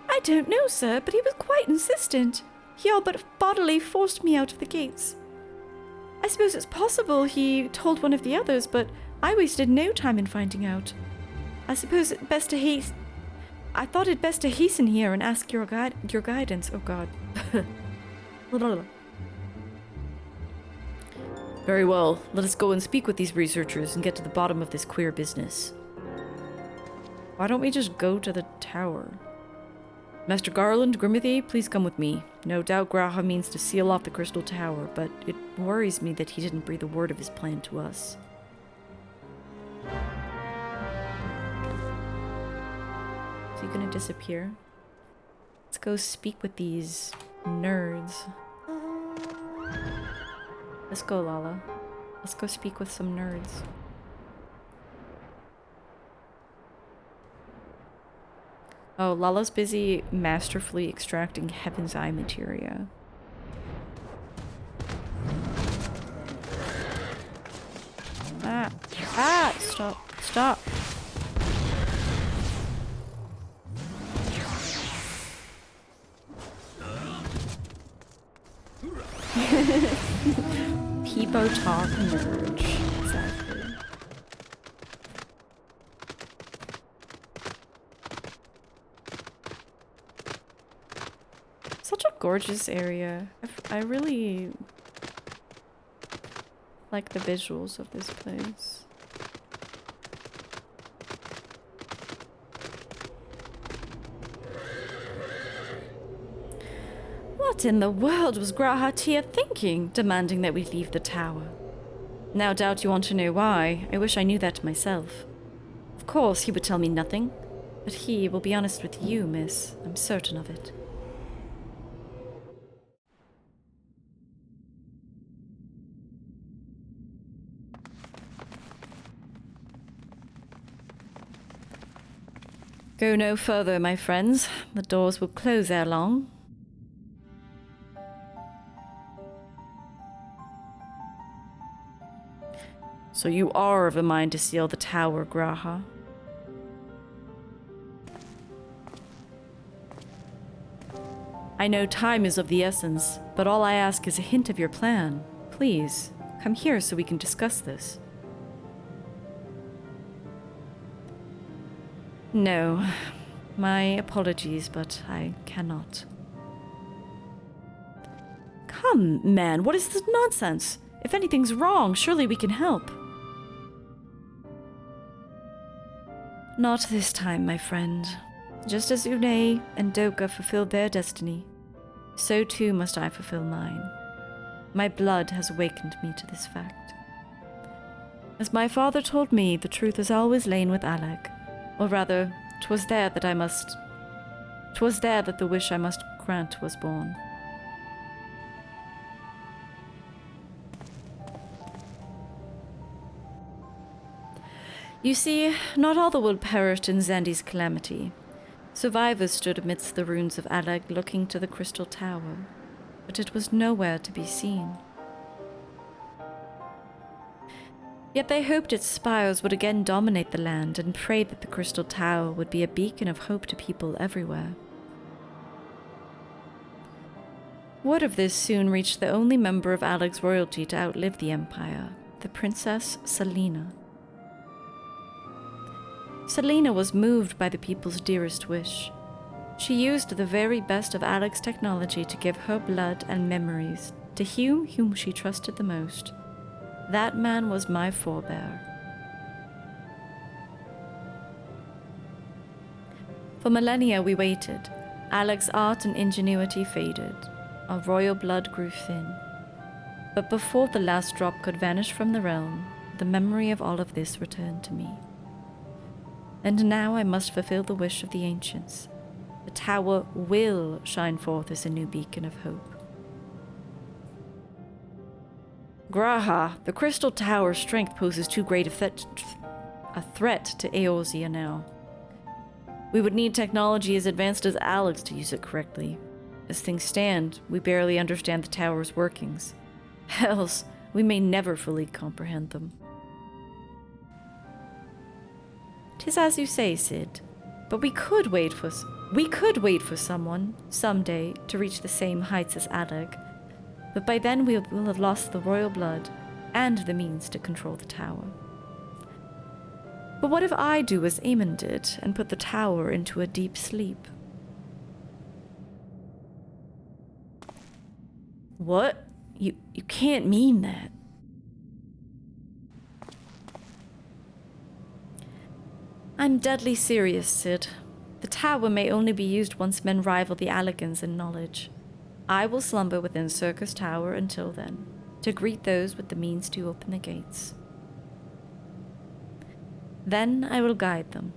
I don't know, sir, but he was quite insistent. He all but bodily forced me out of the gates. I suppose it's possible he told one of the others, but I wasted no time in finding out. I suppose it's best to haste. I thought it best to hasten here and ask your guidance. Oh God. Very well. Let us go and speak with these researchers and get to the bottom of this queer business. Why don't we just go to the tower? Master Garland, Grimothy, please come with me. No doubt G'raha means to seal off the Crystal Tower, but it worries me that he didn't breathe a word of his plan to us. Is he gonna disappear? Let's go speak with these nerds. Let's go, Lala. Let's go speak with some nerds. Oh, Lala's busy masterfully extracting Heaven's Eye materia. Ah! Ah! Stop! Stop! People talk merge. Exactly. Such a gorgeous area. I really like the visuals of this place. What in the world was G'raha Tia thinking, demanding that we leave the tower? No doubt you want to know why. I wish I knew that myself. Of course, he would tell me nothing. But he will be honest with you, miss. I'm certain of it. Go no further, my friends. The doors will close ere long. So you are of a mind to seal the tower, G'raha? I know time is of the essence, but all I ask is a hint of your plan. Please, come here so we can discuss this. No, my apologies, but I cannot. Come, man, what is this nonsense? If anything's wrong, surely we can help. Not this time, my friend. Just as Unei and Doka fulfilled their destiny, so too must I fulfill mine. My blood has awakened me to this fact. As my father told me, the truth has always lain with Alec. Or rather, 'twas there that the wish I must grant was born. You see, not all the world perished in Zandi's calamity. Survivors stood amidst the ruins of Alag looking to the Crystal Tower, but it was nowhere to be seen. Yet they hoped its spires would again dominate the land and prayed that the Crystal Tower would be a beacon of hope to people everywhere. Word of this soon reached the only member of Alag's royalty to outlive the Empire, the Princess Selena. Selena was moved by the people's dearest wish. She used the very best of Alag's technology to give her blood and memories to him whom she trusted the most. That man was my forebear. For millennia we waited. Alag's art and ingenuity faded. Our royal blood grew thin. But before the last drop could vanish from the realm, the memory of all of this returned to me. And now I must fulfill the wish of the ancients. The tower will shine forth as a new beacon of hope. Graha, the Crystal Tower's strength poses too great a threat to Eorzea now. We would need technology as advanced as Alex to use it correctly. As things stand, we barely understand the tower's workings. Hells, we may never fully comprehend them. 'Tis as you say, Cid. But we could wait for someone, someday, to reach the same heights as Alec. But by then we will have lost the royal blood and the means to control the tower. But what if I do as Aemon did and put the tower into a deep sleep? What? You can't mean that. I'm deadly serious, Cid. The tower may only be used once men rival the Allegans in knowledge. I will slumber within Syrcus Tower until then, to greet those with the means to open the gates. Then I will guide them,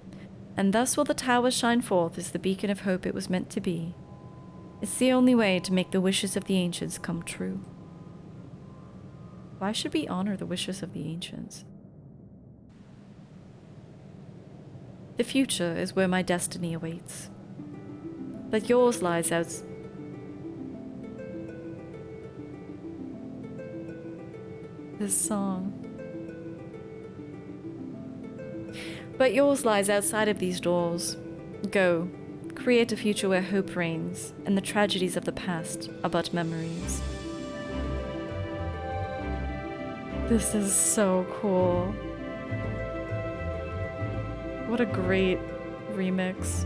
and thus will the tower shine forth as the beacon of hope it was meant to be. It's the only way to make the wishes of the ancients come true. Why should we honor the wishes of the ancients? The future is where my destiny awaits. But yours lies out... This song. But yours lies outside of these doors. Go, create a future where hope reigns, and the tragedies of the past are but memories. This is so cool. What a great remix.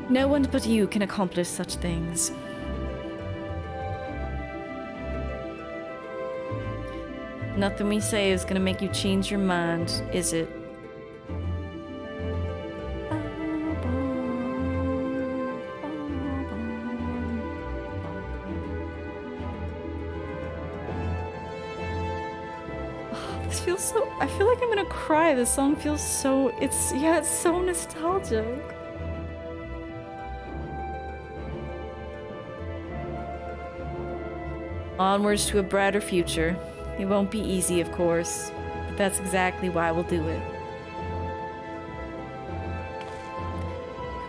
No one but you can accomplish such things. Nothing we say is gonna make you change your mind, is it? This feels so... I feel like I'm gonna cry. This song feels so... it's so nostalgic. Onwards to a brighter future. It won't be easy, of course, but that's exactly why we'll do it.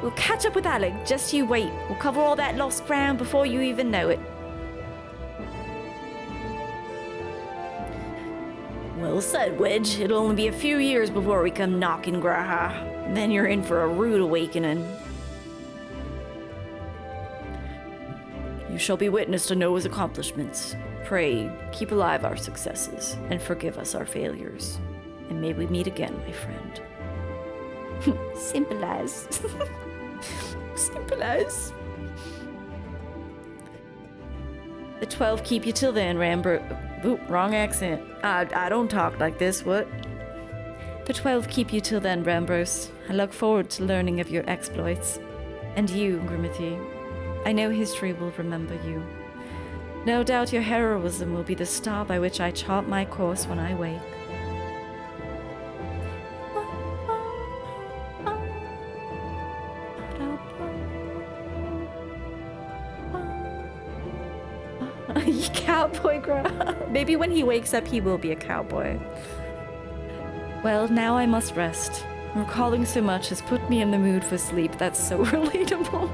We'll catch up with Alec, just you wait. We'll cover all that lost ground before you even know it. Well said, Wedge. It'll only be a few years before we come knocking, Graha. Then you're in for a rude awakening. You shall be witness to Noah's accomplishments. Pray, keep alive our successes, and forgive us our failures. And may we meet again, my friend. Simple as. Simple as. The 12 keep you till then, Oop, wrong accent. I don't talk like this, what? The 12 keep you till then, Rambros. I look forward to learning of your exploits. And you, Grimothy. I know history will remember you. No doubt your heroism will be the star by which I chart my course when I wake. Cowboy Gra. Maybe when he wakes up he will be a cowboy. Well, now I must rest. Recalling so much has put me in the mood for sleep. That's so relatable.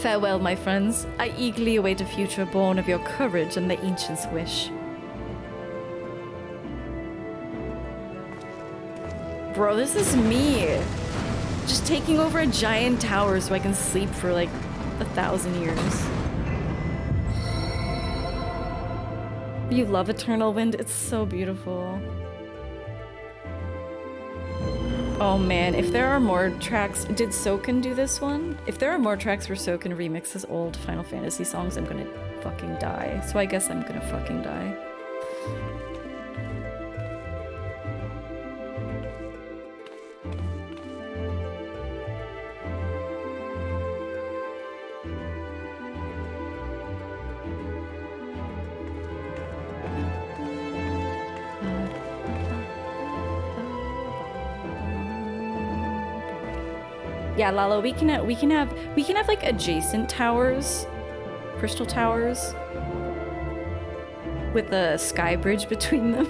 Farewell, my friends. I eagerly await a future born of your courage and the ancients' wish. Bro, this is me. Just taking over a giant tower so I can sleep for like 1,000 years. You love Eternal Wind? It's so beautiful. Oh man, if there are more tracks... Did Soken do this one? If there are more tracks where Soken remixes old Final Fantasy songs, I'm gonna fucking die. So I guess I'm gonna fucking die. Yeah, Lalo, we can have like adjacent towers, crystal towers, with a sky bridge between them.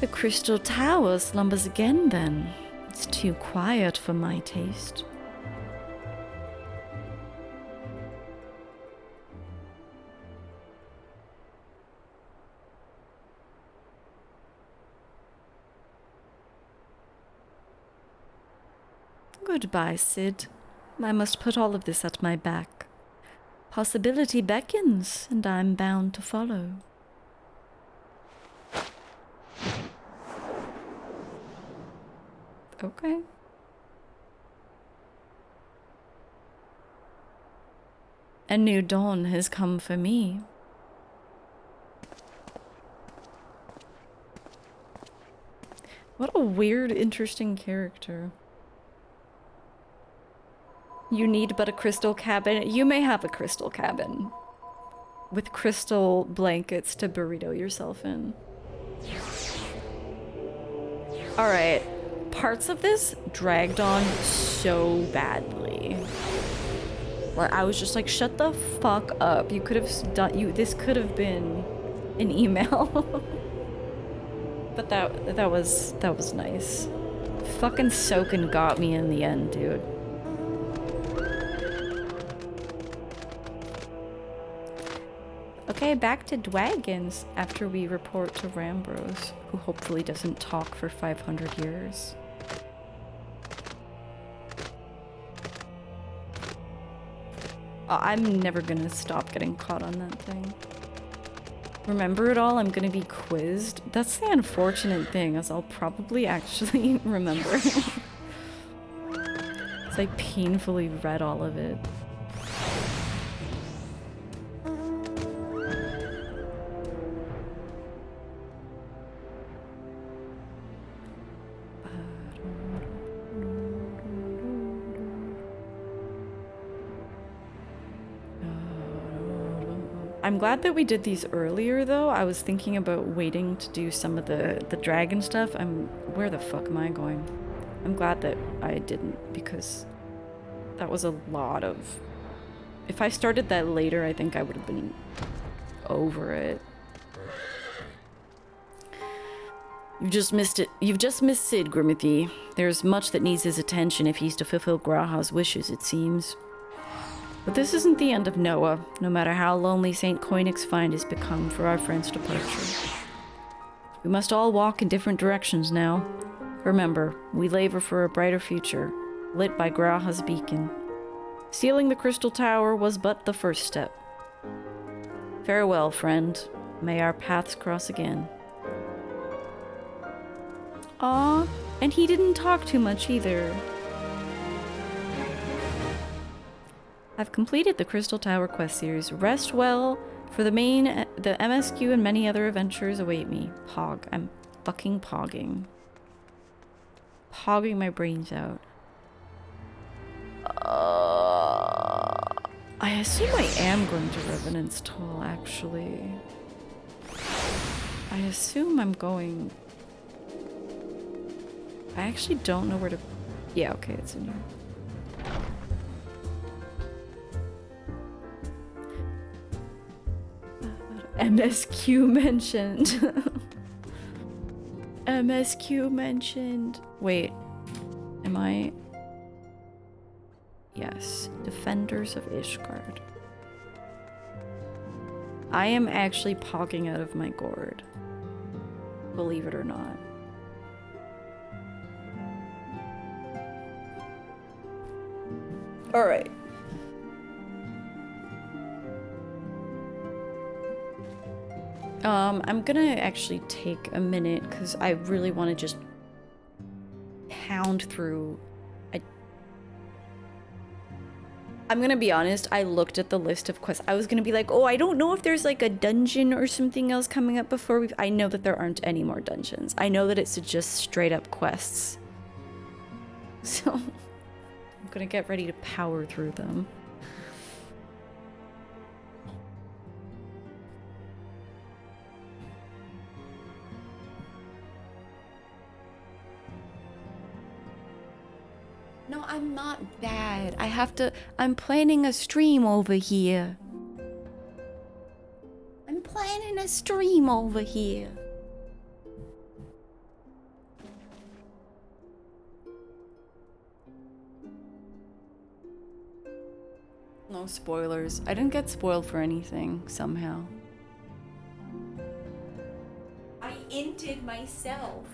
The crystal tower slumbers again, then. It's too quiet for my taste. Goodbye, Sid. I must put all of this at my back. Possibility beckons, and I'm bound to follow. Okay. A new dawn has come for me. What a weird, interesting character. You need but a crystal cabin. You may have a crystal cabin with crystal blankets to burrito yourself in. Alright. Parts of this dragged on so badly. Like, I was just like, shut the fuck up. You could have done this could have been an email. But that was nice. Fucking Soken got me in the end, dude. Okay, back to Dragons after we report to Rambros, who hopefully doesn't talk for 500 years. I'm never gonna stop getting caught on that thing. Remember it all? I'm gonna be quizzed. That's the unfortunate thing, as I'll probably actually remember. It's like painfully read all of it. I'm glad that we did these earlier, though. I was thinking about waiting to do some of the dragon stuff. Where the fuck am I going? I'm glad that I didn't, because that was a lot of... If I started that later, I think I would have been over it. You've just missed it. You've just missed Sid, Grimothy. There's much that needs his attention if he's to fulfill Graha's wishes, it seems. But this isn't the end of Noah, no matter how lonely St. Koinig's find has become for our friend's departure. We must all walk in different directions now. Remember, we labor for a brighter future, lit by Graha's beacon. Sealing the Crystal Tower was but the first step. Farewell, friend. May our paths cross again. Aw, and he didn't talk too much either. I've completed the Crystal Tower quest series. Rest well, for the MSQ and many other adventures await me. Pog. I'm fucking pogging. Pogging my brains out. I assume I am going to Revenant's Toll, actually. I assume I'm going... I actually don't know where to... Yeah, okay, it's in here. MSQ mentioned. MSQ mentioned. Wait. Am I... Yes. Defenders of Ishgard. I am actually pogging out of my gourd. Believe it or not. Alright. I'm gonna actually take a minute because I really want to just pound through. I'm gonna be honest, I looked at the list of quests. I was gonna be like, oh, I don't know if there's like a dungeon or something else coming up before we... I know that there aren't any more dungeons. I know that it's just straight up quests. So, I'm gonna get ready to power through them. No, I'm not bad. I have to... I'm planning a stream over here. I'm planning a stream over here. No spoilers. I didn't get spoiled for anything, somehow. I inted myself.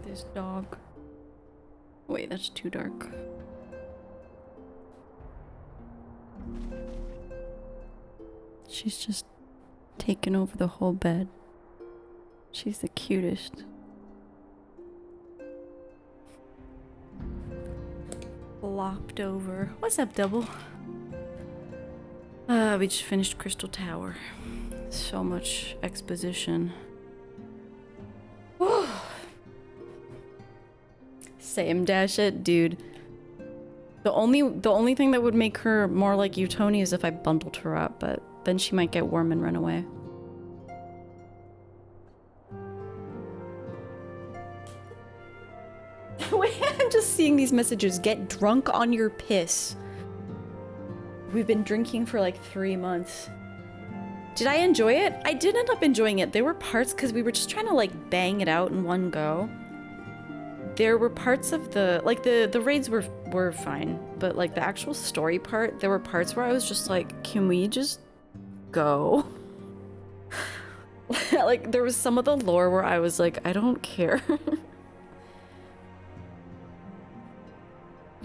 This dog. Wait, that's too dark. She's just taken over the whole bed. She's the cutest. Flopped over. What's up, Double? We just finished Crystal Tower. So much exposition. Same dash it, dude. The only thing that would make her more like you, Tony, is if I bundled her up, but then she might get Wyrm and run away. I'm just seeing these messages. Get drunk on your piss. We've been drinking for like 3 months. Did I enjoy it? I did end up enjoying it. There were parts because we were just trying to like bang it out in one go. there were parts of the raids were fine, but like the actual story part, there were parts where I was just like, can we just go? Like there was some of the lore where I was like, I don't care.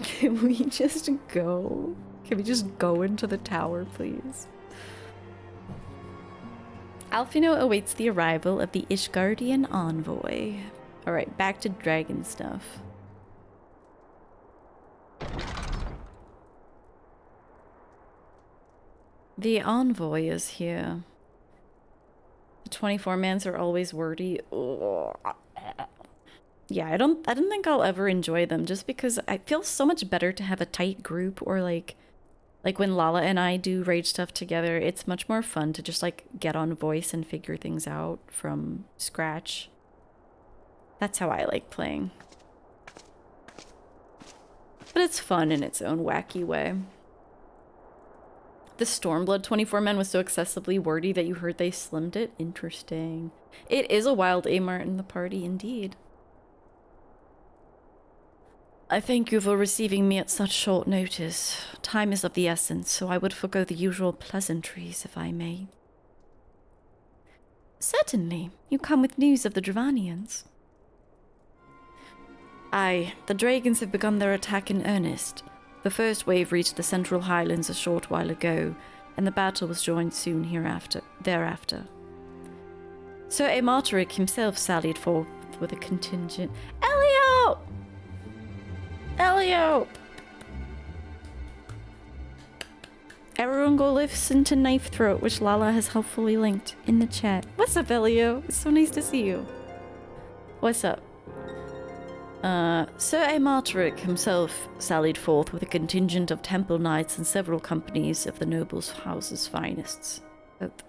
Can we just go? Can we just go into the tower, please? Alfino awaits the arrival of the Ishgardian envoy. Alright, back to dragon stuff. The envoy is here. The 24-mans are always wordy. Ugh. Yeah, I don't think I'll ever enjoy them, just because I feel so much better to have a tight group, or like when Lala and I do raid stuff together, it's much more fun to just like get on voice and figure things out from scratch. That's how I like playing. But it's fun in its own wacky way. The Stormblood 24-man was so excessively wordy that you heard they slimmed it? Interesting. It is a wild Amart in the party, indeed. I thank you for receiving me at such short notice. Time is of the essence, so I would forgo the usual pleasantries, if I may. Certainly. You come with news of the Dravanians. Aye, the dragons have begun their attack in earnest. The first wave reached the Central Highlands a short while ago, and the battle was joined soon thereafter. Sir Aemarteric himself sallied forth with a contingent. Elio! Elio! Everyone go listen to Knife Throat, which Lala has helpfully linked in the chat. What's up, Elio? It's so nice to see you. What's up? Sir Aemarteric himself sallied forth with a contingent of temple knights and several companies of the nobles' house's finest.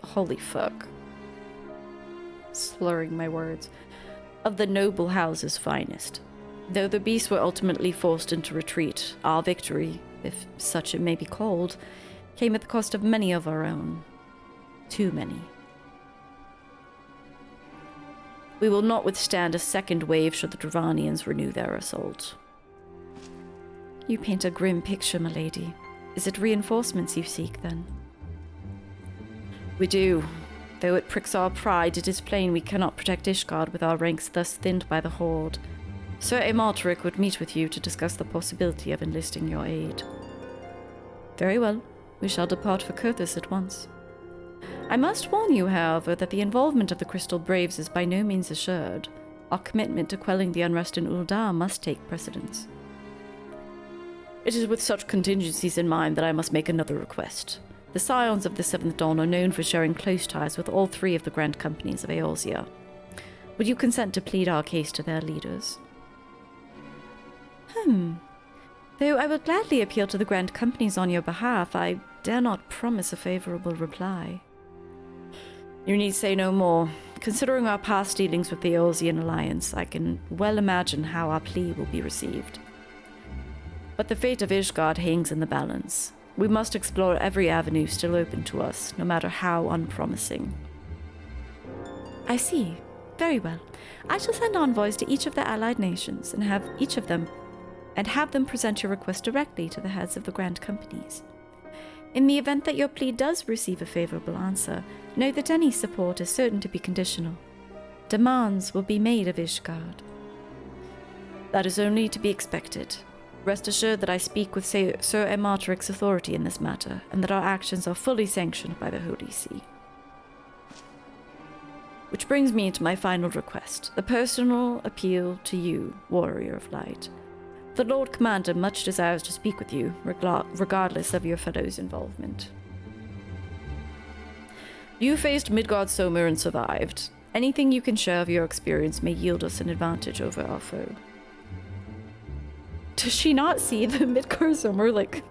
Holy fuck. Slurring my words. Of the noble house's finest. Though the beasts were ultimately forced into retreat, our victory, if such it may be called, came at the cost of many of our own. Too many. We will not withstand a second wave should the Dravanians renew their assault. You paint a grim picture, milady. Is it reinforcements you seek, then? We do. Though it pricks our pride, it is plain we cannot protect Ishgard with our ranks thus thinned by the Horde. Sir Aemarteric would meet with you to discuss the possibility of enlisting your aid. Very well. We shall depart for Kurthus at once. I must warn you, however, that the involvement of the Crystal Braves is by no means assured. Our commitment to quelling the unrest in Uldar must take precedence. It is with such contingencies in mind that I must make another request. The Scions of the Seventh Dawn are known for sharing close ties with all three of the Grand Companies of Eorzea. Would you consent to plead our case to their leaders? Though I will gladly appeal to the Grand Companies on your behalf, I dare not promise a favorable reply. You need say no more. Considering our past dealings with the Eorzean Alliance, I can well imagine how our plea will be received. But the fate of Ishgard hangs in the balance. We must explore every avenue still open to us, no matter how unpromising. I see. Very well. I shall send envoys to each of the allied nations and have them present your request directly to the heads of the Grand Companies. In the event that your plea does receive a favorable answer, know that any support is certain to be conditional. Demands will be made of Ishgard. That is only to be expected. Rest assured that I speak with Sir Aemarteric's authority in this matter, and that our actions are fully sanctioned by the Holy See. Which brings me to my final request, the personal appeal to you, Warrior of Light. The Lord Commander much desires to speak with you, regardless of your fellow's involvement. You faced Midgard-Sommer and survived. Anything you can share of your experience may yield us an advantage over our foe. Does she not see the Midgard-Sommer, like,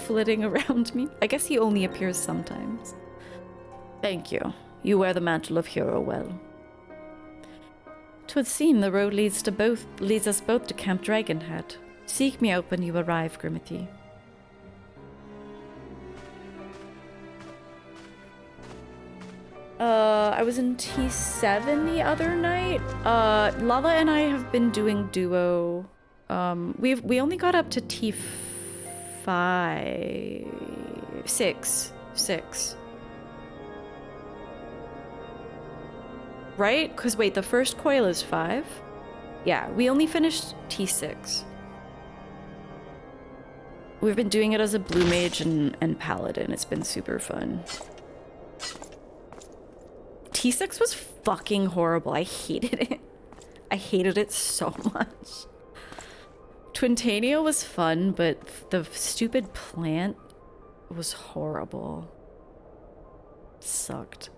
flitting around me? I guess he only appears sometimes. Thank you. You wear the mantle of hero well. 'Twould seem the road leads us both to Camp Dragonhead. Seek me out when you arrive, Grimmithy. I was in T7 the other night. Lala and I have been doing duo. We only got up to six. Right? Because wait, the first coil is 5. Yeah, we only finished T6. We've been doing it as a blue mage and paladin. It's been super fun. T6 was fucking horrible. I hated it. I hated it so much. Twintania was fun, but the stupid plant was horrible. Sucked.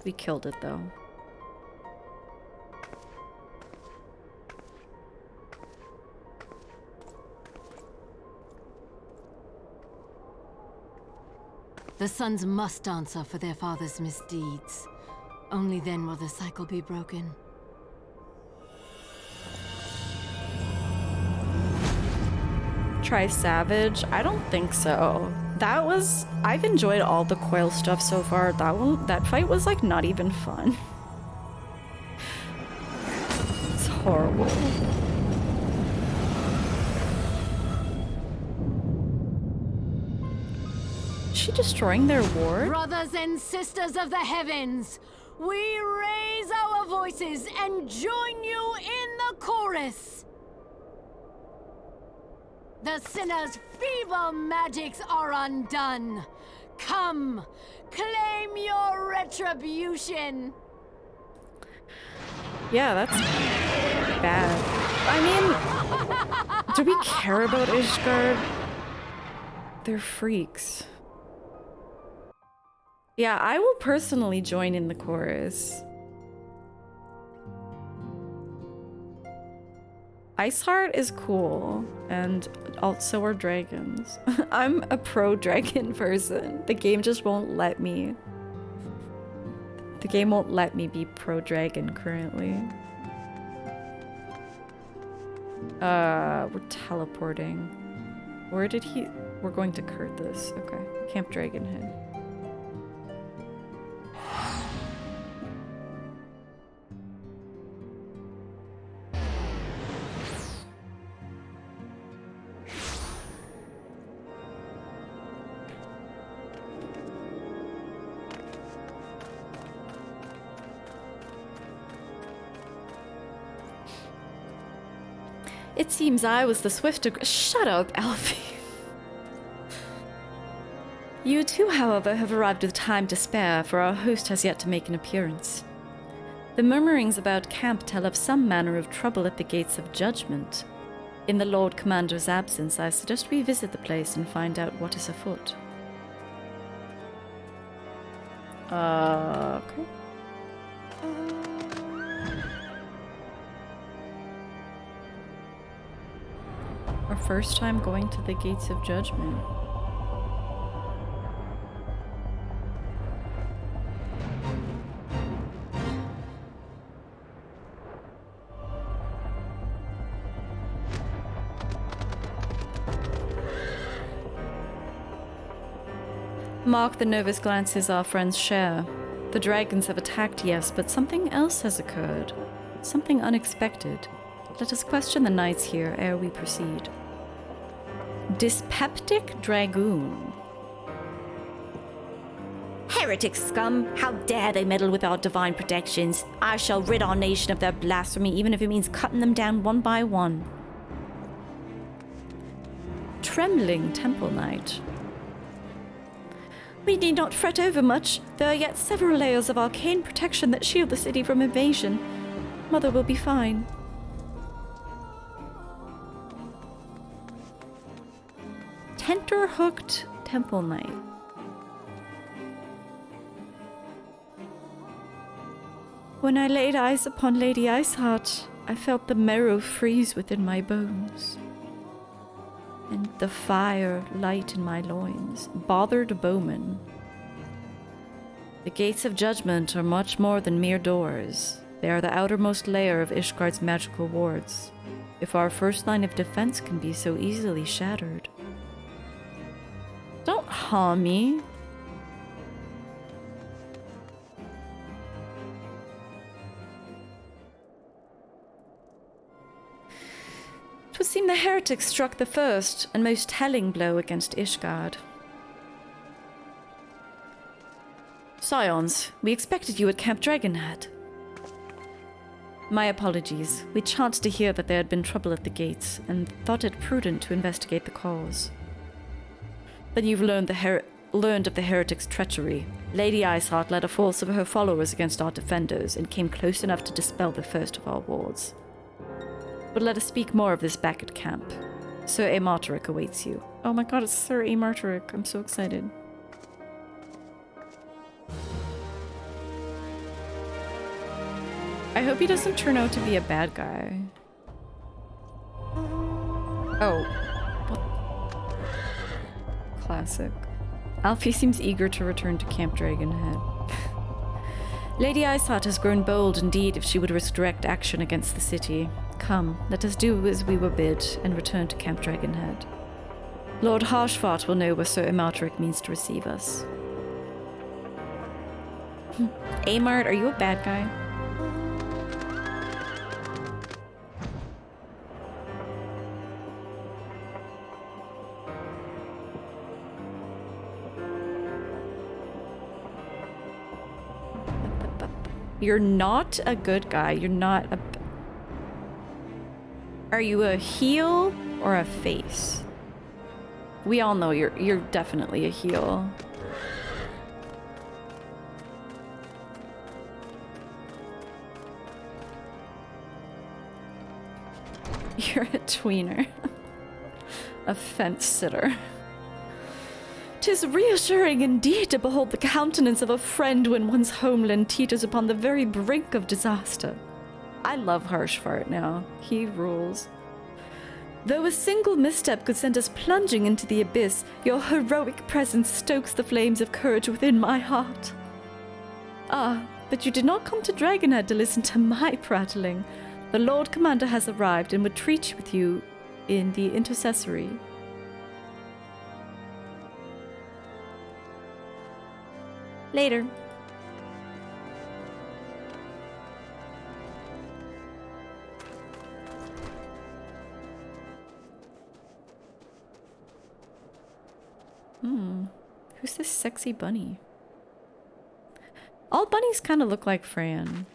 We killed it though. The sons must answer for their father's misdeeds. Only then will the cycle be broken. Try Savage? I don't think so. I've enjoyed all the coil stuff so far. That fight was like not even fun. It's horrible. Is she destroying their ward? Brothers and sisters of the heavens, we raise our voices and join you in the chorus. The sinner's feeble magics are undone. Come, claim your retribution. Yeah, that's bad. I mean, do we care about Ishgard? They're freaks. Yeah, I will personally join in the chorus. Iceheart is cool, and also are dragons. I'm a pro-dragon person. The game just won't let me. The game won't let me be pro-dragon currently. We're teleporting. Where did he... We're going to Kurthus. Okay. Camp Dragonhead. It seems I was the swift Shut up, Alfie. You too, however, have arrived with time to spare, for our host has yet to make an appearance. The murmurings about camp tell of some manner of trouble at the gates of judgment. In the Lord Commander's absence, I suggest we visit the place and find out what is afoot. Okay. Our first time going to the gates of judgment. Mark the nervous glances our friends share. The dragons have attacked, yes, but something else has occurred. Something unexpected. Let us question the knights here ere we proceed. Dyspeptic Dragoon. Heretic scum! How dare they meddle with our divine protections? I shall rid our nation of their blasphemy, even if it means cutting them down one by one. Trembling Temple Knight. We need not fret over much. There are yet several layers of arcane protection that shield the city from invasion. Mother will be fine. Tenterhooked Temple Knight. When I laid eyes upon Lady Iceheart, I felt the marrow freeze within my bones, and the fire light in my loins. Bothered Bowman. The gates of judgment are much more than mere doors. They are the outermost layer of Ishgard's magical wards. If our first line of defense can be so easily shattered. Don't harm me. would seem the heretics struck the first and most telling blow against Ishgard. Scions, we expected you at Camp Dragonhead. My apologies. We chanced to hear that there had been trouble at the gates, and thought it prudent to investigate the cause. Then you've learned of the heretics' treachery. Lady Iceheart led a force of her followers against our defenders, and came close enough to dispel the first of our wards. But let us speak more of this back at camp. Sir Amarteric awaits you. Oh my god, it's Sir Amarteric. I'm so excited. I hope he doesn't turn out to be a bad guy. Oh. What? Classic. Alfie seems eager to return to Camp Dragonhead. Lady Iceheart has grown bold indeed if she would risk direct action against the city. Come, let us do as we were bid and return to Camp Dragonhead. Lord Harshfart will know where Sir Amaltric means to receive us. Amart, are you a bad guy? You're not a good guy. You're not a... Are you a heel or a face? We all know you're definitely a heel. You're a tweener. A fence sitter. 'Tis reassuring indeed to behold the countenance of a friend when one's homeland teeters upon the very brink of disaster. I love Harshfart now. He rules. Though a single misstep could send us plunging into the abyss, your heroic presence stokes the flames of courage within my heart. Ah, but you did not come to Dragonhead to listen to my prattling. The Lord Commander has arrived and would treat with you in the intercessory. Later. Who's this sexy bunny? All bunnies kind of look like Fran.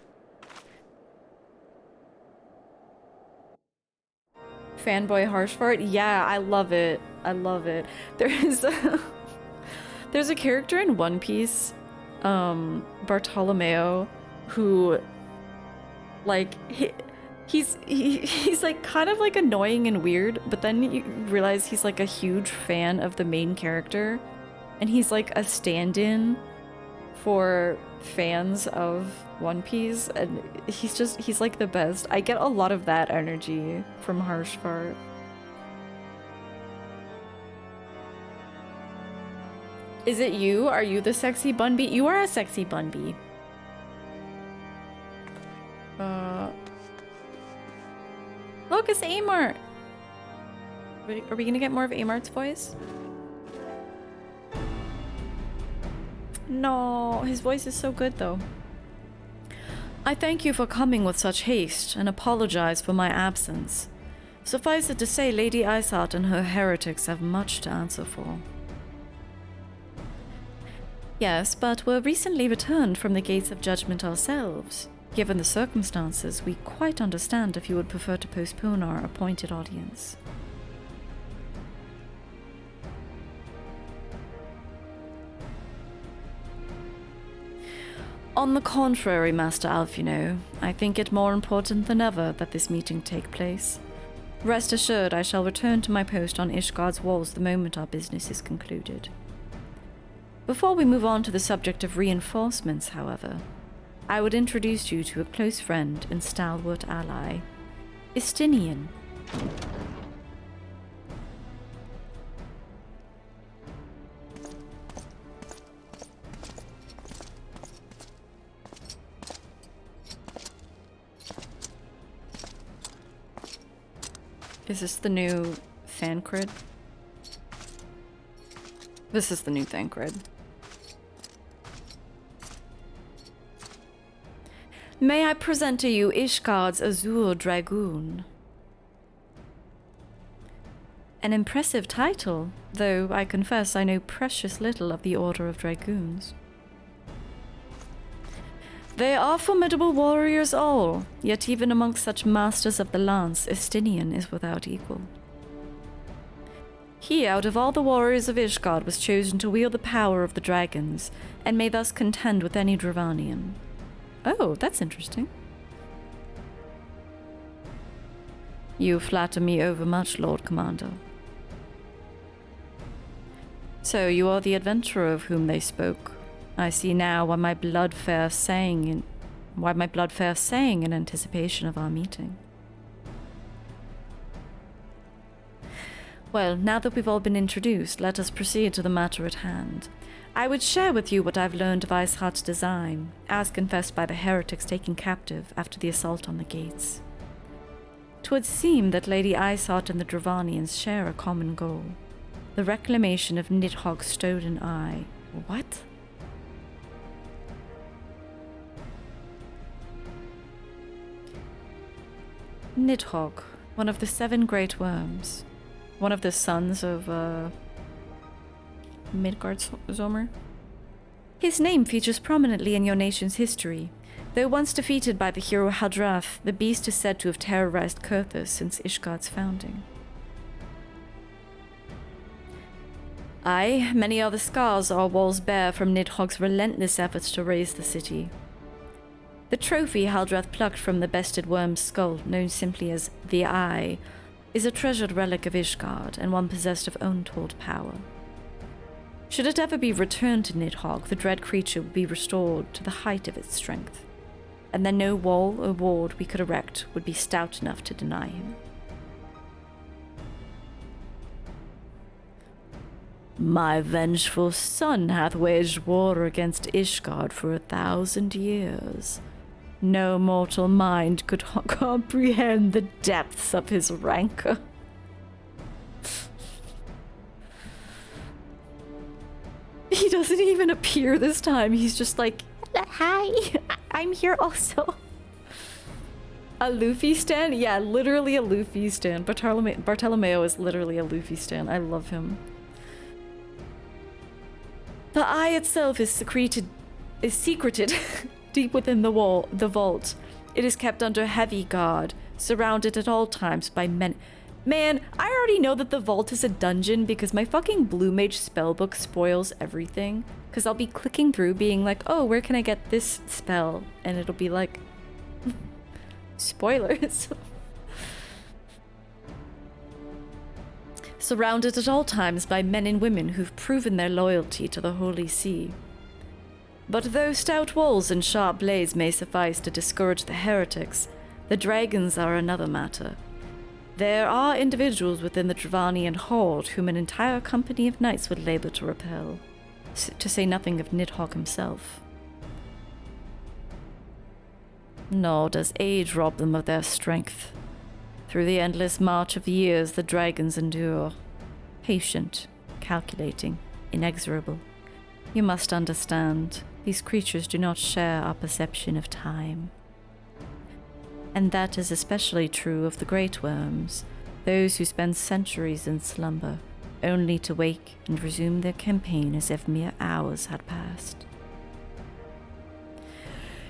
Fanboy Harshfart? Yeah, I love it. I love it. There's a character in One Piece, Bartolomeo, who, like, he's like kind of like annoying and weird, but then you realize he's like a huge fan of the main character, and he's like a stand-in for fans of One Piece, and he's like the best. I get a lot of that energy from Harshfart. Is it you? Are you the sexy Bunbee? You are a sexy Bunbee. Look, it's Amart! Are we gonna get more of Amart's voice? No, his voice is so good though. I thank you for coming with such haste and apologize for my absence. Suffice it to say, Lady Iceheart and her heretics have much to answer for. Yes, but we're recently returned from the Gates of Judgment ourselves. Given the circumstances, we quite understand if you would prefer to postpone our appointed audience. On the contrary, Master Alfino, I think it more important than ever that this meeting take place. Rest assured, I shall return to my post on Ishgard's walls the moment our business is concluded. Before we move on to the subject of reinforcements, however, I would introduce you to a close friend and stalwart ally, Istinian. Is this the new Thancred? This is the new Thancred. May I present to you Ishgard's Azure Dragoon? An impressive title, though I confess I know precious little of the Order of Dragoons. They are formidable warriors all, yet even amongst such masters of the lance, Estinian is without equal. He, out of all the warriors of Ishgard, was chosen to wield the power of the dragons, and may thus contend with any Dravanian. Oh, that's interesting. You flatter me overmuch, Lord Commander. So you are the adventurer of whom they spoke. I see now why my blood fair sang in anticipation of our meeting. Well, now that we've all been introduced, let us proceed to the matter at hand. I would share with you what I've learned of Ishgard's design, as confessed by the heretics taken captive after the assault on the gates. 'Twould seem that Lady Ishgard and the Dravanians share a common goal, the reclamation of Nidhogg's stolen eye. What? Nidhogg, one of the 7 great worms, one of the sons of Midgardsormr. His name features prominently in your nation's history. Though once defeated by the hero Haldrath, the beast is said to have terrorized Kurthus since Ishgard's founding. Aye, many are the scars our walls bear from Nidhogg's relentless efforts to raise the city. The trophy Haldrath plucked from the bested worm's skull, known simply as the Eye, is a treasured relic of Ishgard, and one possessed of untold power. Should it ever be returned to Nidhogg, the dread creature would be restored to the height of its strength, and then no wall or ward we could erect would be stout enough to deny him. My vengeful son hath waged war against Ishgard for 1,000 years. No mortal mind could comprehend the depths of his rancor. He doesn't even appear this time. He's just like, hi, I'm here also. A Luffy stan? Yeah, literally a Luffy stan. Bartolomeo is literally a Luffy stan. I love him. The eye itself is secreted deep within the vault. It is kept under heavy guard, surrounded at all times by men. Man, I already know that the vault is a dungeon because my fucking Blue Mage spellbook spoils everything. Because I'll be clicking through being like, oh, where can I get this spell? And it'll be like, spoilers. Surrounded at all times by men and women who've proven their loyalty to the Holy See. But though stout walls and sharp blades may suffice to discourage the heretics, the dragons are another matter. There are individuals within the Dravanian horde whom an entire company of knights would labor to repel, to say nothing of Nidhogg himself. Nor does age rob them of their strength. Through the endless march of years the dragons endure. Patient, calculating, inexorable. You must understand, these creatures do not share our perception of time. And that is especially true of the great worms, those who spend centuries in slumber, only to wake and resume their campaign as if mere hours had passed.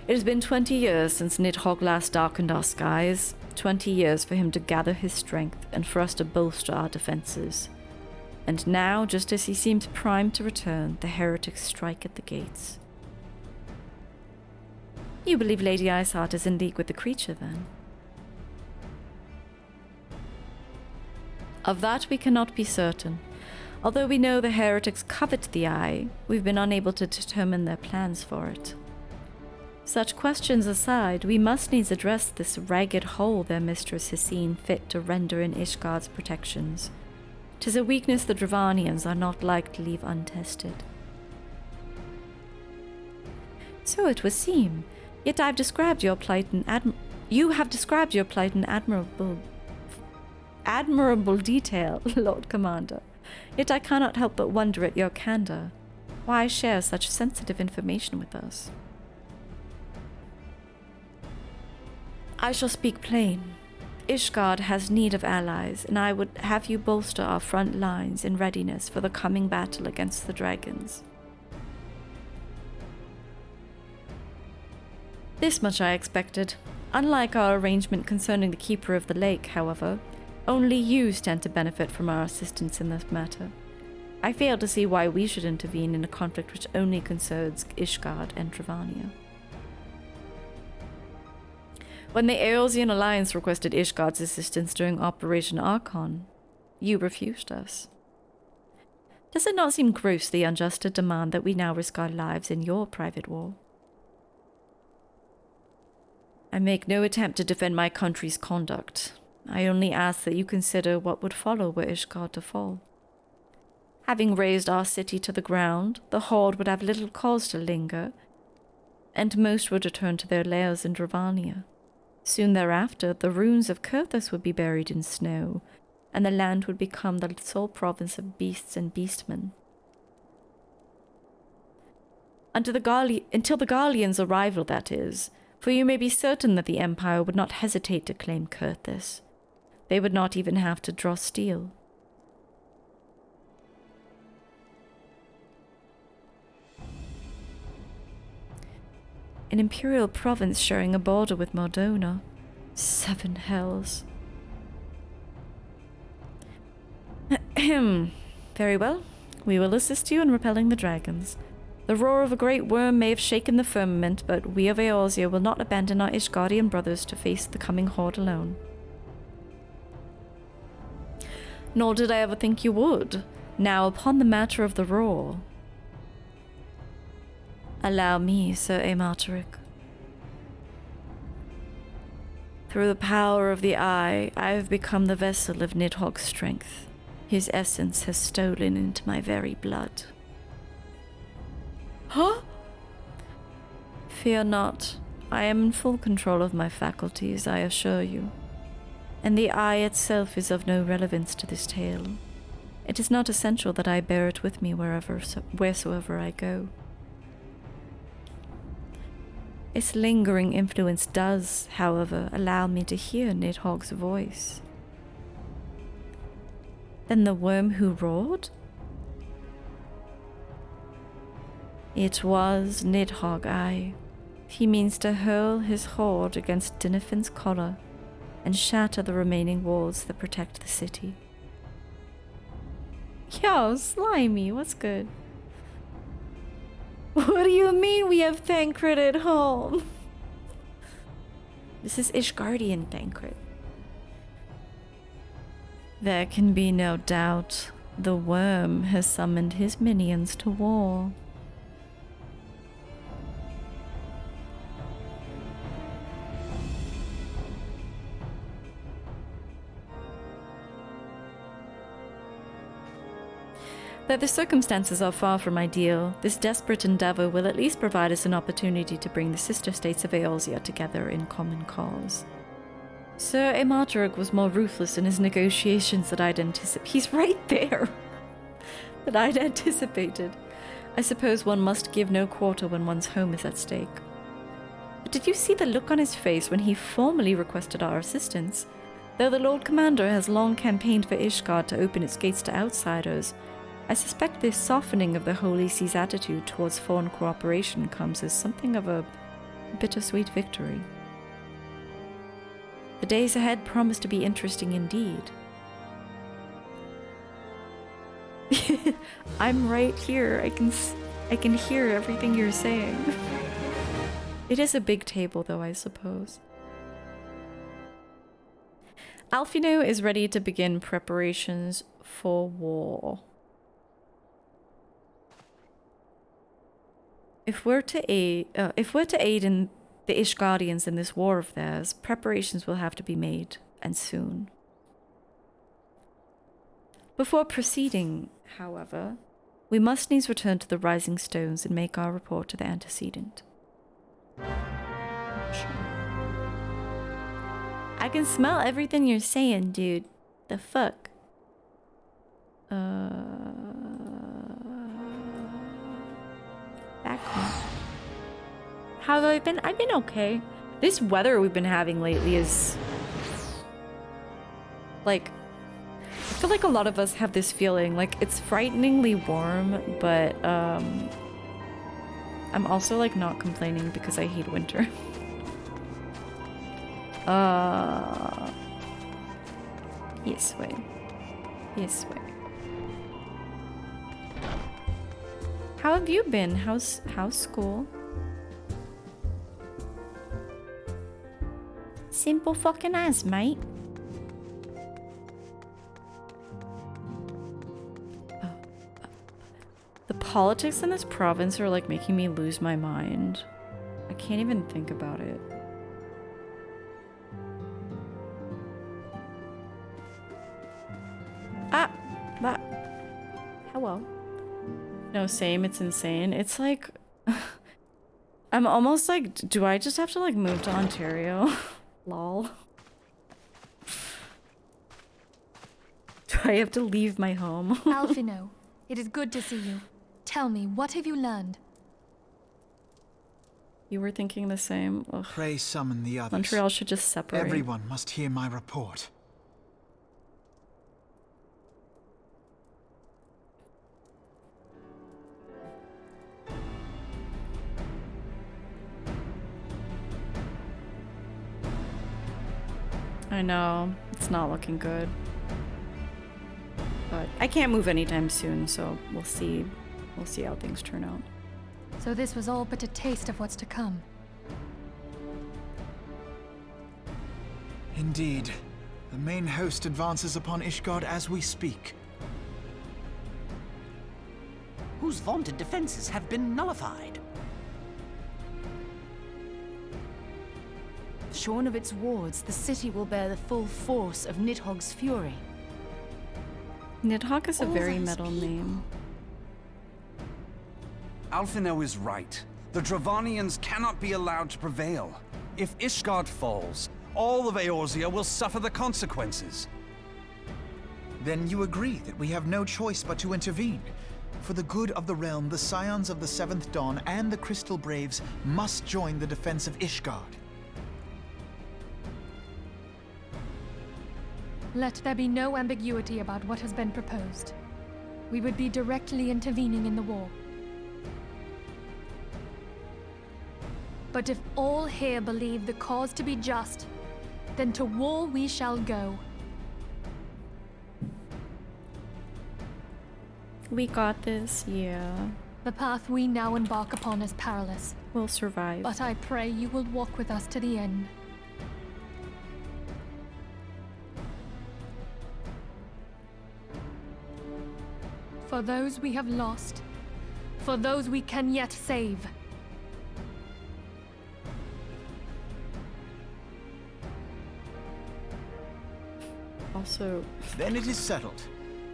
It has been 20 years since Nidhogg last darkened our skies, 20 years for him to gather his strength and for us to bolster our defenses. And now, just as he seems primed to return, the heretics strike at the gates. You believe Lady Ishgard is in league with the creature, then? Of that we cannot be certain. Although we know the heretics covet the eye, we've been unable to determine their plans for it. Such questions aside, we must needs address this ragged hole their mistress has seen fit to render in Ishgard's protections. 'Tis a weakness the Dravanians are not like to leave untested. So it would seem. Yet I've described your plight in admirable detail, Lord Commander. Yet I cannot help but wonder at your candor. Why share such sensitive information with us? I shall speak plain. Ishgard has need of allies, and I would have you bolster our front lines in readiness for the coming battle against the dragons. This much I expected. Unlike our arrangement concerning the Keeper of the Lake, however, only you stand to benefit from our assistance in this matter. I fail to see why we should intervene in a conflict which only concerns Ishgard and Travania. When the Eosian Alliance requested Ishgard's assistance during Operation Archon, you refused us. Does it not seem grossly unjust to demand that we now risk our lives in your private war? I make no attempt to defend my country's conduct. I only ask that you consider what would follow were Ishgard to fall. Having razed our city to the ground, the Horde would have little cause to linger, and most would return to their lairs in Dravania. Soon thereafter, the ruins of Kurthus would be buried in snow, and the land would become the sole province of beasts and beastmen. Until the Garleans' arrival, that is, for you may be certain that the Empire would not hesitate to claim Kurthus. They would not even have to draw steel. An imperial province sharing a border with Mordona. 7 hells. Very well. We will assist you in repelling the dragons. The roar of a great Wyrm may have shaken the firmament, but we of Eorzea will not abandon our Ishgardian brothers to face the coming Horde alone. Nor did I ever think you would. Now, upon the matter of the roar, allow me, Sir Aemataric. Through the power of the Eye, I have become the vessel of Nidhogg's strength. His essence has stolen into my very blood. Huh? Fear not. I am in full control of my faculties, I assure you. And the Eye itself is of no relevance to this tale. It is not essential that I bear it with me wheresoever I go. Its lingering influence does, however, allow me to hear Nidhogg's voice. Then the Wyrm who roared? It was Nidhogg, aye. He means to hurl his horde against Dinifin's collar and shatter the remaining walls that protect the city. Yo, Slimy, what's good? What do you mean we have Thancred at home? This is Ishgardian Thancred. There can be no doubt the Wyrm has summoned his minions to war. Though the circumstances are far from ideal, this desperate endeavor will at least provide us an opportunity to bring the sister states of Eorzea together in common cause. Sir Aemataric was more ruthless in his negotiations than I'd anticipated. He's right there! That I'd anticipated. I suppose one must give no quarter when one's home is at stake. But did you see the look on his face when he formally requested our assistance? Though the Lord Commander has long campaigned for Ishgard to open its gates to outsiders, I suspect this softening of the Holy See's attitude towards foreign cooperation comes as something of a bittersweet victory. The days ahead promise to be interesting indeed. I'm right here. I can hear everything you're saying. It is a big table though, I suppose. Alfino is ready to begin preparations for war. If we're to aid in the Ishgardians in this war of theirs, preparations will have to be made, and soon. Before proceeding, however, we must needs return to the Rising Stones and make our report to the antecedent. Sure. I can smell everything you're saying, dude. The fuck? Back home. How have I been? I've been okay. This weather we've been having lately is like, I feel like a lot of us have this feeling, like, it's frighteningly warm, but, I'm also, like, not complaining because I hate winter. Yes way. Yes way. How have you been? How's school? Simple fucking as, mate. The politics in this province are like making me lose my mind. I can't even think about it. Ah! That. Hello. No, same, it's insane. It's like... I'm almost like, do I just have to like move to Ontario? Lol. Do I have to leave my home? Alphino, it is good to see you. Tell me, what have you learned? You were thinking the same. Ugh. Pray summon the others. Montreal should just separate. Everyone must hear my report. I know, it's not looking good. But I can't move anytime soon, so we'll see. We'll see how things turn out. So this was all but a taste of what's to come. Indeed. The main host advances upon Ishgard as we speak. Whose vaunted defenses have been nullified? Shorn of its wards, the city will bear the full force of Nidhogg's fury. Nidhogg is a All very those metal people. name. Alphino is right. The Dravanians cannot be allowed to prevail. If Ishgard falls, all of Eorzea will suffer the consequences. Then you agree that we have no choice but to intervene. For the good of the realm, the Scions of the Seventh Dawn and the Crystal Braves must join the defense of Ishgard. Let there be no ambiguity about what has been proposed. We would be directly intervening in the war. But if all here believe the cause to be just, then to war we shall go. We got this, yeah. The path we now embark upon is perilous. We'll survive. But I pray you will walk with us to the end. For those we have lost, for those we can yet save. Also... Then it is settled.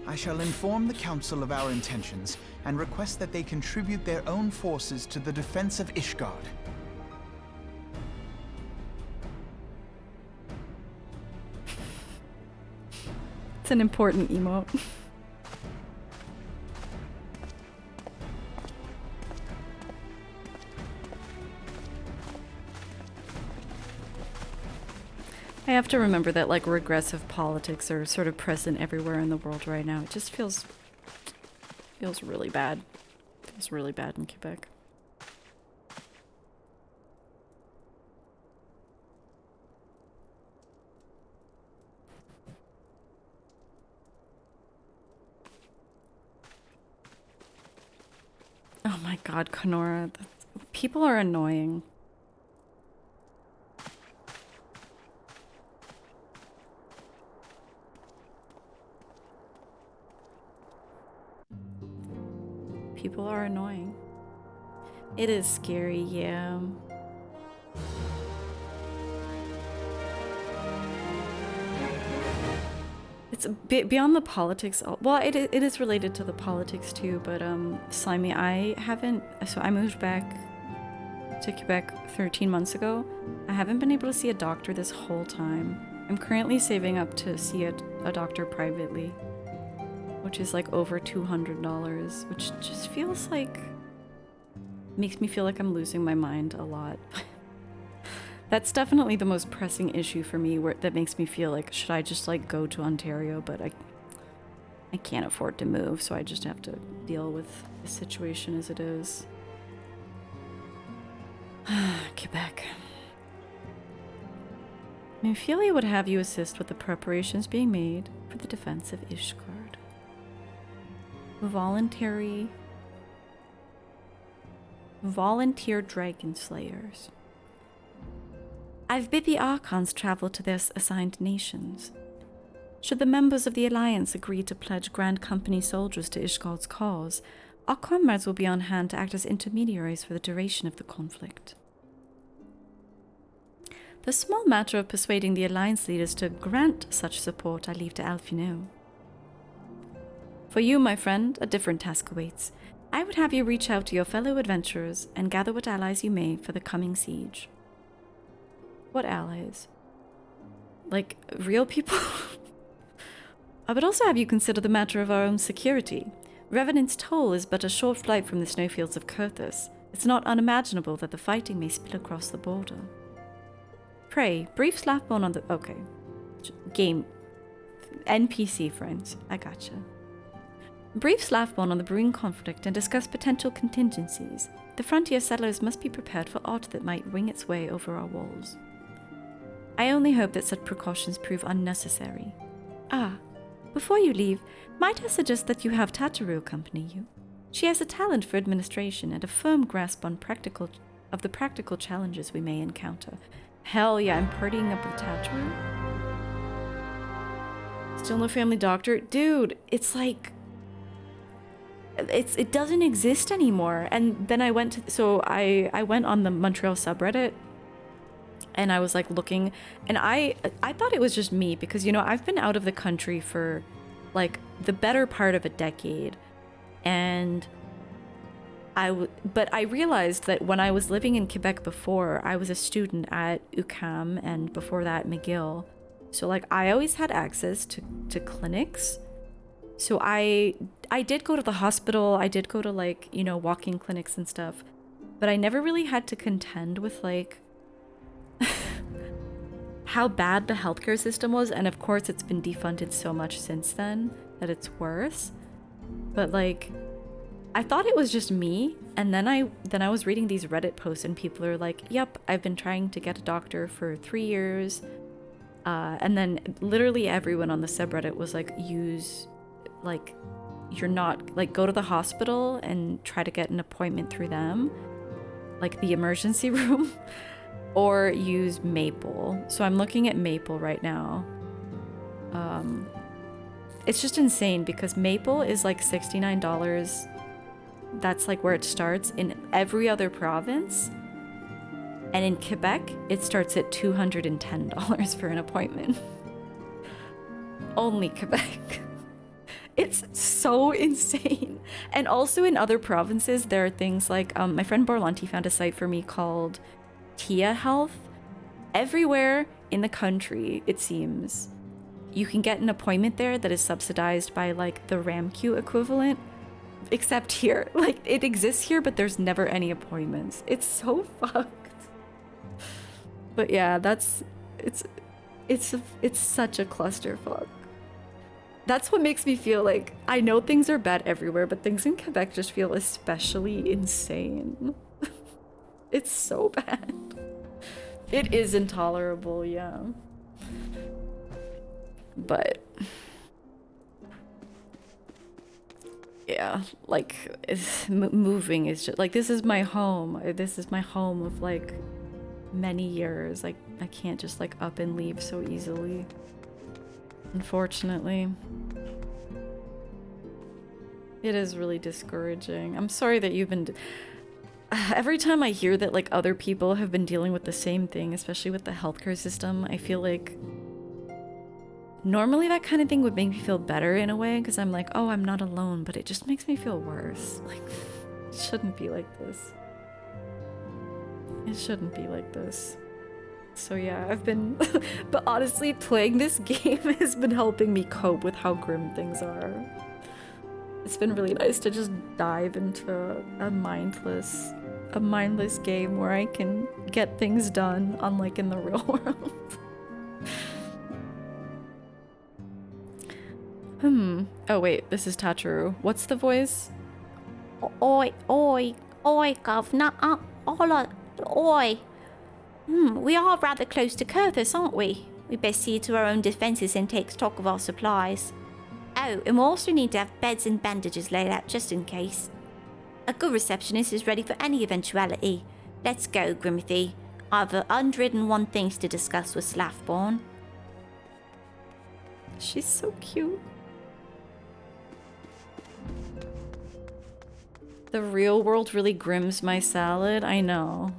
I shall inform the Council of our intentions and request that they contribute their own forces to the defense of Ishgard. It's an important emote. I have to remember that like regressive politics are sort of present everywhere in the world right now. It just feels really bad. Feels really bad in Quebec. Oh my god, Kenora. People are annoying. People are annoying. It is scary, yeah. It's a bit beyond the politics. Well, it is related to the politics too, but Slimy, I moved back to Quebec 13 months ago. I haven't been able to see a doctor this whole time. I'm currently saving up to see a doctor privately, which is like over $200, which just feels like, makes me feel like I'm losing my mind a lot. That's definitely the most pressing issue for me, that makes me feel like, should I just like go to Ontario? But I can't afford to move, so I just have to deal with the situation as it is. Quebec. Ophelia would have you assist with the preparations being made for the defense of Ishgard. Volunteer Dragonslayers. I've bid the Archons travel to their assigned nations. Should the members of the Alliance agree to pledge Grand Company soldiers to Ishgard's cause, our comrades will be on hand to act as intermediaries for the duration of the conflict. The small matter of persuading the Alliance leaders to grant such support I leave to Alphino. For you, my friend, a different task awaits. I would have you reach out to your fellow adventurers and gather what allies you may for the coming siege. What allies? Like, real people? I would also have you consider the matter of our own security. Revenant's Toll is but a short flight from the snowfields of Kurthus. It's not unimaginable that the fighting may spill across the border. Pray, brief Slathbone on the... Okay. Game. NPC, friends. I gotcha. Brief Slathbone on the brewing conflict and discuss potential contingencies. The frontier settlers must be prepared for aught that might wing its way over our walls. I only hope that such precautions prove unnecessary. Ah, before you leave, might I suggest that you have Tataru accompany you? She has a talent for administration and a firm grasp on the practical challenges we may encounter. Hell yeah, I'm partying up with Tataru? Still no family doctor? Dude, it's like... It doesn't exist anymore. And then I went I went on the Montreal subreddit and I was like looking, and I thought it was just me because, you know, I've been out of the country for like the better part of a decade, and but I realized that when I was living in Quebec before, I was a student at UQAM and before that McGill, so like I always had access to clinics. So I did go to the hospital, I did go to like, you know, walk-in clinics and stuff, but I never really had to contend with like how bad the healthcare system was. And of course it's been defunded so much since then that it's worse. But like, I thought it was just me, and then I was reading these Reddit posts and people are like, yep, I've been trying to get a doctor for 3 years. And then literally everyone on the subreddit was like, go to the hospital and try to get an appointment through them, like the emergency room, or use Maple. So I'm looking at Maple right now. It's just insane because Maple is like $69. That's like where it starts in every other province. And in Quebec, it starts at $210 for an appointment. Only Quebec. It's so insane. And also in other provinces, there are things like, my friend Borlanti found a site for me called Tia Health. Everywhere in the country, it seems, you can get an appointment there that is subsidized by like the RAMQ equivalent, except here. Like, it exists here, but there's never any appointments. It's so fucked. But yeah, it's such a clusterfuck. That's what makes me feel like, I know things are bad everywhere, but things in Quebec just feel especially insane. It's so bad. It is intolerable, yeah. But yeah, like, moving is just like, this is my home. This is my home of like many years. Like, I can't just like up and leave so easily, unfortunately. It is really discouraging. I'm sorry that you've been... Every time I hear that like other people have been dealing with the same thing, especially with the healthcare system, I feel like normally that kind of thing would make me feel better in a way, because I'm like, oh, I'm not alone, but it just makes me feel worse. Like, it shouldn't be like this. It shouldn't be like this. So yeah, I've been... But honestly, playing this game has been helping me cope with how grim things are. It's been really nice to just dive into a mindless a mindless game where I can get things done, unlike in the real world. Oh wait, this is Tacharu. What's the voice? Oi, governor, oi. We are rather close to Kurthus, aren't we? We best see to our own defences and take stock of our supplies. Oh, and we also need to have beds and bandages laid out just in case. A good receptionist is ready for any eventuality. Let's go, Grimothy. I've 101 things to discuss with Slathborn. She's so cute. The real world really grims my salad, I know.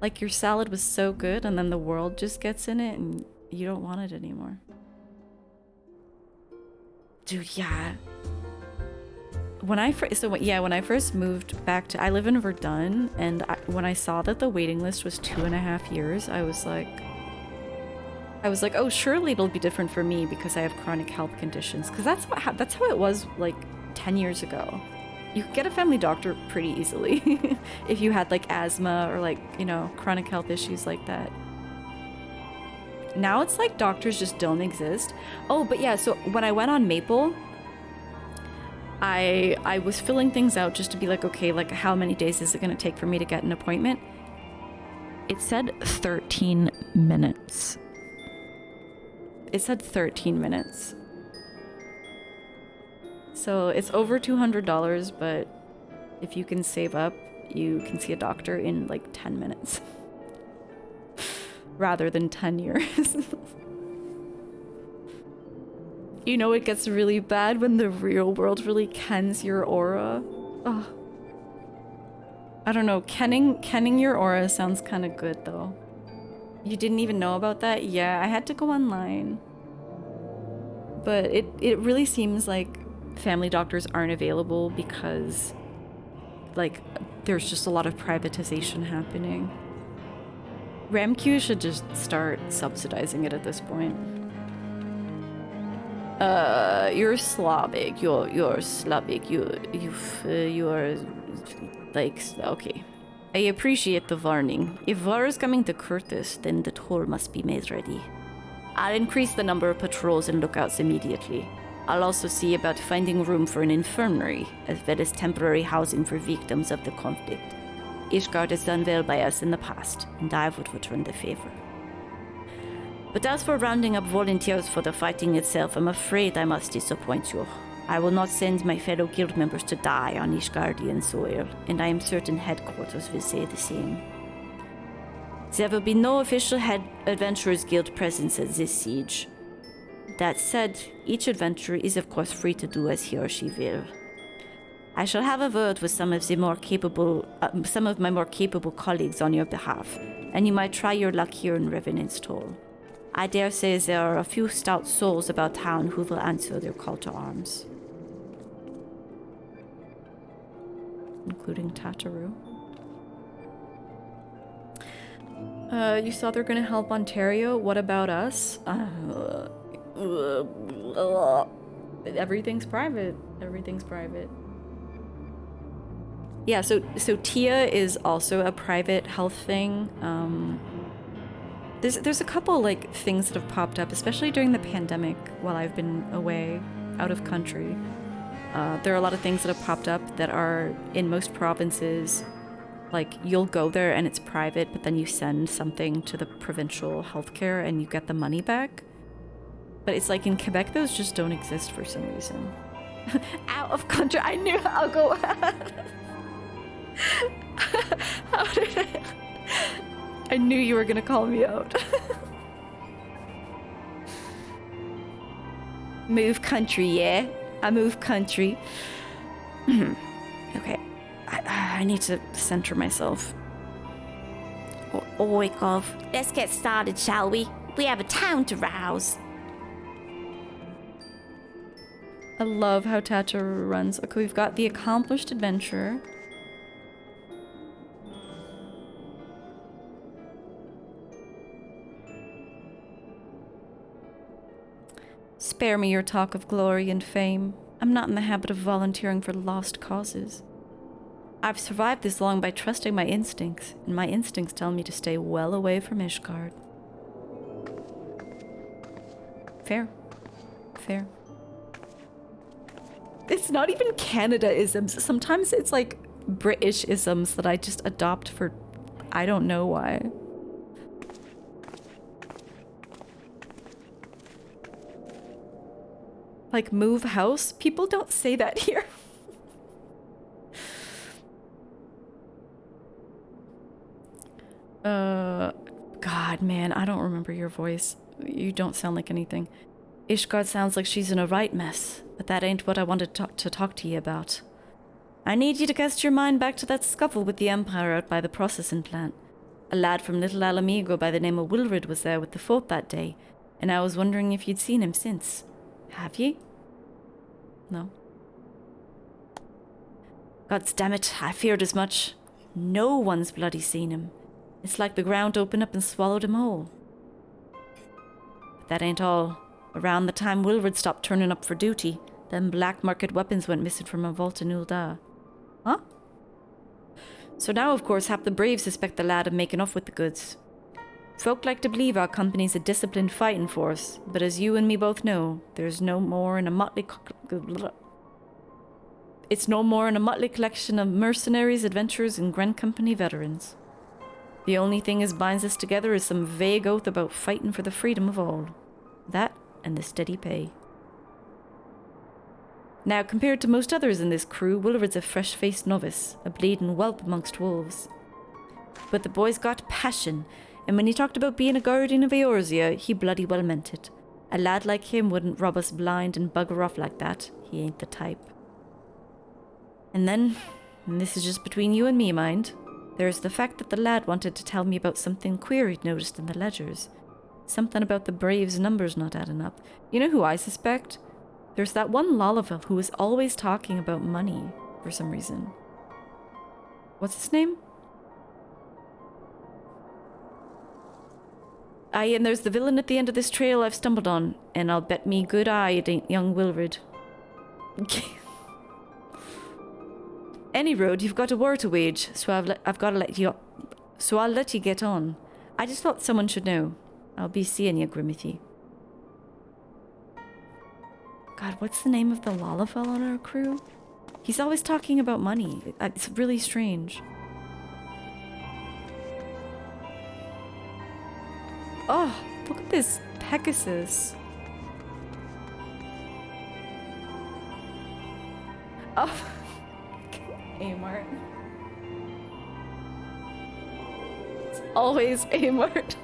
Like, your salad was so good and then the world just gets in it and you don't want it anymore. Dude, yeah. When I first moved back to, I live in Verdun, and when I saw that the waiting list was 2.5 years, I was like, oh, surely it'll be different for me because I have chronic health conditions. Because that's how it was like 10 years ago. You could get a family doctor pretty easily if you had like asthma or like, you know, chronic health issues like that. Now it's like doctors just don't exist. Oh, but yeah, so when I went on Maple, I was filling things out just to be like, okay, like how many days is it going to take for me to get an appointment? It said 13 minutes. It said 13 minutes. So it's over $200, but if you can save up, you can see a doctor in like 10 minutes. Rather than 10 years. You know, it gets really bad when the real world really kens your aura. Ugh. I don't know, kenning your aura sounds kind of good though. You didn't even know about that? Yeah, I had to go online. But it really seems like family doctors aren't available because, like, there's just a lot of privatization happening. RAMQ should just start subsidizing it at this point. You're Slavic. You're Slavic. You're like, okay. I appreciate the warning. If war is coming to Kurthus, then the toll must be made ready. I'll increase the number of patrols and lookouts immediately. I'll also see about finding room for an infirmary, as well as temporary housing for victims of the conflict. Ishgard has done well by us in the past, and I would return the favor. But as for rounding up volunteers for the fighting itself, I'm afraid I must disappoint you. I will not send my fellow guild members to die on Ishgardian soil, and I am certain headquarters will say the same. There will be no official Adventurers Guild presence at this siege. That said, each adventurer is of course free to do as he or she will. I shall have a word with some of my more capable colleagues on your behalf, and you might try your luck here in Revenant's Toll. I dare say there are a few stout souls about town who will answer their call to arms. Including Tacharu. You saw they're gonna help Ontario? What about us? Everything's private. Everything's private. Yeah, so Tia is also a private health thing. There's a couple like things that have popped up, especially during the pandemic while I've been away, out of country. There are a lot of things that have popped up that are in most provinces. Like, you'll go there and it's private, but then you send something to the provincial healthcare and you get the money back. But it's like in Quebec, those just don't exist for some reason. Out of country, I knew I'll go. How did I knew you were gonna call me out. Move country, yeah? I move country. Okay. I need to center myself. Oikov, let's get started, shall we? We have a town to rouse. I love how Tacharu runs. Okay, we've got the accomplished adventurer. Spare me your talk of glory and fame. I'm not in the habit of volunteering for lost causes. I've survived this long by trusting my instincts, and my instincts tell me to stay well away from Ishgard. Fair. Fair. It's not even Canada-isms. Sometimes it's like British-isms that I just adopt for... I don't know why. Like, move house? People don't say that here. God, man, I don't remember your voice. You don't sound like anything. Ishgard sounds like she's in a right mess, but that ain't what I wanted to talk to you about. I need you to cast your mind back to that scuffle with the Empire out by the processing plant. A lad from Little Alamigo by the name of Wilrid was there with the fort that day, and I was wondering if you'd seen him since. Have ye? No. Gods damn it, I feared as much. No one's bloody seen him. It's like the ground opened up and swallowed him whole. But that ain't all. Around the time Wilrid stopped turning up for duty, them black market weapons went missing from a vault in Ul'dah. Huh? So now, of course, half the brave suspect the lad of making off with the goods. Folk like to believe our company's a disciplined fighting force, but as you and me both know, there's no more in a motley... It's no more in a motley collection of mercenaries, adventurers, and Grand Company veterans. The only thing as binds us together is some vague oath about fighting for the freedom of all. That and the steady pay. Now, compared to most others in this crew, Wilrid's a fresh-faced novice, a bleeding whelp amongst wolves. But the boy's got passion, and when he talked about being a guardian of Eorzea, he bloody well meant it. A lad like him wouldn't rob us blind and bugger off like that. He ain't the type. And then, and this is just between you and me, mind, there's the fact that the lad wanted to tell me about something queer he'd noticed in the ledgers. Something about the Braves' numbers not adding up. You know who I suspect? There's that one Lalafell who is always talking about money, for some reason. What's his name? Aye, and there's the villain at the end of this trail I've stumbled on, and I'll bet me good eye it ain't young Wilrid. Any road, you've got a war to wage, so I've got to let you up. So I'll let you get on. I just thought someone should know. I'll be seeing you, Grimmithy. God, what's the name of the Lalafell on our crew? He's always talking about money. It's really strange. Oh, look at this Pegasus. Oh. Amart. It's always Amart.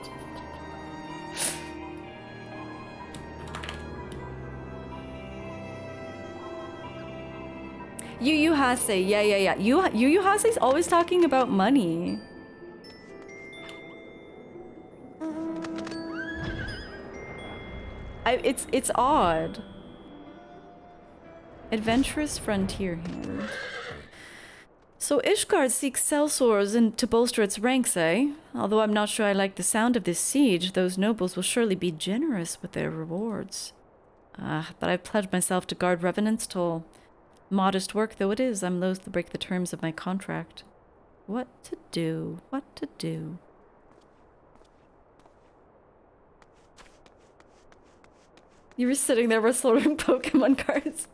Yu Hase, yeah. Yu Hase's always talking about money. It's odd. Adventurous frontier here. So Ishgard seeks sellswords and to bolster its ranks, eh? Although I'm not sure I like the sound of this siege, those nobles will surely be generous with their rewards. But I've pledged myself to guard Revenant's toll. Modest work though it is, I'm loath to break the terms of my contract. What to do? What to do? You were sitting there restoring Pokemon cards.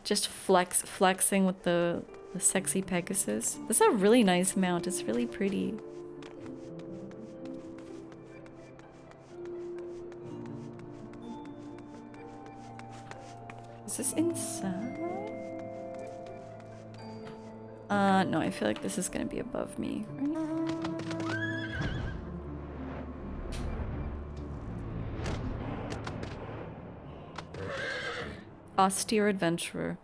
Just flexing with the sexy Pegasus. This is a really nice mount. It's really pretty. Is this inside? No, I feel like this is gonna be above me, right? Austere adventurer.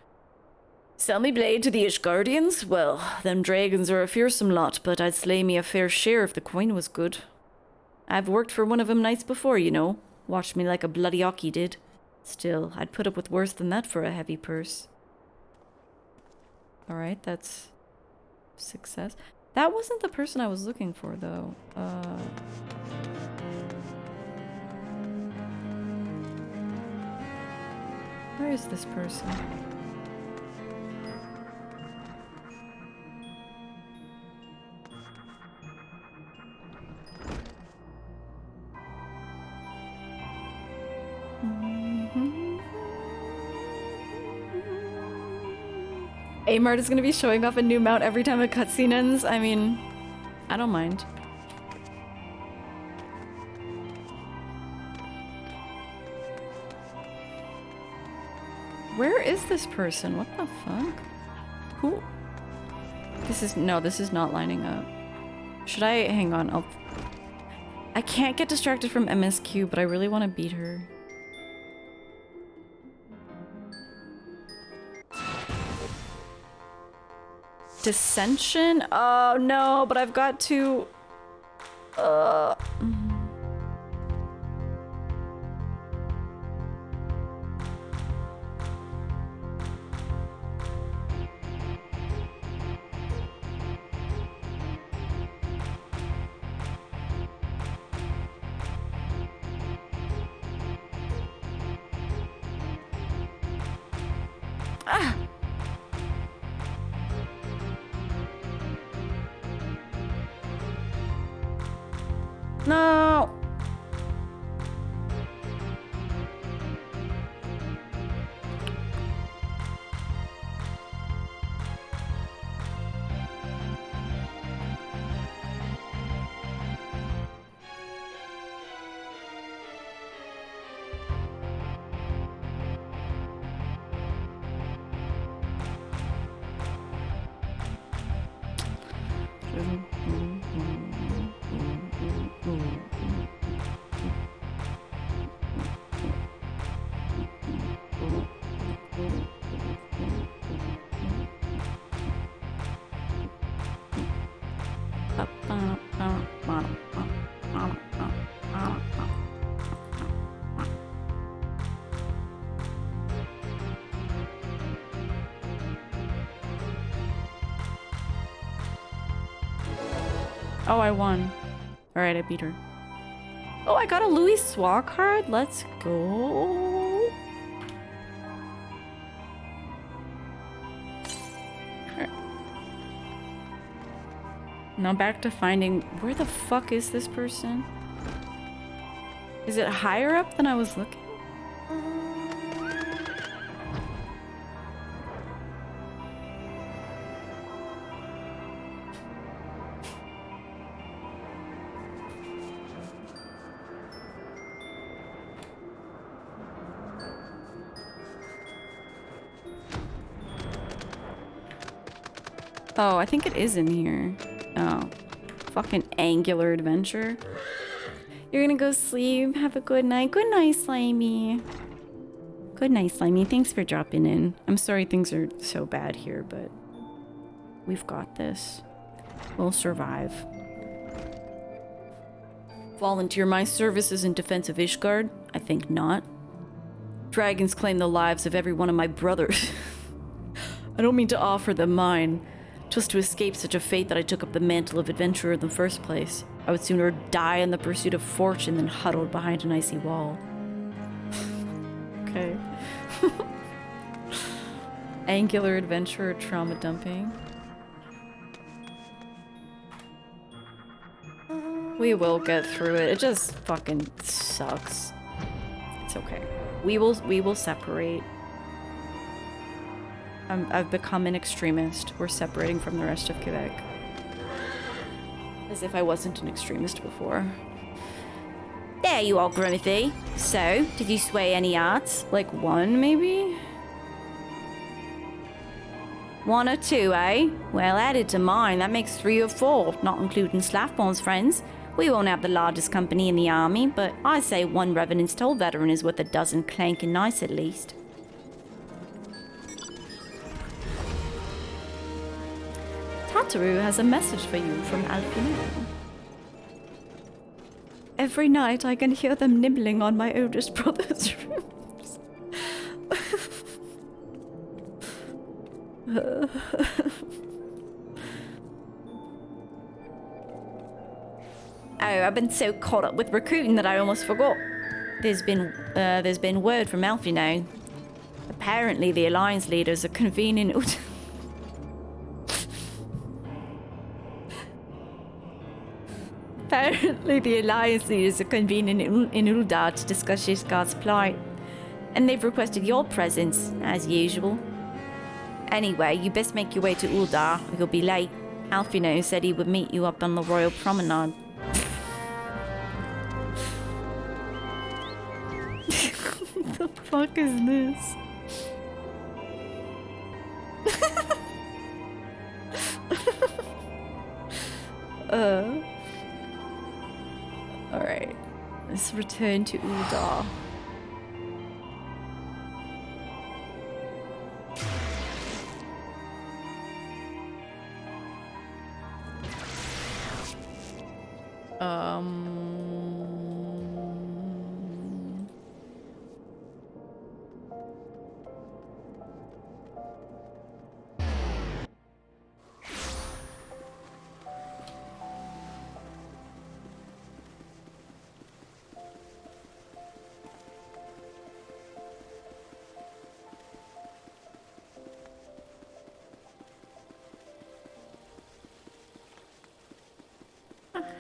Sell me blade to the Ishgardians? Well, them dragons are a fearsome lot, but I'd slay me a fair share if the coin was good. I've worked for one of 'em nights before, you know. Watched me like a bloody Ocky did. Still, I'd put up with worse than that for a heavy purse. Alright, that's... success. That wasn't the person I was looking for, though. Where is this person? Amart is gonna be showing off a new mount every time a cutscene ends. I mean, I don't mind. Where is this person? What the fuck? Who? This is not lining up. Should I hang on? I can't get distracted from MSQ, but I really want to beat her. Dissension? Oh no, but I've got to... Ah! No! Oh, I won. Alright, I beat her. Oh, I got a Louis Swa card? Let's go. Alright. Now back to finding... Where the fuck is this person? Is it higher up than I was looking? Oh, I think it is in here. Oh. Fucking angular adventure. You're gonna go sleep. Have a good night. Good night, Slimy. Good night, Slimy. Thanks for dropping in. I'm sorry things are so bad here, but we've got this. We'll survive. Volunteer my services in defense of Ishgard? I think not. Dragons claim the lives of every one of my brothers. I don't mean to offer them mine. Just to escape such a fate that I took up the mantle of adventurer in the first place. I would sooner die in the pursuit of fortune than huddled behind an icy wall. Okay. Angular adventurer trauma dumping. We will get through it. It just fucking sucks. It's okay. We will separate. I've become an extremist. We're separating from the rest of Quebec. As if I wasn't an extremist before. There you are, Grimothy. So, did you sway any arts? Like one, maybe? One or two, eh? Well, added to mine, that makes 3 or 4, not including Slathborn's friends. We won't have the largest company in the army, but I say one Revenant's Toll veteran is worth a dozen clanking knights at least. Tataru has a message for you from Alfino. Every night I can hear them nibbling on my oldest brother's rooms. Oh, I've been so caught up with recruiting that I almost forgot. There's been word from Alfino. Apparently the Alliance leaders are convening... Apparently the Alliance leaders are convening in Uldar to discuss Ishgard's plight. And they've requested your presence, as usual. Anyway, you best make your way to Uldar, or you'll be late. Alfino said he would meet you up on the Royal Promenade. What the fuck is this? Alright. Let's return to Uldar.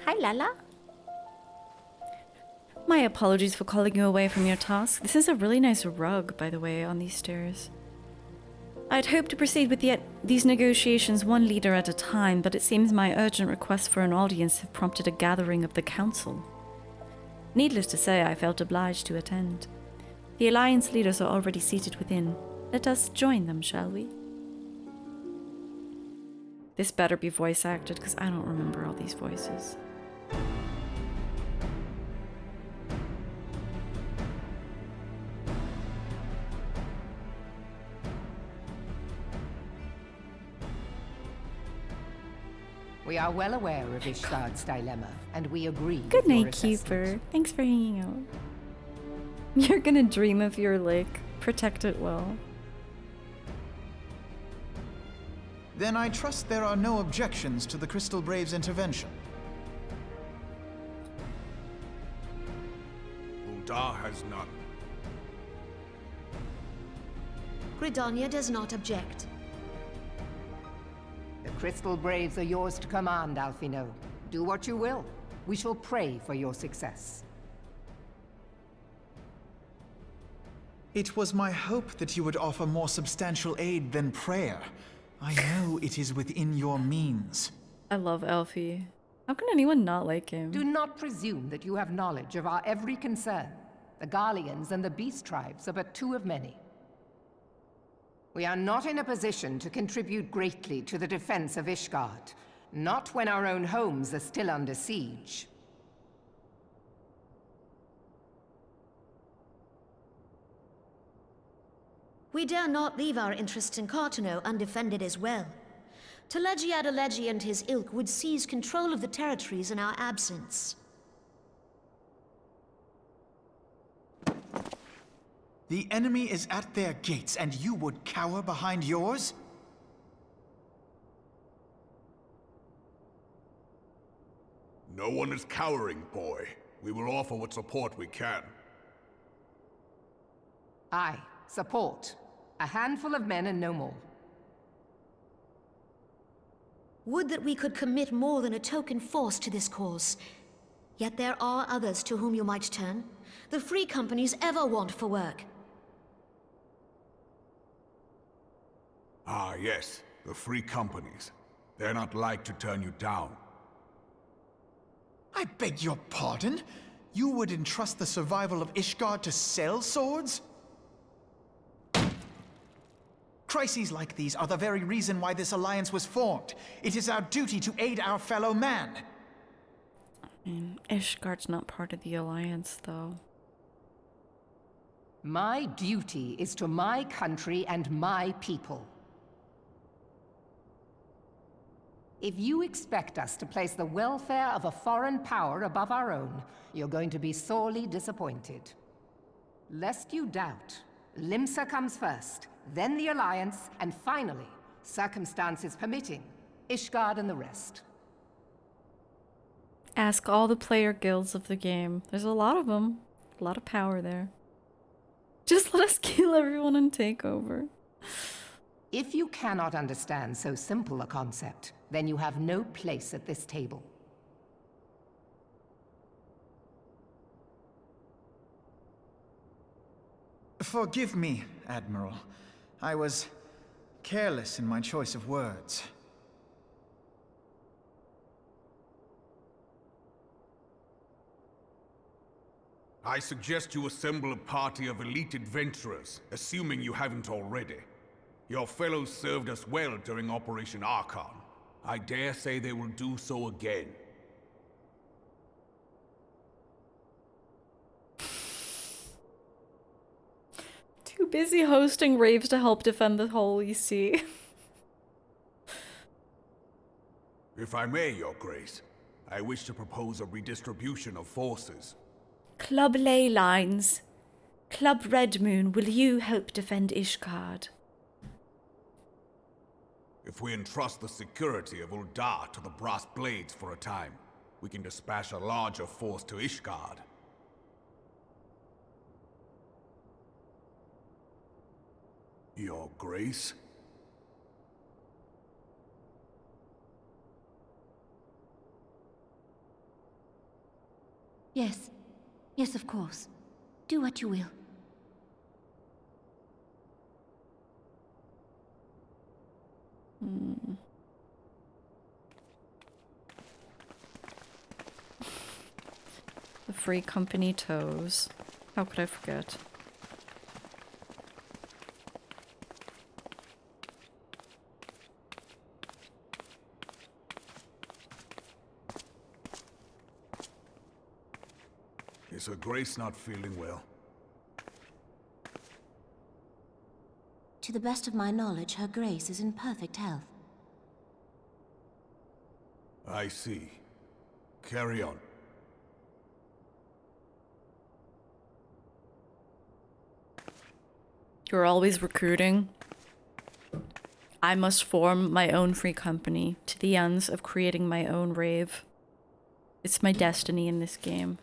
Hi, Lala. My apologies for calling you away from your task. This is a really nice rug, by the way, on these stairs. I'd hoped to proceed with these negotiations one leader at a time, but it seems my urgent requests for an audience have prompted a gathering of the council. Needless to say, I felt obliged to attend. The Alliance leaders are already seated within. Let us join them, shall we? This better be voice acted, because I don't remember all these voices. We are well aware of Ishgard's dilemma, and we agree. Good with your night, assessment. Keeper. Thanks for hanging out. You're gonna dream of your lake. Protect it well. Then I trust there are no objections to the Crystal Brave's intervention. Uldar has none. Gridania does not object. The Crystal Braves are yours to command, Alfino. Do what you will. We shall pray for your success. It was my hope that you would offer more substantial aid than prayer. I know it is within your means. I love Elfie. How can anyone not like him? Do not presume that you have knowledge of our every concern. The Garleans and the Beast Tribes are but two of many. We are not in a position to contribute greatly to the defense of Ishgard, not when our own homes are still under siege. We dare not leave our interests in Cartano undefended as well. Telegi Adalegi and his ilk would seize control of the territories in our absence. The enemy is at their gates, and you would cower behind yours? No one is cowering, boy. We will offer what support we can. Aye, support. A handful of men and no more. Would that we could commit more than a token force to this cause. Yet there are others to whom you might turn. The free companies ever want for work. Ah, yes. The free companies. They're not like to turn you down. I beg your pardon? You would entrust the survival of Ishgard to sell swords? Crises like these are the very reason why this alliance was formed. It is our duty to aid our fellow man. Ishgard's not part of the alliance, though. My duty is to my country and my people. If you expect us to place the welfare of a foreign power above our own, you're going to be sorely disappointed. Lest you doubt, Limsa comes first, then the Alliance, and finally, circumstances permitting, Ishgard and the rest. Ask all the player guilds of the game. There's a lot of them. A lot of power there. Just let us kill everyone and take over. If you cannot understand so simple a concept, then you have no place at this table. Forgive me, Admiral. I was careless in my choice of words. I suggest you assemble a party of elite adventurers, assuming you haven't already. Your fellows served us well during Operation Archon. I dare say they will do so again. Too busy hosting raves to help defend the Holy See. If I may, Your Grace, I wish to propose a redistribution of forces. Club Ley Lines. Club Red Moon, will you help defend Ishgard? If we entrust the security of Uldar to the Brass Blades for a time, we can dispatch a larger force to Ishgard. Your Grace? Yes. Yes, of course. Do what you will. The Free Company toes. How could I forget? Is Her Grace not feeling well? To the best of my knowledge, Her Grace is in perfect health. I see. Carry on. You're always recruiting. I must form my own free company to the ends of creating my own rave. It's my destiny in this game.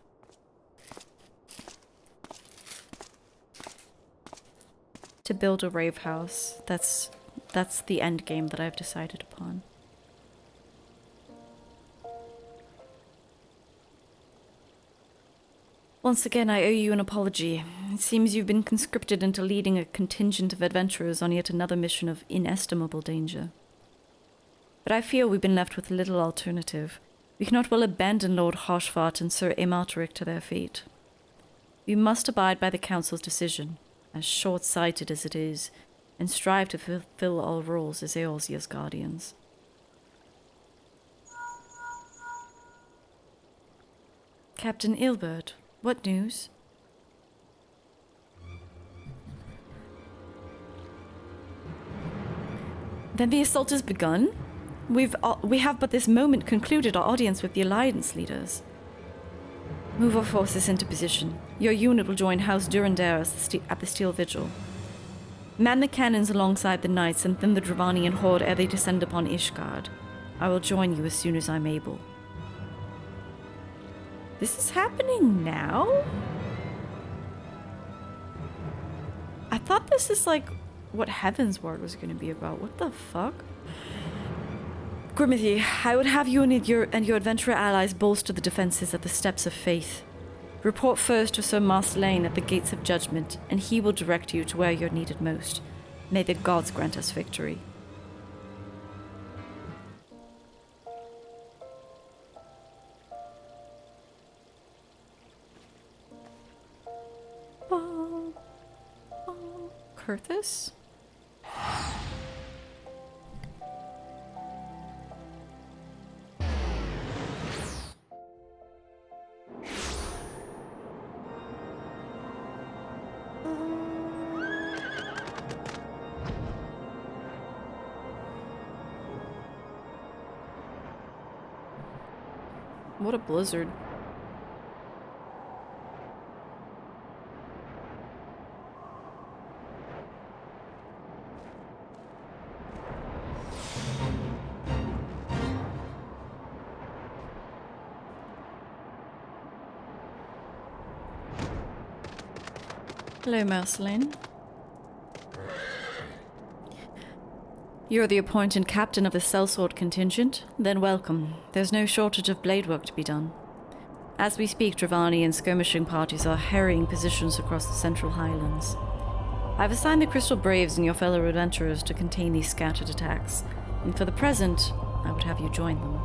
To build a rave house. That's the end game that I've decided upon. Once again, I owe you an apology. It seems you've been conscripted into leading a contingent of adventurers on yet another mission of inestimable danger. But I fear we've been left with little alternative. We cannot well abandon Lord Harshfart and Sir Amalteric to their fate. We must abide by the Council's decision, as short-sighted as it is, and strive to fulfill our roles as Eorzea's guardians. Captain Ilbert, what news? Then the assault has begun? We have but this moment concluded our audience with the Alliance leaders. Move our forces into position. Your unit will join House Durandare at the Steel Vigil. Man the cannons alongside the knights and then the Dravanian horde ere they descend upon Ishgard. I will join you as soon as I'm able. This is happening now? I thought this is like what Heavensward was going to be about. What the fuck? Grimmithy, I would have you and your adventurer allies bolster the defenses at the Steps of Faith. Report first to Sir Marcelane at the Gates of Judgment, and he will direct you to where you're needed most. May the gods grant us victory. Kurthus? What a blizzard. Hello, Marcelane. You're the appointed captain of the sellsword contingent? Then welcome. There's no shortage of blade work to be done. As we speak, Dravani and skirmishing parties are harrying positions across the Central Highlands. I've assigned the Crystal Braves and your fellow adventurers to contain these scattered attacks, and for the present, I would have you join them.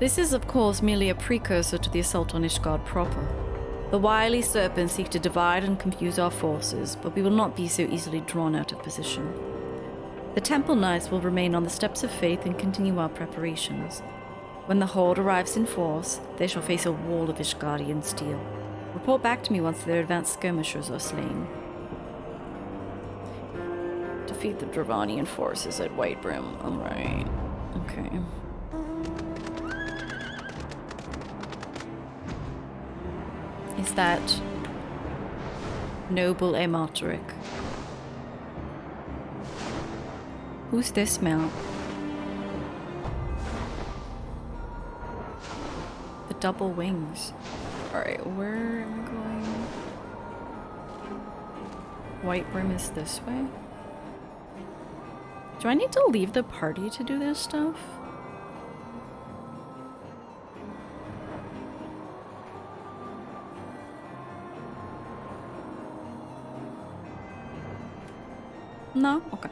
This is, of course, merely a precursor to the assault on Ishgard proper. The wily serpents seek to divide and confuse our forces, but we will not be so easily drawn out of position. The Temple Knights will remain on the steps of faith and continue our preparations. When the Horde arrives in force, they shall face a wall of Ishgardian steel. Report back to me once their advanced skirmishers are slain. Defeat the Dravanian forces at Wyrm. Alright. Okay. Is that Noble Amalteric? Who's this mount? The double wings. Alright, where am I going? Wyrm is this way? Do I need to leave the party to do this stuff? No? Okay.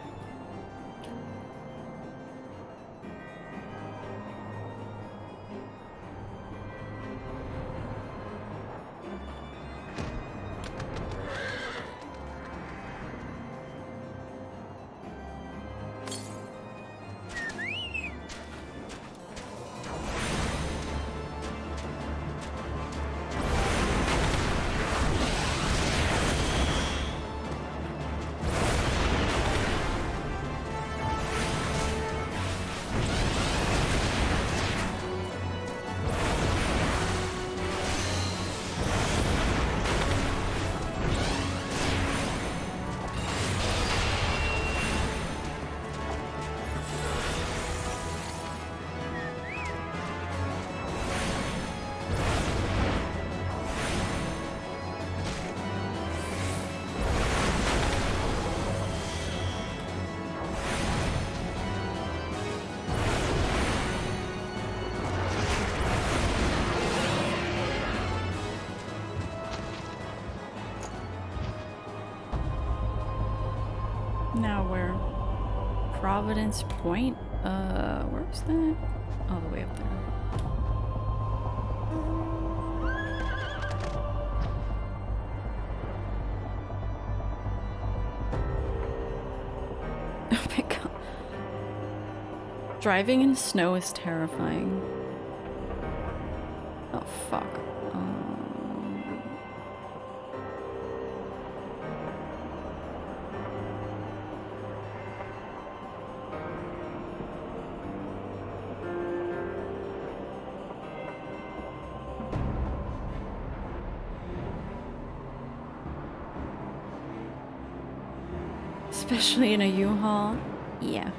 Now we're Providence Point. Where's that? All the way up there. Oh my god. Driving in snow is terrifying. Oh fuck. Especially in a U-Haul. Yeah.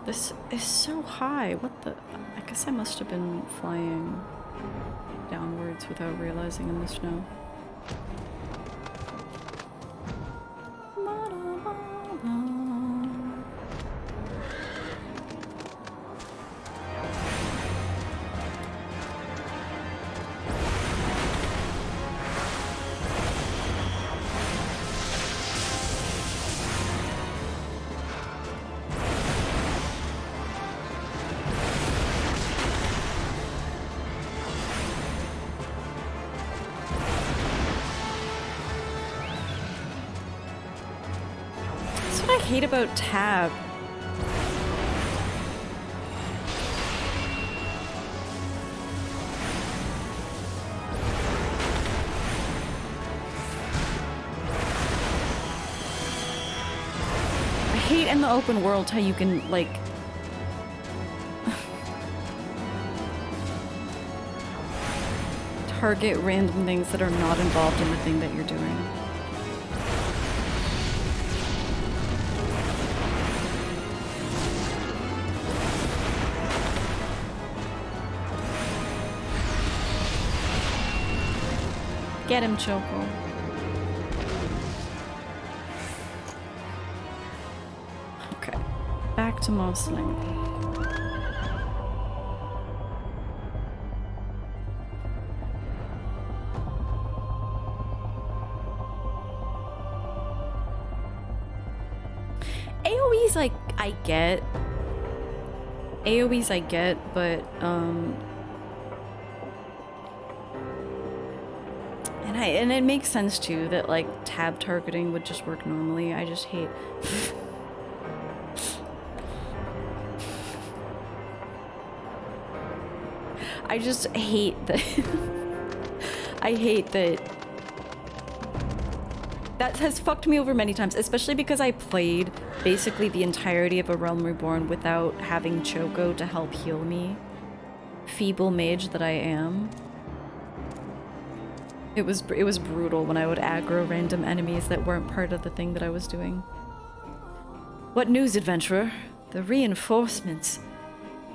This is so high. What the? I guess I must have been flying downwards without realizing in the snow. I hate about Tab. I hate in the open world how you can, like, target random things that are not involved in the thing that you're doing. Get him, Choco. Okay. back to Marceling. AoEs, like, I get. AoEs I get, but, and it makes sense too that like tab targeting would just work normally. I just hate I just hate that I hate that that has fucked me over many times, especially because I played basically the entirety of a Realm Reborn without having Choco to help heal me. Feeble mage that I am. It was brutal when I would aggro random enemies that weren't part of the thing that I was doing. What news, adventurer? The reinforcements.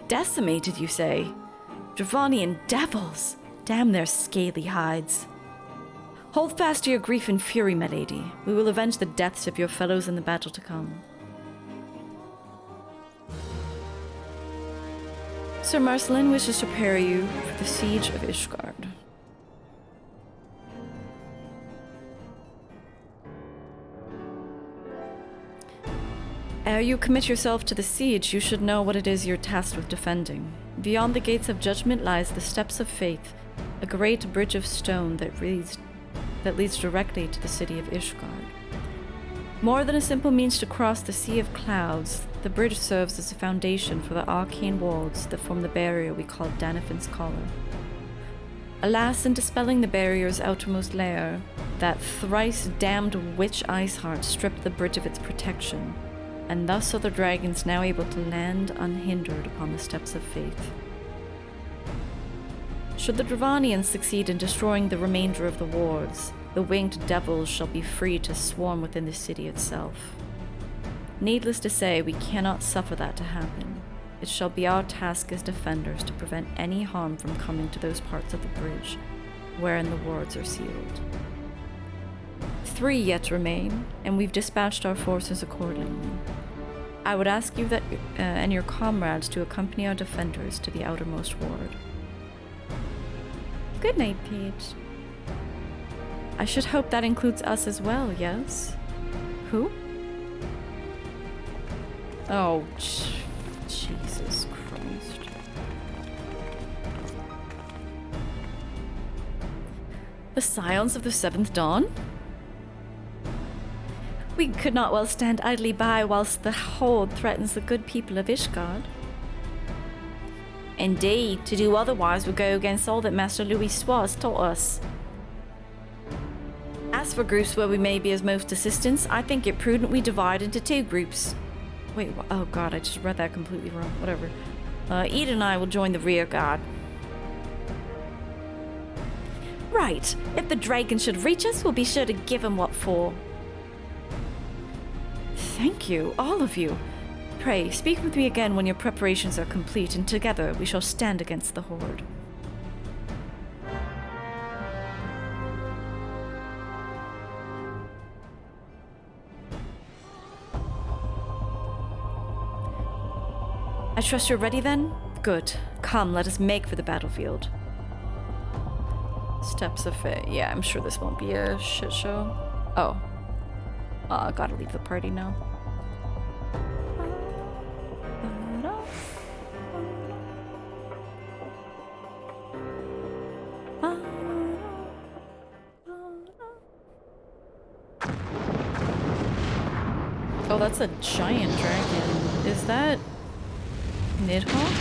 Decimated, you say? Dravanian devils! Damn their scaly hides. Hold fast to your grief and fury, my lady. We will avenge the deaths of your fellows in the battle to come. Sir Marcelin wishes to prepare you for the siege of Ishgard. Ere you commit yourself to the siege, you should know what it is you're tasked with defending. Beyond the gates of judgment lies the steps of faith, a great bridge of stone that leads directly to the city of Ishgard. More than a simple means to cross the sea of clouds, the bridge serves as a foundation for the arcane walls that form the barrier we call Danafin's Collar. Alas, in dispelling the barrier's outermost layer, that thrice-damned witch Iceheart stripped the bridge of its protection, and thus are the dragons now able to land unhindered upon the steps of faith. Should the Dravanians succeed in destroying the remainder of the wards, the winged devils shall be free to swarm within the city itself. Needless to say, we cannot suffer that to happen. It shall be our task as defenders to prevent any harm from coming to those parts of the bridge wherein the wards are sealed. 3 yet remain, and we've dispatched our forces accordingly. I would ask you that and your comrades to accompany our defenders to the outermost ward. Good night, Paige. I should hope that includes us as well, yes? Who? Oh, Jesus Christ. The Scions of the Seventh Dawn? We could not well stand idly by whilst the Horde threatens the good people of Ishgard. Indeed, to do otherwise would go against all that Master Louis Sois taught us. As for groups where we may be of most assistance, I think it prudent we divide into 2 groups. Wait, oh god, I just read that completely wrong. Whatever. Eden and I will join the rear guard. Right. If the dragon should reach us, we'll be sure to give him what for. Thank you, all of you. Pray, speak with me again when your preparations are complete, and together we shall stand against the Horde. I trust you're ready then? Good. Come, let us make for the battlefield. Steps of Fate. Yeah, I'm sure this won't be a shit show. Oh. Gotta leave the party now. Oh, that's a giant dragon. Is that Nidhogg?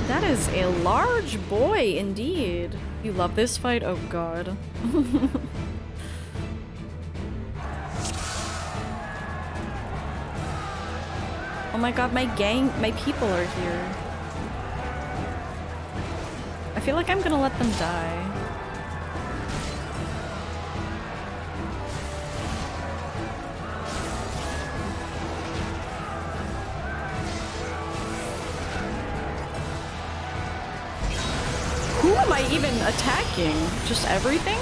That is a large boy indeed. You love this fight? Oh god. Oh my god, my people are here. I feel like I'm gonna let them die. Who even attacking? Just everything?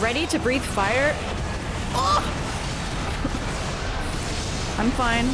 Ready to breathe fire? Oh! I'm fine.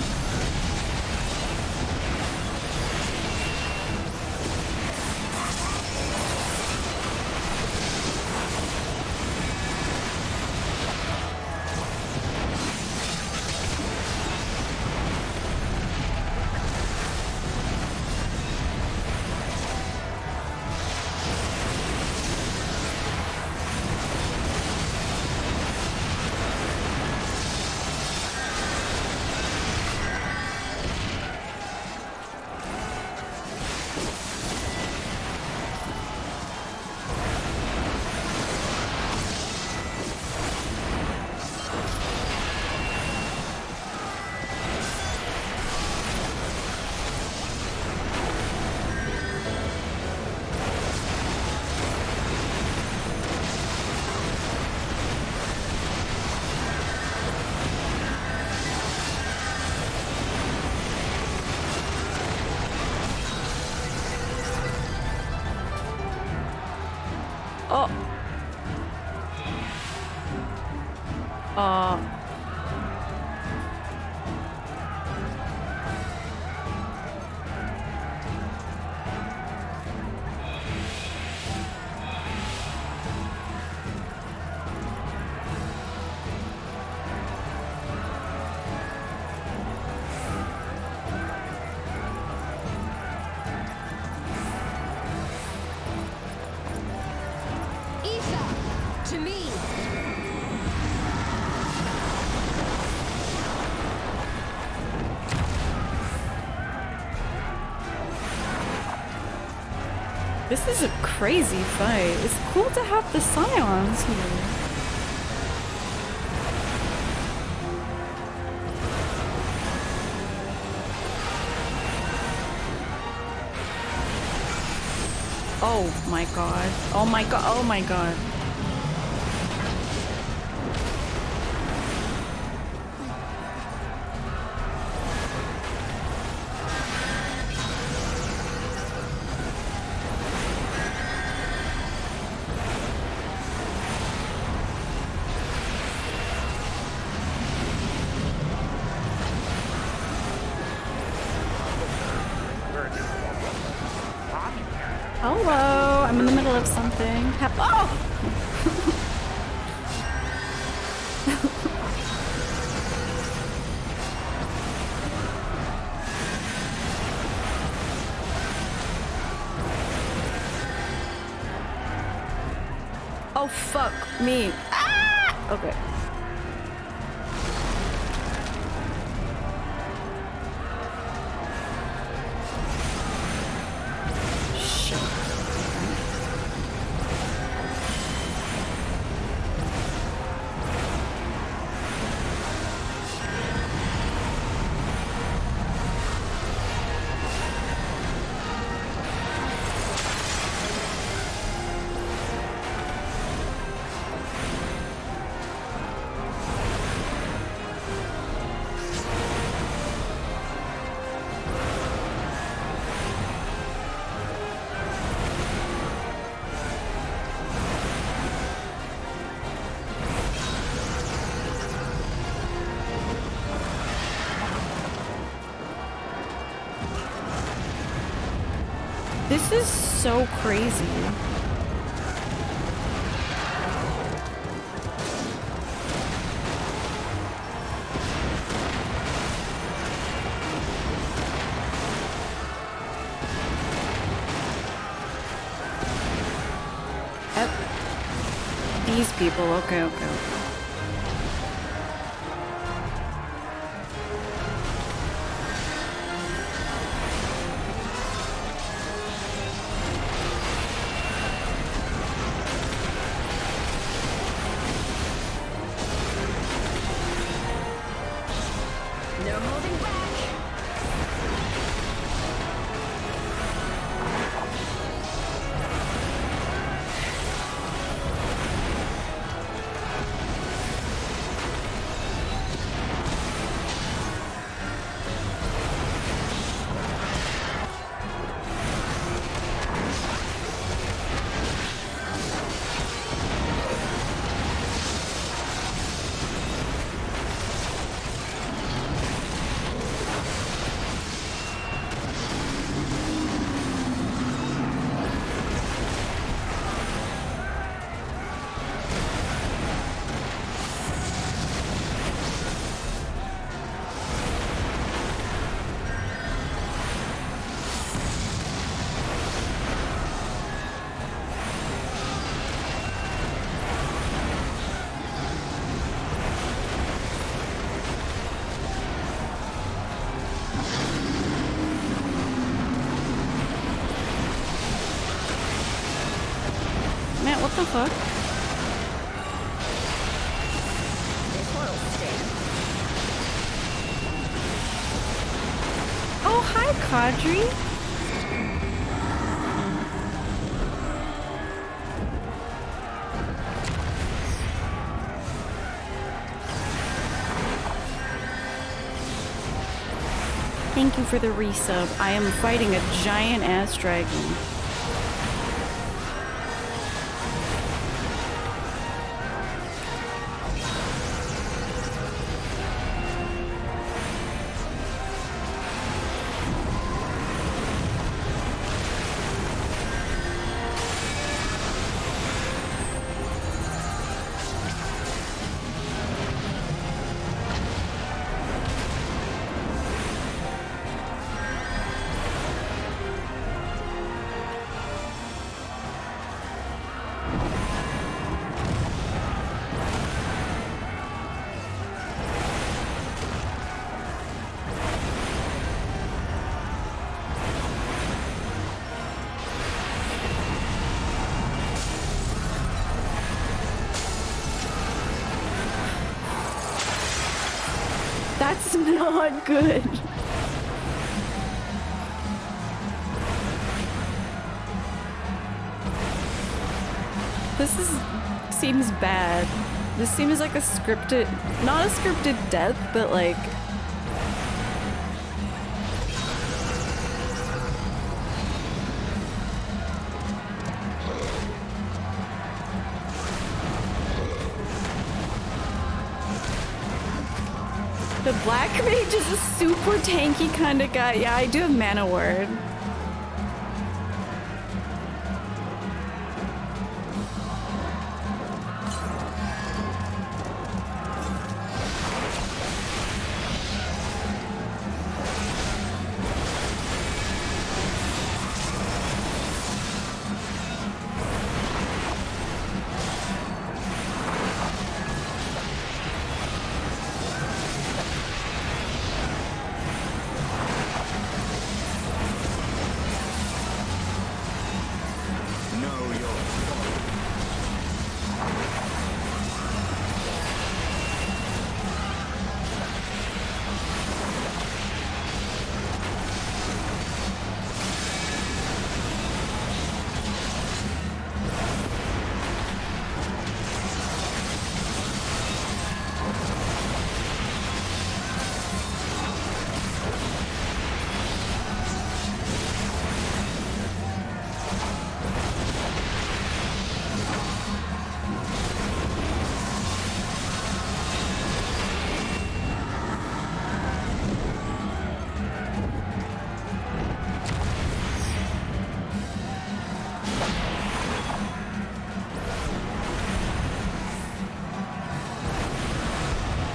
To me! This is a crazy fight. It's cool to have the Scions here. Oh my god. Oh my god. Oh my god. Hello, I'm in the middle of something. Oh! Oh, fuck me. Ah! Okay. This is so crazy. These people, okay. What the fuck? Oh, hi, Kadri. Thank you for the resub. I am fighting a giant ass dragon. That's not good. Seems bad. This seems like a scripted, not a scripted death, but like the black mage is a super tanky kind of guy. Yeah, I do have mana word.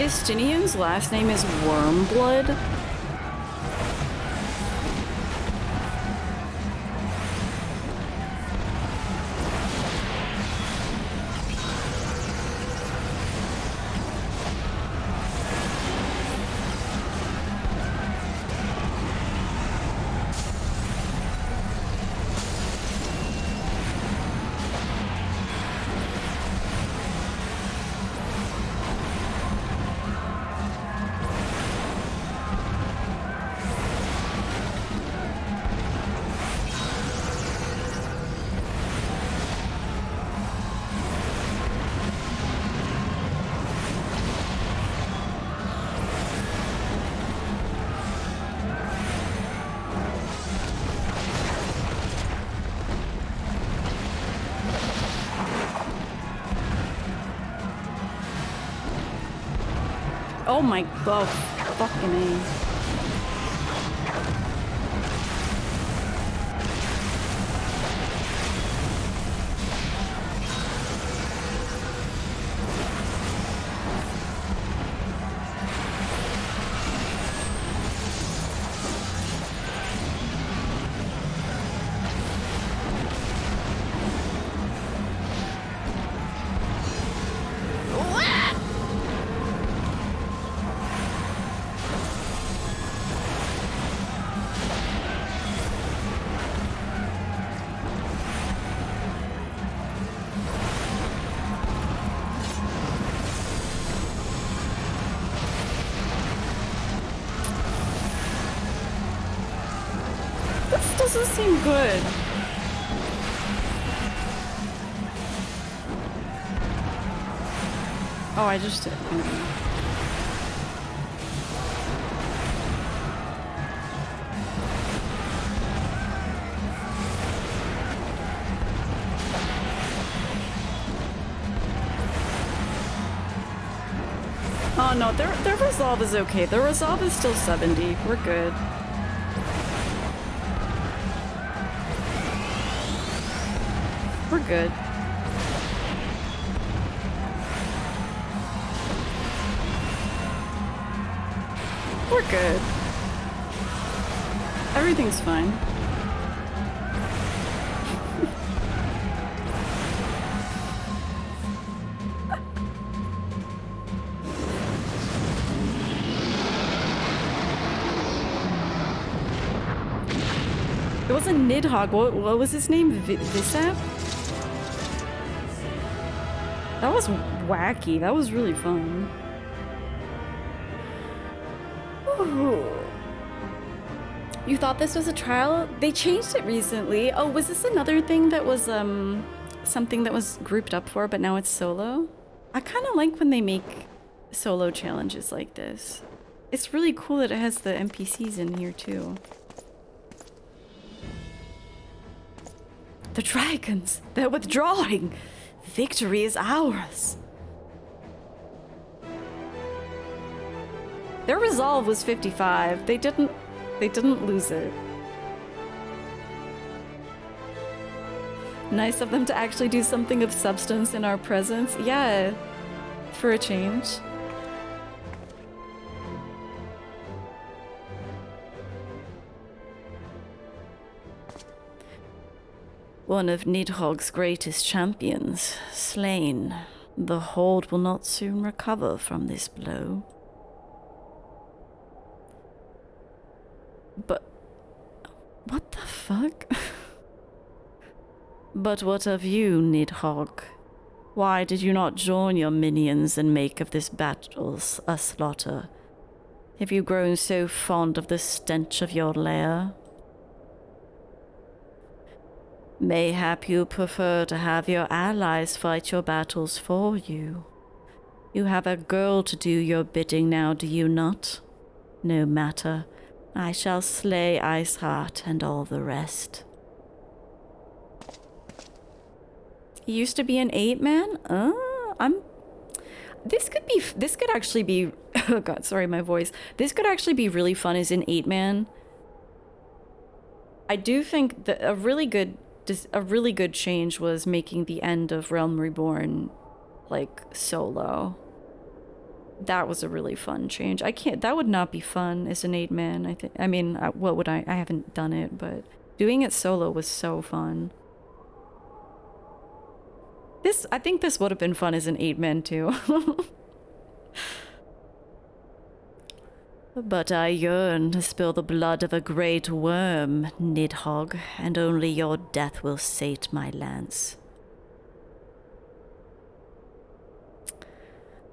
Istinian's last name is Wormblood. Oh my god, fucking A. seem good. Oh, I just did. Oh no, their resolve is okay. Their resolve is still 70. We're good. We're good. We're good. Everything's fine. It wasn't Nidhogg. What was his name? Visap? That was wacky. That was really fun. Ooh. You thought this was a trial? They changed it recently. Oh, was this another thing that was something that was grouped up for, but now it's solo? I kind of like when they make solo challenges like this. It's really cool that it has the NPCs in here too. The dragons! They're withdrawing! Victory is ours! Their resolve was 55. They didn't lose it. Nice of them to actually do something of substance in our presence. Yeah, for a change. One of Nidhogg's greatest champions, slain. The Horde will not soon recover from this blow. But... what the fuck? But what of you, Nidhogg? Why did you not join your minions and make of this battle a slaughter? Have you grown so fond of the stench of your lair? Mayhap you prefer to have your allies fight your battles for you. You have a girl to do your bidding now, do you not? No matter. I shall slay Iceheart and all the rest. He used to be an 8-man? This could actually be... oh god, sorry, my voice. This could actually be really fun as an 8-man. I do think that a really good change was making the end of Realm Reborn, like, solo. That was a really fun change. That would not be fun as an 8-man, I mean, what would I haven't done it, but doing it solo was so fun. I think this would have been fun as an 8-man too. But I yearn to spill the blood of a great Wyrm, Nidhogg, and only your death will sate my lance.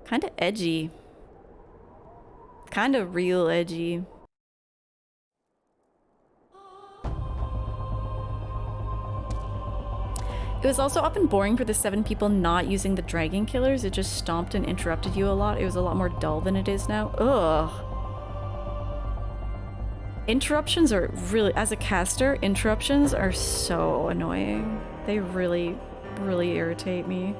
Kinda edgy. Kinda real edgy. It was also often boring for the 7 people not using the dragon killers. It just stomped and interrupted you a lot. It was a lot more dull than it is now. Ugh. Interruptions are really, as a caster, interruptions are so annoying. They really, really irritate me.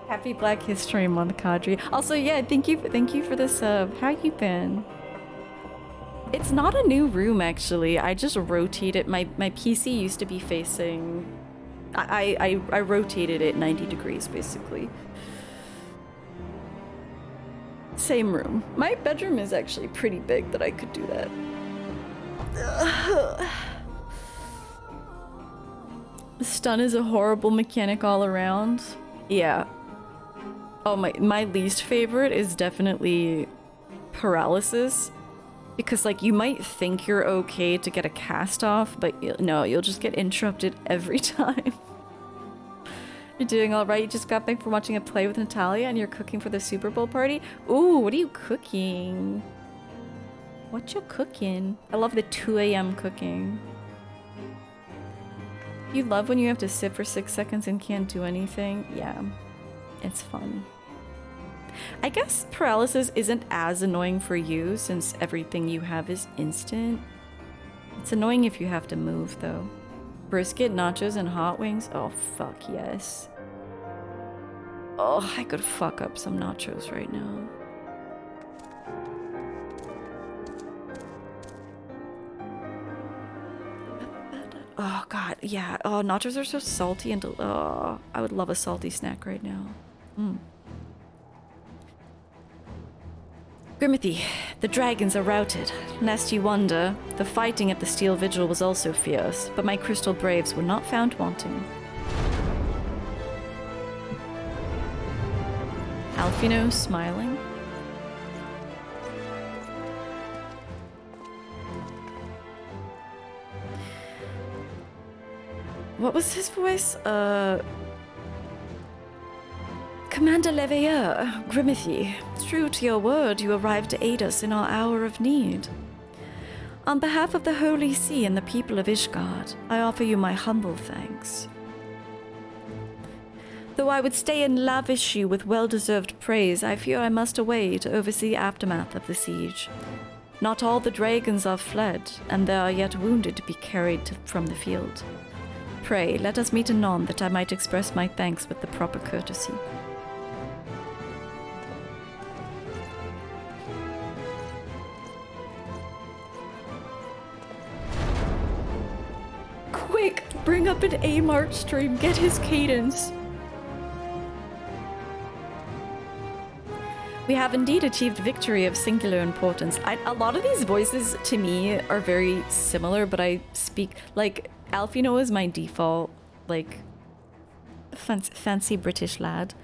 Happy Black History Month, Kadri. Also, yeah, thank you for the sub. How you been? It's not a new room, actually. I just rotated. My PC used to be facing... I rotated it 90 degrees, basically. Same room. My bedroom is actually pretty big that I could do that. Stun is a horrible mechanic all around. Yeah. Oh, my least favorite is definitely paralysis. Because, like, you might think you're okay to get a cast off, but no, you'll just get interrupted every time. You're doing all right. You just got back from watching a play with Natalia and you're cooking for the Super Bowl party. Ooh, what are you cooking? What you cooking? I love the 2 a.m. cooking. You love when you have to sit for 6 seconds and can't do anything? Yeah, it's fun. I guess paralysis isn't as annoying for you since everything you have is instant. It's annoying if you have to move though. Brisket, nachos, and hot wings? Oh, fuck yes. Oh, I could fuck up some nachos right now. Oh, God, yeah. Oh, nachos are so salty and oh, I would love a salty snack right now. Grimothy, the dragons are routed. Lest you wonder, the fighting at the Steel Vigil was also fierce, but my crystal braves were not found wanting. Alfino smiling. What was his voice? Commander Leveilleur, Grimothy, true to your word, you arrived to aid us in our hour of need. On behalf of the Holy See and the people of Ishgard, I offer you my humble thanks. Though I would stay and lavish you with well-deserved praise, I fear I must away to oversee the aftermath of the siege. Not all the dragons are fled, and there are yet wounded to be carried from the field. Pray, let us meet anon that I might express my thanks with the proper courtesy. Quick, bring up an A-March stream, get his cadence. We have indeed achieved victory of singular importance. A lot of these voices to me are very similar, but I speak like Alfino is my default, like fancy British lad,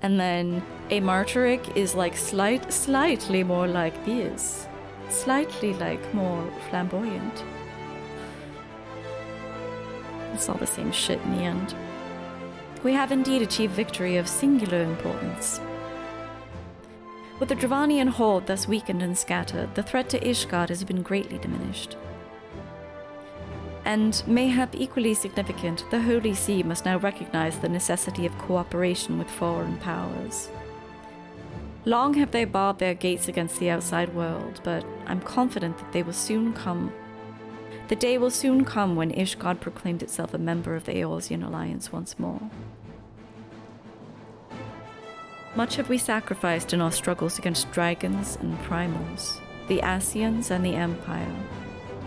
and then a Martyric is like slightly more like this, slightly like more flamboyant. It's all the same shit in the end. We have indeed achieved victory of singular importance. With the Dravanian horde thus weakened and scattered, the threat to Ishgard has been greatly diminished. And, mayhap equally significant, the Holy See must now recognize the necessity of cooperation with foreign powers. Long have they barred their gates against the outside world, but I'm confident that they will soon come. The day will soon come when Ishgard proclaimed itself a member of the Eorzean Alliance once more. Much have we sacrificed in our struggles against dragons and primals, the Ascians and the Empire,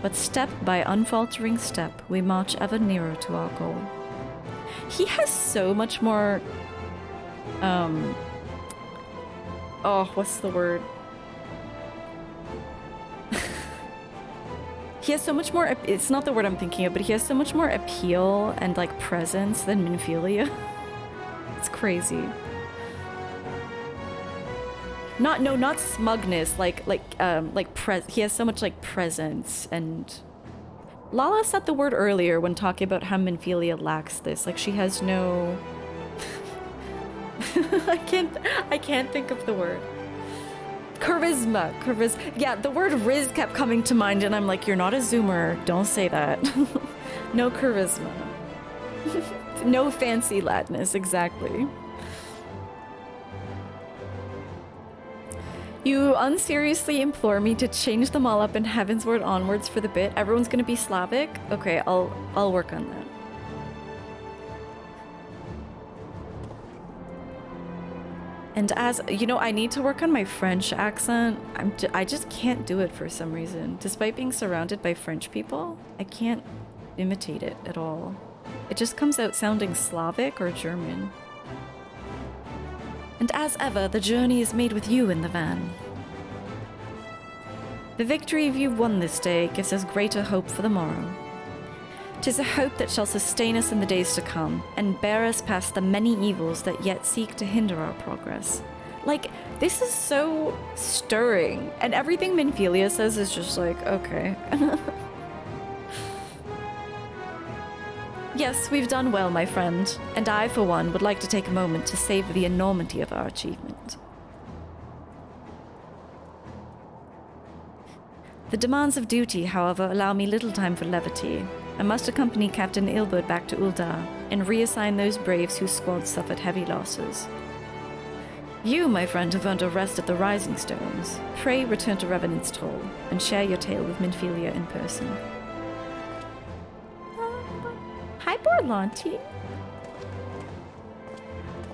but step by unfaltering step, we march ever nearer to our goal. He has so much more, what's the word? He has so much more, it's not the word I'm thinking of, but he has so much more appeal and like presence than Minfilia. It's crazy. Not smugness, he has so much like presence, and Lala said the word earlier when talking about how Minfilia lacks this, like she has no I can't think of the word. Charisma. Yeah, the word Riz kept coming to mind and I'm like, you're not a Zoomer, don't say that. No charisma. No fancy ladness, exactly. You unseriously implore me to change them all up in Heavensward onwards for the bit. Everyone's gonna be Slavic? Okay, I'll work on that. And as, you know, I need to work on my French accent. I just can't do it for some reason. Despite being surrounded by French people, I can't imitate it at all. It just comes out sounding Slavic or German. And as ever, the journey is made with you in the van. The victory you've won this day gives us greater hope for the morrow. 'Tis a hope that shall sustain us in the days to come, and bear us past the many evils that yet seek to hinder our progress. Like, this is so stirring, and everything Minfilia says is just like, okay. Yes, we've done well, my friend, and I, for one, would like to take a moment to savor the enormity of our achievement. The demands of duty, however, allow me little time for levity. I must accompany Captain Ilbert back to Uldar and reassign those braves whose squads suffered heavy losses. You, my friend, have earned a rest at the Rising Stones. Pray return to Revenant's Toll and share your tale with Minfilia in person. Hi, Borlanti.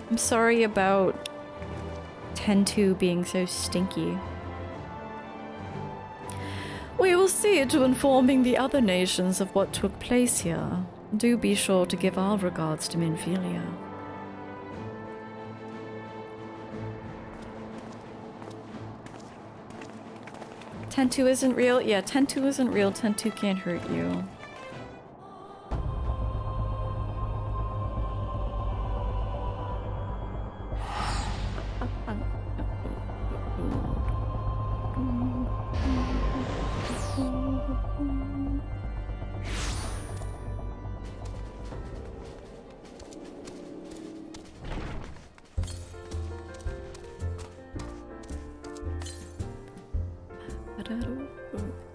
I'm sorry about 10-2 being so stinky. We will see to informing the other nations of what took place here. Do be sure to give our regards to Minfilia. Ten-2 isn't real? Yeah, 10-2 isn't real. 10-2 can't hurt you.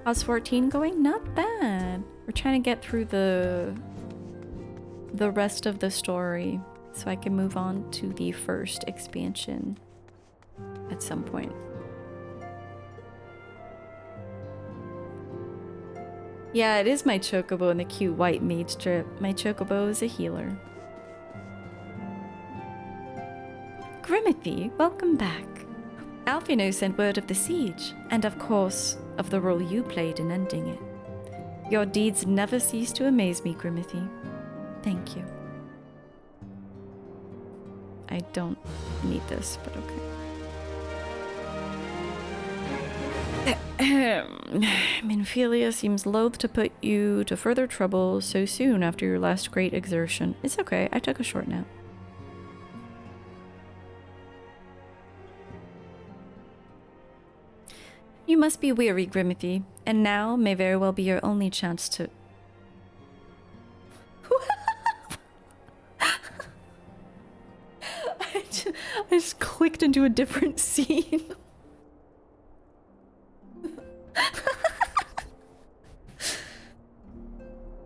How's 14 going? Not bad. We're trying to get through the rest of the story so I can move on to the first expansion at some point. Yeah, it is my chocobo in the cute white mage strip. My chocobo is a healer. Grimothy, welcome back. Alfino sent word of the siege, and of course, of the role you played in ending it. Your deeds never cease to amaze me, Grimothy. Thank you. I don't need this, but okay. Minfilia seems loath to put you to further trouble so soon after your last great exertion. It's okay, I took a short nap. You must be weary, Grimothy, and now may very well be your only chance to... I just clicked into a different scene.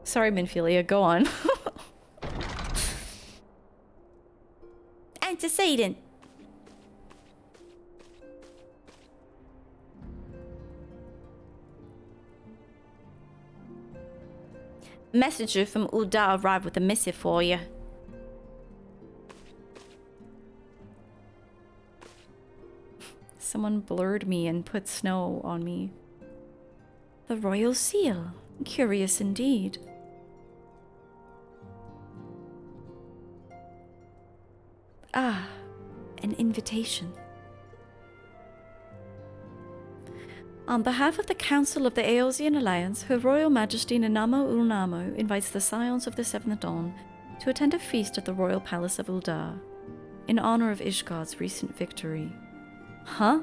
Sorry, Minfilia, go on. Antecedent. Messenger from Uldar arrived with a missive for you. Someone blurred me and put snow on me. The royal seal. Curious indeed. Ah, an invitation. On behalf of the Council of the Aeosian Alliance, Her Royal Majesty Nanamo Ulnamo invites the Scions of the Seventh Dawn to attend a feast at the Royal Palace of Uldar, in honor of Ishgard's recent victory. Huh?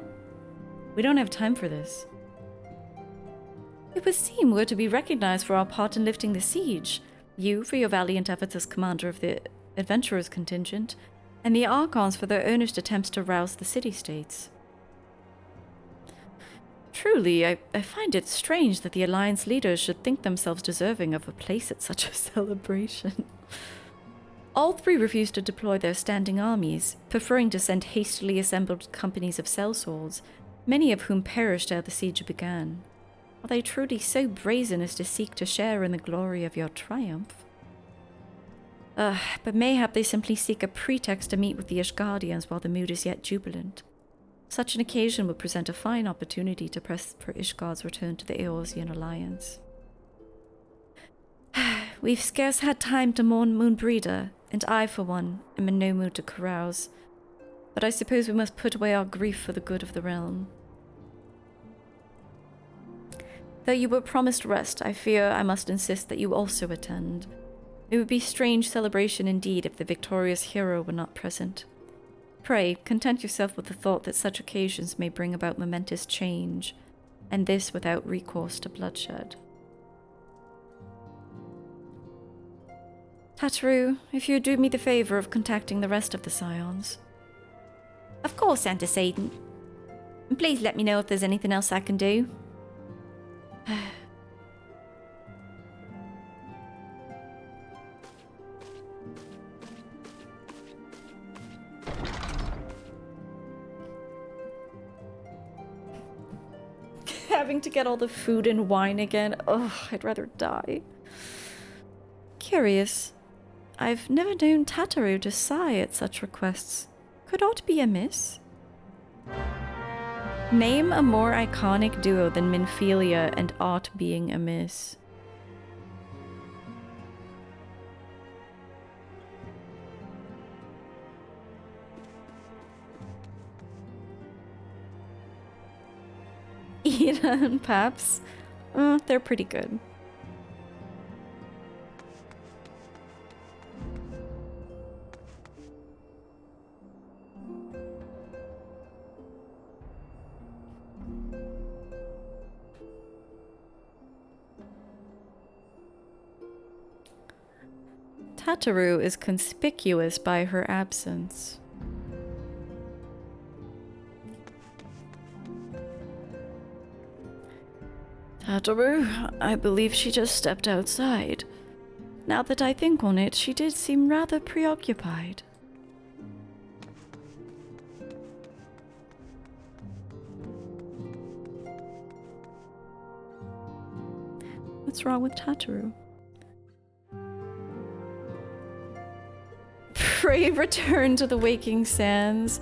We don't have time for this. It would seem we're to be recognized for our part in lifting the siege, you for your valiant efforts as commander of the adventurers contingent, and the Archons for their earnest attempts to rouse the city-states. Truly, I find it strange that the Alliance leaders should think themselves deserving of a place at such a celebration. All three refused to deploy their standing armies, preferring to send hastily assembled companies of sellswords, many of whom perished ere the siege began. Are they truly so brazen as to seek to share in the glory of your triumph? But mayhap they simply seek a pretext to meet with the Ishgardians while the mood is yet jubilant. Such an occasion would present a fine opportunity to press for Ishgard's return to the Aeosian Alliance. We've scarce had time to mourn Moenbryda, and I, for one, am in no mood to carouse. But I suppose we must put away our grief for the good of the realm. Though you were promised rest, I fear I must insist that you also attend. It would be strange celebration indeed if the victorious hero were not present. Pray, content yourself with the thought that such occasions may bring about momentous change, and this without recourse to bloodshed. Hateru, if you'd do me the favor of contacting the rest of the Scions. Of course, Antecedent. And please let me know if there's anything else I can do. Having to get all the food and wine again. Ugh, I'd rather die. Curious. I've never known Tataru to sigh at such requests. Could aught be amiss? Name a more iconic duo than Minfilia and aught being amiss. Ida and Paps? They're pretty good. Tataru is conspicuous by her absence. Tataru, I believe she just stepped outside. Now that I think on it, she did seem rather preoccupied. What's wrong with Tataru? Pray return to the waking sands.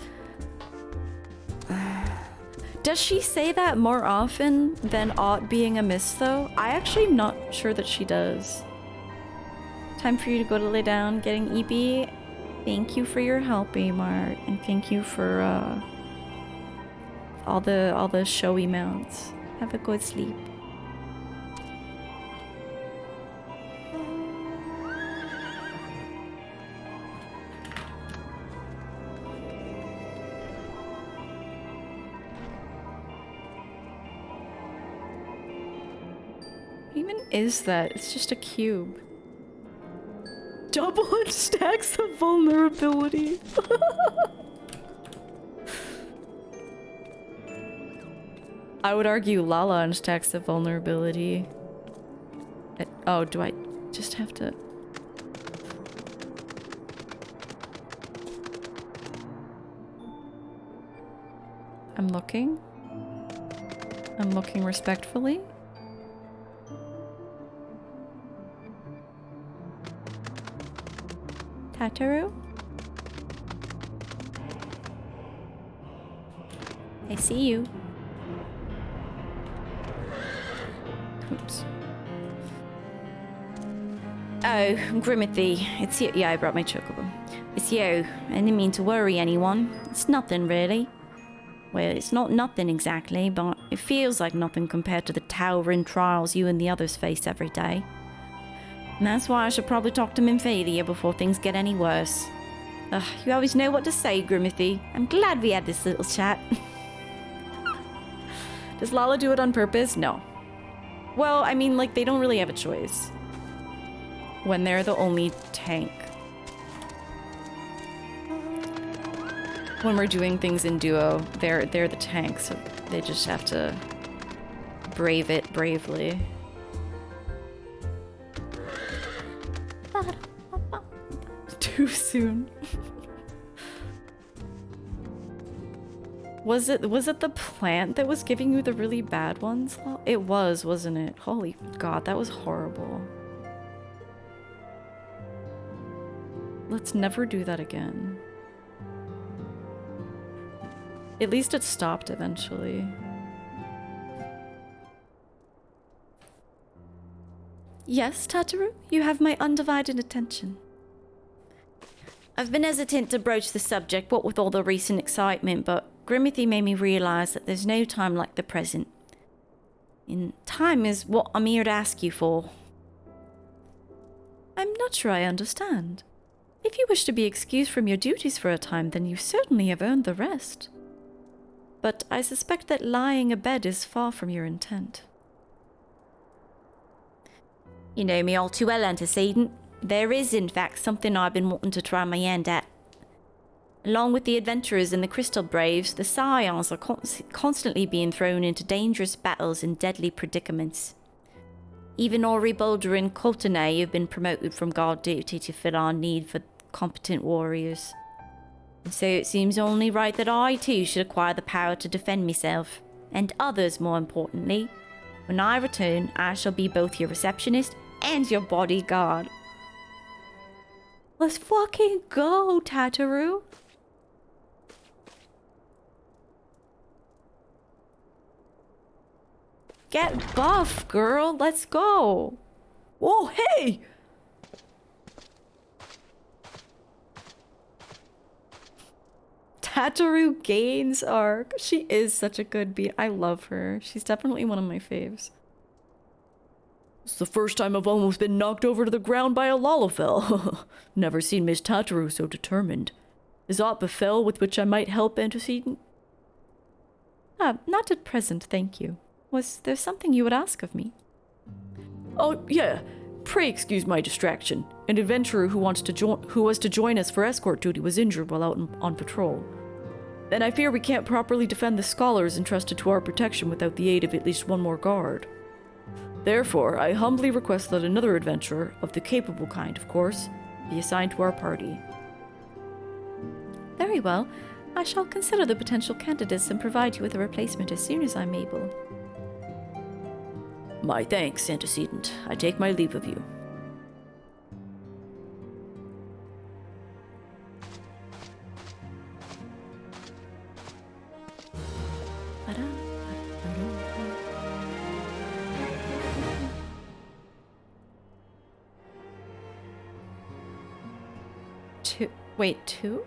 Does she say that more often than aught being amiss, though? I actually am not sure that she does. Time for you to go to lay down, getting EB. Thank you for your help, Amart, and thank you for all the showy mounts. Have a good sleep. Is that? It's just a cube. Double it stacks the vulnerability. I would argue Lala unstacks the vulnerability. Oh, do I just have to... I'm looking respectfully. Tataru? I see you. Oops. Oh, Grimothy. It's you. Yeah, I brought my chocobo. It's you. I didn't mean to worry anyone. It's nothing, really. Well, it's not nothing exactly, but it feels like nothing compared to the towering trials you and the others face every day. And that's why I should probably talk to Minfilia before things get any worse. Ugh, you always know what to say, Grimothy. I'm glad we had this little chat. Does Lala do it on purpose? No. Well, I mean, like, they don't really have a choice. When they're the only tank. When we're doing things in duo, they're the tank, so they just have to brave it bravely. Too soon. Was it the plant that was giving you the really bad ones? It was, wasn't it? Holy God, that was horrible. Let's never do that again. At least it stopped eventually. Yes, Tataru, you have my undivided attention. I've been hesitant to broach the subject, what with all the recent excitement, but Grimothy made me realize that there's no time like the present. And time is what I'm here to ask you for. I'm not sure I understand. If you wish to be excused from your duties for a time, then you certainly have earned the rest. But I suspect that lying abed is far from your intent. You know me all too well, Antecedent. There is, in fact, something I've been wanting to try my hand at. Along with the adventurers and the Crystal Braves, the Scions are constantly being thrown into dangerous battles and deadly predicaments. Even Ori Boulder and Coultonay have been promoted from guard duty to fill our need for competent warriors. And so it seems only right that I too should acquire the power to defend myself, and others more importantly. When I return, I shall be both your receptionist and your bodyguard. Let's fucking go, Tataru! Get buff, girl. Let's go. Whoa, hey! Tataru gains arc. She is such a good beat. I love her. She's definitely one of my faves. It's the first time I've almost been knocked over to the ground by a Lalafell. Never seen Miss Tataru so determined. Is aught befell with which I might help, antecedent? Not at present, thank you. Was there something you would ask of me? Oh, yeah. Pray excuse my distraction. An adventurer who was to join us for escort duty was injured while out on patrol. And I fear we can't properly defend the scholars entrusted to our protection without the aid of at least one more guard. Therefore, I humbly request that another adventurer, of the capable kind, of course, be assigned to our party. Very well. I shall consider the potential candidates and provide you with a replacement as soon as I'm able. My thanks, antecedent. I take my leave of you. Two?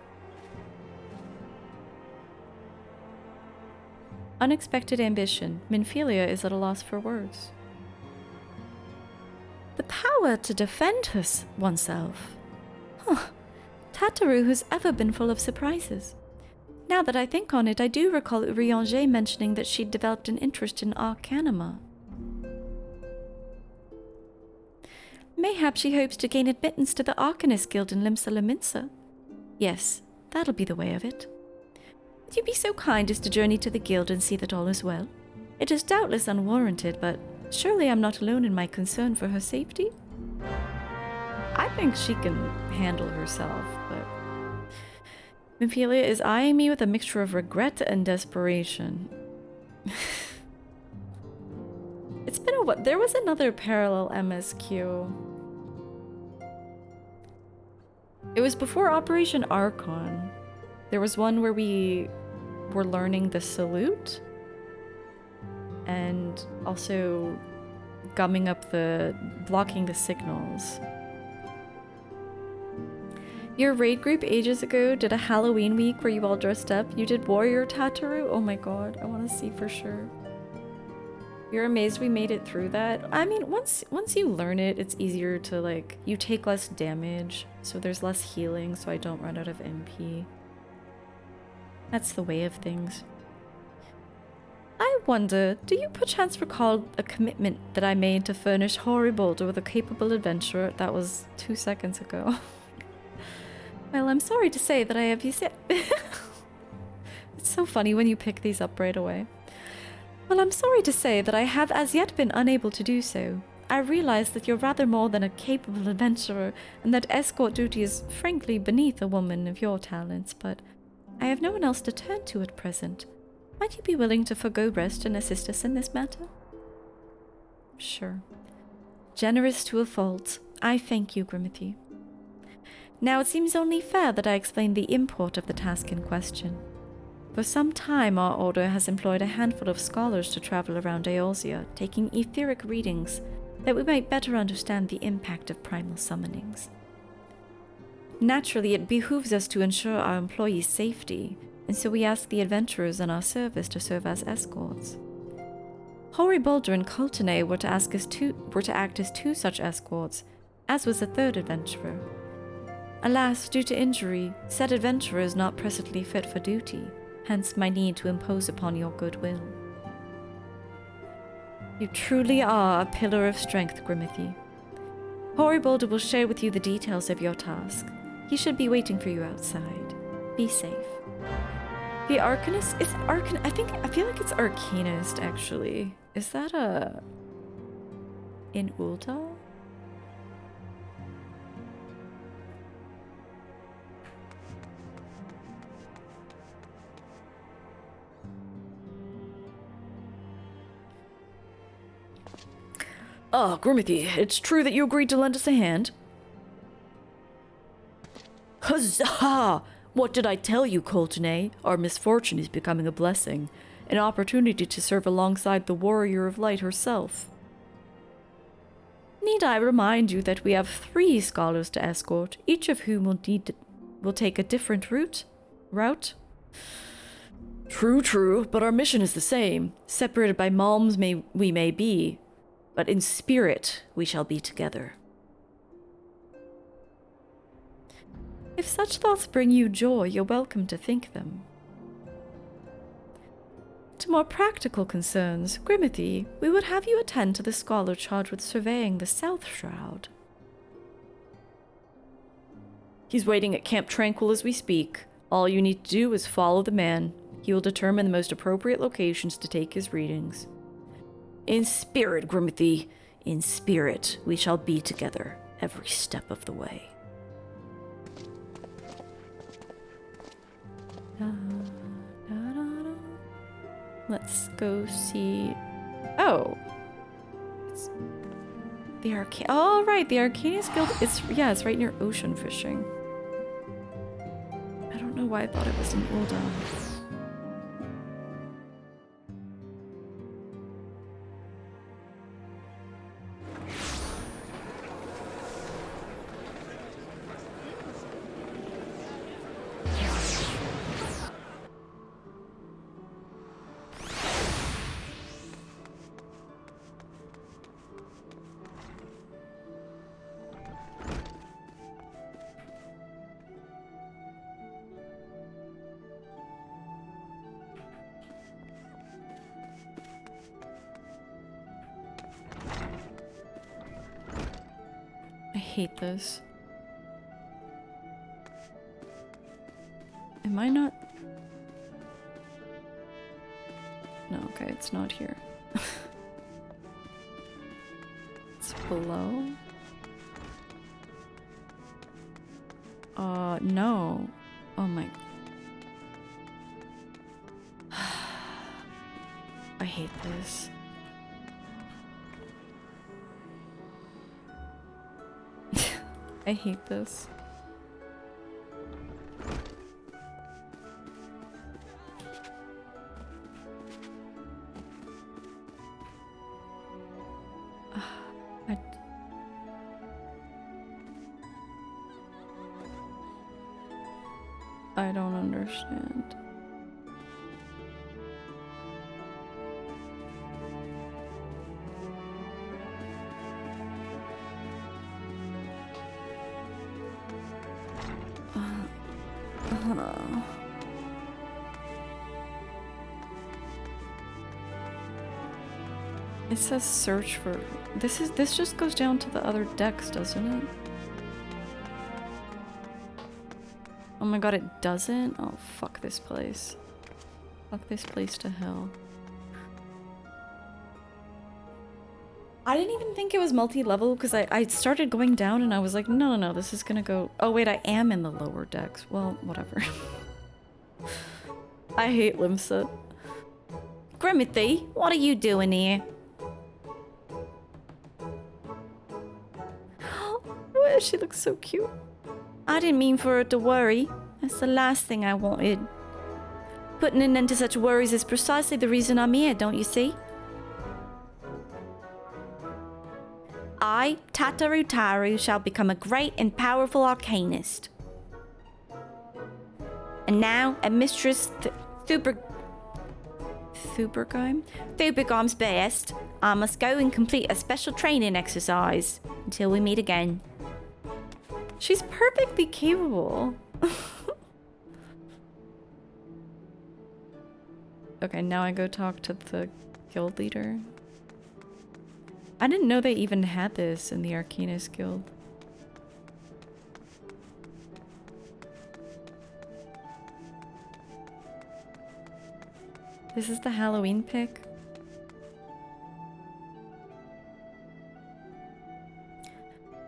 Unexpected ambition. Minfilia is at a loss for words. The power to defend oneself. Huh. Tataru has ever been full of surprises. Now that I think on it, I do recall Urianger mentioning that she'd developed an interest in Arcanima. Mayhap she hopes to gain admittance to the Arcanist Guild in Limsa Lominsa. Yes, that'll be the way of it. Would you be so kind as to journey to the guild and see that all is well? It is doubtless unwarranted, but surely I'm not alone in my concern for her safety? I think she can handle herself, but... Minfilia is eyeing me with a mixture of regret and desperation. It's been a while. There was another parallel MSQ. It was before Operation Archon. There was one where we were learning the salute and also blocking the signals. Your raid group ages ago did a Halloween week where you all dressed up. You did Warrior Tataru? Oh my god, I want to see for sure. You're amazed we made it through that? I mean, once you learn it, it's easier to, you take less damage, so there's less healing, so I don't run out of MP. That's the way of things. I wonder, do you perchance recall a commitment that I made to furnish Hoary Boulder with a capable adventurer? That was 2 seconds ago. Well, I'm sorry to say that I have It's so funny when you pick these up right away. Well, I'm sorry to say that I have as yet been unable to do so. I realize that you're rather more than a capable adventurer, and that escort duty is frankly beneath a woman of your talents, but I have no one else to turn to at present. Might you be willing to forgo rest and assist us in this matter? Sure. Generous to a fault. I thank you, Grimothy. Now it seems only fair that I explain the import of the task in question. For some time our order has employed a handful of scholars to travel around Eorzea, taking etheric readings, that we might better understand the impact of primal summonings. Naturally, it behooves us to ensure our employees' safety, and so we ask the adventurers in our service to serve as escorts. Hoary Boulder and Coultonay were to act as two such escorts, as was the third adventurer. Alas, due to injury, said adventurer is not presently fit for duty, hence my need to impose upon your goodwill. You truly are a pillar of strength, Grimothy. Horribold will share with you the details of your task. He should be waiting for you outside. Be safe. The Arcanist is I feel like it's Arcanist actually. Is that in Ulta? Ah, Grimothy, it's true that you agreed to lend us a hand. Huzzah! What did I tell you, Coltonay? Our misfortune is becoming a blessing. An opportunity to serve alongside the Warrior of Light herself. Need I remind you that we have 3 scholars to escort, each of whom will take a different route? True, but our mission is the same. Separated by malms we may be, but in spirit we shall be together. If such thoughts bring you joy, you're welcome to think them. To more practical concerns, Grimothy, we would have you attend to the scholar charged with surveying the South Shroud. He's waiting at Camp Tranquil as we speak. All you need to do is follow the man. He will determine the most appropriate locations to take his readings. In spirit, Grimothy, in spirit, we shall be together every step of the way. Let's go see. Oh, it's the Arcane. Oh, right, the Arcanist Guild. It's right near ocean fishing. I don't know why I thought it was in Ulda. I hate this. Am I not? No, okay, it's not here. It's below? No. Oh my. I hate this. I hate this. I don't understand. It says search for this just goes down to the other decks, doesn't it? Oh my god, it doesn't? Oh, fuck this place. Fuck this place to hell. I didn't even think it was multi-level because I started going down and I was like, no, this is gonna go... Oh wait, I am in the lower decks. Well, whatever. I hate Limsa. Grimothy, what are you doing here? What? She looks so cute. I didn't mean for her to worry. That's the last thing I wanted. Putting an end to such worries is precisely the reason I'm here, don't you see? I, Tataru Taru, shall become a great and powerful arcanist. And now, at Mistress Thubergheim's best, I must go and complete a special training exercise until we meet again. She's perfectly capable. Okay, now I go talk to the guild leader. I didn't know they even had this in the Arcanist Guild. This is the Halloween pick.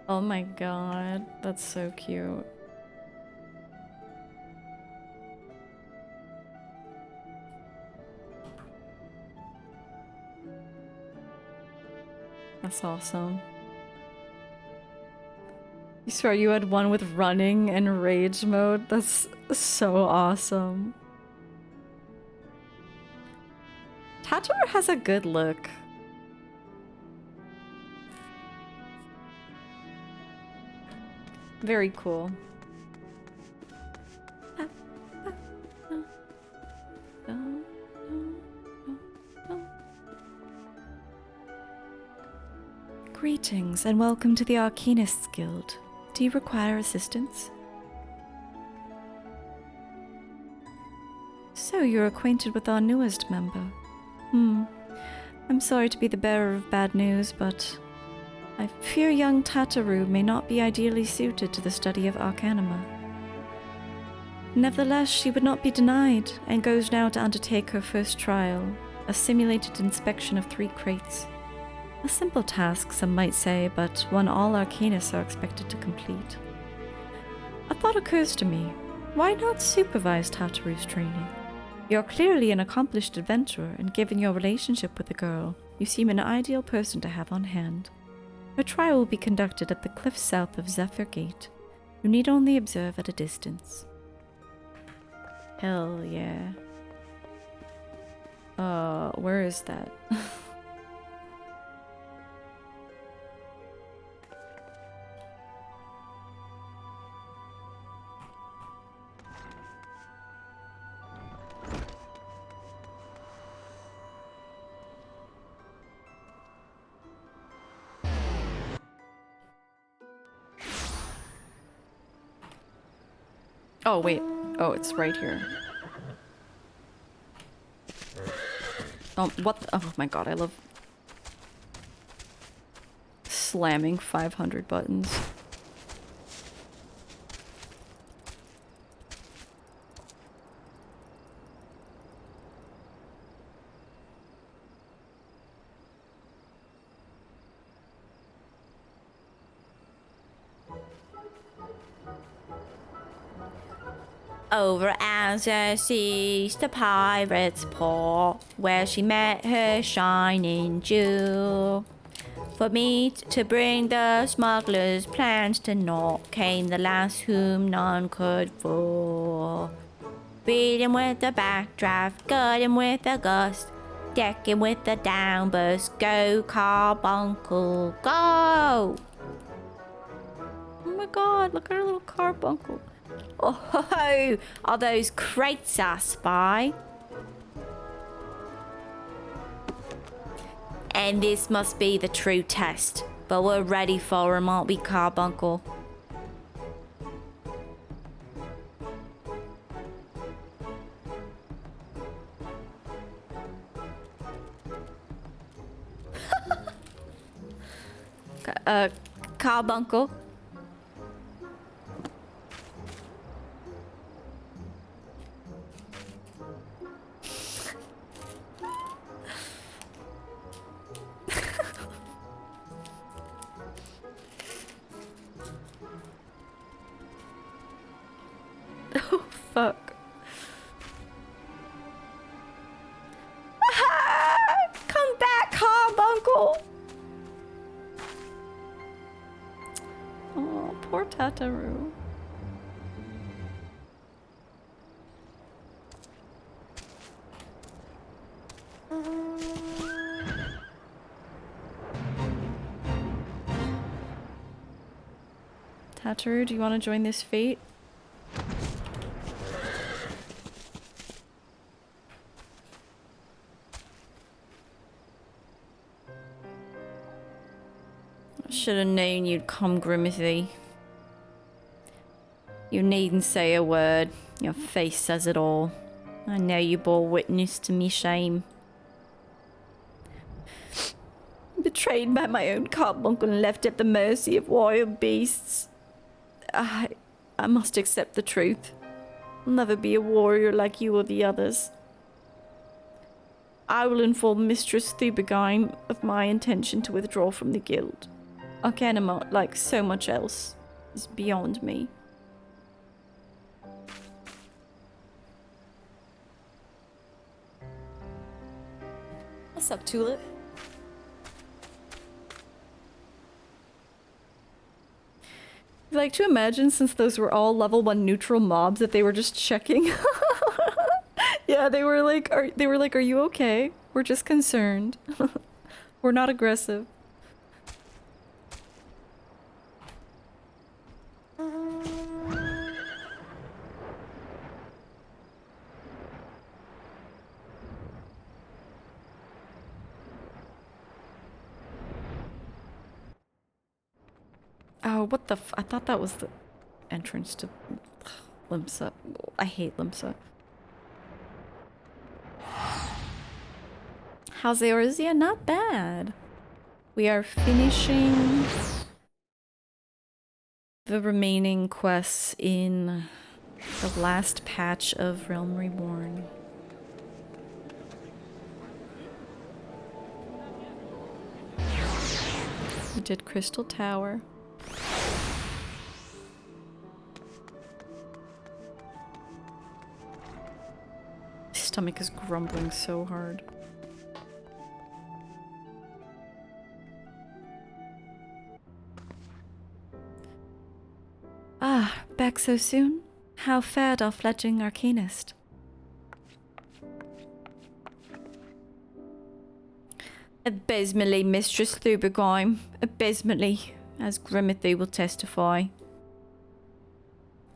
Oh my god, that's so cute. That's awesome. You swear you had one with running and rage mode? That's so awesome. Tattooer has a good look. Very cool. Greetings and welcome to the Arcanists Guild. Do you require assistance? So you're acquainted with our newest member. I'm sorry to be the bearer of bad news, but I fear young Tataru may not be ideally suited to the study of Arcanima. Nevertheless, she would not be denied, and goes now to undertake her first trial, a simulated inspection of 3 crates. A simple task, some might say, but one all Arcanists are expected to complete. A thought occurs to me. Why not supervise Tataru's training? You're clearly an accomplished adventurer, and given your relationship with the girl, you seem an ideal person to have on hand. Her trial will be conducted at the cliffs south of Zephyr Gate. You need only observe at a distance. Hell yeah. Where is that? Oh, wait. Oh, it's right here. Oh, what the— oh my god, I love slamming 500 buttons. Over Azure seas, the pirate's port, where she met her shining jewel. For me to bring the smuggler's plans to naught, came the lass whom none could fool. Beat him with the backdraft, gut him with a gust, deck him with the downburst. Go, carbuncle, go! Oh my god, look at her little carbuncle. Oh ho ho! Are those crates I spy? And this must be the true test. But we're ready for 'em, aren't we, Carbuncle? Carbuncle? Oh, fuck. Come back, Carbuncle! Oh, poor Tataru. Tataru, do you want to join this fate? Should have known you'd come, Grimithy. You needn't say a word. Your face says it all. I know you bore witness to me shame. But betrayed by my own carbuncle and left at the mercy of wild beasts. I must accept the truth. I'll never be a warrior like you or the others. I will inform Mistress Thubergeim of my intention to withdraw from the guild. Arcanima, like so much else, is beyond me. What's up, Tulip? Like to imagine, since those were all level 1 neutral mobs, that they were just checking. Yeah, they were like, are you okay? We're just concerned. We're not aggressive. Oh, what the I thought that was the entrance to Limsa. I hate Limsa. How's Eorzea? Not bad. We are finishing the remaining quests in the last patch of Realm Reborn. We did Crystal Tower. Stomach is grumbling so hard. Ah, back so soon? How fared our fledgling arcanist? Abysmally, Mistress Thubergeim. Abysmally, as Grimithy will testify.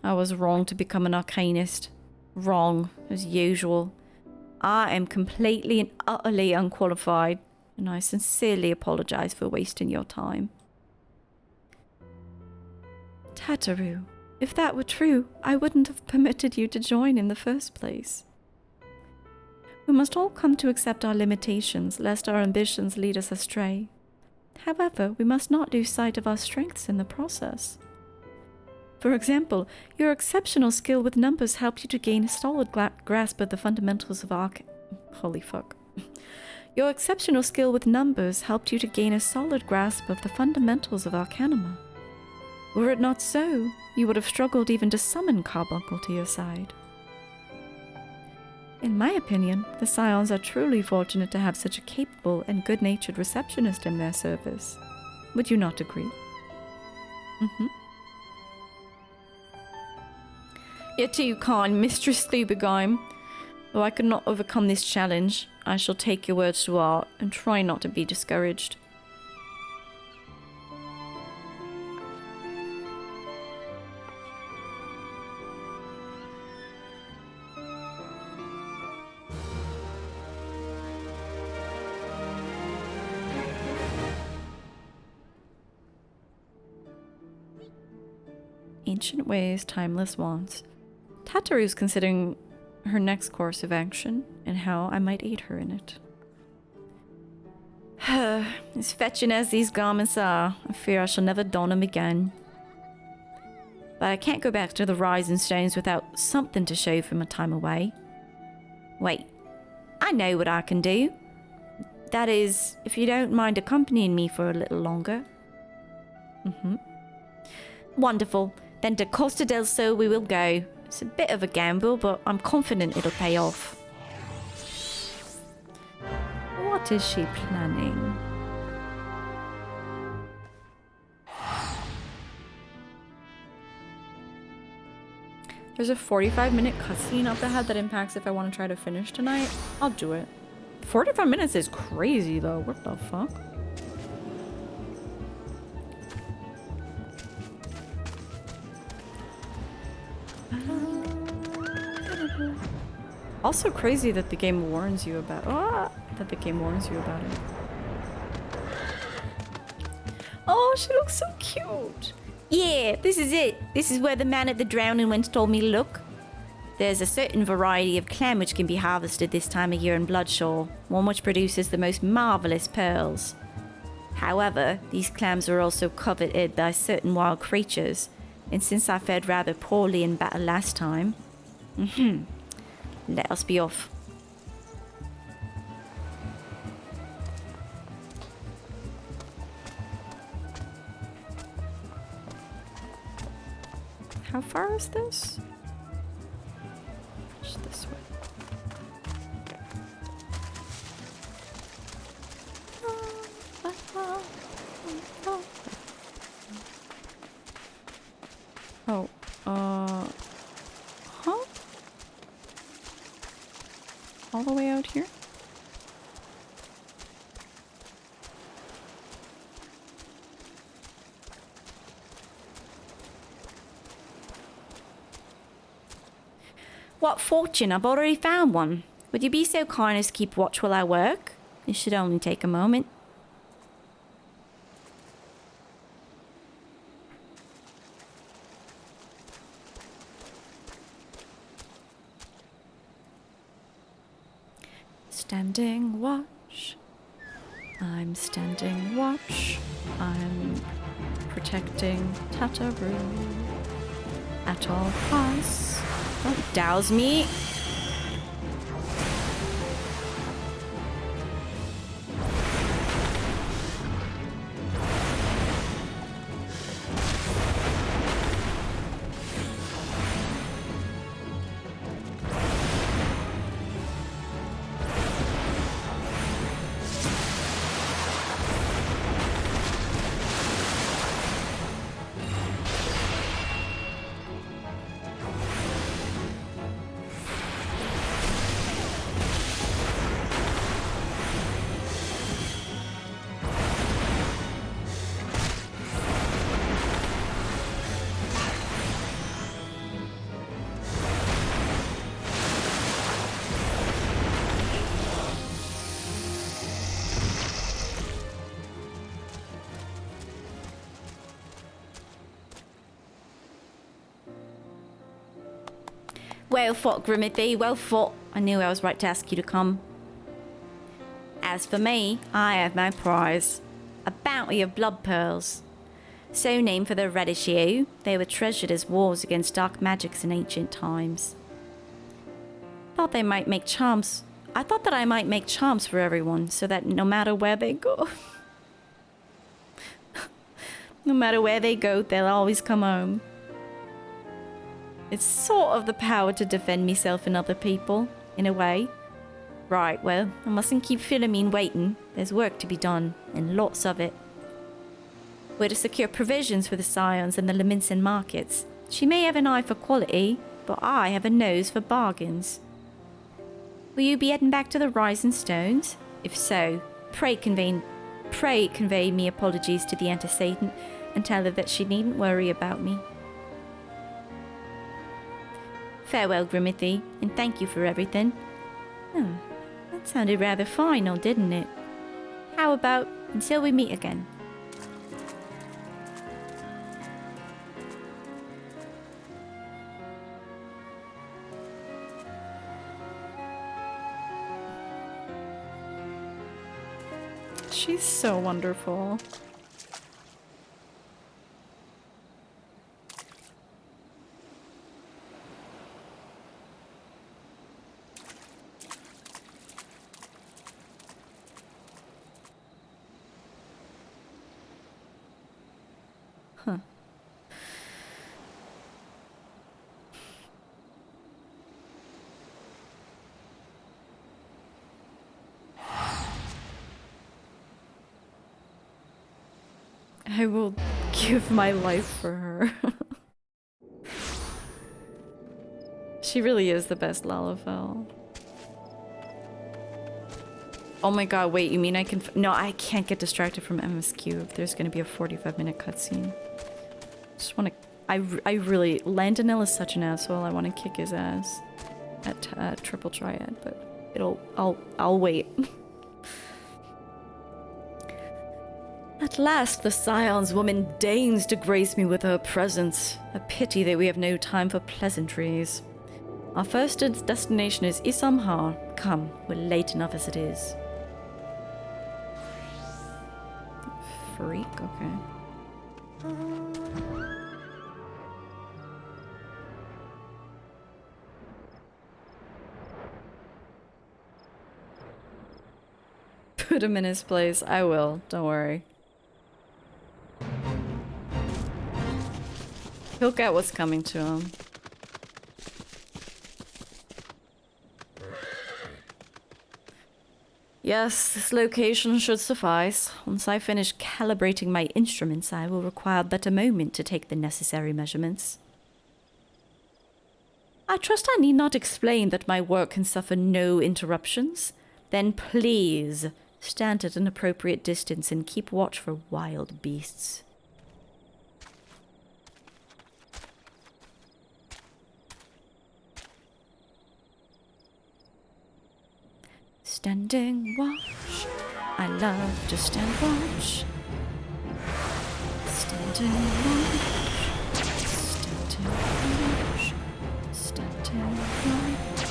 I was wrong to become an arcanist. Wrong, as usual. I am completely and utterly unqualified, and I sincerely apologize for wasting your time. Tataru, if that were true, I wouldn't have permitted you to join in the first place. We must all come to accept our limitations, lest our ambitions lead us astray. However, we must not lose sight of our strengths in the process. For example, your exceptional skill with numbers helped you to gain a solid grasp of the fundamentals of Holy fuck. Your exceptional skill with numbers helped you to gain a solid grasp of the fundamentals of Arcanima. Were it not so, you would have struggled even to summon Carbuncle to your side. In my opinion, the Scions are truly fortunate to have such a capable and good-natured receptionist in their service. Would you not agree? Mm-hmm. You're too kind, Mistress Thubergeim. Though I could not overcome this challenge, I shall take your words to heart and try not to be discouraged. Ancient ways, timeless wants. Tataru's considering her next course of action and how I might aid her in it. As fetching as these garments are, I fear I shall never don them again. But I can't go back to the Rising Stones without something to show for my time away. Wait, I know what I can do. That is, if you don't mind accompanying me for a little longer. Mm-hmm. Wonderful. Then to Costa del Sol we will go. It's a bit of a gamble, but I'm confident it'll pay off. What is she planning? There's a 45-minute cutscene up ahead that impacts if I want to try to finish tonight. I'll do it. 45 minutes is crazy though. What the fuck? Also crazy that the game warns you about it. Oh, she looks so cute. Yeah, this is it. This is where the man at the drowning once told me to look. There's a certain variety of clam which can be harvested this time of year in Bloodshore, one which produces the most marvelous pearls. However, these clams are also coveted by certain wild creatures, and since I fared rather poorly in battle last time, let us be off. How far is this? Just this way. Oh, huh? All the way out here? What fortune, I've already found one. Would you be so kind as to keep watch while I work? It should only take a moment. Standing watch. I'm standing watch. I'm protecting Tataru at all costs. Don't douse me. Well fought, Grimmithy, well fought. I knew I was right to ask you to come. As for me, I have my prize. A bounty of blood pearls. So named for their reddish hue, they were treasured as wars against dark magics in ancient times. I thought that I might make charms for everyone, so that no matter where they go... no matter where they go, they'll always come home. It's sort of the power to defend myself and other people, in a way. Right, well, I mustn't keep Philomene waiting. There's work to be done, and lots of it. We're to secure provisions for the Scions and the Laminsen markets. She may have an eye for quality, but I have a nose for bargains. Will you be heading back to the Rising Stones? If so, pray convey me apologies to the antecedent and tell her that she needn't worry about me. Farewell, Grimmithy, and thank you for everything. Oh, that sounded rather final, didn't it? How about until we meet again? She's so wonderful. Huh. I will give my life for her. She really is the best Lalafell. Oh my god, wait, you mean I can... No, I can't get distracted from MSQ if there's gonna be a 45-minute cutscene. Just wanna... I really... Landonell is such an asshole, I wanna kick his ass at Triple Triad, but I'll wait. At last, the Scion's woman deigns to grace me with her presence. A pity that we have no time for pleasantries. Our first destination is Isamhar. Come, we're late enough as it is. freak. Okay. Put him in his place. I will. Don't worry. He'll get what's coming to him. Yes, this location should suffice. Once I finish calibrating my instruments, I will require but a moment to take the necessary measurements. I trust I need not explain that my work can suffer no interruptions. Then please, stand at an appropriate distance and keep watch for wild beasts. Standing watch. I love to stand watch. Standing watch. Standing watch. Standing watch.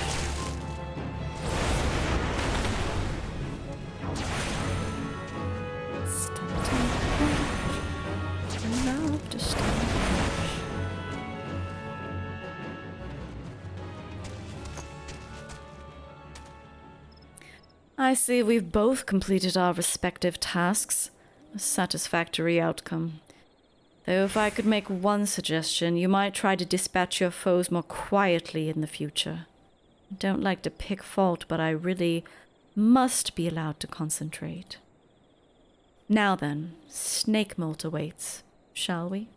Standing watch. I love to stand watch. I see we've both completed our respective tasks. A satisfactory outcome. Though if I could make one suggestion, you might try to dispatch your foes more quietly in the future. I don't like to pick fault, but I really must be allowed to concentrate. Now then, snake molt awaits, shall we?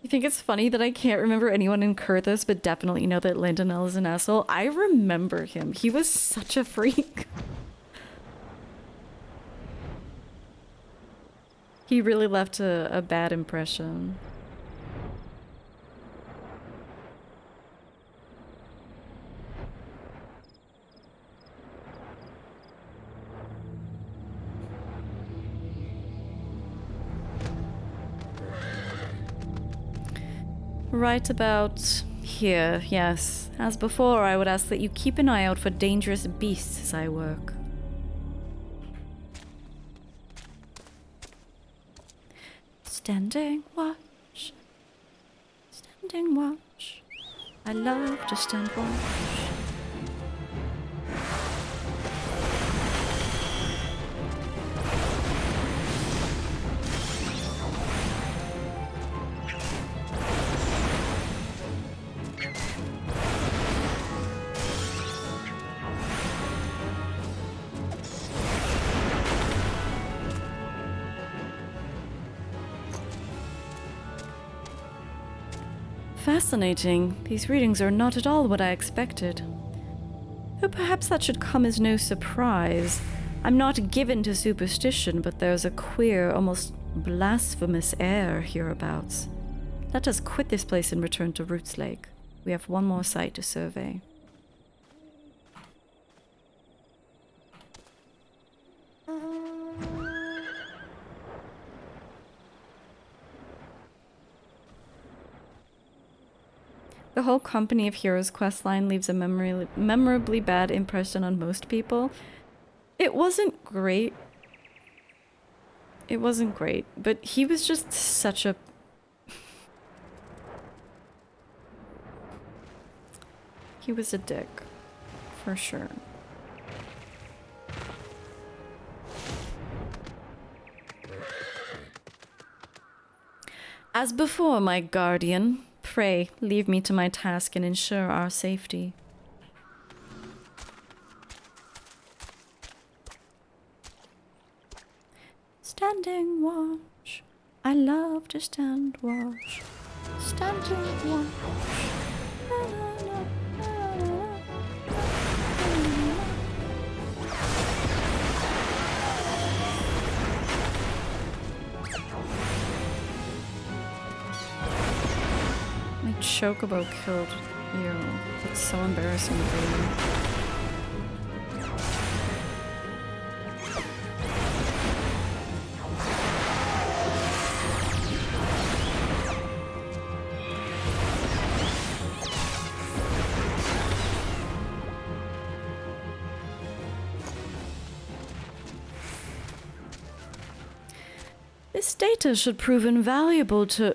You think it's funny that I can't remember anyone in Kurthus, but definitely know that Lindonel is an asshole? I remember him. He was such a freak. He really left a bad impression. Right about here, yes. As before, I would ask that you keep an eye out for dangerous beasts as I work. Standing watch. Standing watch. I love to stand watch. Fascinating. These readings are not at all what I expected. Though perhaps that should come as no surprise. I'm not given to superstition, but there's a queer, almost blasphemous air hereabouts. Let us quit this place and return to Roots Lake. We have one more site to survey. The whole Company of Heroes questline leaves a memorably bad impression on most people. It wasn't great. It wasn't great, but he was just such a... He was a dick, for sure. As before, my guardian, pray leave me to my task and ensure our safety. Standing watch. I love to stand watch. Standing watch. La, la, la, la, la, la. My chocobo killed you. It's so embarrassing for you. This data should prove invaluable to...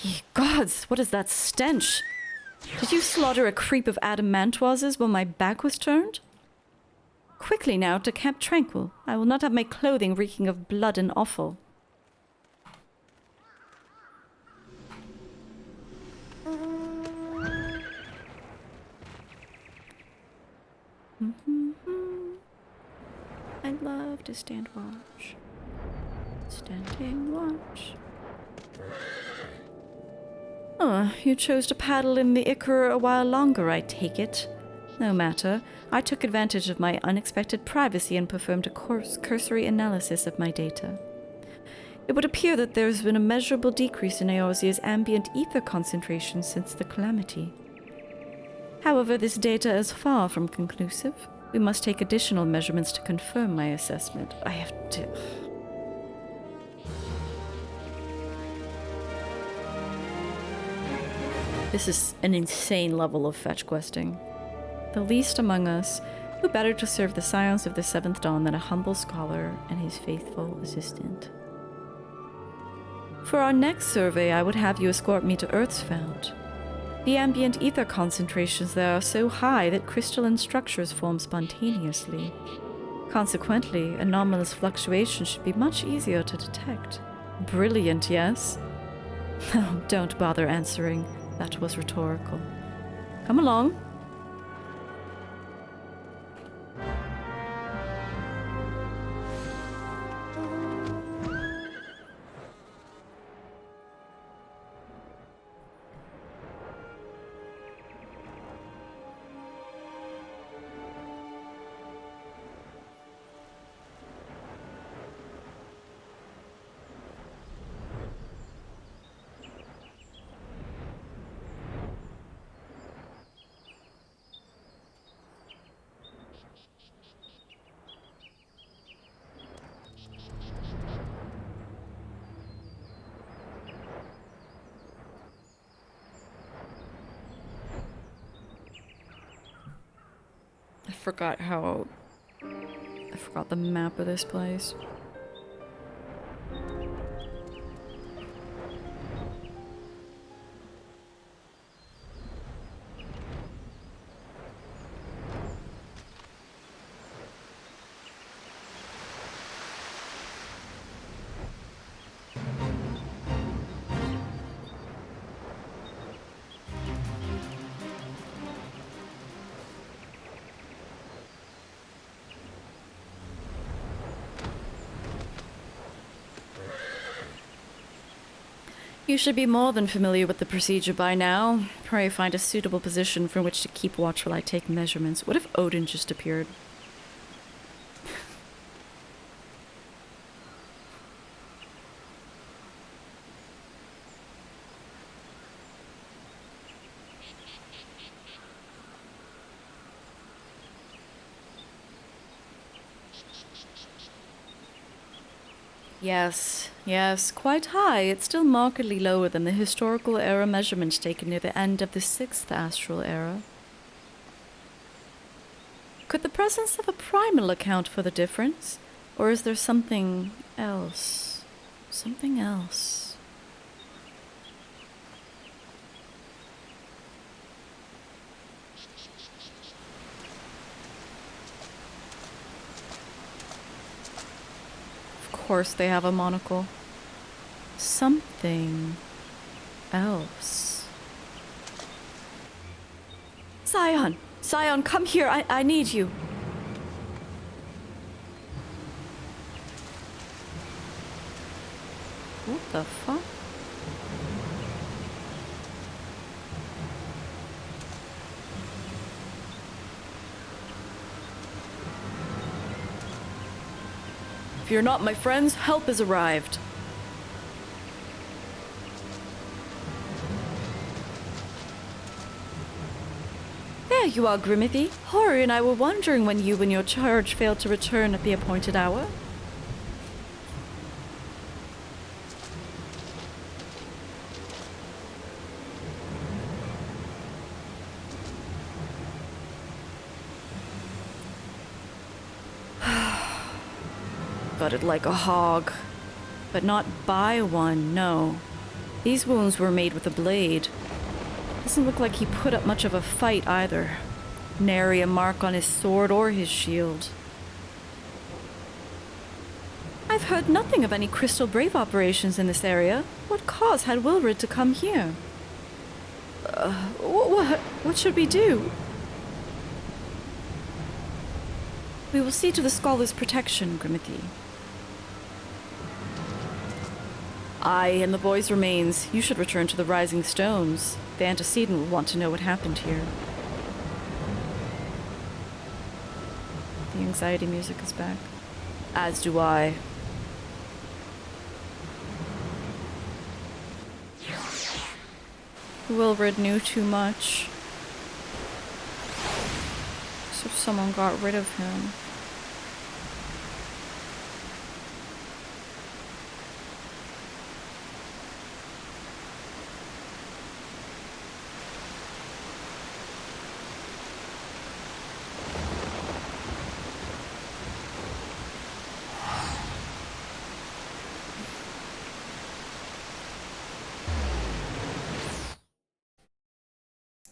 Ye gods, what is that stench? Did you slaughter a creep of adamantoises while my back was turned? Quickly now to Camp Tranquil. I will not have my clothing reeking of blood and offal. I love to stand watch. Standing watch. Oh, you chose to paddle in the Ichor a while longer, I take it. No matter. I took advantage of my unexpected privacy and performed a cursory analysis of my data. It would appear that there has been a measurable decrease in Eorzea's ambient ether concentration since the calamity. However, this data is far from conclusive. We must take additional measurements to confirm my assessment. I have to... This is an insane level of fetch questing. The least among us, who better to serve the scions of the Seventh Dawn than a humble scholar and his faithful assistant? For our next survey, I would have you escort me to Earth's Fount. The ambient ether concentrations there are so high that crystalline structures form spontaneously. Consequently, anomalous fluctuations should be much easier to detect. Brilliant, yes? Oh, don't bother answering. That was rhetorical. Come along. I forgot the map of this place. You should be more than familiar with the procedure by now. Pray find a suitable position from which to keep watch while I take measurements. What if Odin just appeared? Yes, quite high. It's still markedly lower than the historical era measurements taken near the end of the 6th astral era. Could the presence of a primal account for the difference? Or is there something else? Something else? Of course they have a monocle. Something else. Scion, come here. I need you. What the fuck? If you're not my friends, help has arrived. There you are, Grimmithy. Hori and I were wondering when you and your charge failed to return at the appointed hour. gutted like a hog. But not by one, no. These wounds were made with a blade. Doesn't look like he put up much of a fight either. Nary a mark on his sword or his shield. I've heard nothing of any Crystal Brave operations in this area. What cause had Wilrid to come here? What should we do? We will see to the Scholar's protection, Grimothy. I and the boy's remains. You should return to the Rising Stones. The antecedent will want to know what happened here. The anxiety music is back. As do I. Wilrid knew too much. So someone got rid of him.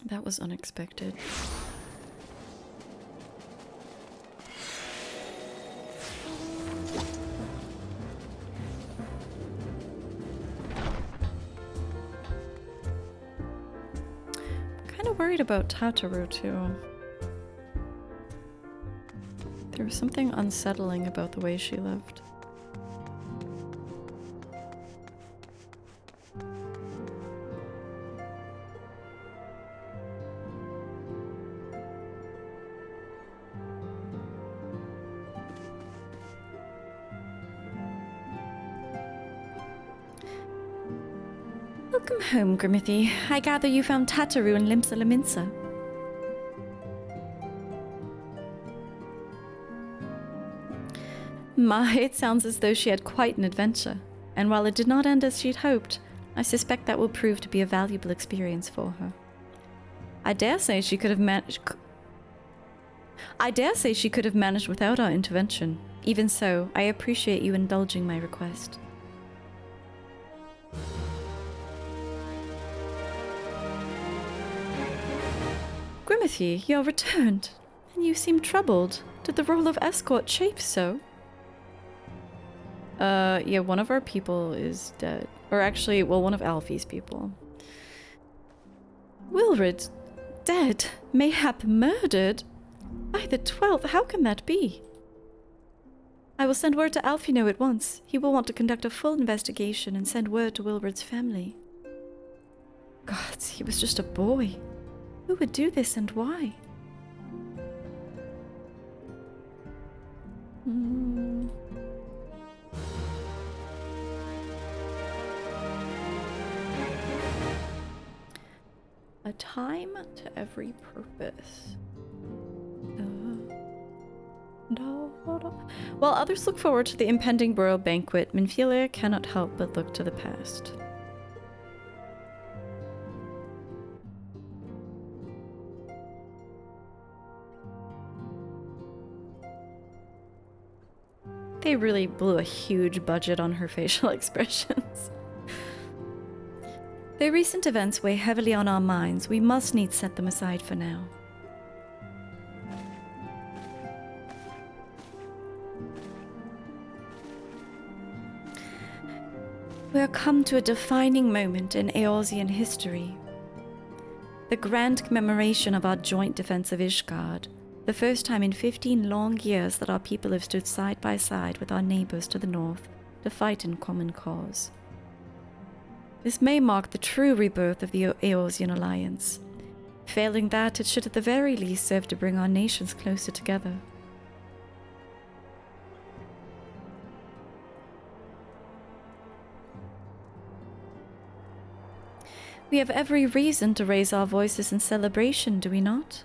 That was unexpected. Kind of worried about Tataru too. There was something unsettling about the way she lived. Welcome home, Grimothy. I gather you found Tataru and Limsa Laminsa. My, it sounds as though she had quite an adventure. And while it did not end as she'd hoped, I suspect that will prove to be a valuable experience for her. I dare say she could have managed without our intervention. Even so, I appreciate you indulging my request. Grimothy, you're returned, and you seem troubled. Did the role of escort chafe so? Yeah, one of our people is dead. Or actually, well, one of Alfie's people. Wilrid, dead? Mayhap murdered? By the 12th, how can that be? I will send word to Alfino at once. He will want to conduct a full investigation and send word to Wilrid's family. Gods, he was just a boy. Who would do this and why? A time to every purpose. While others look forward to the impending royal banquet, Minfilia cannot help but look to the past. They really blew a huge budget on her facial expressions. The recent events weigh heavily on our minds. We must needs set them aside for now. We are come to a defining moment in Eorzean history. The grand commemoration of our joint defense of Ishgard. The first time in 15 long years that our people have stood side by side with our neighbors to the north to fight in common cause. This may mark the true rebirth of the Eorzean alliance. Failing that, it should at the very least serve to bring our nations closer together. We have every reason to raise our voices in celebration, do we not?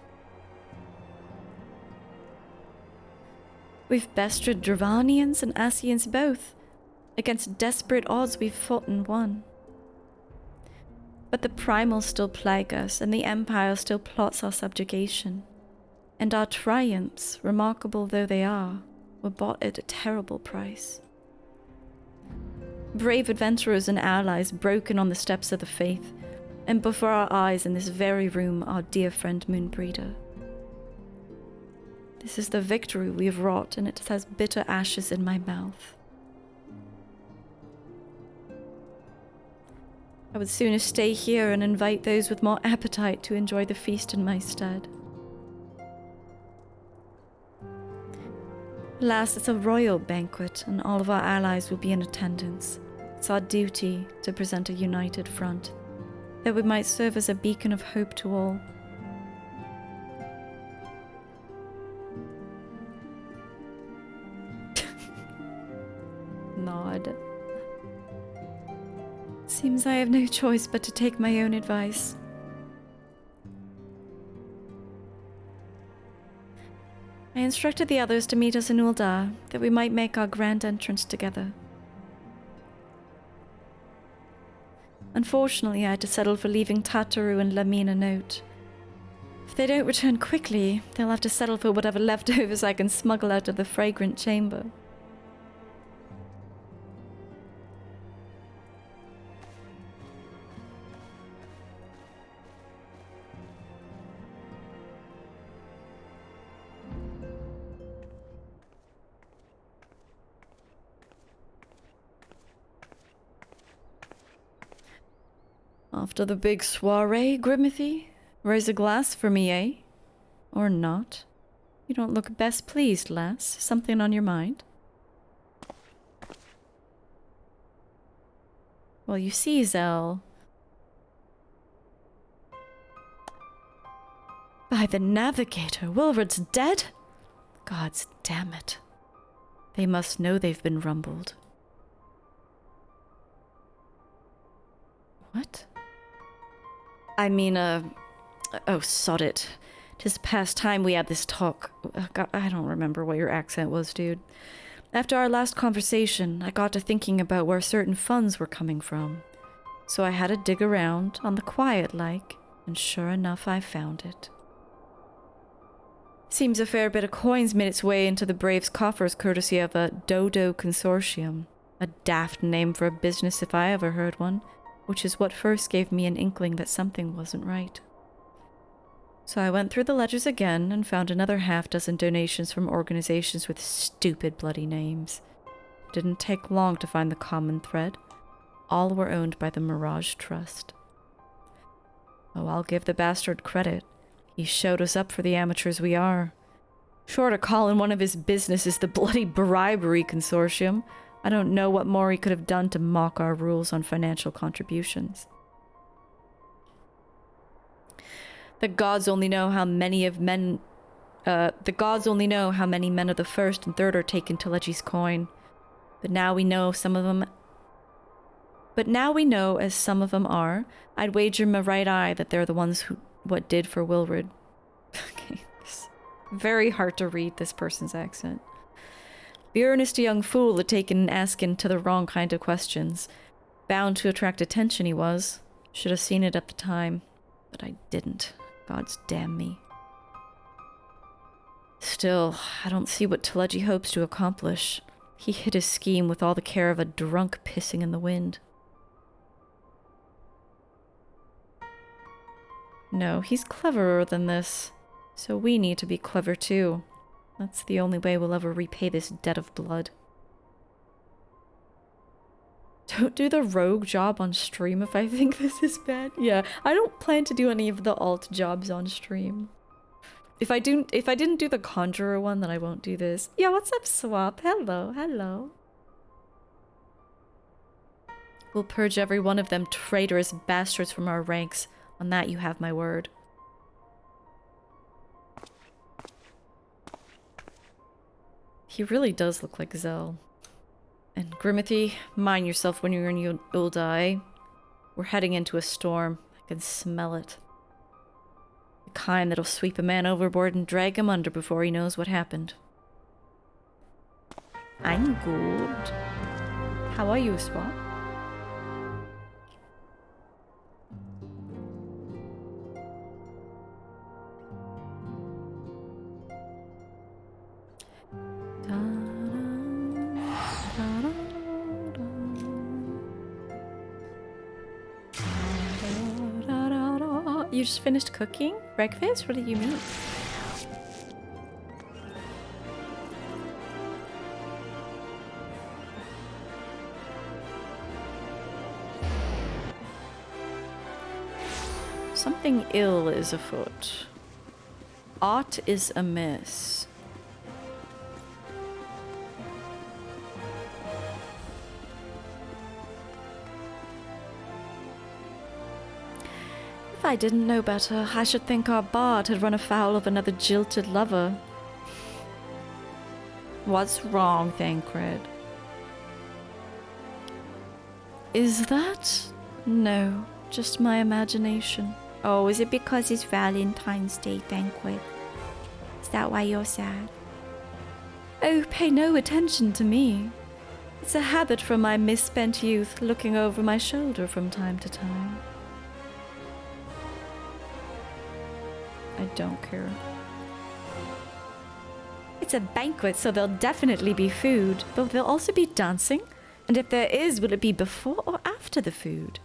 We've bested Dravanians and Ascians both. Against desperate odds we've fought and won. But the primals still plague us, and the Empire still plots our subjugation. And our triumphs, remarkable though they are, were bought at a terrible price. Brave adventurers and allies broken on the steps of the faith, and before our eyes in this very room, our dear friend Moenbryda. This is the victory we have wrought, and it has bitter ashes in my mouth. I would sooner stay here and invite those with more appetite to enjoy the feast in my stead. Alas, it's a royal banquet, and all of our allies will be in attendance. It's our duty to present a united front, that we might serve as a beacon of hope to all. Nod. Seems I have no choice but to take my own advice. I instructed the others to meet us in Ul'dah, that we might make our grand entrance together. Unfortunately, I had to settle for leaving Tataru and Lamine a note. If they don't return quickly, they'll have to settle for whatever leftovers I can smuggle out of the fragrant chamber. After the big soiree, Grimothy? Raise a glass for me, eh? Or not? You don't look best pleased, lass. Something on your mind? Well, you see, Zell. By the Navigator, Wilred's dead? Gods damn it. They must know they've been rumbled. What? I mean, oh, sod it. 'Tis past time we had this talk. God, I don't remember what your accent was, dude. After our last conversation, I got to thinking about where certain funds were coming from. So I had to dig around, on the quiet like, and sure enough I found it. Seems a fair bit of coins made its way into the Braves' coffers courtesy of a Dodo Consortium. A daft name for a business if I ever heard one, which is what first gave me an inkling that something wasn't right. So I went through the ledgers again and found another half-dozen donations from organizations with stupid bloody names. Didn't take long to find the common thread. All were owned by the Mirage Trust. Oh, I'll give the bastard credit. He showed us up for the amateurs we are. Short of calling one of his businesses the bloody bribery consortium, I don't know what more he could have done to mock our rules on financial contributions. The gods only know how many men of the first and third are taken to Legi's coin. But now we know as some of them are, I'd wager my right eye that they're the ones who what did for Wilred. Okay, it's very hard to read this person's accent. The earnest young fool had taken Ascian to the wrong kind of questions. Bound to attract attention he was. Should have seen it at the time. But I didn't. Gods damn me. Still, I don't see what Teleji hopes to accomplish. He hid his scheme with all the care of a drunk pissing in the wind. No, he's cleverer than this. So we need to be clever too. That's the only way we'll ever repay this debt of blood. Don't do the rogue job on stream if I think this is bad. Yeah, I don't plan to do any of the alt jobs on stream. If I didn't do the conjurer one, then I won't do this. Yeah, what's up, Swap? Hello, hello. We'll purge every one of them traitorous bastards from our ranks. On that you have my word. He really does look like Zell. And Grimothy, mind yourself when you're in Ul'dah. We're heading into a storm. I can smell it. The kind that'll sweep a man overboard and drag him under before he knows what happened. I'm good. How are you, Swap? You just finished cooking? Breakfast? What do you mean? Something ill is afoot. Aught is amiss. If I didn't know better, I should think our bard had run afoul of another jilted lover. What's wrong, Thancred? Is that? No, just my imagination. Oh, is it because it's Valentine's Day, Thancred? Is that why you're sad? Oh, pay no attention to me. It's a habit from my misspent youth, looking over my shoulder from time to time. I don't care. It's a banquet, so there'll definitely be food, but there'll also be dancing. And if there is, will it be before or after the food?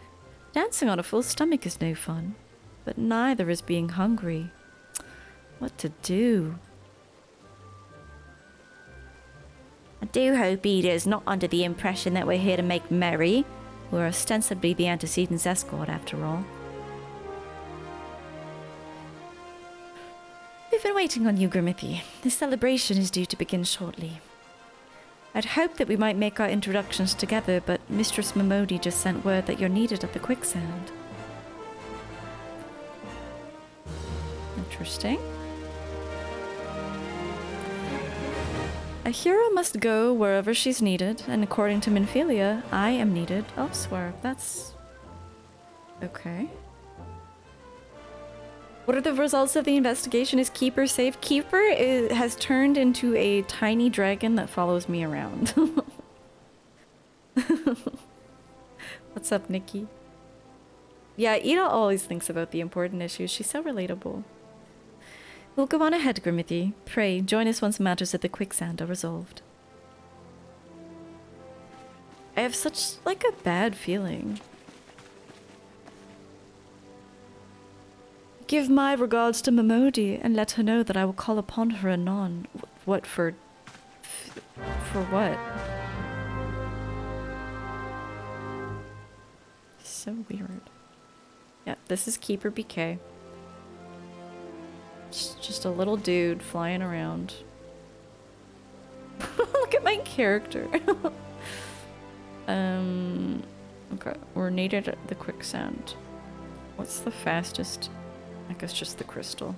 Dancing on a full stomach is no fun, but neither is being hungry. What to do? I do hope Ida's not under the impression that we're here to make merry. We're ostensibly the antecedents escort, after all. We've been waiting on you, Grimothy. The celebration is due to begin shortly. I'd hoped that we might make our introductions together, but Mistress Momodi just sent word that you're needed at the quicksand. Interesting. A hero must go wherever she's needed, and according to Minfilia, I am needed elsewhere. That's... okay. What are the results of the investigation? Is Keeper safe? Keeper has turned into a tiny dragon that follows me around. What's up, Nikki? Yeah, Ida always thinks about the important issues. She's so relatable. We'll go on ahead, Grimothy. Pray, join us once matters at the quicksand are resolved. I have such, like, a bad feeling. Give my regards to Momodi and let her know that I will call upon her anon. What for? For what? So weird. Yeah, this is Keeper BK. Just a little dude flying around. Look at my character. Okay, we're needed at the quicksand. What's the fastest? I guess just the crystal.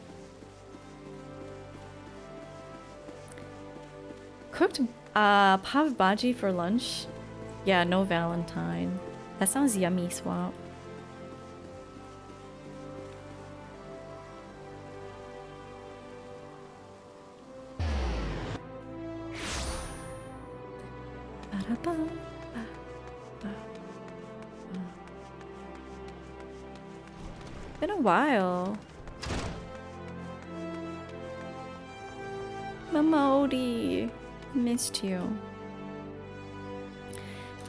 Cooked pav bhaji for lunch? Yeah, no Valentine. That sounds yummy, Swap. Been a while. Momodi, missed you.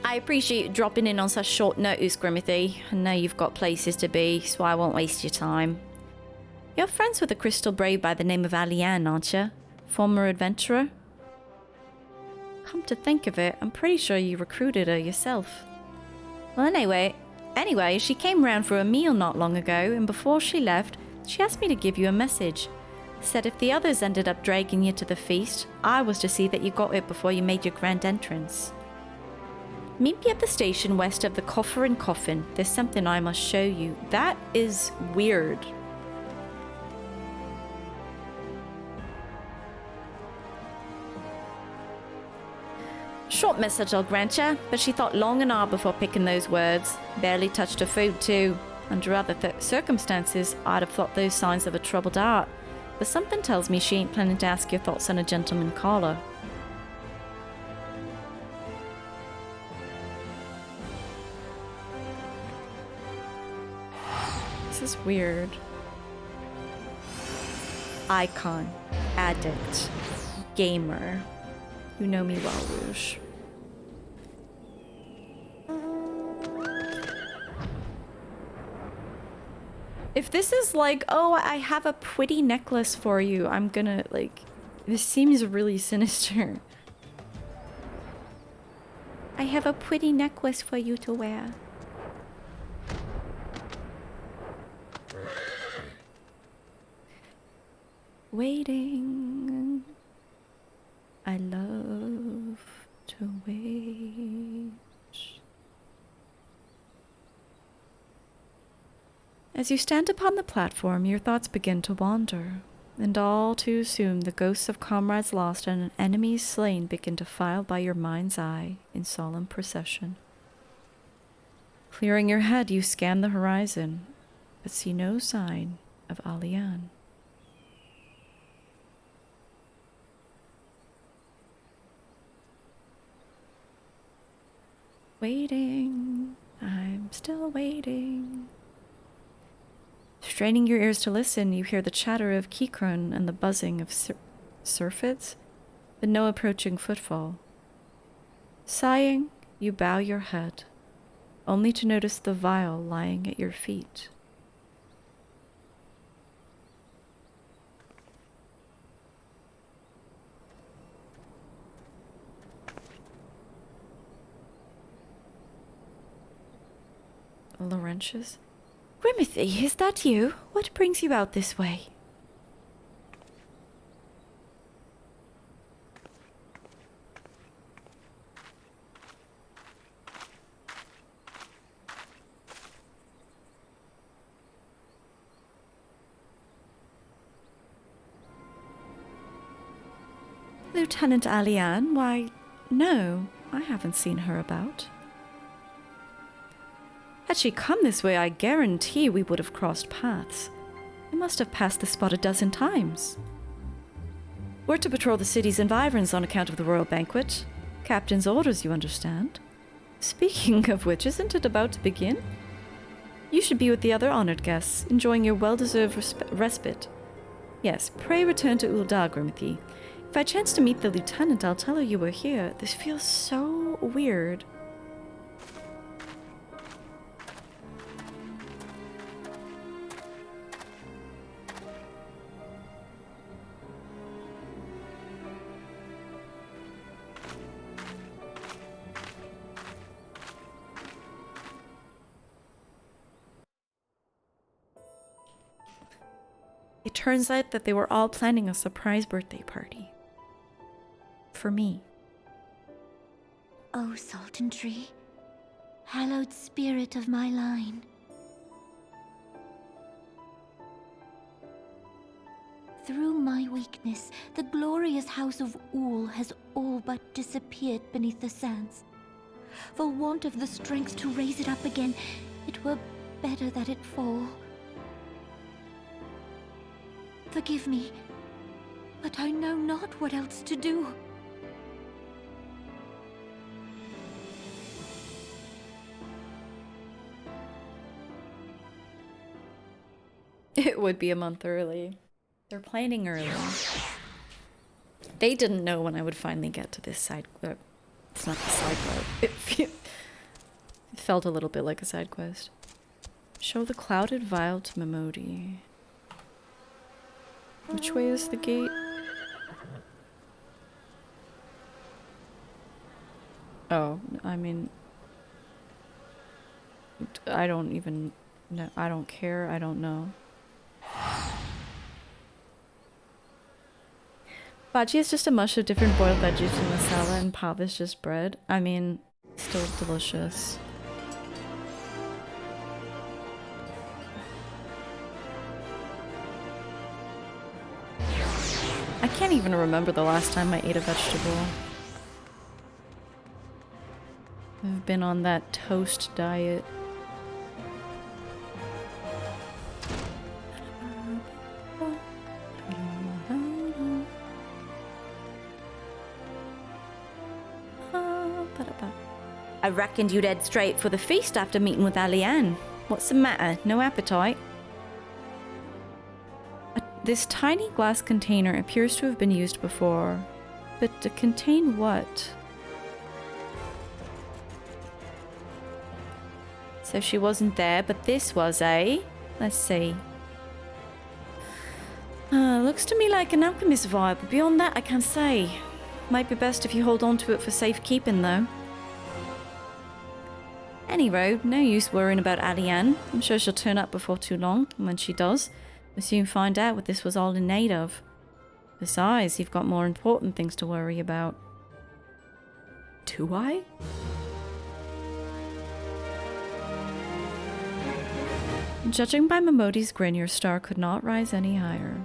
I appreciate you dropping in on such short notice, Grimothy. I know you've got places to be, so I won't waste your time. You're friends with a crystal brave by the name of Alianne, aren't you? Former adventurer? Come to think of it, I'm pretty sure you recruited her yourself. Well, anyway, she came round for a meal not long ago, and before she left, she asked me to give you a message. Said if the others ended up dragging you to the feast, I was to see that you got it before you made your grand entrance. Meet me at the station west of the Coffer and Coffin. There's something I must show you. That is weird. Short message, I'll grant ya, but she thought long and hard before picking those words. Barely touched her food, too. Under other circumstances, I'd have thought those signs of a troubled heart. But something tells me she ain't planning to ask your thoughts on a gentleman caller. This is weird. Icon. Addict. Gamer. You know me well, Rouge. If this is like, oh, I have a pretty necklace for you, I'm gonna, like... This seems really sinister. I have a pretty necklace for you to wear. Waiting. I love to wait. As you stand upon the platform, your thoughts begin to wander, and all too soon the ghosts of comrades lost and enemies slain begin to file by your mind's eye in solemn procession. Clearing your head, you scan the horizon, but see no sign of Ascian. Waiting, I'm still waiting. Straining your ears to listen, you hear the chatter of Kikron and the buzzing of Syrfids, but no approaching footfall. Sighing, you bow your head, only to notice the vial lying at your feet. Laurentius? Grimothy, is that you? What brings you out this way? Lieutenant Ascian? Why, no, I haven't seen her about. Had she come this way, I guarantee we would have crossed paths. I must have passed the spot a dozen times. We're to patrol the city's environs on account of the royal banquet. Captain's orders, you understand. Speaking of which, isn't it about to begin? You should be with the other honored guests, enjoying your well-deserved respite. Yes, pray return to Ul'dah, Grimothy. If I chance to meet the lieutenant, I'll tell her you were here. This feels so weird. It turns out that they were all planning a surprise birthday party. For me. Oh, Sultan Tree, hallowed spirit of my line. Through my weakness, the glorious house of Ul has all but disappeared beneath the sands. For want of the strength to raise it up again, it were better that it fall. Forgive me, but I know not what else to do. It would be a month early. They're planning early. They didn't know when I would finally get to this side. It's not the side quest. It felt a little bit like a side quest. Show the clouded vial to Memody. Which way is the gate? Oh, I mean... I don't even know. I don't care. I don't know. Bhaji is just a mush of different boiled veggies and masala, and pav is just bread. I mean, still delicious. I can't even remember the last time I ate a vegetable. I've been on that toast diet. I reckoned you'd head straight for the feast after meeting with Ascian. What's the matter? No appetite? This tiny glass container appears to have been used before. But to contain what? So she wasn't there, but this was, eh? Let's see. Looks to me like an alchemist vibe, but beyond that I can't say. Might be best if you hold on to it for safekeeping though. Anyway, no use worrying about Allianne. I'm sure she'll turn up before too long, and when she does, we'll soon find out what this was all in aid of. Besides, you've got more important things to worry about. Do I? Judging by Momodi's grin, your star could not rise any higher.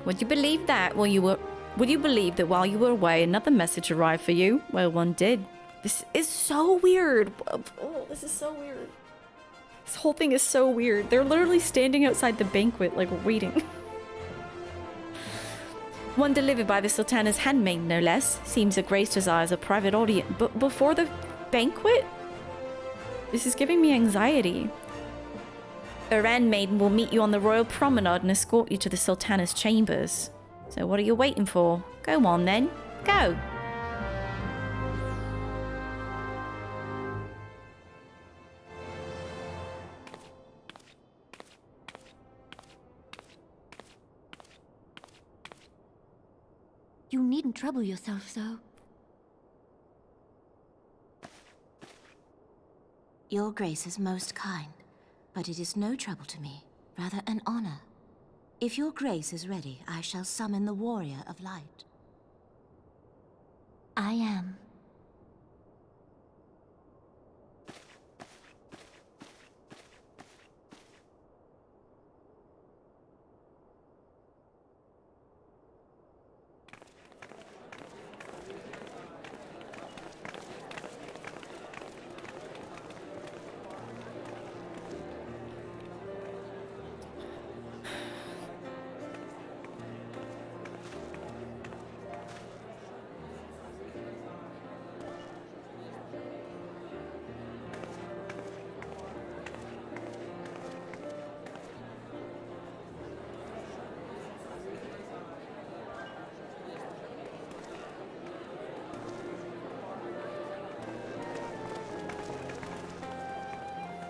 Would you believe that would you believe that while you were away, another message arrived for you? Well, one did. This is so weird. Oh, this is so weird. This whole thing is so weird. They're literally standing outside the banquet, like, waiting. One delivered by the Sultana's handmaid, no less. Seems that Grace desires a private audience. But before the banquet? This is giving me anxiety. Her handmaiden will meet you on the royal promenade and escort you to the Sultana's chambers. So what are you waiting for? Go on then. Go! You needn't trouble yourself so. Your Grace is most kind, but it is no trouble to me, rather an honor. If your Grace is ready, I shall summon the Warrior of Light. I am.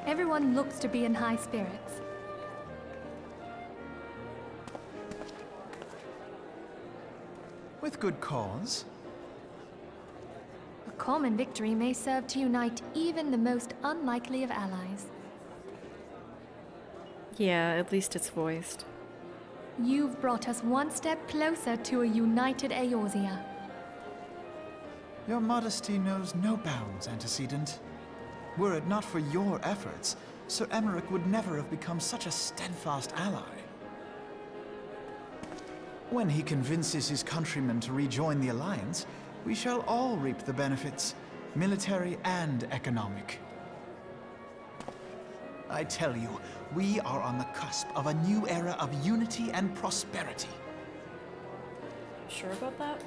Everyone looks to be in high spirits. With good cause. A common victory may serve to unite even the most unlikely of allies. Yeah, at least it's voiced. You've brought us one step closer to a united Eorzea. Your modesty knows no bounds, Antecedent. Were it not for your efforts, Sir Emmerich would never have become such a steadfast ally. When he convinces his countrymen to rejoin the Alliance, we shall all reap the benefits, military and economic. I tell you, we are on the cusp of a new era of unity and prosperity. Sure about that?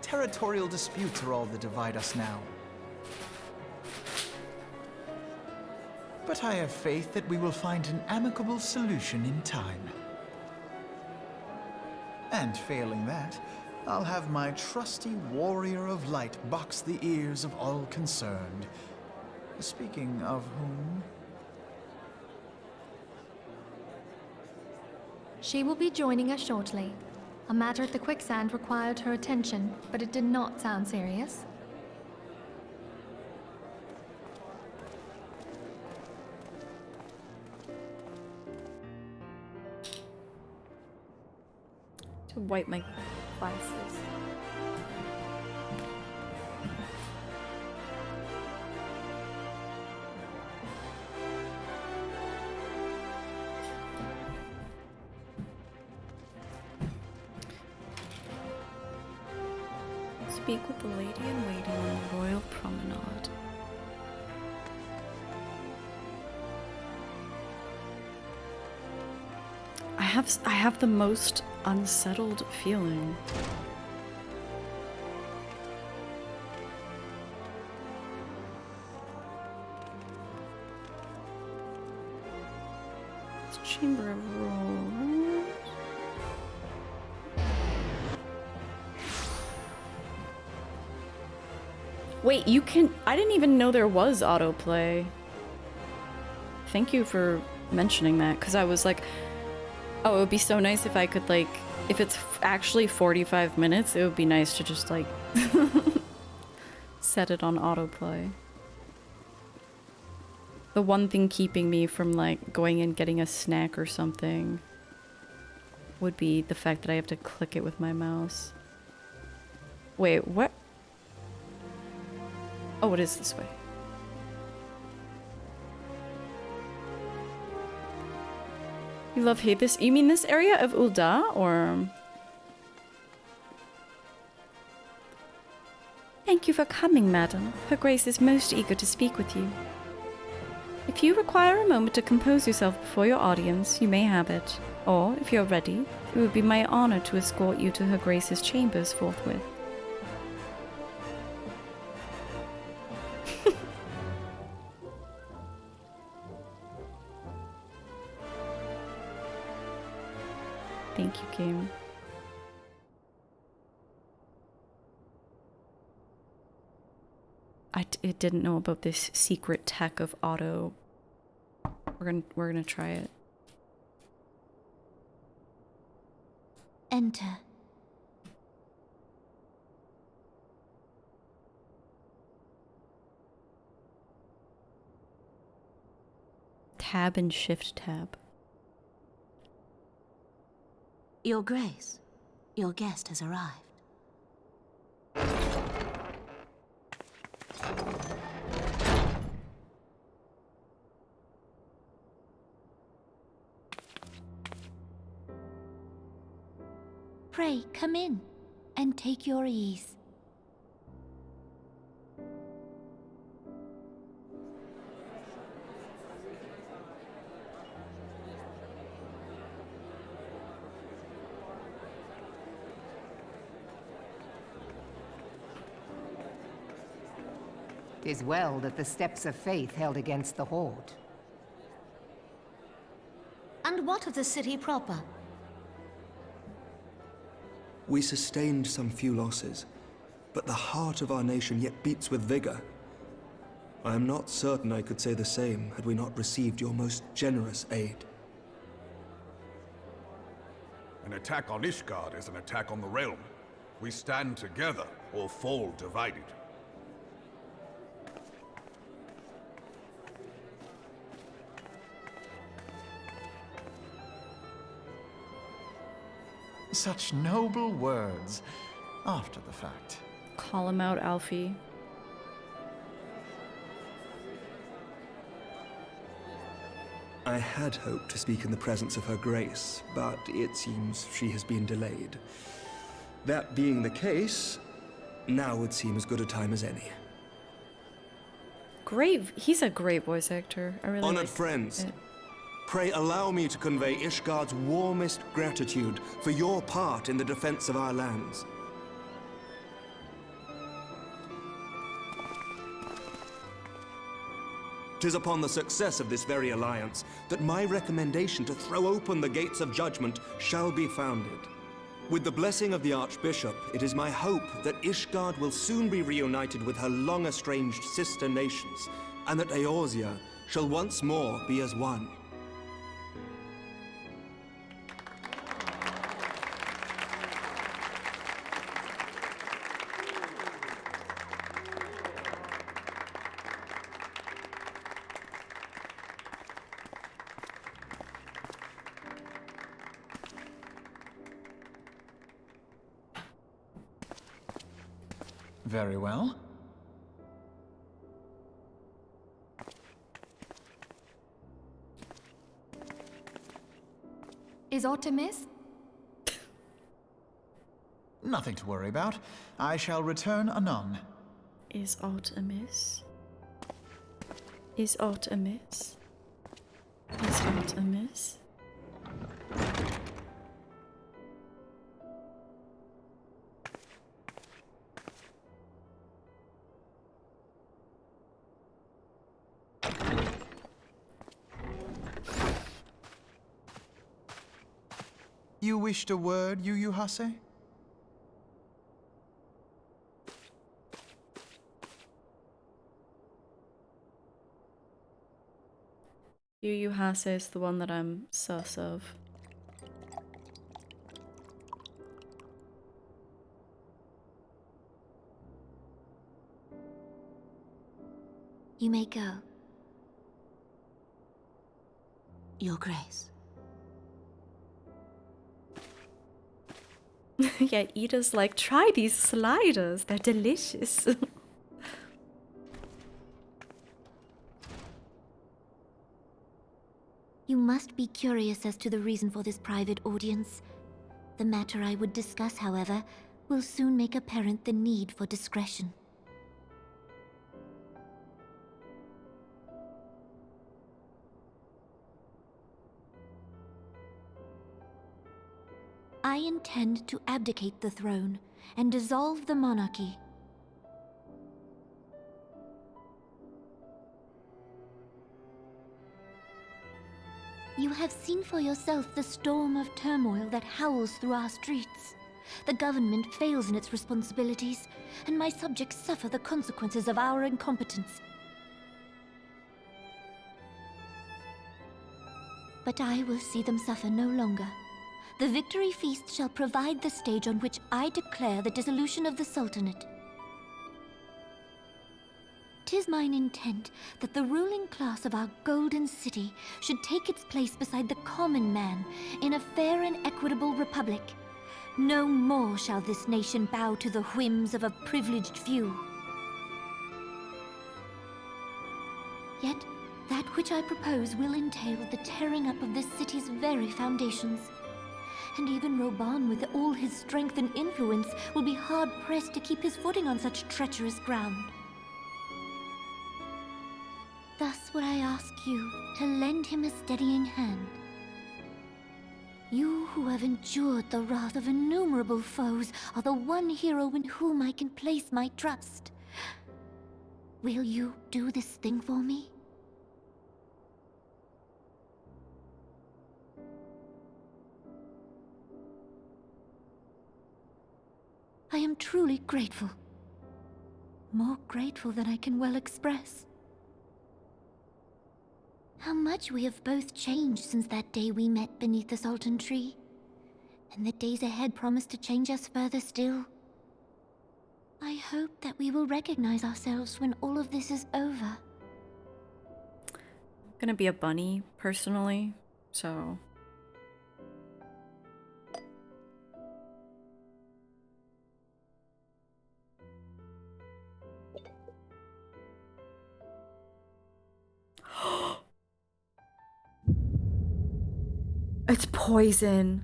Territorial disputes are all that divide us now. But I have faith that we will find an amicable solution in time. And failing that, I'll have my trusty Warrior of Light box the ears of all concerned. Speaking of whom... She will be joining us shortly. A matter at the quicksand required her attention, but it did not sound serious. To wipe my glasses. Speak with the lady in waiting on the royal promenade. I have the most unsettled feeling. It's Chamber of Rolls. Wait, you can... I didn't even know there was autoplay. thank you for mentioning that, because I was like, oh, it would be so nice if I could, like, if it's actually 45 minutes, it would be nice to just, like, set it on autoplay. The one thing keeping me from, like, going and getting a snack or something would be the fact that I have to click it with my mouse. Wait, what? Oh, it is this way. You love hate this? You mean this area of Ul'dah, or? Thank you for coming, madam. Her Grace is most eager to speak with you. If you require a moment to compose yourself before your audience, you may have it. Or, if you're ready, it would be my honor to escort you to Her Grace's chambers forthwith. Thank you, game. I didn't know about this secret tech of auto. We're gonna try it. Enter. Tab and shift tab. Your Grace, your guest has arrived. Pray, come in and take your ease. Tis well that the steps of faith held against the Horde. And what of the city proper? We sustained some few losses, but the heart of our nation yet beats with vigor. I am not certain I could say the same had we not received your most generous aid. An attack on Ishgard is an attack on the realm. We stand together or fall divided. Such noble words after the fact. Call him out, Alfie. I had hoped to speak in the presence of Her Grace, but it seems she has been delayed. That being the case, now would seem as good a time as any. Great. He's a great voice actor. I really Honored like friends, it. pray allow me to convey Ishgard's warmest gratitude for your part in the defense of our lands. Tis upon the success of this very alliance that my recommendation to throw open the gates of judgment shall be founded. With the blessing of the Archbishop, it is my hope that Ishgard will soon be reunited with her long-estranged sister nations, and that Eorzea shall once more be as one. Very well. Is aught amiss? Nothing to worry about. I shall return anon. Is aught amiss? Is aught amiss? Is aught amiss? You wished a word, Yu Hase? Yuhasa is the one that I'm sus of. You may go. Your Grace. Yeah, Ida's like, try these sliders, they're delicious. You must be curious as to the reason for this private audience. The matter I would discuss, however, will soon make apparent the need for discretion. I intend to abdicate the throne and dissolve the monarchy. You have seen for yourself the storm of turmoil that howls through our streets. The government fails in its responsibilities, and my subjects suffer the consequences of our incompetence. But I will see them suffer no longer. The victory feast shall provide the stage on which I declare the dissolution of the Sultanate. 'Tis mine intent that the ruling class of our golden city should take its place beside the common man in a fair and equitable republic. No more shall this nation bow to the whims of a privileged few. Yet, that which I propose will entail the tearing up of this city's very foundations. And even Roban, with all his strength and influence, will be hard-pressed to keep his footing on such treacherous ground. Thus would I ask you to lend him a steadying hand. You who have endured the wrath of innumerable foes are the one hero in whom I can place my trust. Will you do this thing for me? I am truly grateful. More grateful than I can well express. How much we have both changed since that day we met beneath the Sultan tree. And the days ahead promise to change us further still. I hope that we will recognize ourselves when all of this is over. I'm gonna be a bunny, personally, so... It's poison.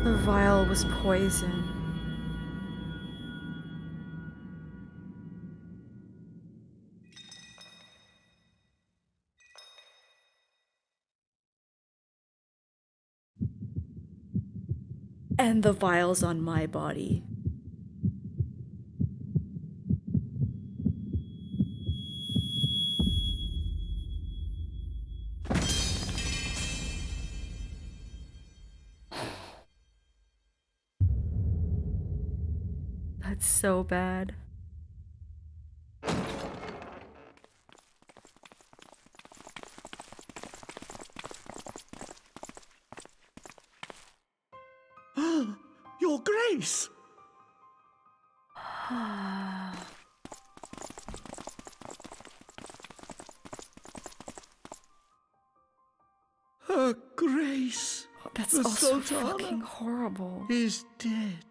The vial was poison. And the vial's on my body. That's so bad. Your Grace! Her Grace, That's the also Sultana, fucking horrible. is dead.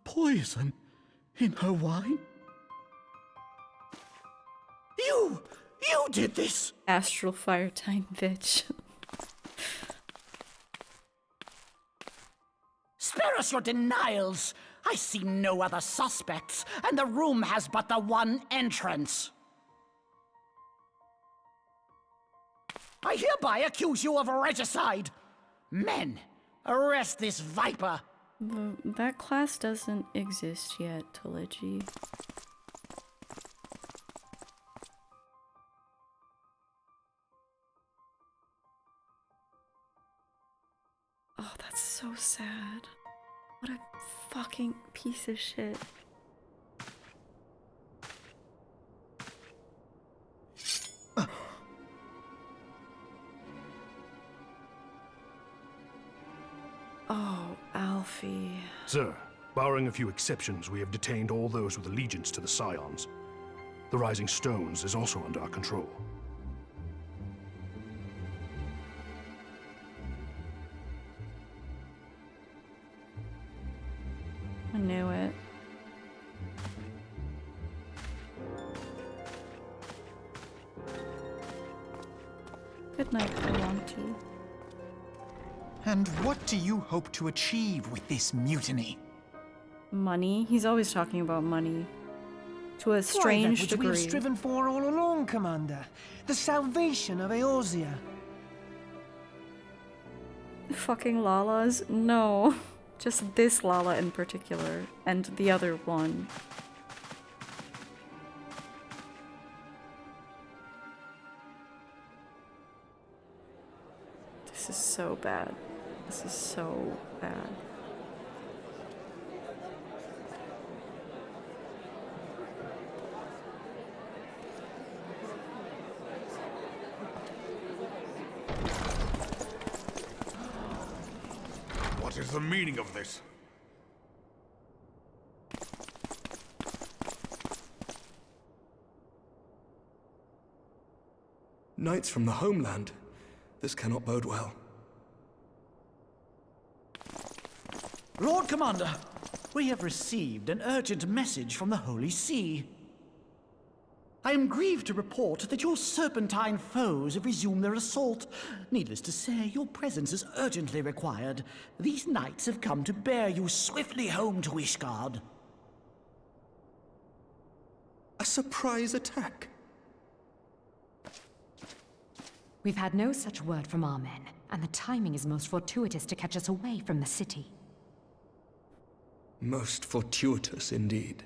Poison in her wine? You did this! Astral fire time, bitch. Spare us your denials! I see no other suspects, and the room has but the one entrance. I hereby accuse you of regicide! Men, arrest this viper! That class doesn't exist yet, Telegy. so sad. What a fucking piece of shit. Oh, Alfie. Sir, barring a few exceptions, we have detained all those with allegiance to the Scions. The Rising Stones is also under our control. I knew it. Good night, Kalonti. And what do you hope to achieve with this mutiny? Money? He's always talking about money. To a strange Why, that which degree. we have striven for all along, Commander. The salvation of Eorzea. Fucking Lalas? No. Just this Lala in particular. And the other one. This is so bad. This is so bad. What is the meaning of this? Knights from the homeland. This cannot bode well. Lord Commander, we have received an urgent message from the Holy See. I am grieved to report that your serpentine foes have resumed their assault. Needless to say, your presence is urgently required. These knights have come to bear you swiftly home to Ishgard. A surprise attack? We've had no such word from our men, and the timing is most fortuitous to catch us away from the city. Most fortuitous indeed.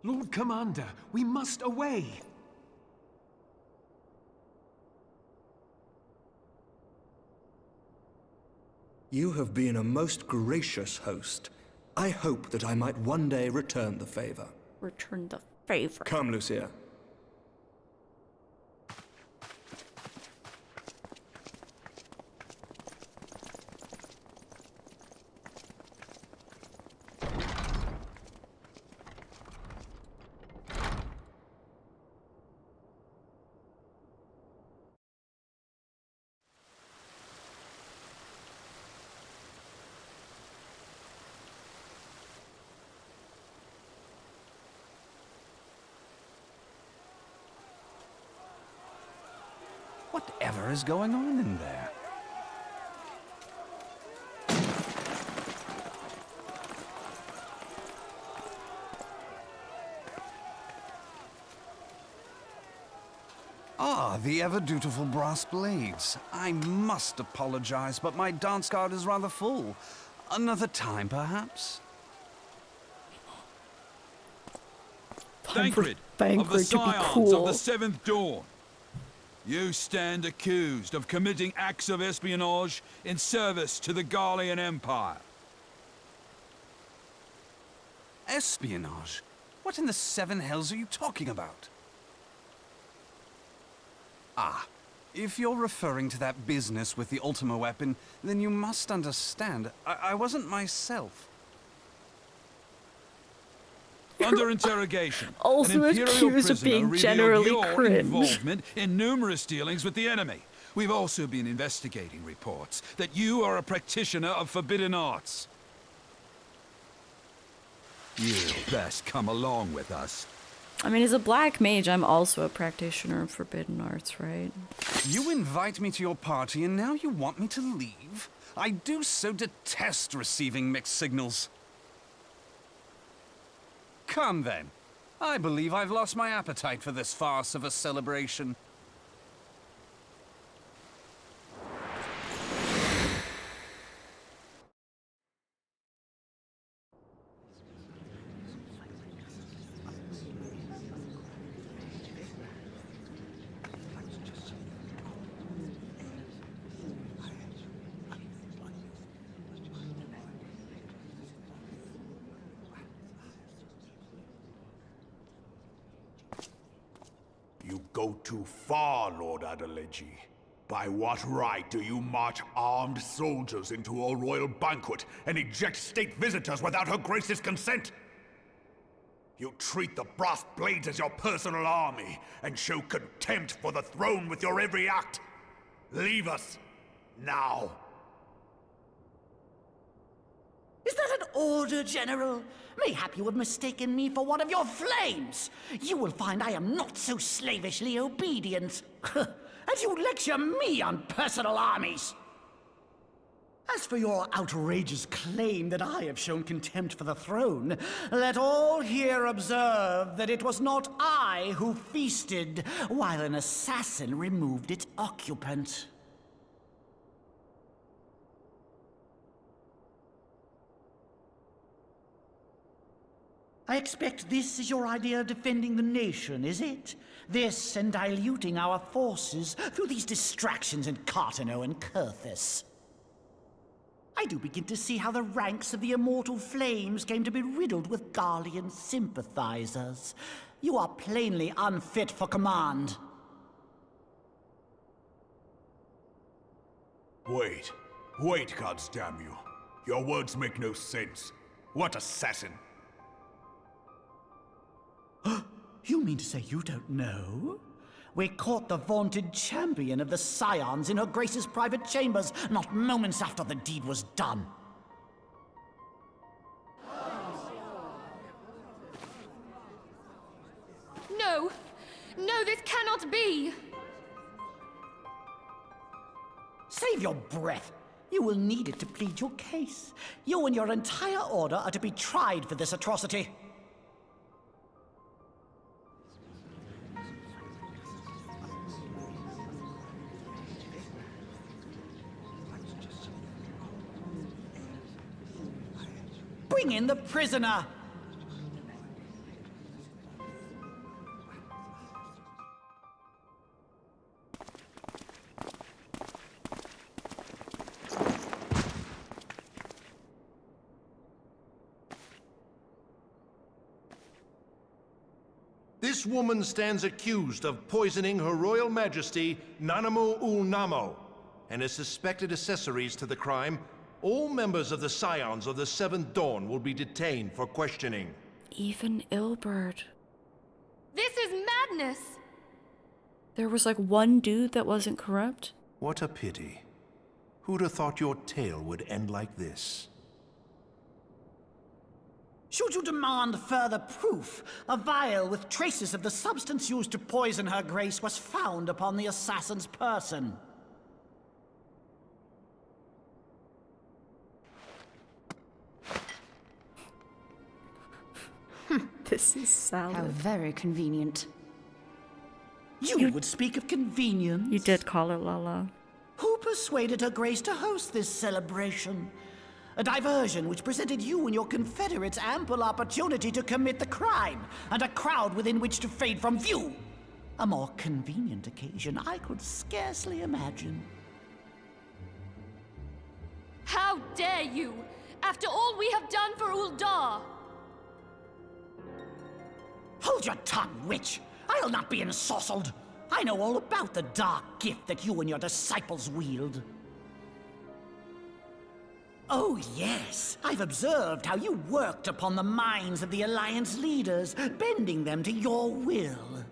Lord Commander, we must away! You have been a most gracious host. I hope that I might one day return the favor. Return the favor. Come, Lucia. Whatever is going on in there? Ah, the ever-dutiful brass blades. I must apologize, but my dance card is rather full. Another time, perhaps? Thancred of the Scions of the Seventh Dawn. You stand accused of committing acts of espionage in service to the Garlean Empire. Espionage? What in the seven hells are you talking about? Ah, if you're referring to that business with the Ultima weapon, then you must understand, I wasn't myself. Under interrogation, Also an Imperial accused of prisoner being revealed generally your cringe. involvement in numerous dealings with the enemy. We've also been investigating reports that you are a practitioner of forbidden arts. You'd best come along with us. I mean, as a black mage, I'm also a practitioner of forbidden arts, right? You invite me to your party and now you want me to leave? I do so detest receiving mixed signals. Come then. I believe I've lost my appetite for this farce of a celebration. go too far, Lord Adeleji. By what right do you march armed soldiers into a royal banquet and eject state visitors without her grace's consent? You treat the brass blades as your personal army and show contempt for the throne with your every act. Leave us, now. Is that an order, General? Mayhap you have mistaken me for one of your flames. You will find I am not so slavishly obedient. And you lecture me on personal armies. As for your outrageous claim that I have shown contempt for the throne, let all here observe that it was not I who feasted while an assassin removed its occupant. I expect this is your idea of defending the nation, is it? This and diluting our forces through these distractions in Cartano and Kurthis. I do begin to see how the ranks of the Immortal Flames came to be riddled with Garlean sympathizers. You are plainly unfit for command. Wait, goddamn you. Your words make no sense. What assassin? You mean to say you don't know? We caught the vaunted champion of the Scions in her Grace's private chambers, not moments after the deed was done. No! No, this cannot be! Save your breath. You will need it to plead your case. You and your entire order are to be tried for this atrocity. Bring in the prisoner! This woman stands accused of poisoning Her Royal Majesty Nanamu ul Namo and is suspected accessories to the crime. All members of the Scions of the Seventh Dawn will be detained for questioning. Even Ilberd. This is madness! There was like one dude that wasn't corrupt? What a pity. Who'd have thought your tale would end like this? Should you demand further proof, a vial with traces of the substance used to poison her grace was found upon the assassin's person. This is salad. How very convenient. You would speak of convenience? You did call it Lala. Who persuaded her grace to host this celebration? A diversion which presented you and your confederates ample opportunity to commit the crime, and a crowd within which to fade from view. A more convenient occasion I could scarcely imagine. How dare you! After all we have done for Uldar! Hold your tongue, witch! I'll not be ensorcelled! I know all about the dark gift that you and your disciples wield. Oh yes, I've observed how you worked upon the minds of the Alliance leaders, bending them to your will.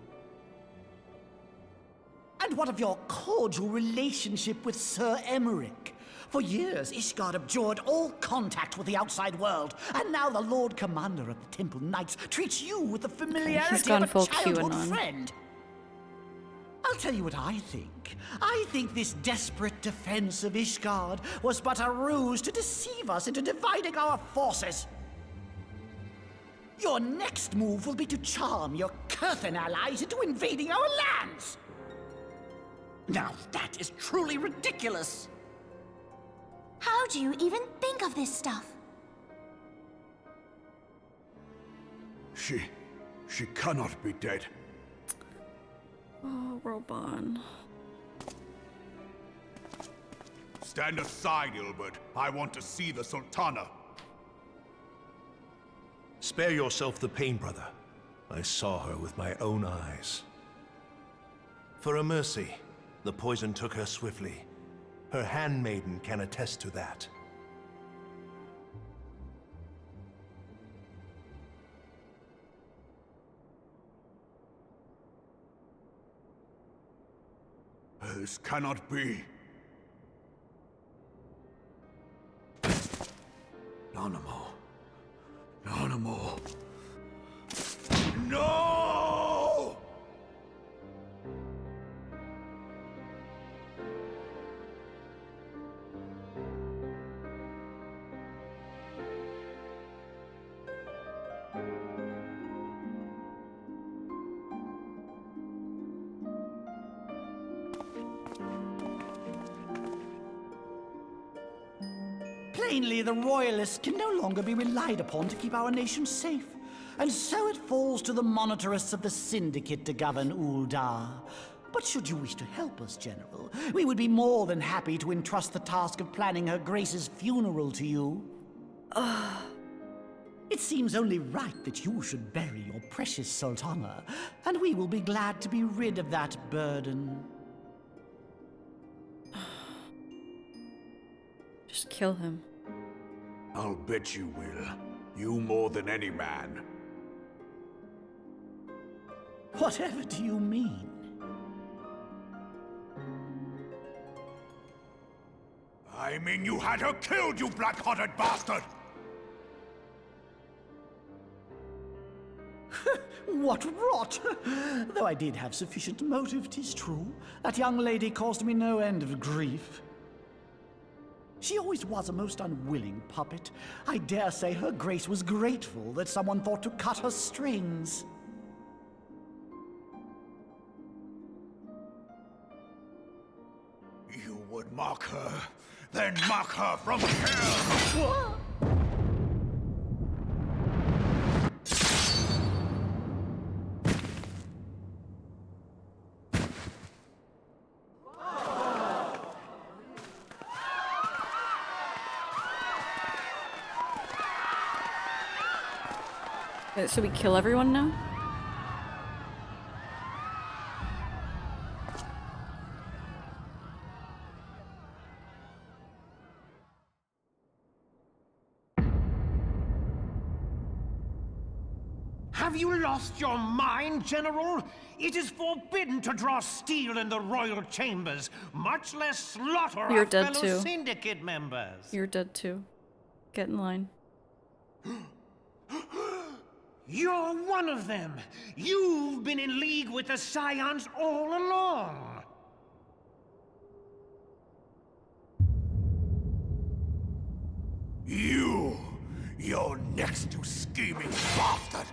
And what of your cordial relationship with Sir Emmerich? For years, Ishgard abjured all contact with the outside world, and now the Lord Commander of the Temple Knights treats you with the familiarity of a childhood friend. I'll tell you what I think. I think this desperate defense of Ishgard was but a ruse to deceive us into dividing our forces. Your next move will be to charm your Kurthan allies into invading our lands. Now that is truly ridiculous. How do you even think of this stuff? She cannot be dead. Oh, Robon. Stand aside, Ilbert. I want to see the Sultana. Spare yourself the pain, brother. I saw her with my own eyes. For a mercy, the poison took her swiftly. Her handmaiden can attest to that. This cannot be. Nanamo. Nanamo. No! Plainly, the Royalists can no longer be relied upon to keep our nation safe. And so it falls to the monitorists of the Syndicate to govern Uldar. But should you wish to help us, General, we would be more than happy to entrust the task of planning Her Grace's funeral to you. It seems only right that you should bury your precious Sultana, and we will be glad to be rid of that burden. Just kill him. I'll bet you will. You more than any man. Whatever do you mean? I mean you had her killed, you black-hearted bastard! What rot! Though I did have sufficient motive, 'tis true. That young lady caused me no end of grief. She always was a most unwilling puppet. I dare say Her Grace was grateful that someone thought to cut her strings. You would mock her, then mock her from hell! What? So we kill everyone now? Have you lost your mind, General? It is forbidden to draw steel in the royal chambers, much less slaughter You're our dead fellow too. syndicate members. You're dead too. Get in line. You're one of them. You've been in league with the Scions all along. You're next, you scheming bastard!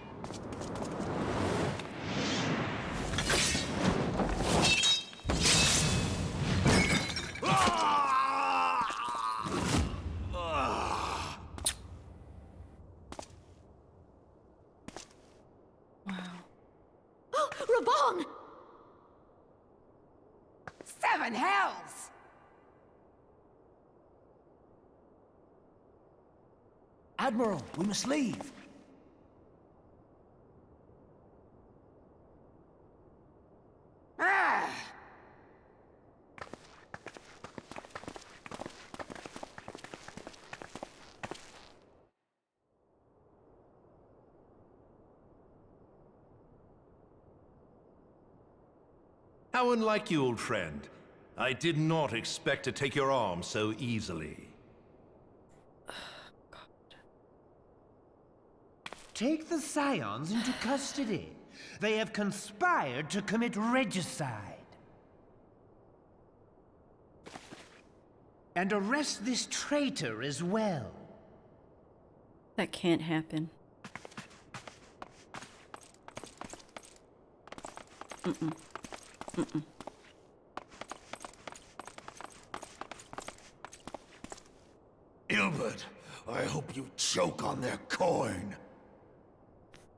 Raban! Seven hells! Admiral, we must leave. Ah! How unlike you, old friend. I did not expect to take your arm so easily. Take the Scions into custody. They have conspired to commit regicide. And arrest this traitor as well. That can't happen. Mm-mm. Mm-mm. Ilbert, I hope you choke on their coin.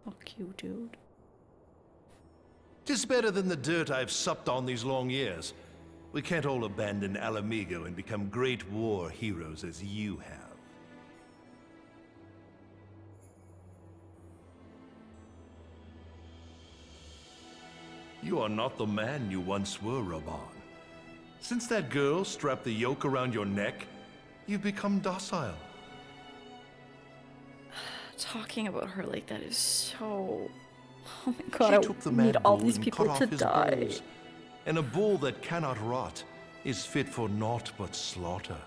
Fuck you, dude. 'Tis better than the dirt I've supped on these long years. We can't all abandon Alamigo and become great war heroes as you have. You are not the man you once were, Raban. Since that girl strapped the yoke around your neck, you've become docile. Talking about her like that is so... Oh my god, She I took the need mad all bull these and people cut to off his die. balls. And a bull that cannot rot is fit for naught but slaughter.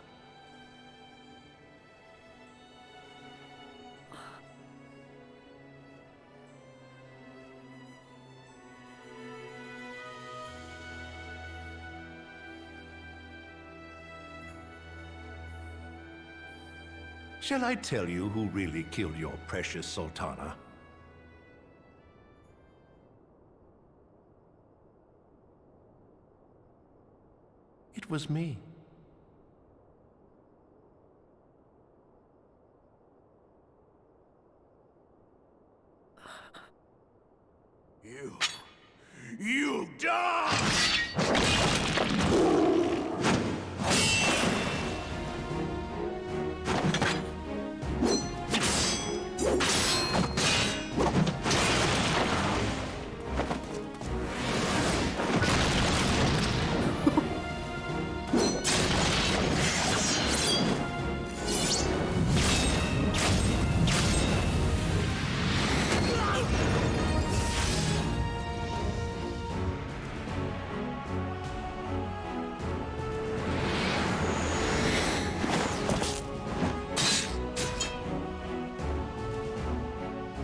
Shall I tell you who really killed your precious Sultana? It was me. You die!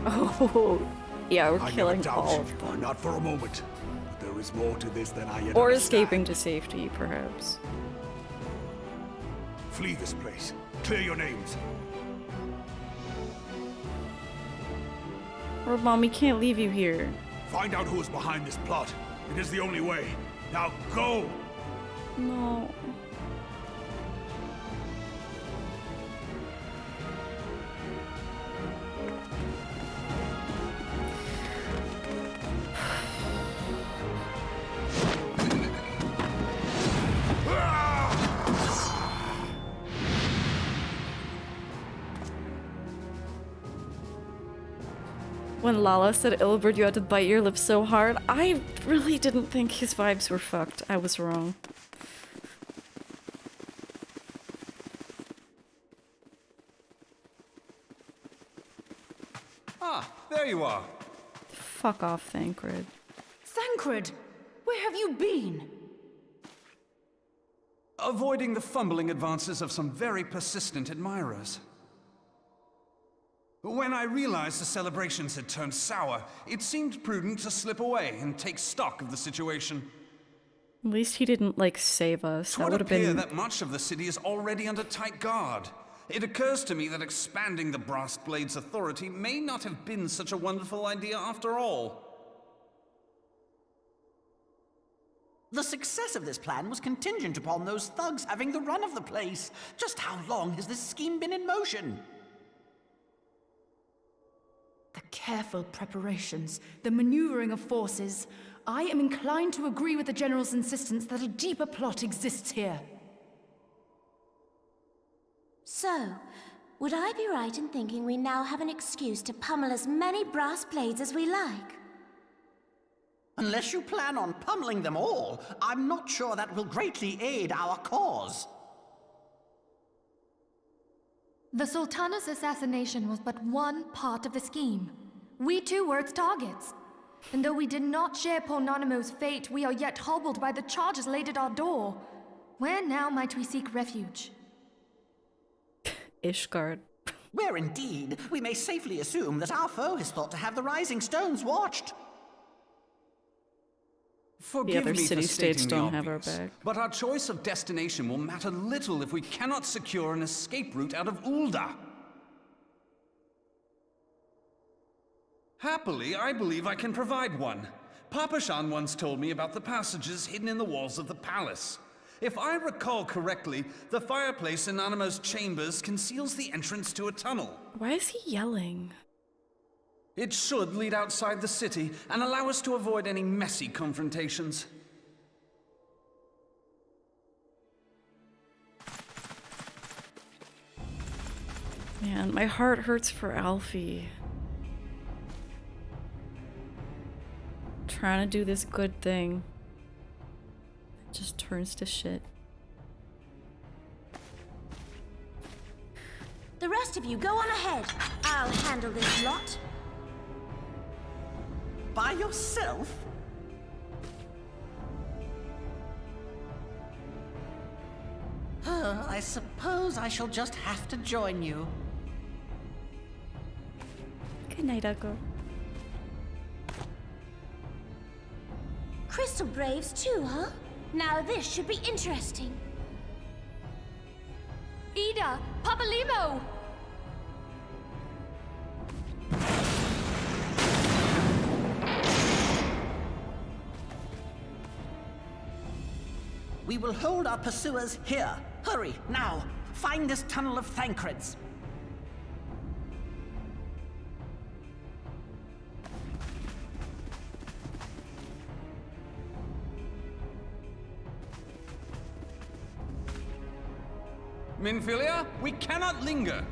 Oh, yeah, we're I killing never all doubted of you, them. not for a moment. But there is more to this than I yet Or understand. escaping to safety, perhaps. Flee this place. Clear your names. Or Mom, we can't leave you here. Find out who is behind this plot. It is the only way. Now go! No. When Lala said, Ilbert, you had to bite your lip so hard, I really didn't think his vibes were fucked. I was wrong. Ah, there you are. Fuck off, Thancred. Thancred, where have you been? Avoiding the fumbling advances of some very persistent admirers. When I realized the celebrations had turned sour, it seemed prudent to slip away and take stock of the situation. At least he didn't, like, save us. It That would would have appear been... that much of the city is already under tight guard. It occurs to me that expanding the Brass Blade's authority may not have been such a wonderful idea after all. The success of this plan was contingent upon those thugs having the run of the place. Just how long has this scheme been in motion? The careful preparations, the maneuvering of forces. I am inclined to agree with the General's insistence that a deeper plot exists here. So, would I be right in thinking we now have an excuse to pummel as many brass blades as we like? Unless you plan on pummeling them all, I'm not sure that will greatly aid our cause. The Sultana's assassination was but one part of the scheme. We too were its targets. And though we did not share Pornonimo's fate, we are yet hobbled by the charges laid at our door. Where now might we seek refuge? Ishgard. Where indeed, we may safely assume that our foe has thought to have the Rising Stones watched. Forgive other me for city-states stating the don't have our obvious, back. but our choice of destination will matter little if we cannot secure an escape route out of Ul'dah. Happily, I believe I can provide one. Papashan once told me about the passages hidden in the walls of the palace. If I recall correctly, the fireplace in Animo's chambers conceals the entrance to a tunnel. Why is he yelling? It should lead outside the city and allow us to avoid any messy confrontations. Man, my heart hurts for Alfie. trying to do this good thing. It just turns to shit. The rest of you go on ahead. I'll handle this lot. By yourself? I suppose I shall just have to join you. Good night, Echo. Crystal Braves too, huh? Now this should be interesting. Ida! Papalimo! We will hold our pursuers here. Hurry, now! Find this tunnel of Thancreds. Minfilia, we cannot linger.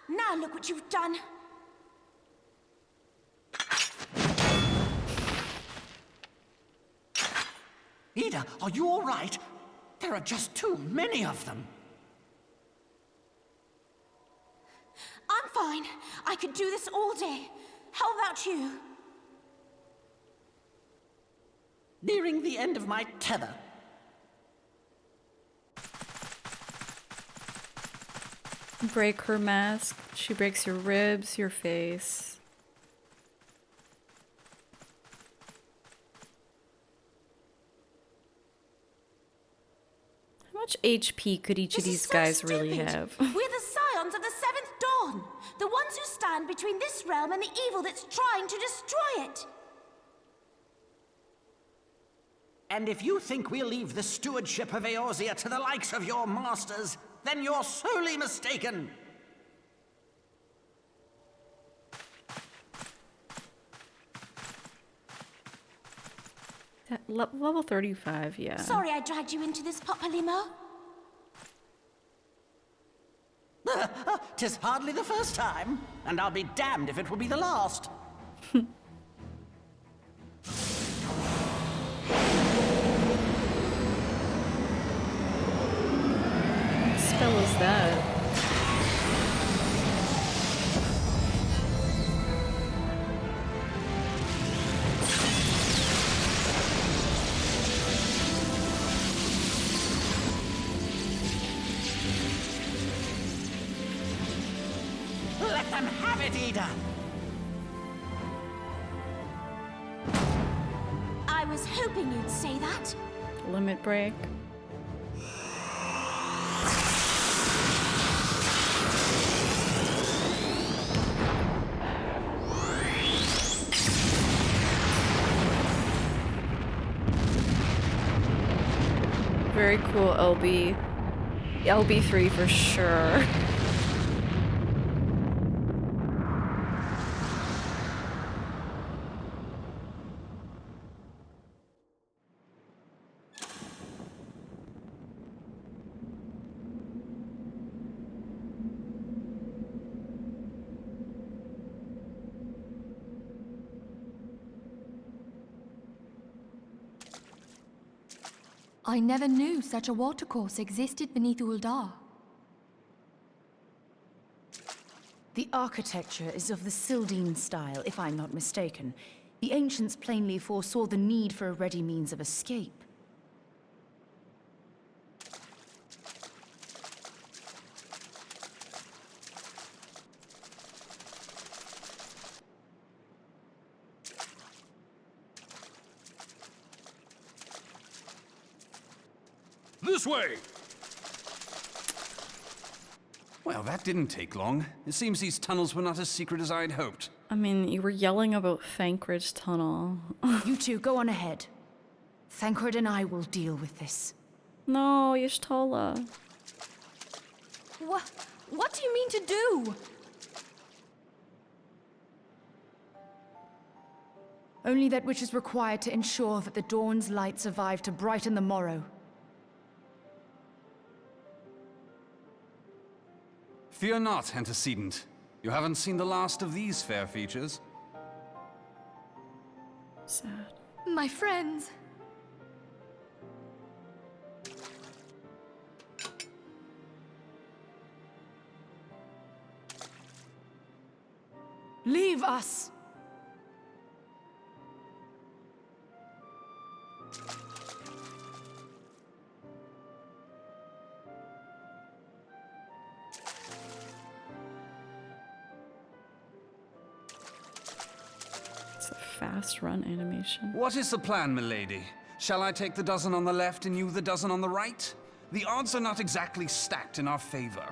Now look what you've done. Ida, are you all right? There are just too many of them. I'm fine. I could do this all day. How about you? Nearing the end of my tether. Break her mask. She breaks your ribs, your face. How much HP could each of these guys really have? We're the scions of the Seventh Dawn. The ones who stand between this realm and the evil that's trying to destroy it. And if you think we'll leave the stewardship of Eorzea to the likes of your masters, then you're sorely mistaken. Level 35, yeah. Sorry I dragged you into this, Papalimo. 'Tis hardly the first time, and I'll be damned if it will be the last. What spell is that? Let them have it, Ida! I was hoping you'd say that. Limit break. Very cool LB. LB3 for sure. I never knew such a watercourse existed beneath Uldar. The architecture is of the Sildine style, if I'm not mistaken. The ancients plainly foresaw the need for a ready means of escape. This way! Well, that didn't take long. It seems these tunnels were not as secret as I'd hoped. I mean, you were yelling about Thancred's tunnel. You two, go on ahead. Thancred and I will deal with this. No, Y'shtola. What do you mean to do? Only that which is required to ensure that the dawn's light survive to brighten the morrow. Fear not, antecedent. You haven't seen the last of these fair features. Sad. My friends. Leave us! Fast run animation. What is the plan, milady? Shall I take the dozen on the left and you the dozen on the right? The odds are not exactly stacked in our favor.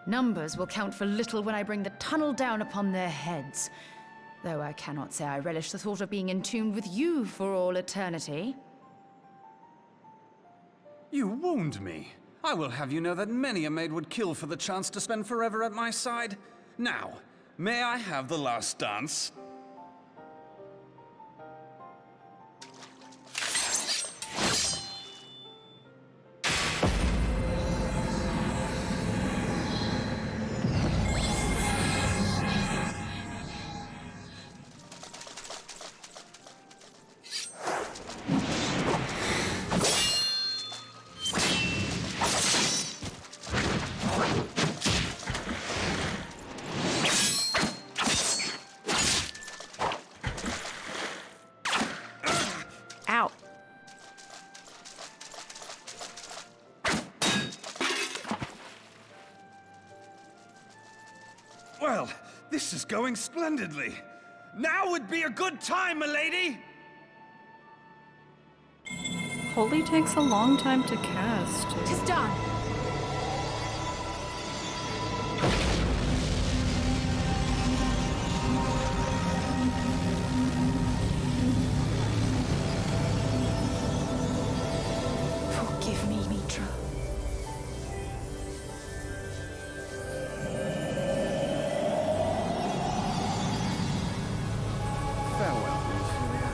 Numbers will count for little when I bring the tunnel down upon their heads. Though I cannot say I relish the thought of being entombed with you for all eternity. You wound me. I will have you know that many a maid would kill for the chance to spend forever at my side. Now, may I have the last dance? Well, this is going splendidly. Now would be a good time, milady! Holy takes a long time to cast. Tis done! Forgive me, Mitra. Farewell, Ophelia.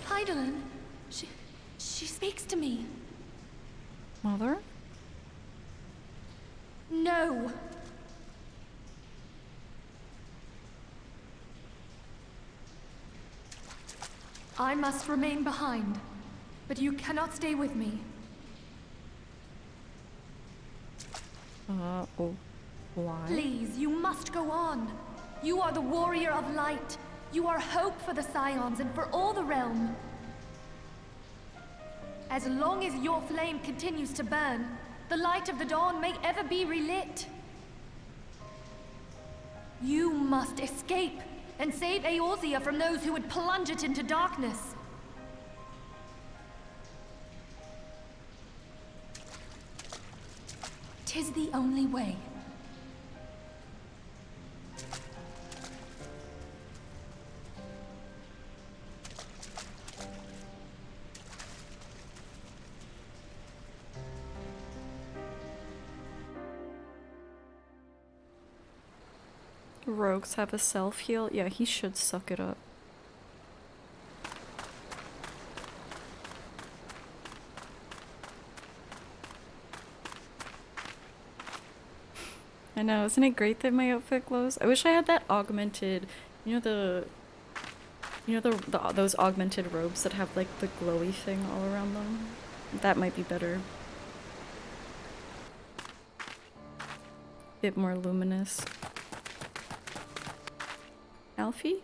Hydaelyn, she speaks to me. Mother? No. I must remain behind, but you cannot stay with me. Oh. Why? Please, you must go on. You are the warrior of light. You are hope for the Scions and for all the realm. As long as your flame continues to burn, the light of the dawn may ever be relit. You must escape and save Eorzea from those who would plunge it into darkness. Tis the only way. Rogues have a self-heal? Yeah, he should suck it up. I know, isn't it great that my outfit glows? I wish I had that augmented, those augmented robes that have like the glowy thing all around them. That might be better. Bit more luminous. Alfie?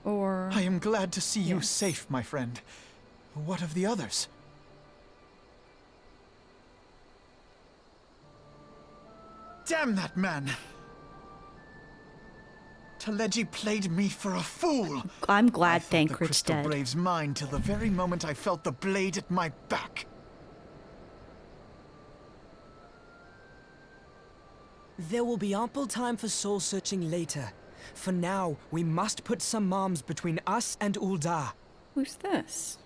Or... I am glad to see you safe, my friend. What of the others? Damn that man! Teleji played me for a fool! I'm glad Thancred's dead. Crystal Brave's mine till the very moment I felt the blade at my back. There will be ample time for soul-searching later. For now, we must put some arms between us and Ul'dah. Who's this?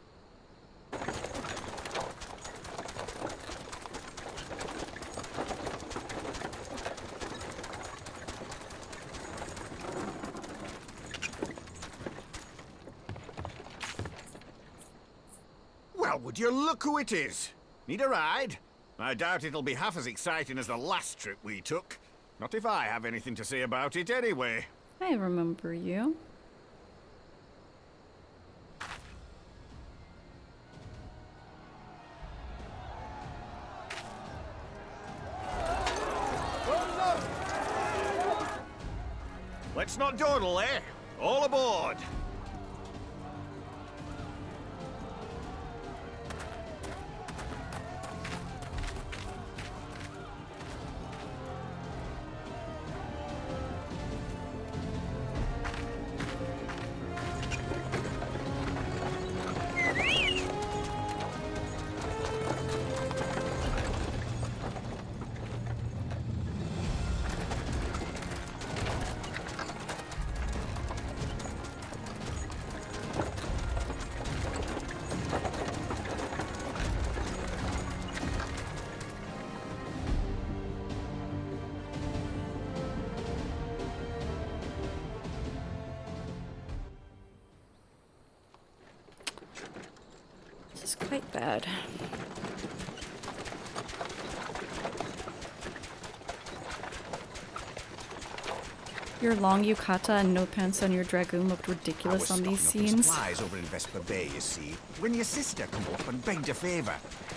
Well, would you look who it is? Need a ride? I doubt it'll be half as exciting as the last trip we took. Not if I have anything to say about it anyway. I remember you. Let's not dawdle, eh? All aboard! Quite bad. Your long yukata and no pants on your dragoon looked ridiculous on these scenes. Supplies over in Vesper Bay, you see, when your sister come up and begged a favour.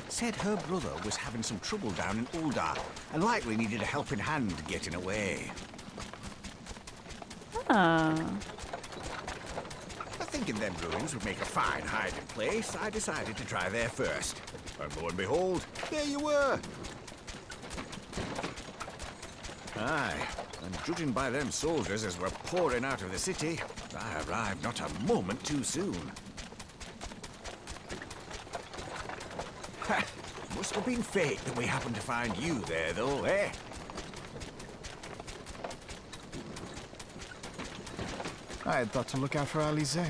Said her brother was having some trouble down in Ul'dah and likely needed a helping hand getting away. Ah. Thinking them ruins would make a fine hiding place, I decided to try there first. And lo and behold, there you were. Aye, and judging by them soldiers as were pouring out of the city, I arrived not a moment too soon. Ha! Must have been fate that we happened to find you there, though, eh? I had thought to look out for Alize,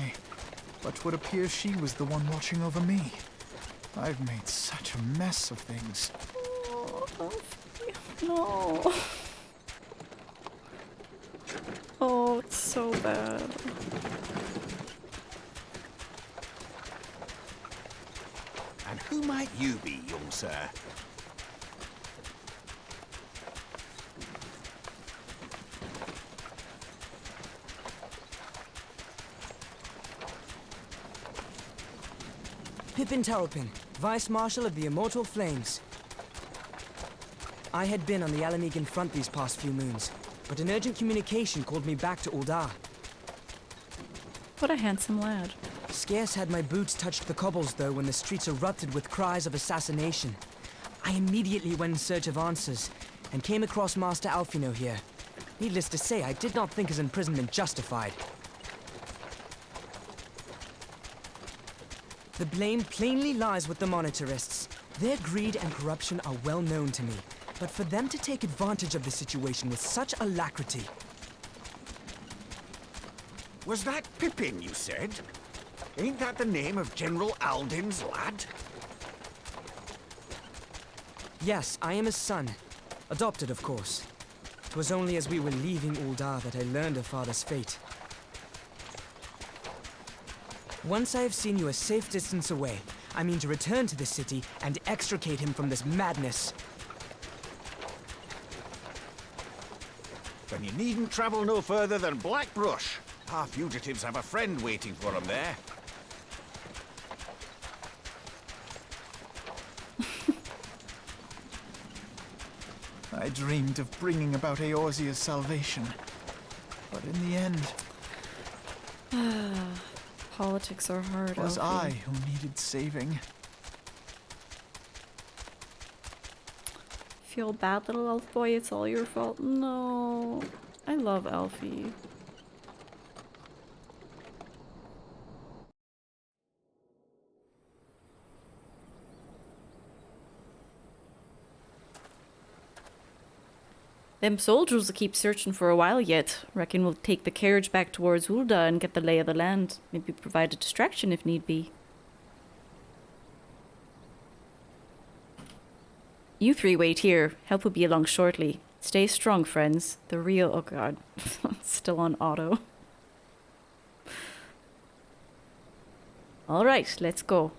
but would appear she was the one watching over me. I've made such a mess of things. No. Oh, it's so bad. And who might you be, young sir? Pippin Taropin, Vice Marshal of the Immortal Flames. I had been on the Alamegan front these past few moons, but an urgent communication called me back to Ul'dah. What a handsome lad. Scarce had my boots touched the cobbles, though, when the streets erupted with cries of assassination. I immediately went in search of answers, and came across Master Alfino here. Needless to say, I did not think his imprisonment justified. The blame plainly lies with the Monitarists. Their greed and corruption are well known to me, but for them to take advantage of the situation with such alacrity... Was that Pippin, you said? Ain't that the name of General Alden's lad? Yes, I am his son. Adopted, of course. 'Twas only as we were leaving Ul'dah that I learned of father's fate. Once I have seen you a safe distance away, I mean to return to the city and extricate him from this madness. Then you needn't travel no further than Blackbrush. Our fugitives have a friend waiting for them there. I dreamed of bringing about Eorzea's salvation. But in the end... Politics are hard, it was Alfie. I who needed saving. Feel bad, little elf boy, it's all your fault. No. I love Alfie. Them soldiers will keep searching for a while yet. Reckon we'll take the carriage back towards Ul'dah and get the lay of the land. Maybe provide a distraction if need be. You three wait here. Help will be along shortly. Stay strong, friends. The real... Oh god. Still on auto. Alright, let's go.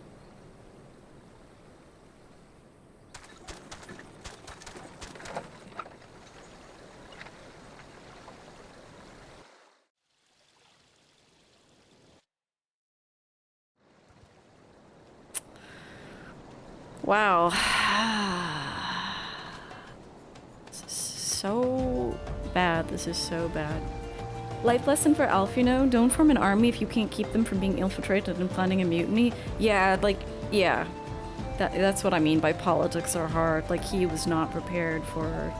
Wow. So bad. This is so bad. Life lesson for Alfino: don't form an army if you can't keep them from being infiltrated and planning a mutiny. Yeah, like, yeah. That's what I mean by politics are hard. Like, he was not prepared for...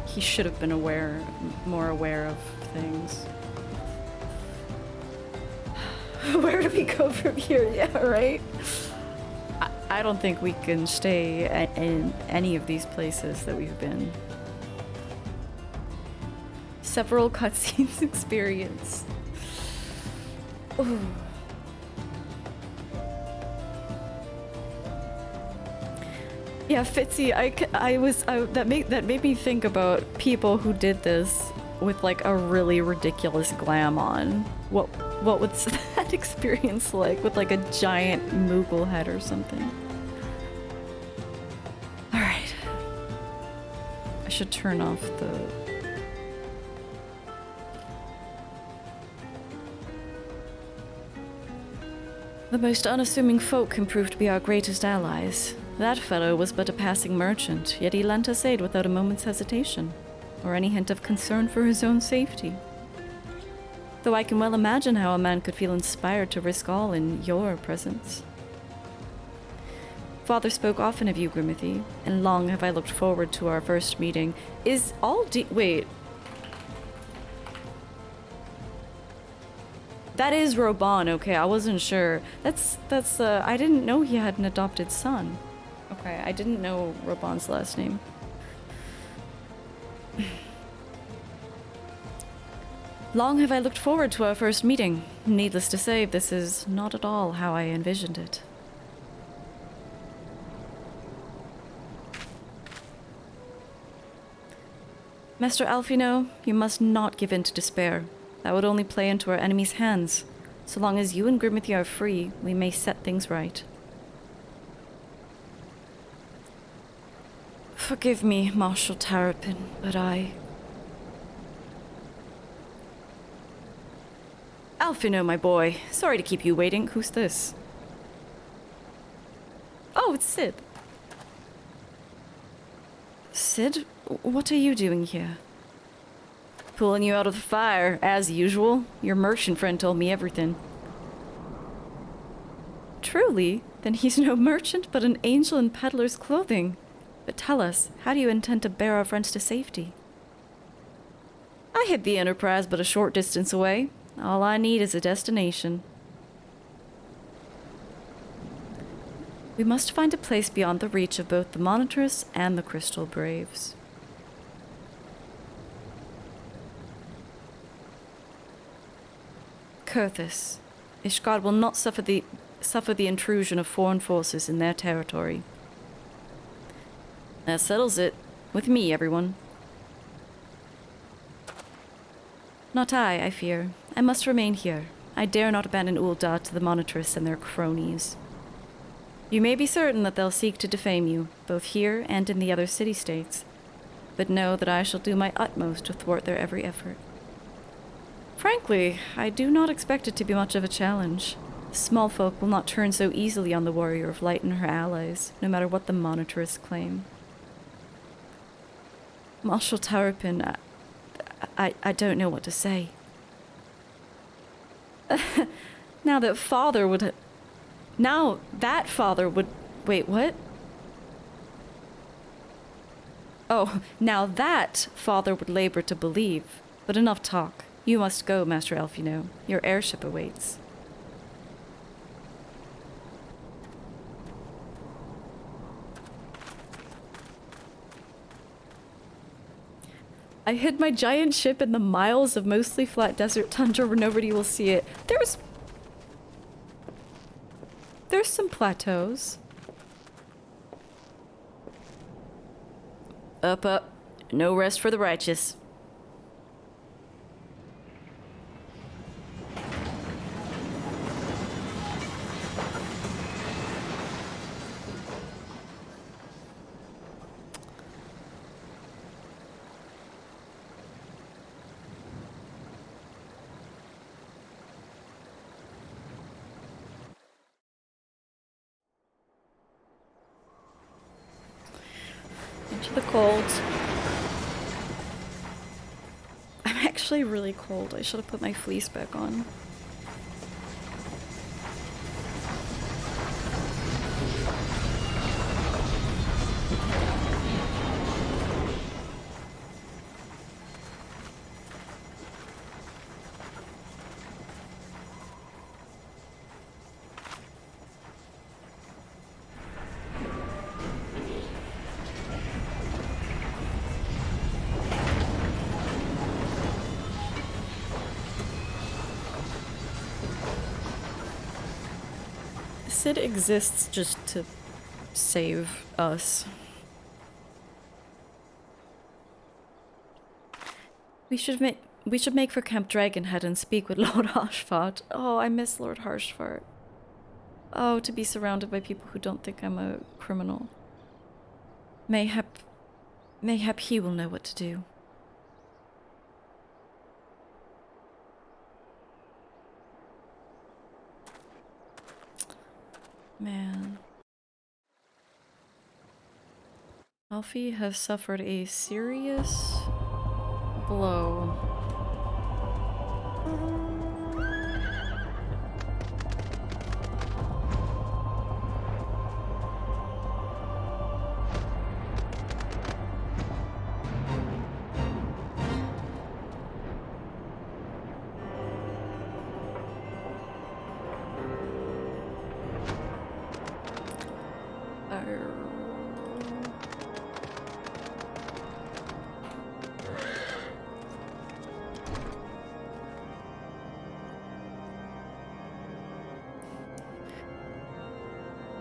He should have been more aware of things. Where do we go from here? Yeah, right? I don't think we can stay in any of these places that we've been. Several cutscenes experience. Ooh. Yeah, Fitzy, that made me think about people who did this with like a really ridiculous glam on. What was that experience like with like a giant Moogle head or something? Alright. I should turn off the... The most unassuming folk can prove to be our greatest allies. That fellow was but a passing merchant, yet he lent us aid without a moment's hesitation, or any hint of concern for his own safety. Though I can well imagine how a man could feel inspired to risk all in your presence. Father spoke often of you, Grimothy, and long have I looked forward to our first meeting. Is all wait. That is Roban, okay, I wasn't sure. That's I didn't know he had an adopted son. Okay, I didn't know Roban's last name. Long have I looked forward to our first meeting. Needless to say, this is not at all how I envisioned it. Master Alfino, you must not give in to despair. That would only play into our enemy's hands. So long as you and Grimothy are free, we may set things right. Forgive me, Marshal Terrapin, but Alfino, my boy. Sorry to keep you waiting. Who's this? Oh, it's Sid. Sid, what are you doing here? Pulling you out of the fire, as usual. Your merchant friend told me everything. Truly? Then he's no merchant, but an angel in peddler's clothing. But tell us, how do you intend to bear our friends to safety? I hid the Enterprise but a short distance away. All I need is a destination. We must find a place beyond the reach of both the Monitors and the Crystal Braves. Kurthus, Ishgard will not suffer the intrusion of foreign forces in their territory. That settles it. With me, everyone. Not I fear. I must remain here. I dare not abandon Ul'dah to the Monitress and their cronies. You may be certain that they'll seek to defame you, both here and in the other city-states, but know that I shall do my utmost to thwart their every effort. Frankly, I do not expect it to be much of a challenge. Small folk will not turn so easily on the Warrior of Light and her allies, no matter what the Monitress claim. Marshal Tarapin, I don't know what to say. Now that father would... Wait, what? Oh, now that father would labor to believe. But enough talk. You must go, Master Alphino. Your airship awaits. I hid my giant ship in the miles of mostly flat desert tundra where nobody will see it. There's some plateaus. Up, up. No rest for the righteous. The cold. I'm actually really cold. I should have put my fleece back on. Sid exists just to save us. We should make for Camp Dragonhead and speak with Lord Harshfart. Oh, I miss Lord Harshfart. Oh, to be surrounded by people who don't think I'm a criminal. Mayhap he will know what to do. Man. Alfie has suffered a serious blow.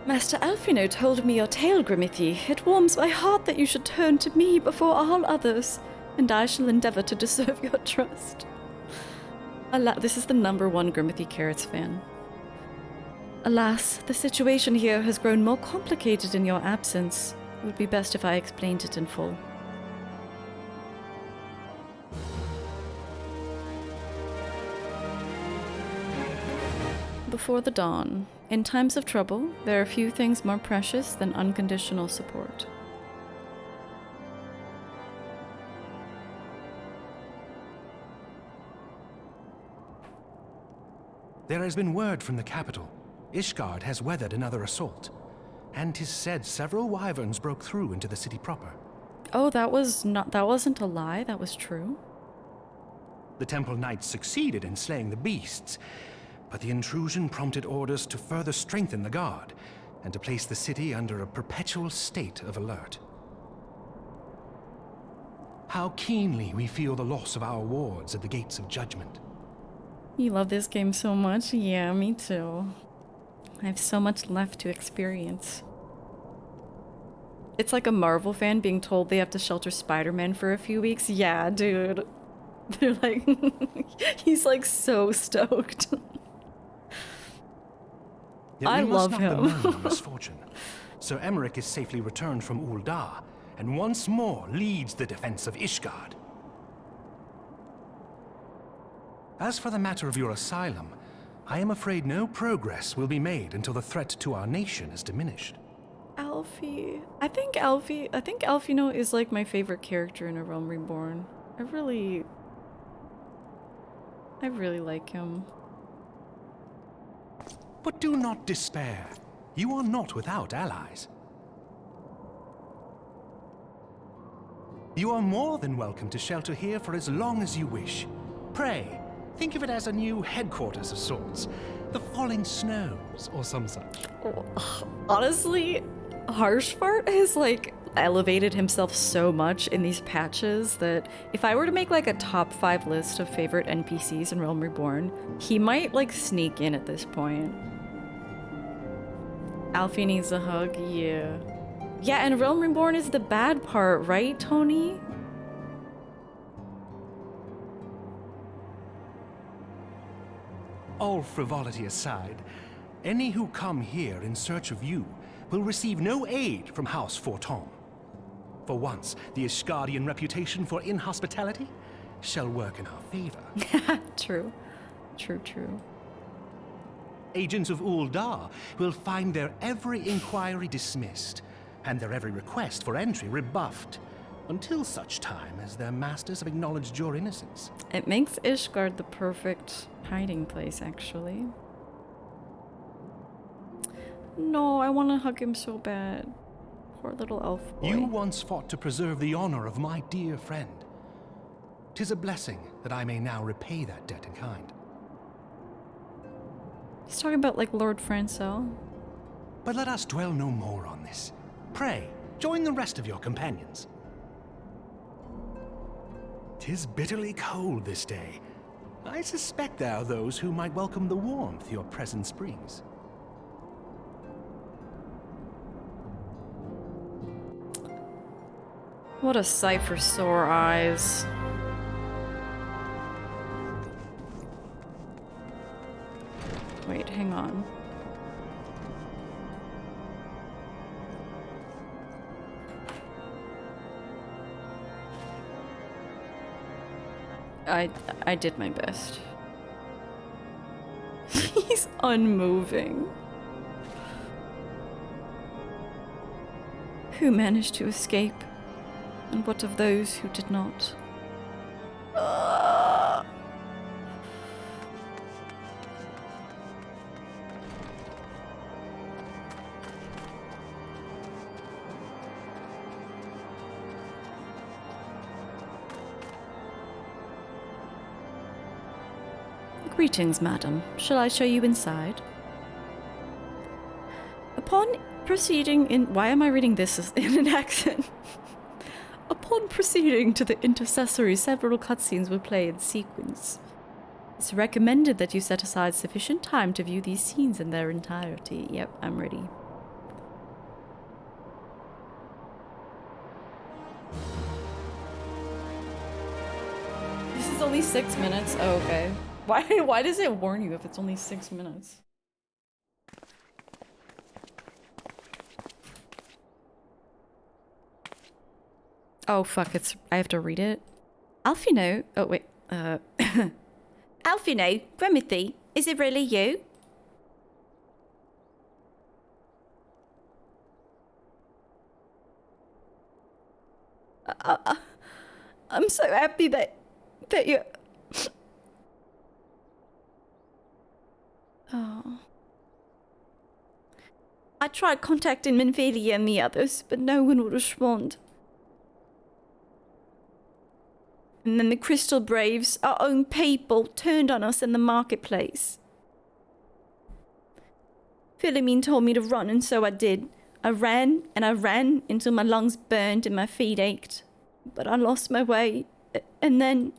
Master Alphino told me your tale, Grimmithy. It warms my heart that you should turn to me before all others, and I shall endeavor to deserve your trust. This is the #1 Grimmithy Carrots fan. Alas, the situation here has grown more complicated in your absence. It would be best if I explained it in full. Before the dawn, in times of trouble, there are few things more precious than unconditional support. There has been word from the capital. Ishgard has weathered another assault, and 'tis said several wyverns broke through into the city proper. Oh, that wasn't a lie, that was true. The Temple Knights succeeded in slaying the beasts, but the intrusion prompted orders to further strengthen the guard, and to place the city under a perpetual state of alert. How keenly we feel the loss of our wards at the Gates of Judgment. You love this game so much? Yeah, me too. I have so much left to experience. It's like a Marvel fan being told they have to shelter Spider-Man for a few weeks. Yeah, dude. They're like, he's like so stoked. Yet I we must love not him. bemoan the misfortune. Sir Emmerich is safely returned from Uldar, and once more leads the defense of Ishgard. As for the matter of your asylum, I am afraid no progress will be made until the threat to our nation is diminished. Alfie. I think Alfino is like my favorite character in A Realm Reborn. I really like him. But do not despair. You are not without allies. You are more than welcome to shelter here for as long as you wish. Pray, think of it as a new headquarters of sorts. The Falling Snows, or some such. Honestly, Harshfart has like elevated himself so much in these patches that if I were to make like a top 5 list of favorite NPCs in Realm Reborn, he might like sneak in at this point. Alfie needs a hug, yeah. Yeah, and Realm Reborn is the bad part, right, Tony? All frivolity aside, any who come here in search of you will receive no aid from House Forton. For once, the Ishgardian reputation for inhospitality shall work in our favor. True. True. Agents of Uldar will find their every inquiry dismissed, and their every request for entry rebuffed, until such time as their masters have acknowledged your innocence. It makes Ishgard the perfect hiding place, actually. No, I want to hug him so bad. Poor little elf boy. You once fought to preserve the honor of my dear friend. 'Tis a blessing that I may now repay that debt in kind. He's talking about like Lord Francel. But let us dwell no more on this. Pray, join the rest of your companions. 'Tis bitterly cold this day. I suspect there are those who might welcome the warmth your presence brings. What a sight for sore eyes. Wait, hang on. I did my best. He's unmoving. Who managed to escape? And what of those who did not? Greetings, madam. Shall I show you inside? Upon proceeding in... Why am I reading this in an accent? Upon proceeding to the intercessory, several cutscenes will play in sequence. It's recommended that you set aside sufficient time to view these scenes in their entirety. Yep, I'm ready. This is only 6 minutes? Oh, okay. Why does it warn you if it's only 6 minutes? Oh fuck, I have to read it. Alfino, oh wait, Alfino, Grimothy, is it really you? I'm so happy that you're... Oh. I tried contacting Minvelia and the others, but no one would respond. And then the Crystal Braves, our own people, turned on us in the marketplace. Philomene told me to run, and so I did. I ran and I ran until my lungs burned and my feet ached. But I lost my way, and then...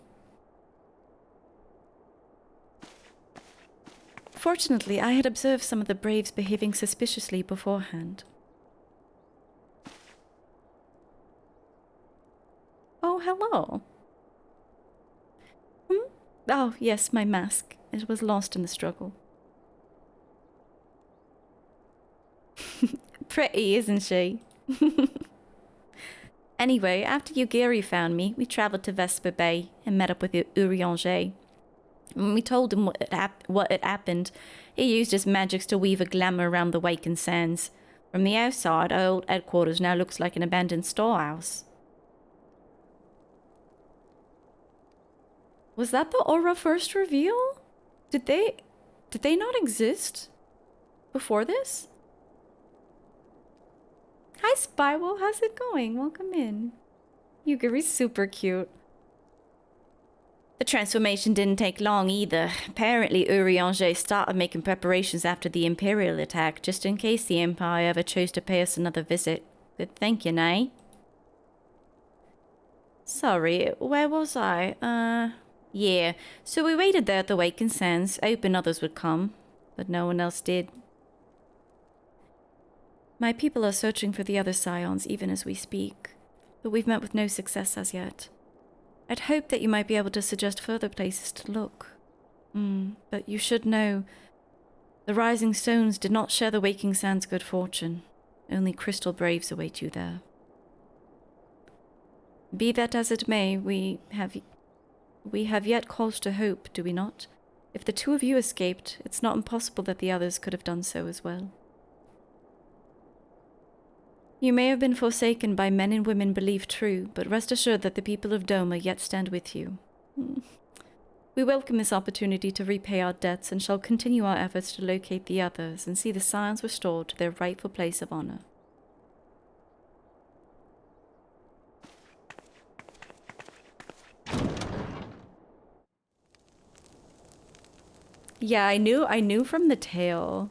Fortunately, I had observed some of the Braves behaving suspiciously beforehand. Oh, hello. Oh, yes, my mask. It was lost in the struggle. pretty, isn't she? Anyway, after Ugiri found me, we travelled to Vesper Bay and met up with Urianger. When we told him what had happened, he used his magics to weave a glamour around the Waken Sands. From the outside, our old headquarters now looks like an abandoned storehouse. Was that the Aura first reveal? Did they not exist before this? Hi Spywell, how's it going? Welcome in. Yugiri's super cute. The transformation didn't take long either. Apparently Urianger started making preparations after the Imperial attack, just in case the Empire ever chose to pay us another visit. Good thinking, eh? Sorry, where was I? Yeah. So we waited there at the Waken Sands, hoping others would come, but no one else did. My people are searching for the other Scions even as we speak, but we've met with no success as yet. I'd hope that you might be able to suggest further places to look. But you should know, the Rising Stones did not share the Waking Sands' good fortune. Only Crystal Braves await you there. Be that as it may, we have yet cause to hope, do we not? If the two of you escaped, it's not impossible that the others could have done so as well. You may have been forsaken by men and women believed true, but rest assured that the people of Doma yet stand with you. We welcome this opportunity to repay our debts and shall continue our efforts to locate the others and see the Scions restored to their rightful place of honor. Yeah, I knew from the tale.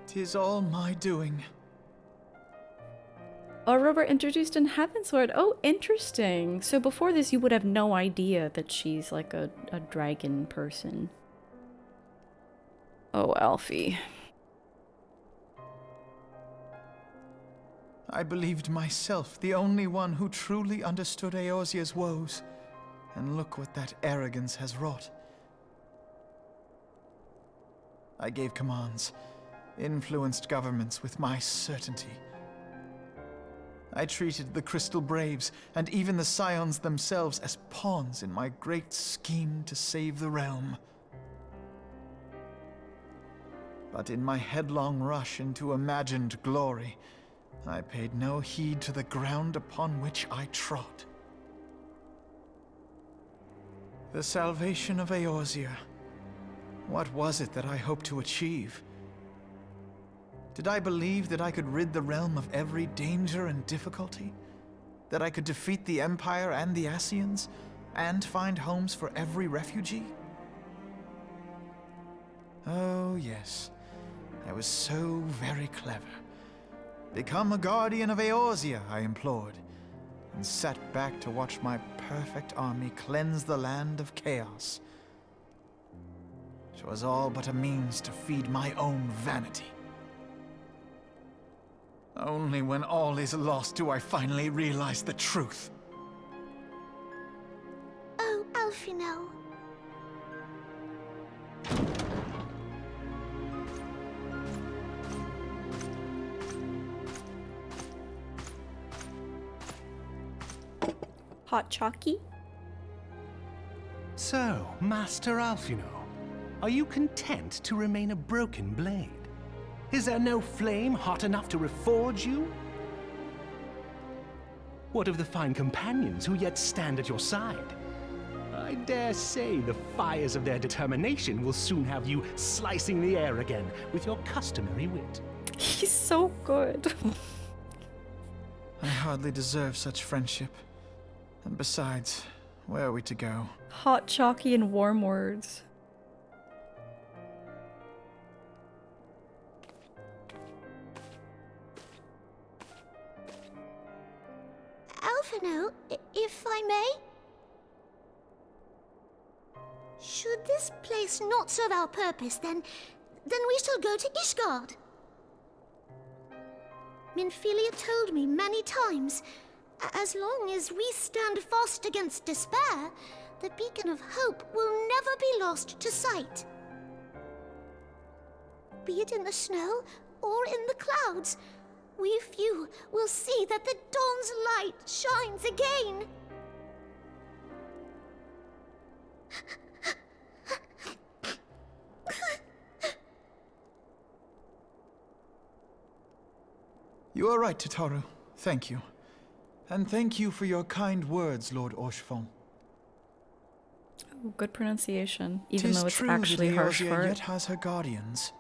'Tis all my doing. Aura were introduced in Heavensward. Oh, interesting. So before this, you would have no idea that she's like a dragon person. Oh, Alfie. I believed myself the only one who truly understood Eorzea's woes. And look what that arrogance has wrought. I gave commands, influenced governments with my certainty. I treated the Crystal Braves and even the Scions themselves as pawns in my great scheme to save the realm. But in my headlong rush into imagined glory, I paid no heed to the ground upon which I trod. The salvation of Eorzea. What was it that I hoped to achieve? Did I believe that I could rid the realm of every danger and difficulty? That I could defeat the Empire and the Ascians, and find homes for every refugee? Oh, yes. I was so very clever. Become a guardian of Eorzea, I implored, and sat back to watch my perfect army cleanse the land of chaos. 'Twas all but a means to feed my own vanity. Only when all is lost do I finally realize the truth. Oh, Alfino. Hot chalky? So, Master Alfino, are you content to remain a broken blade? Is there no flame hot enough to reforge you? What of the fine companions who yet stand at your side? I dare say the fires of their determination will soon have you slicing the air again with your customary wit. He's so good. I hardly deserve such friendship. And besides, where are we to go? Hot chalky and warm words. Alfino, if I may? Should this place not serve our purpose, then we shall go to Ishgard. Minfilia told me many times, as long as we stand fast against despair, the beacon of hope will never be lost to sight. Be it in the snow or in the clouds, we few will see that the dawn's light shines again. You are right, Tataru. Thank you. And thank you for your kind words, Lord Orshfon. Oh, good pronunciation, even 'Tis though it's true actually that harsh Eorzea for yet it. has her guardians.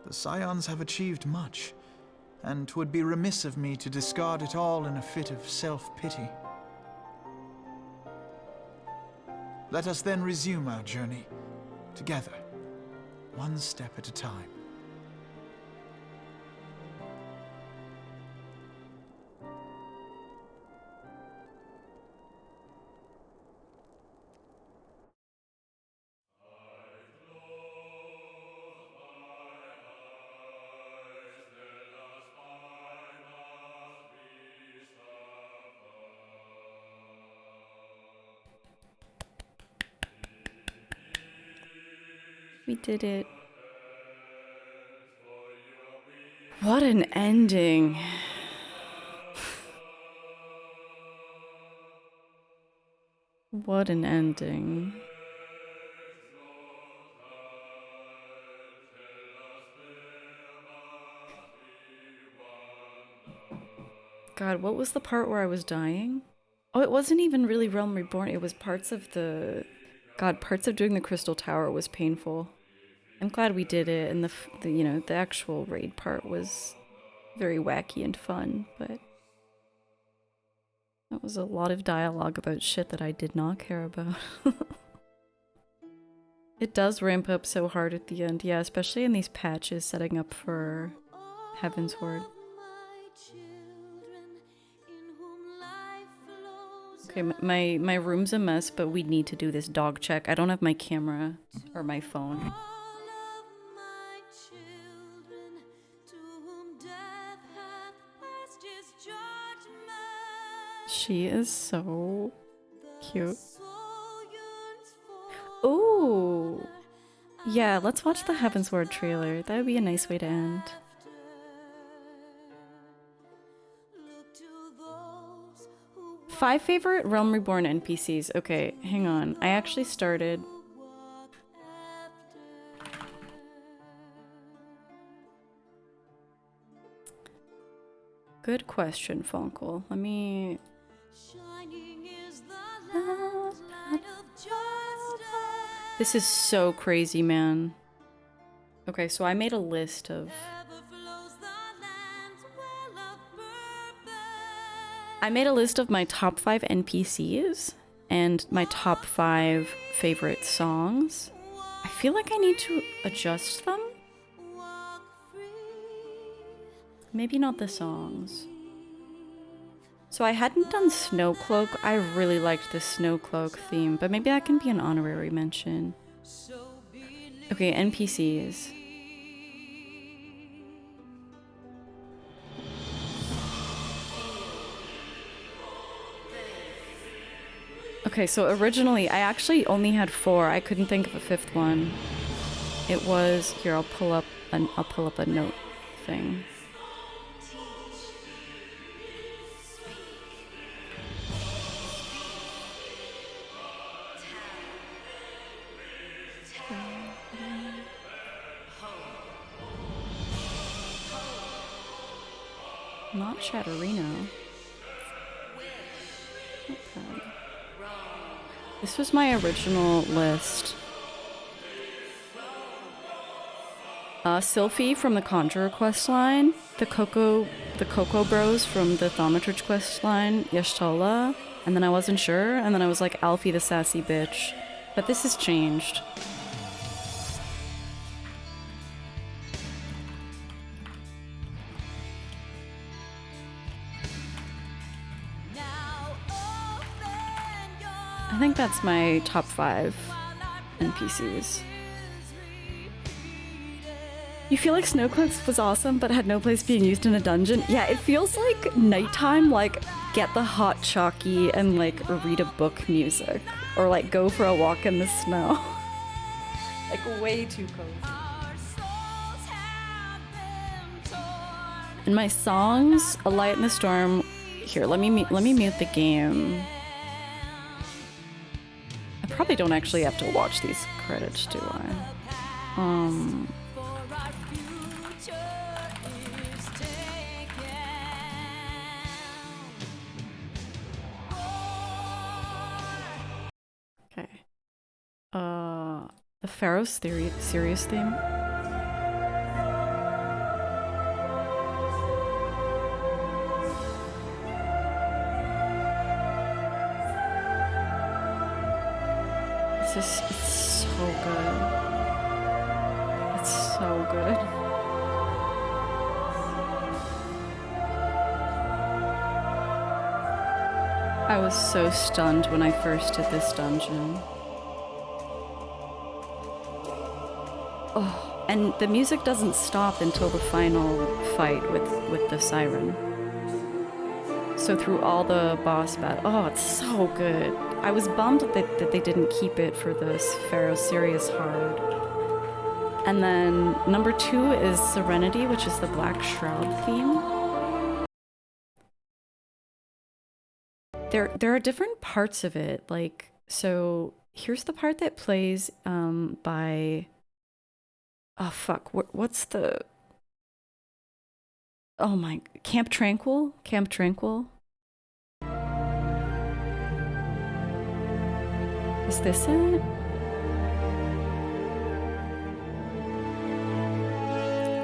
The Scions have achieved much, and 'twould be remiss of me to discard it all in a fit of self-pity. Let us then resume our journey, together, one step at a time. We did it. What an ending. What an ending. God, what was the part where I was dying? Oh, it wasn't even really Realm Reborn. It was parts of the... God, parts of doing the Crystal Tower was painful. I'm glad we did it, and the you know, the actual raid part was very wacky and fun, but that was a lot of dialogue about shit that I did not care about. It does ramp up so hard at the end, yeah, especially in these patches setting up for Heavensward. Okay, my room's a mess, but we need to do this dog check. I don't have my camera or my phone. She is so cute. Ooh! Yeah, let's watch the Heavensward trailer. That would be a nice way to end. Five favorite Realm Reborn NPCs. Okay, hang on. I actually started... Good question, Fonkel. Let me... This is so crazy, man. Okay, so I made a list of... I made a list of my top 5 NPCs and my top 5 favorite songs. I feel like I need to adjust them. Maybe not the songs. So I hadn't done Snowcloak. I really liked the Snowcloak theme, but maybe that can be an honorary mention. Okay, NPCs. Okay, so originally I actually only had 4. I couldn't think of a 5th one. It was here. I'll pull up a note thing. Not Chatterino. Okay. This was my original list. Sylphie from the Conjurer questline, the Coco Bros from the Thaumaturge questline, Y'shtola, and then I wasn't sure, and then I was like Alfie the sassy bitch. But this has changed. I think that's my top 5 NPCs. You feel like Snowcloaks was awesome, but had no place being used in a dungeon? Yeah, it feels like nighttime, like get the hot chalky and like read a book music. Or like go for a walk in the snow. Like way too cozy. And my songs, A Light in the Storm. Here, let me mute the game. I probably don't actually have to watch these credits, do I? Okay. The Pharaoh's Sirius theme. It's so good. It's so good. I was so stunned when I first did this dungeon. Oh, and the music doesn't stop until the final fight with the siren. So through all the boss battle, oh, it's so good. I was bummed that they didn't keep it for the Pharaoh Sirius Hard. And then number 2 is Serenity, which is the Black Shroud theme. There are different parts of it, like, so here's the part that plays by, oh fuck, what's the, oh my, Camp Tranquil? Is this it?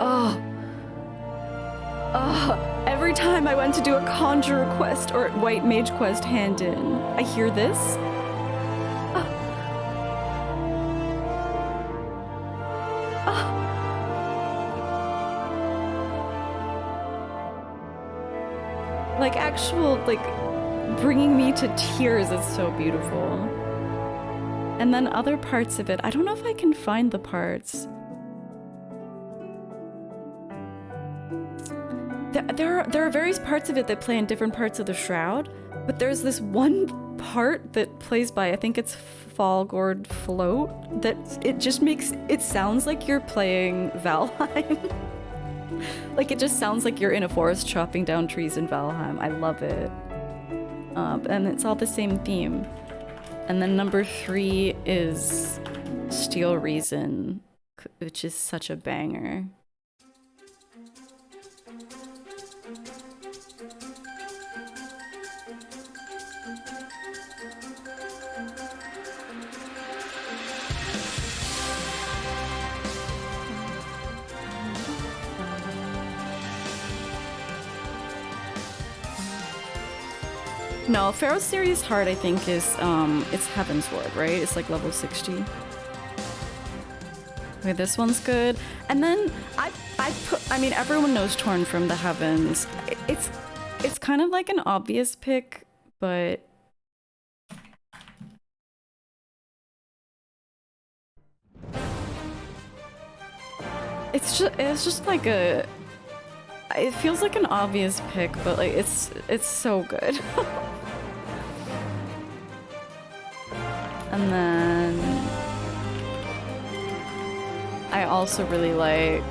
Oh. Every time I went to do a Conjurer quest or White Mage quest hand in, I hear this. Like actual, like, bringing me to tears. It's so beautiful. And then other parts of it, I don't know if I can find the parts. There are various parts of it that play in different parts of the Shroud, but there's this one part that plays by, I think it's Falgord Float, that it just makes, it sounds like you're playing Valheim. Like it just sounds like you're in a forest chopping down trees in Valheim. I love it. And it's all the same theme. And then number 3 is Steel Reason, which is such a banger. No, Pharaoh's Sirius Heart, I think, is, it's Heavensward, right? It's like level 60. Okay, this one's good. And then I mean, everyone knows Torn from the Heavens. It's kind of like an obvious pick, but it's just like a, it feels like an obvious pick, but like it's so good. And then I also really like,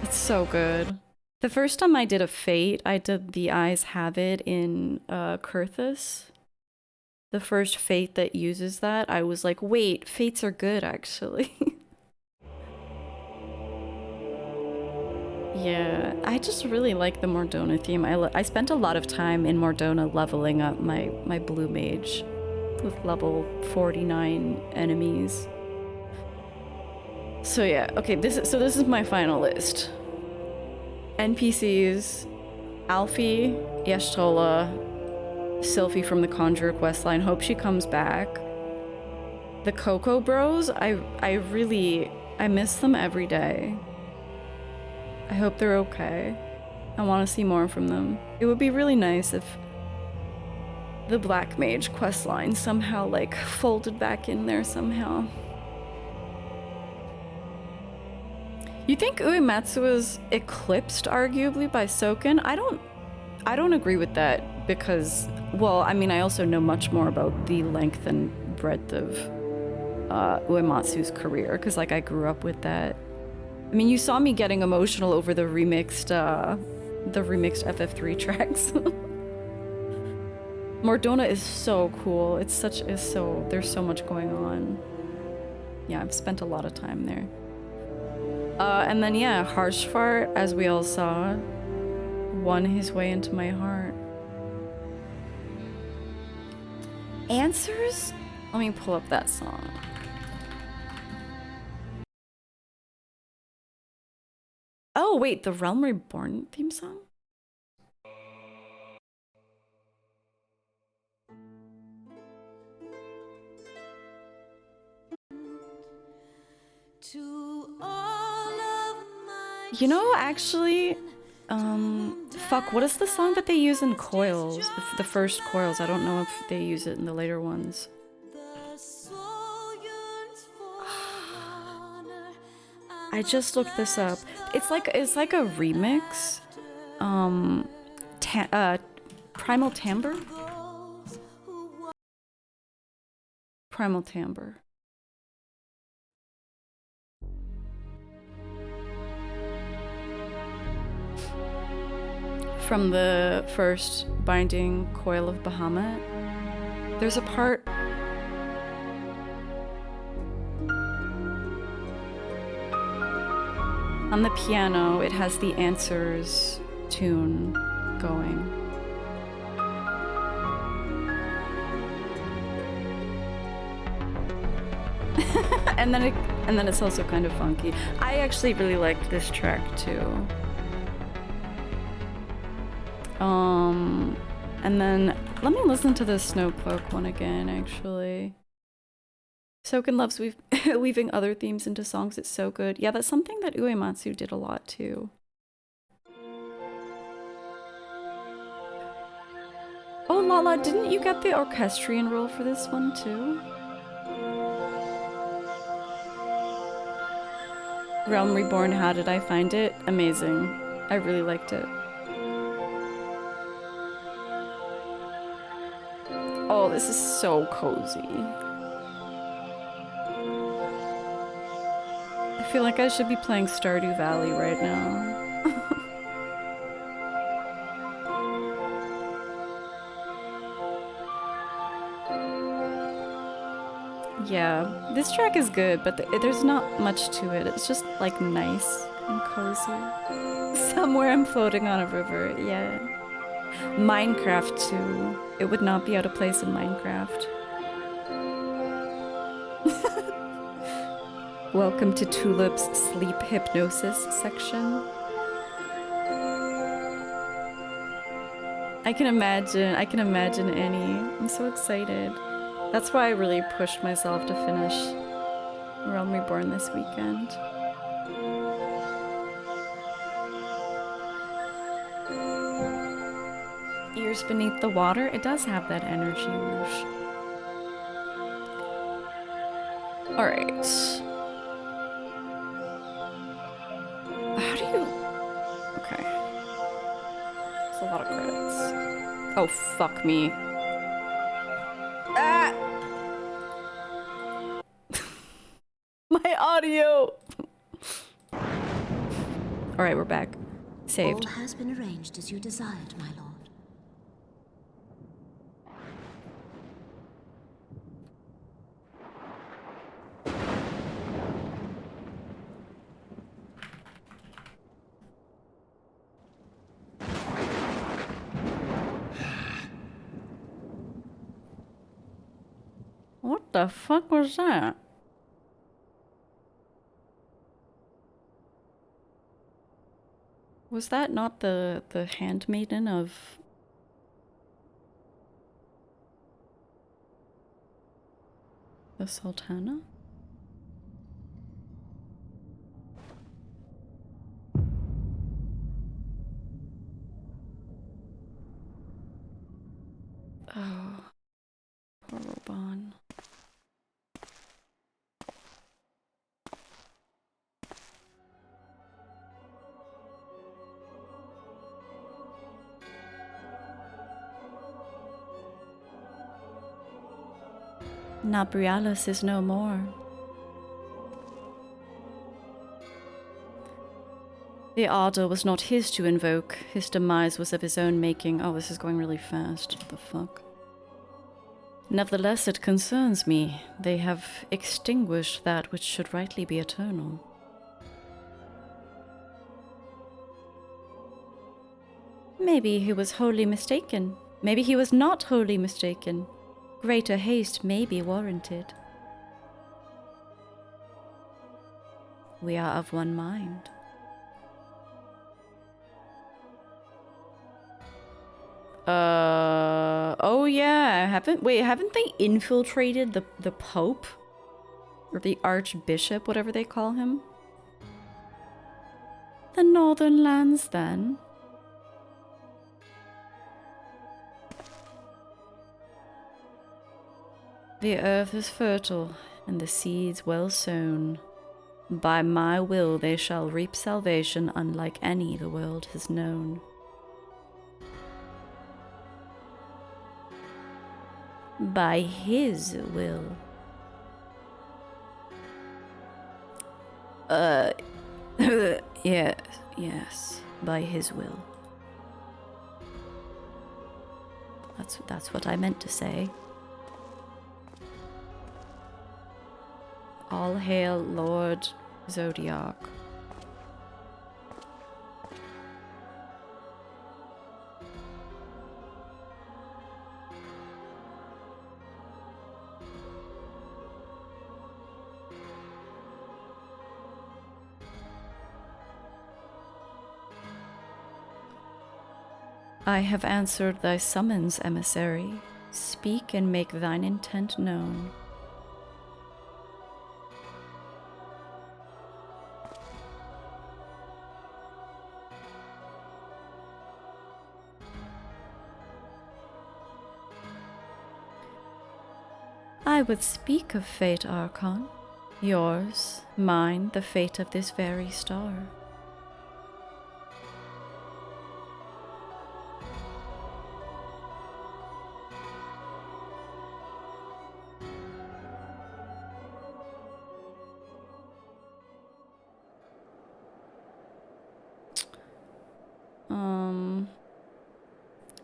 it's so good. The first time I did a Fate, I did The Eyes Have It in Kurthus. The first Fate that uses that, I was like, wait, Fates are good actually. Yeah, I just really like the Mordona theme. I spent a lot of time in Mordona leveling up my blue mage with level 49 enemies. So yeah, okay, this is my final list. NPCs, Alfie, Y'shtola, Sylphie from the Conjurer questline, hope she comes back. The Coco Bros, I miss them every day. I hope they're okay. I want to see more from them. It would be really nice if the Black Mage questline somehow like folded back in there somehow. You think Uematsu was eclipsed arguably by Soken? I don't agree with that because, well, I mean, I also know much more about the length and breadth of Uematsu's career because like I grew up with that. I mean, you saw me getting emotional over the remixed FF3 tracks. Mordona is so cool. There's so much going on. Yeah, I've spent a lot of time there. And then yeah, Harshfart, as we all saw, won his way into my heart. Answers? Let me pull up that song. Oh wait, the Realm Reborn theme song? You know, actually, fuck, what is the song that they use in Coils? The first Coils, I don't know if they use it in the later ones. I just looked this up. It's like a remix. Primal Timbre? Primal Timbre. From the first Binding Coil of Bahamut. There's a part... on the piano, it has the Answers tune going. and then it's also kind of funky. I actually really liked this track too. And then let me listen to the Snowcloak one again, actually. Soken loves weaving other themes into songs. It's so good. Yeah, that's something that Uematsu did a lot too. Oh, Lala, didn't you get the orchestrion role for this one too? Realm Reborn, how did I find it? Amazing. I really liked it. Oh, this is so cozy. I feel like I should be playing Stardew Valley right now. Yeah, this track is good, but there's not much to it. It's just like nice and cozy. Somewhere I'm floating on a river, yeah. Minecraft too. It would not be out of place in Minecraft. Welcome to Tulip's sleep hypnosis section. I can imagine Annie. I'm so excited. That's why I really pushed myself to finish Realm Reborn this weekend. Ears Beneath the Water, it does have that energy whoosh. Alright. How do you... Okay. It's a lot of credits. Oh, fuck me. Ah! My audio! Alright, we're back. Saved. All has been arranged as you desired, my lord. What the fuck was that? Was that not the handmaiden of... the Sultana? Oh, poor Robon. Nabrialis is no more. The ardor was not his to invoke. His demise was of his own making. Oh, this is going really fast. What the fuck? Nevertheless, it concerns me. They have extinguished that which should rightly be eternal. Maybe he was wholly mistaken. Maybe he was not wholly mistaken. Greater haste may be warranted. We are of one mind. Oh yeah, haven't they infiltrated the Pope? Or the Archbishop, whatever they call him? The Northern lands, then. The earth is fertile, and the seeds well sown. By my will they shall reap salvation unlike any the world has known. By his will. Yes, by his will. That's what I meant to say. All hail Lord Zodiac. I have answered thy summons, emissary. Speak and make thine intent known. I would speak of fate, Archon. Yours, mine, the fate of this very star.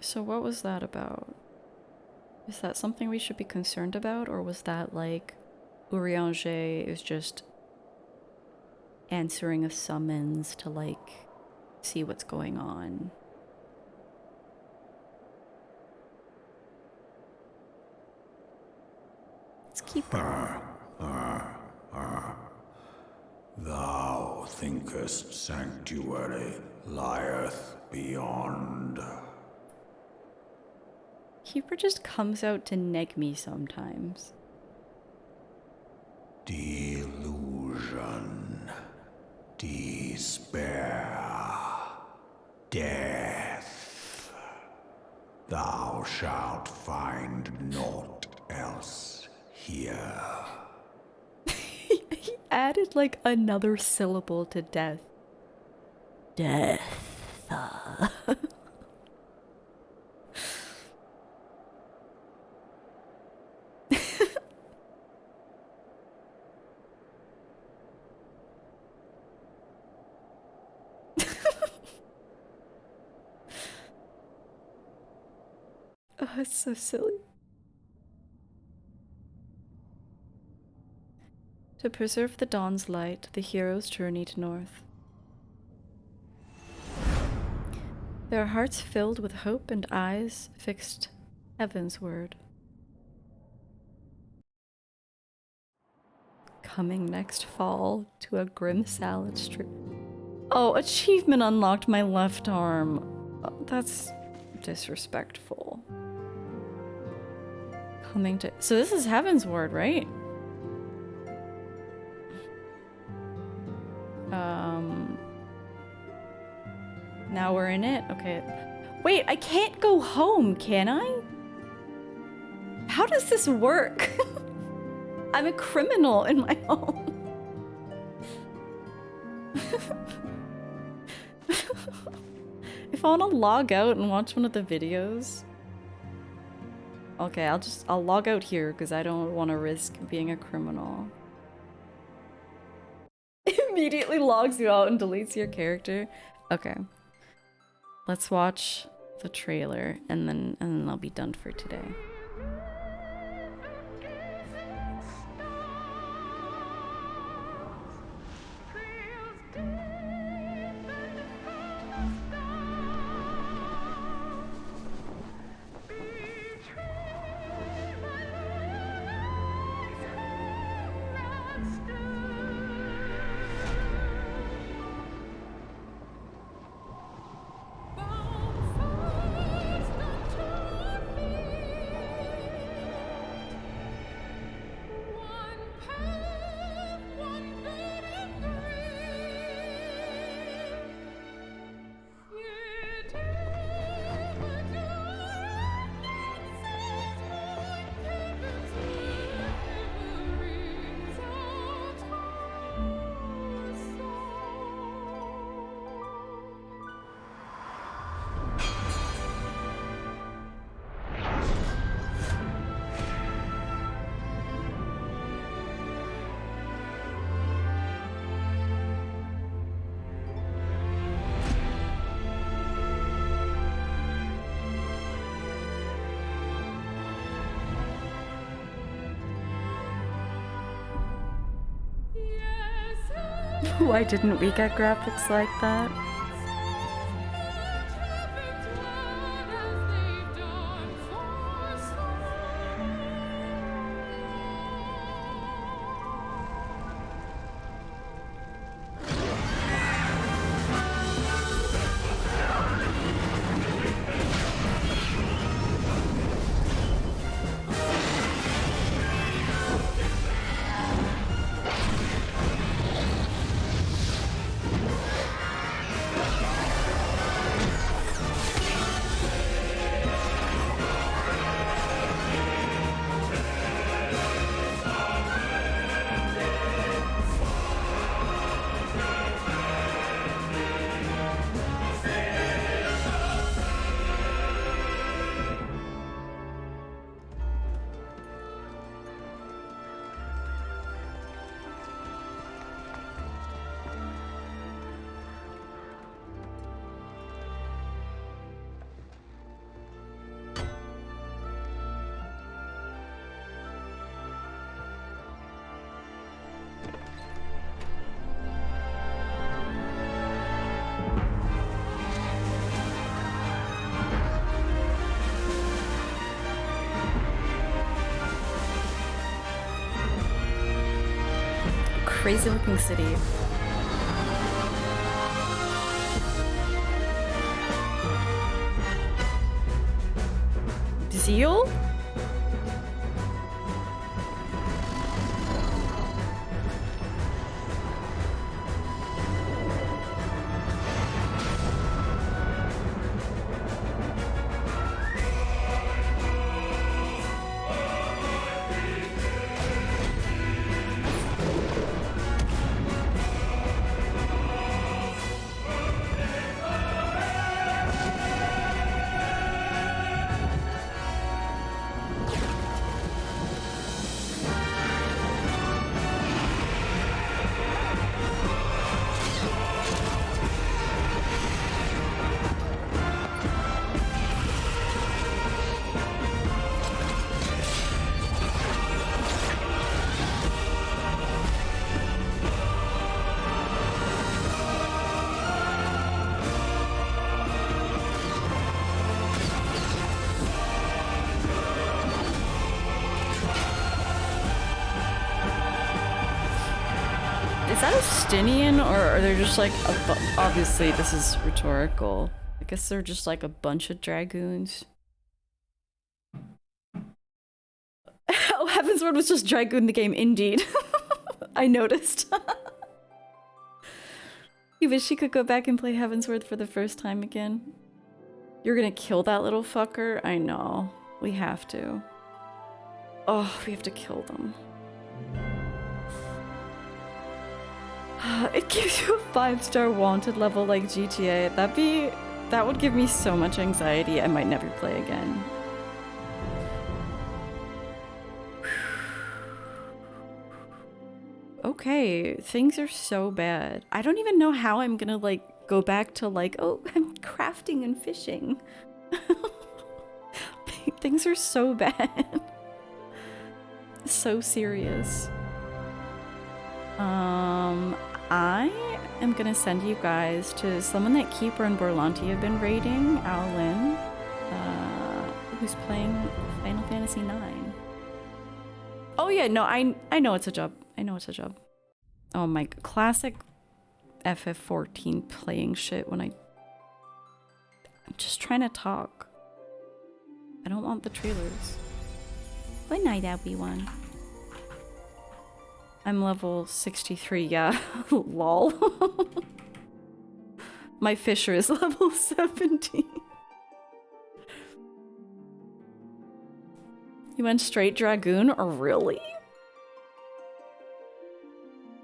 So what was that about? Is that something we should be concerned about, or was that like Urianger is just answering a summons to like see what's going on? Let's keep going. Thou thinkest sanctuary lieth beyond. Keeper just comes out to neg me sometimes. Delusion, despair, death. Thou shalt find naught else here. He added like another syllable to death. Death. Oh, it's so silly. To preserve the dawn's light, the heroes journeyed north. Their hearts filled with hope and eyes fixed Heavensward. Coming next fall to a grim salad strip. Oh, achievement unlocked my left arm. Oh, that's disrespectful. Coming to... So this is Heavensward, right? Now we're in it? Okay. Wait, I can't go home, can I? How does this work? I'm a criminal in my home. If I want to log out and watch one of the videos... Okay, I'll log out here because I don't want to risk being a criminal. Immediately logs you out and deletes your character. Okay. Let's watch the trailer and then I'll be done for today. Why didn't we get graphics like that? Crazy looking city. Zeal? Is that a Stinian, or are they just like obviously this is rhetorical. I guess they're just like a bunch of dragoons. Oh, Heavensward was just dragoon the game, indeed. I noticed. You wish you could go back and play Heavensward for the first time again? You're gonna kill that little fucker? I know. We have to. Oh, we have to kill them. It gives you a 5-star wanted level like GTA. That would give me so much anxiety. I might never play again. Oh. Okay, things are so bad. I don't even know how I'm gonna like go back to like, oh, I'm crafting and fishing. Things are so bad. So serious. I am gonna send you guys to someone that Keeper and Borlanti have been raiding, Al Lin, who's playing Final Fantasy IX. Oh yeah, no, I know it's a job. I know it's a job. Oh my, classic FF14 playing shit when I'm just trying to talk. I don't want the trailers. Good night, everyone. I'm level 63, yeah. Lol. My Fisher is level 70. You went straight Dragoon? Or really?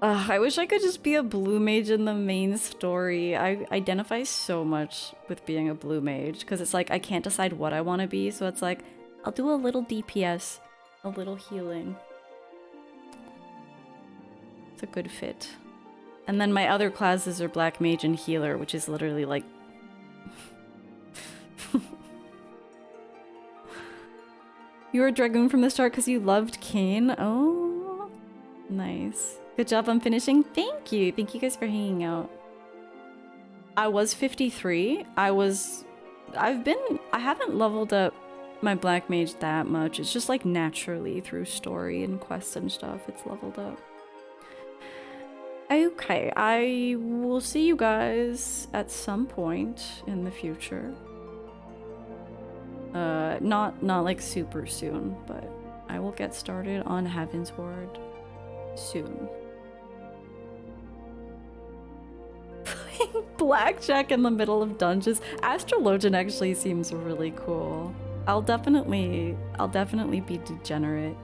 I wish I could just be a blue mage in the main story. I identify so much with being a blue mage because it's like I can't decide what I want to be, so it's like I'll do a little DPS, a little healing. It's a good fit. And then my other classes are black mage and healer, which is literally like you were a Dragoon from the start because you loved Kain? Oh, nice. Good job on finishing. Thank you. Thank you guys for hanging out. I was 53. I haven't leveled up my black mage that much. It's just like naturally through story and quests and stuff. It's leveled up. Okay, I will see you guys at some point in the future. Not like super soon, but I will get started on Heavensward soon. Playing blackjack in the middle of dungeons. Astrologian actually seems really cool. I'll definitely be degenerate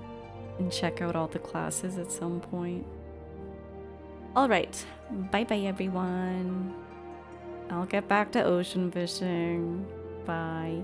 and check out all the classes at some point. Alright, bye-bye everyone. I'll get back to ocean fishing. Bye.